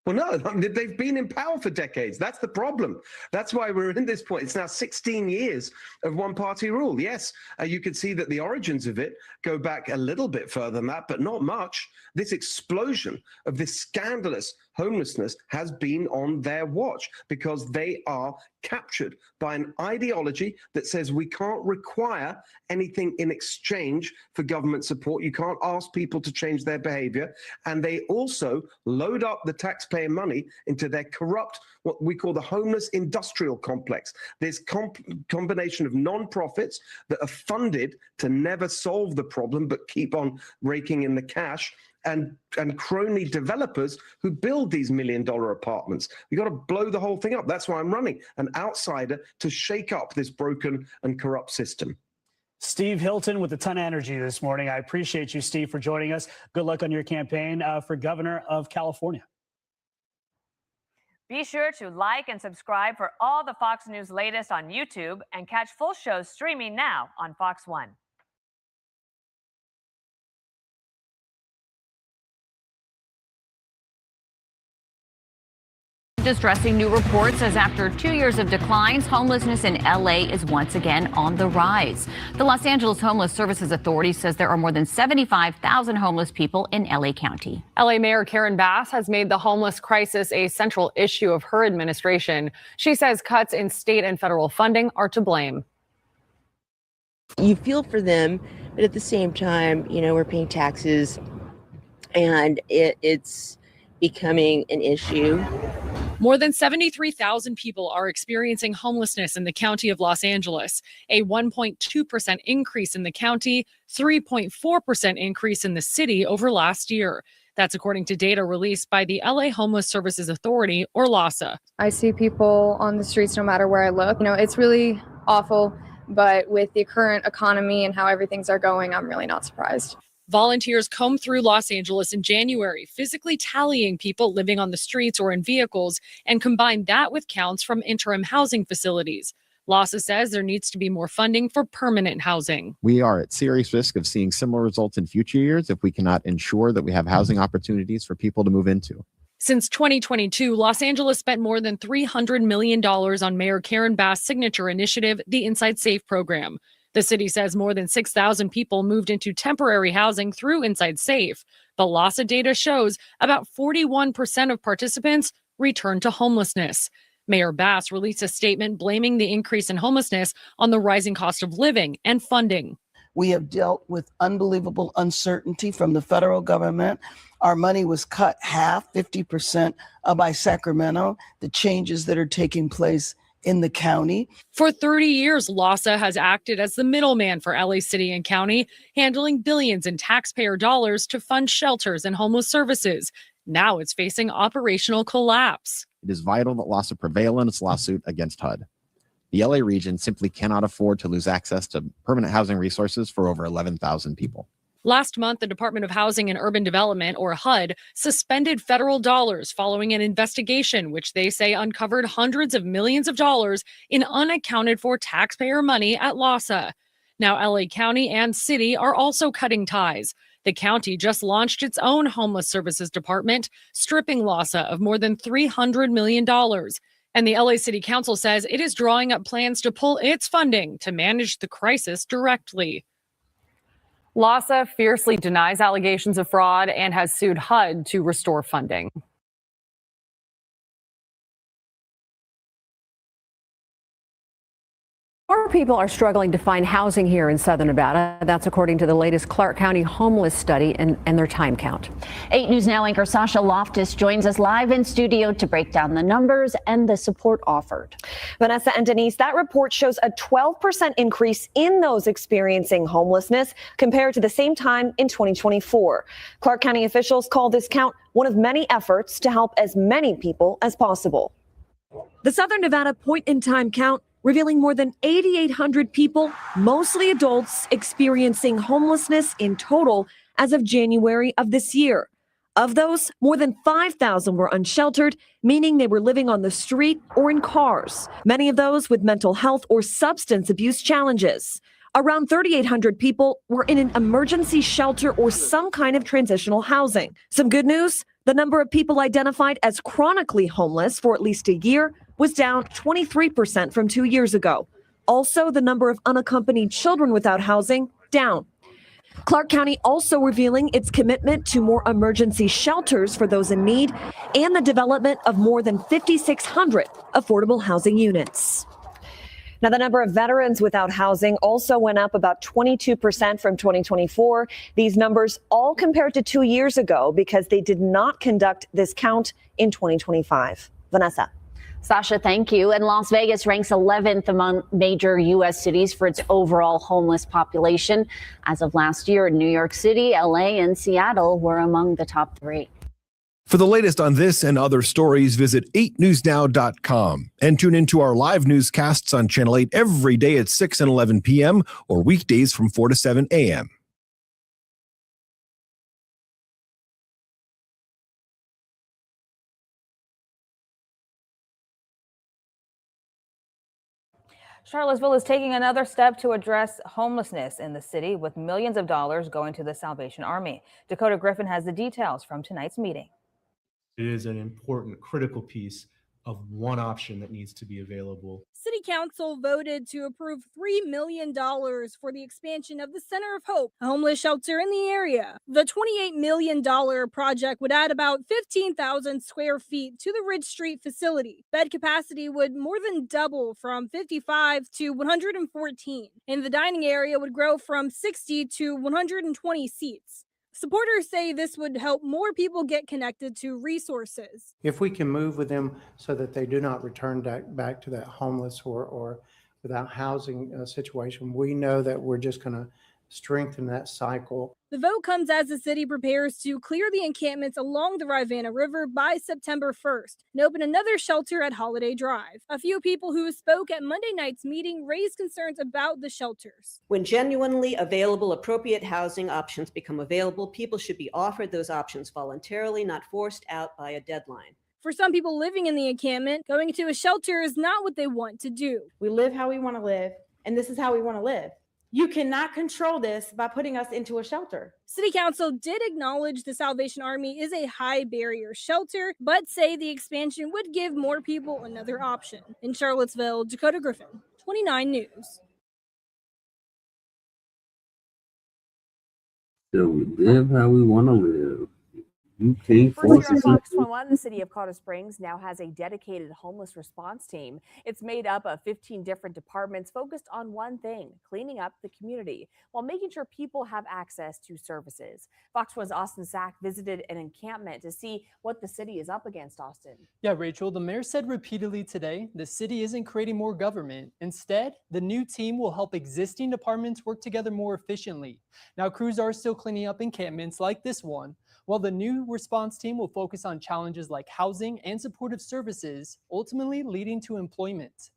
Well, no, they've been in power for decades. That's the problem. That's why we're in this point. It's now 16 years of one-party rule. Yes, you can see that the origins of it go back a little bit further than that, but not much. This explosion of this scandalous homelessness has been on their watch because they are captured by an ideology that says we can't require anything in exchange for government support. You can't ask people to change their behavior. And they also load up the taxpayer money into their corrupt, what we call the homeless industrial complex. This combination of nonprofits that are funded to never solve the problem but keep on raking in the cash, and crony developers who build these $1 million apartments. We got to blow the whole thing up. That's why I'm running an outsider to shake up this broken and corrupt system. Steve Hilton with a ton of energy this morning. I appreciate you, Steve, for joining us. Good luck on your campaign for governor of California. Be sure to like and subscribe for all the Fox News latest on YouTube and catch full shows streaming now on Fox One. Distressing new report says after 2 years of declines, homelessness in LA is once again on the rise. The Los Angeles Homeless Services Authority says there are more than 75,000 homeless people in LA County. LA Mayor Karen Bass has made the homeless crisis a central issue of her administration. She says cuts in state and federal funding are to blame. You feel for them, but at the same time, you know, we're paying taxes and it's becoming an issue. More than 73,000 people are experiencing homelessness in the county of Los Angeles, a 1.2% increase in the county, 3.4% increase in the city over last year. That's according to data released by the LA Homeless Services Authority, or LHSA. I see people on the streets no matter where I look. You know, it's really awful, but with the current economy and how everything's are going, I'm really not surprised. Volunteers combed through Los Angeles in January, physically tallying people living on the streets or in vehicles, and combined that with counts from interim housing facilities. LHSA says there needs to be more funding for permanent housing. We are at serious risk of seeing similar results in future years if we cannot ensure that we have housing opportunities for people to move into. Since 2022, Los Angeles spent more than $300 million on Mayor Karen Bass' signature initiative, the Inside Safe program. The city says more than 6,000 people moved into temporary housing through Inside Safe. But LHSA data shows about 41% of participants returned to homelessness. Mayor Bass released a statement blaming the increase in homelessness on the rising cost of living and funding. We have dealt with unbelievable uncertainty from the federal government. Our money was cut half, 50% by Sacramento, the changes that are taking place in the county. For 30 years, LAHSA has acted as the middleman for LA City and County, handling billions in taxpayer dollars to fund shelters and homeless services. Now it's facing operational collapse. It is vital that LAHSA prevail in its lawsuit against HUD. The LA region simply cannot afford to lose access to permanent housing resources for over 11,000 people. Last month, the Department of Housing and Urban Development, or HUD, suspended federal dollars following an investigation which they say uncovered hundreds of millions of dollars in unaccounted for taxpayer money at LAHSA. Now, LA County and City are also cutting ties. The county just launched its own homeless services department, stripping LAHSA of more than $300 million. And the LA City Council says it is drawing up plans to pull its funding to manage the crisis directly. LAHSA fiercely denies allegations of fraud and has sued HUD to restore funding. More people are struggling to find housing here in Southern Nevada. That's according to the latest Clark County homeless study and their time count. 8 News Now anchor Sasha Loftus joins us live in studio to break down the numbers and the support offered. Vanessa and Denise, that report shows a 12% increase in those experiencing homelessness compared to the same time in 2024. Clark County officials call this count one of many efforts to help as many people as possible. The Southern Nevada point-in-time count revealing more than 8,800 people, mostly adults, experiencing homelessness in total as of January of this year. Of those, more than 5,000 were unsheltered, meaning they were living on the street or in cars. Many of those with mental health or substance abuse challenges. Around 3,800 people were in an emergency shelter or some kind of transitional housing. Some good news, the number of people identified as chronically homeless for at least a year was down 23% from 2 years ago. Also, the number of unaccompanied children without housing down. Clark County also revealing its commitment to more emergency shelters for those in need and the development of more than 5,600 affordable housing units. Now, the number of veterans without housing also went up about 22% from 2024. These numbers all compared to 2 years ago because they did not conduct this count in 2025. Vanessa. Sasha, thank you. And Las Vegas ranks 11th among major U.S. cities for its overall homeless population. As of last year, New York City, L.A., and Seattle were among the top 3. For the latest on this and other stories, visit 8newsnow.com and tune into our live newscasts on Channel 8 every day at 6 and 11 p.m. or weekdays from 4 to 7 a.m. Charlottesville is taking another step to address homelessness in the city with millions of dollars going to the Salvation Army. Dakota Griffin has the details from tonight's meeting. It is an important, critical piece of one option that needs to be available. City Council voted to approve $3 million for the expansion of the Center of Hope, a homeless shelter in the area. The $28 million project would add about 15,000 square feet to the Ridge Street facility. Bed capacity would more than double from 55 to 114, and the dining area would grow from 60 to 120 seats. Supporters say this would help more people get connected to resources. If we can move with them so that they do not return back to that homeless or without housing situation, we know that we're just going to strengthen that cycle. The vote comes as the city prepares to clear the encampments along the Rivanna River by September 1st and open another shelter at Holiday Drive. A few people who spoke at Monday night's meeting raised concerns about the shelters. When genuinely available, appropriate housing options become available, people should be offered those options voluntarily, not forced out by a deadline. For some people living in the encampment, going to a shelter is not what they want to do. We live how we want to live, and this is how we want to live. You cannot control this by putting us into a shelter. City Council did acknowledge the Salvation Army is a high barrier shelter, but say the expansion would give more people another option. In Charlottesville, Dakota Griffin, 29 News. So we live how we want to live. You can't First force here on it. Fox 21, the city of Colorado Springs now has a dedicated homeless response team. It's made up of 15 different departments focused on one thing, cleaning up the community while making sure people have access to services. Fox 1's Austin Sack visited an encampment to see what the city is up against, Austin. Yeah, Rachel, the mayor said repeatedly today the city isn't creating more government. Instead, the new team will help existing departments work together more efficiently. Now, crews are still cleaning up encampments like this one, while the new response team will focus on challenges like housing and supportive services, ultimately leading to employment.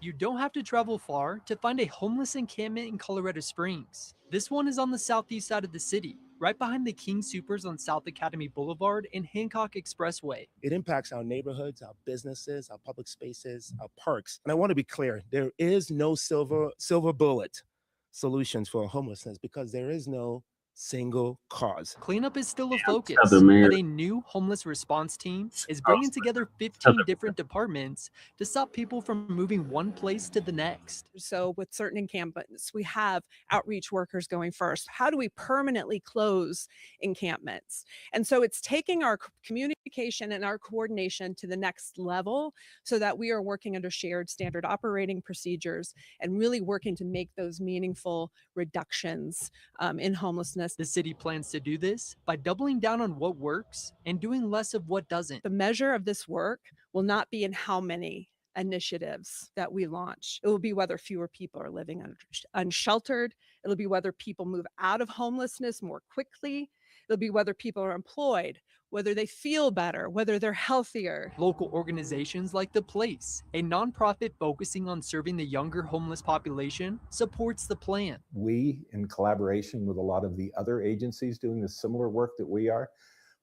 You don't have to travel far to find a homeless encampment in Colorado Springs. This one is on the southeast side of the city, right behind the King Supers on South Academy Boulevard and Hancock Expressway. It impacts our neighborhoods, our businesses, our public spaces, our parks. And I want to be clear, there is no silver bullet solutions for homelessness because there is no single cause. Cleanup is still a focus, the mayor. but a new homeless response team is bringing together 15 different departments to stop people from moving one place to the next. So with certain encampments, we have outreach workers going first. How do we permanently close encampments? And so it's taking our communication and our coordination to the next level so that we are working under shared standard operating procedures and really working to make those meaningful reductions in homelessness. The city plans to do this by doubling down on what works and doing less of what doesn't. The measure of this work will not be in how many initiatives that we launch. It will be whether fewer people are living unsheltered. It'll be whether people move out of homelessness more quickly. It'll be whether people are employed, whether they feel better, whether they're healthier. Local organizations like The Place, a nonprofit focusing on serving the younger homeless population, supports the plan. We, in collaboration with a lot of the other agencies doing the similar work that we are,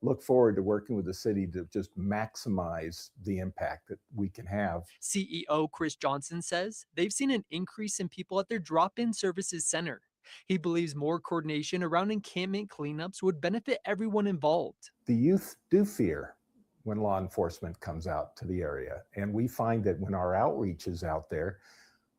look forward to working with the city to just maximize the impact that we can have. CEO Chris Johnson says they've seen an increase in people at their drop-in services center. He believes more coordination around encampment cleanups would benefit everyone involved. The youth do fear when law enforcement comes out to the area. And we find that when our outreach is out there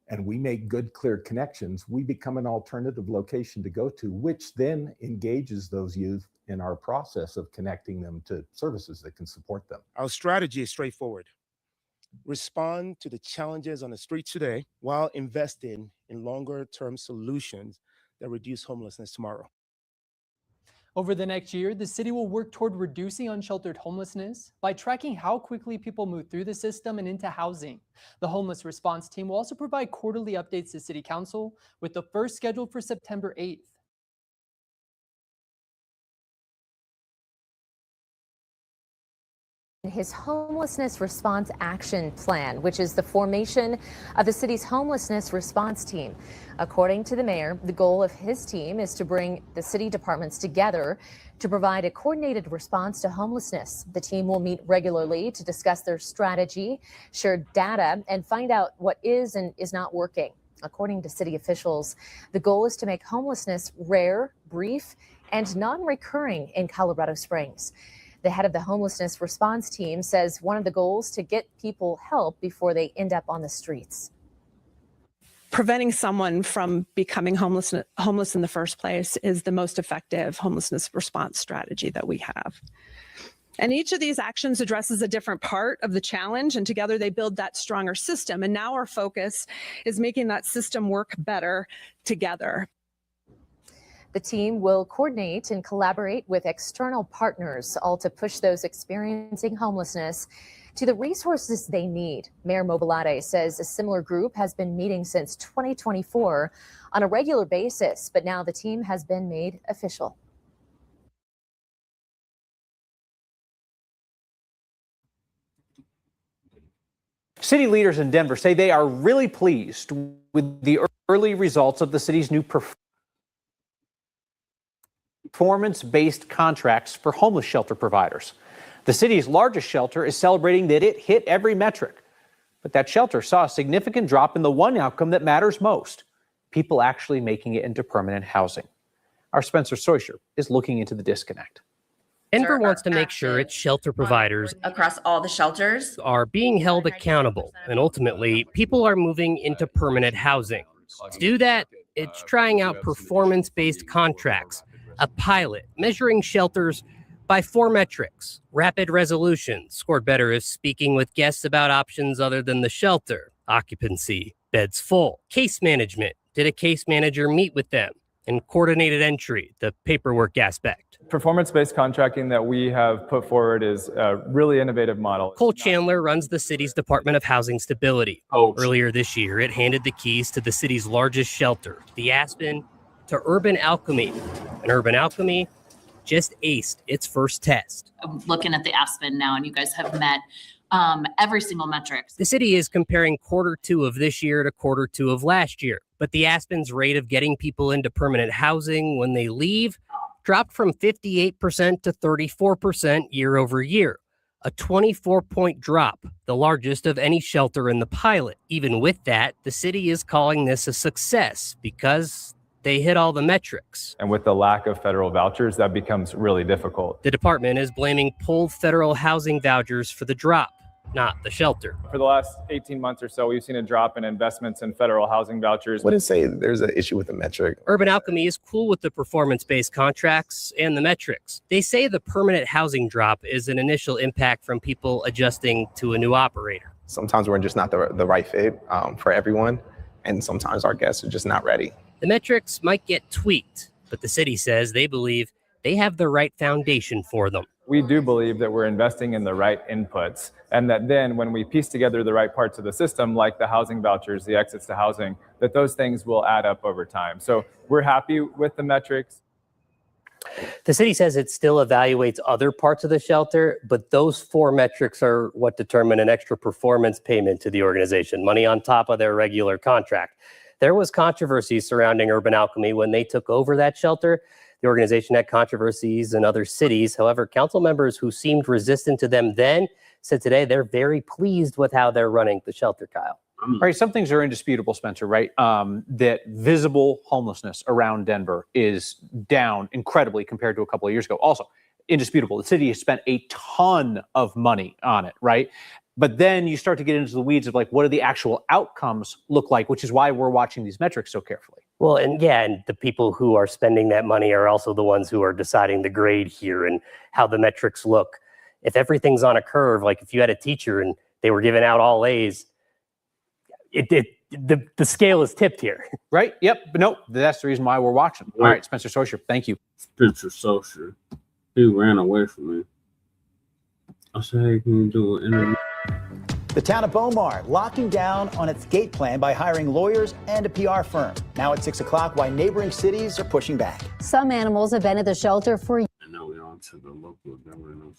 and we make good, clear connections, we become an alternative location to go to, which then engages those youth in our process of connecting them to services that can support them. Our strategy is straightforward. Respond to the challenges on the streets today while investing in longer-term solutions that reduce homelessness tomorrow. Over the next year, the city will work toward reducing unsheltered homelessness by tracking how quickly people move through the system and into housing. The homeless response team will also provide quarterly updates to City Council, with the first scheduled for September 8th. His homelessness response action plan, which is the formation of the city's homelessness response team. According to the mayor, the goal of his team is to bring the city departments together to provide a coordinated response to homelessness. The team will meet regularly to discuss their strategy, share data, and find out what is and is not working. According to city officials, the goal is to make homelessness rare, brief, and non-recurring in Colorado Springs. The head of the homelessness response team says one of the goals to get people help before they end up on the streets. Preventing someone from becoming homeless in the first place is the most effective homelessness response strategy that we have. And each of these actions addresses a different part of the challenge, and together they build that stronger system. And now our focus is making that system work better together. The team will coordinate and collaborate with external partners, all to push those experiencing homelessness to the resources they need. Mayor Mobilade says a similar group has been meeting since 2024 on a regular basis, but now the team has been made official. City leaders in Denver say they are really pleased with the early results of the city's new performance-based contracts for homeless shelter providers. The city's largest shelter is celebrating that it hit every metric, but that shelter saw a significant drop in the one outcome that matters most: people actually making it into permanent housing. Our Spencer Soysher is looking into the disconnect. Denver wants to make sure its shelter providers across all the shelters are being held accountable, and ultimately, people are moving into permanent housing. To do that, it's trying out performance-based contracts. a pilot measuring shelters by 4 metrics. Rapid resolution scored better if speaking with guests about options other than the shelter. Occupancy, beds full. Case management, did a case manager meet with them? And coordinated entry, the paperwork aspect. Performance-based contracting that we have put forward is a really innovative model. Cole Chandler runs the city's Department of Housing Stability. Earlier this year, it handed the keys to the city's largest shelter, the Aspen, to Urban Alchemy. And Urban Alchemy just aced its first test. I'm looking at the Aspen now, and you guys have met every single metric. The city is comparing Q2 of this year to Q2 of last year, but the Aspen's rate of getting people into permanent housing when they leave dropped from 58% to 34% year over year, a 24-point drop, the largest of any shelter in the pilot. Even with that, the city is calling this a success because they hit all the metrics. And with the lack of federal vouchers, that becomes really difficult. The department is blaming pulled federal housing vouchers for the drop, not the shelter. For the last 18 months or so, we've seen a drop in investments in federal housing vouchers. Wouldn't say there's an issue with the metric. Urban Alchemy is cool with the performance-based contracts and the metrics. They say the permanent housing drop is an initial impact from people adjusting to a new operator. Sometimes we're just not the right fit for everyone, and sometimes our guests are just not ready. The metrics might get tweaked, but the city says they believe they have the right foundation for them. We do believe that we're investing in the right inputs, and that then when we piece together the right parts of the system, like the housing vouchers, the exits to housing, that those things will add up over time. So we're happy with the metrics. The city says it still evaluates other parts of the shelter, but those 4 metrics are what determine an extra performance payment to the organization, money on top of their regular contract. There was controversy surrounding Urban Alchemy when they took over that shelter. The organization had controversies in other cities. However, council members who seemed resistant to them then said today they're very pleased with how they're running the shelter, Kyle. Right, some things are indisputable, Spencer, right? That visible homelessness around Denver is down incredibly compared to a couple of years ago. Also, indisputable, the city has spent a ton of money on it, right? But then you start to get into the weeds of like, what do the actual outcomes look like, which is why we're watching these metrics so carefully. Well, and yeah, and the people who are spending that money are also the ones who are deciding the grade here and how the metrics look. If everything's on a curve, like if you had a teacher and they were giving out all A's, the scale is tipped here. Right? Yep. But no, that's the reason why we're watching. All right, Spencer Social, thank you. Spencer Social, he ran away from me. I said, hey, can you do an interview? The town of Beaumont locking down on its gate plan by hiring lawyers and a PR firm. Now at 6 o'clock, why neighboring cities are pushing back. Some animals have been at the shelter for years. And now we're on to the local government.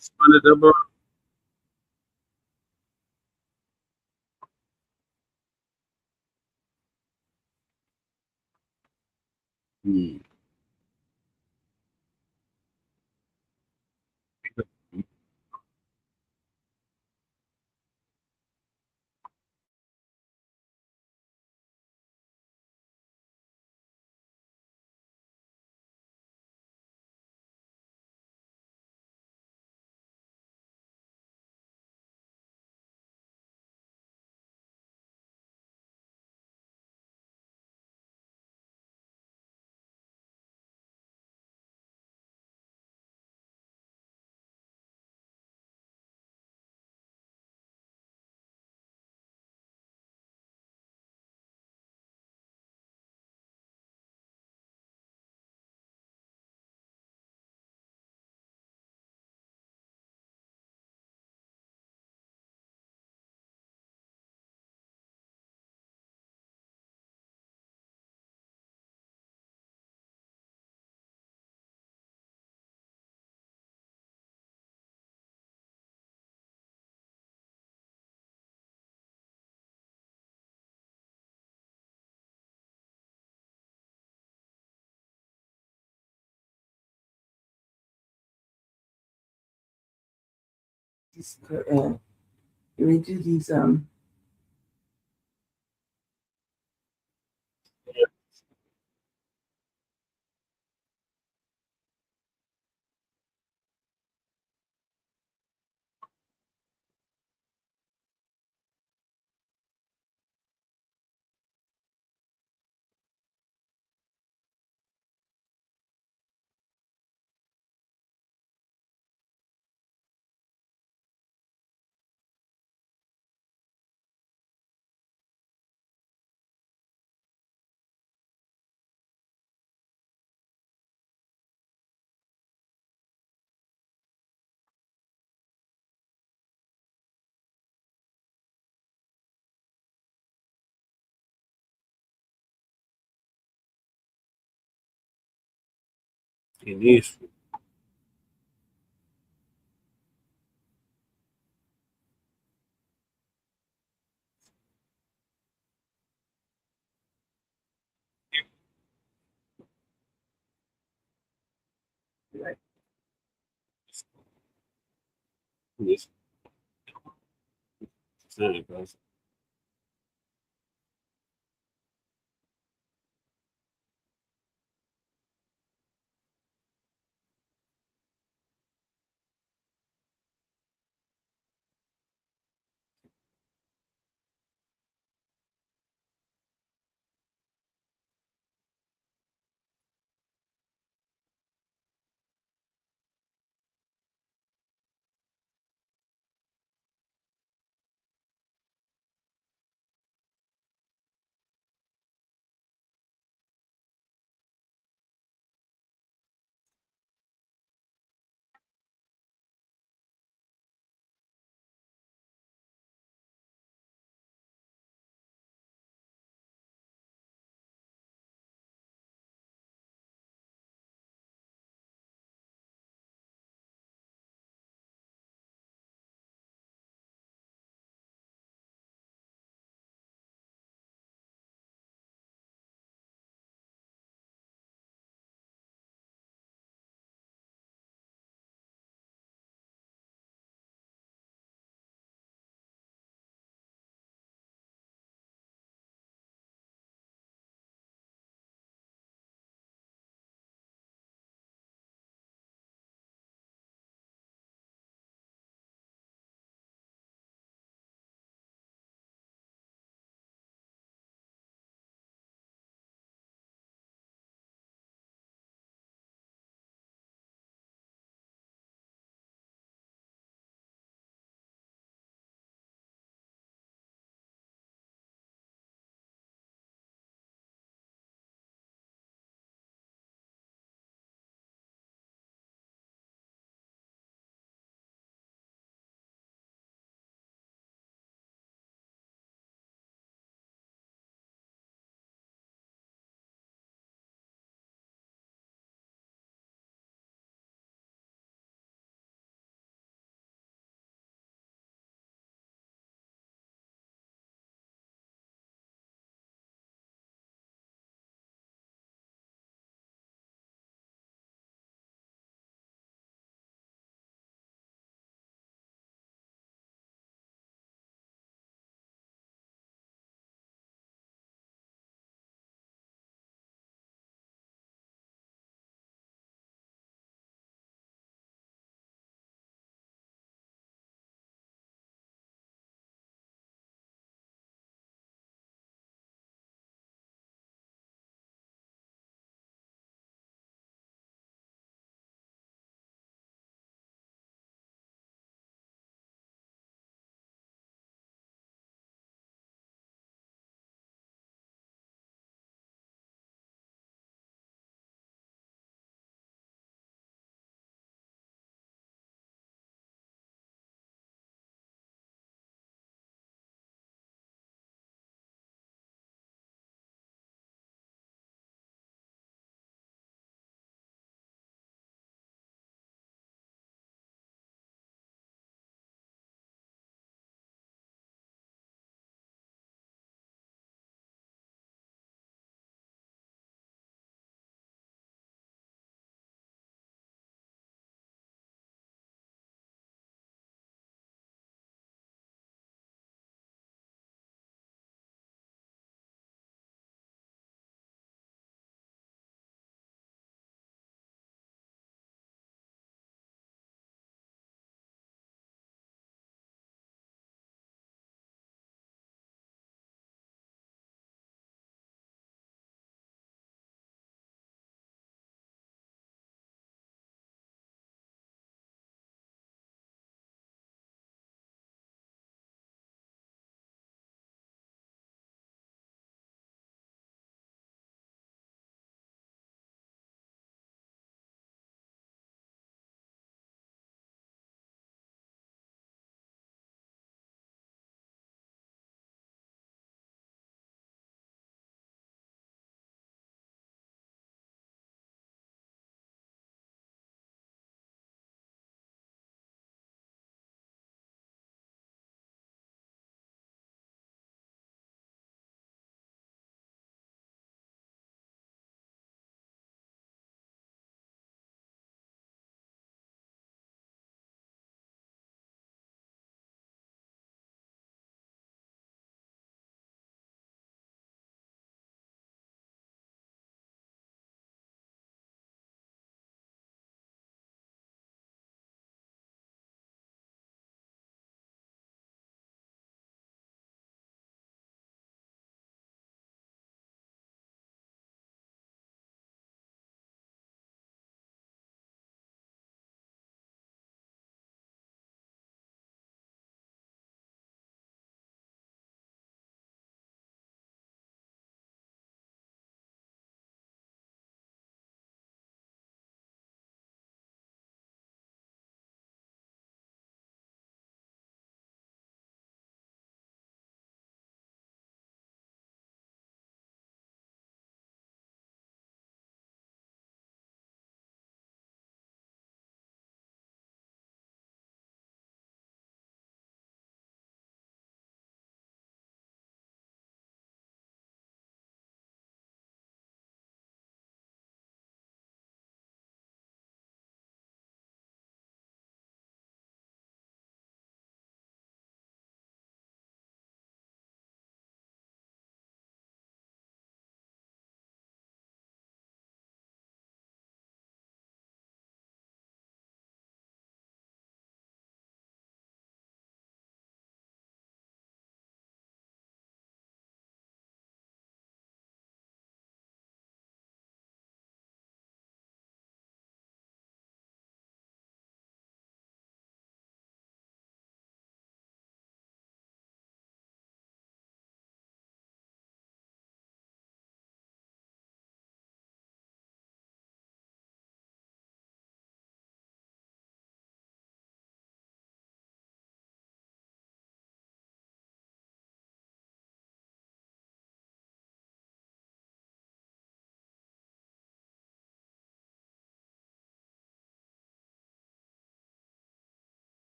Suspended double. Let me do these It is. Yes. Sad, guys.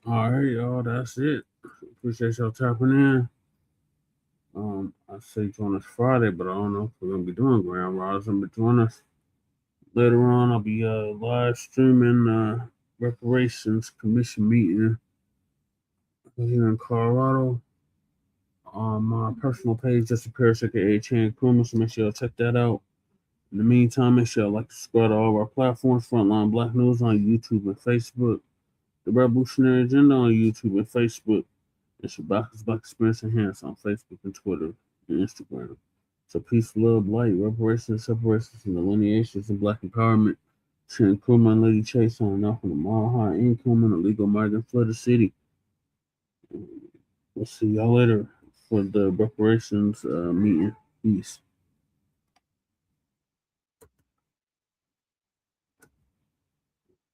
All right, y'all, that's it. Appreciate y'all tapping in. I say join us Friday, but I don't know if we're gonna be doing Grand Rising, but join us later on. I'll be live streaming reparations commission meeting here in Colorado on my personal page, Just a Paris, aka Chan Krumah, so make sure y'all check that out. In the meantime, make sure y'all like to subscribe to all of our platforms, Frontline Black News on YouTube and Facebook, The Revolutionary Agenda on YouTube and Facebook, and Shabaka's Black Experience Enhanced on Facebook and Twitter and Instagram. So peace, love, light, reparations, separations, and delineations and Black empowerment. Chan Krumah and Lady Chase on off on the mile high income and illegal migrant flooded city. We'll see y'all later for the reparations meeting. Peace.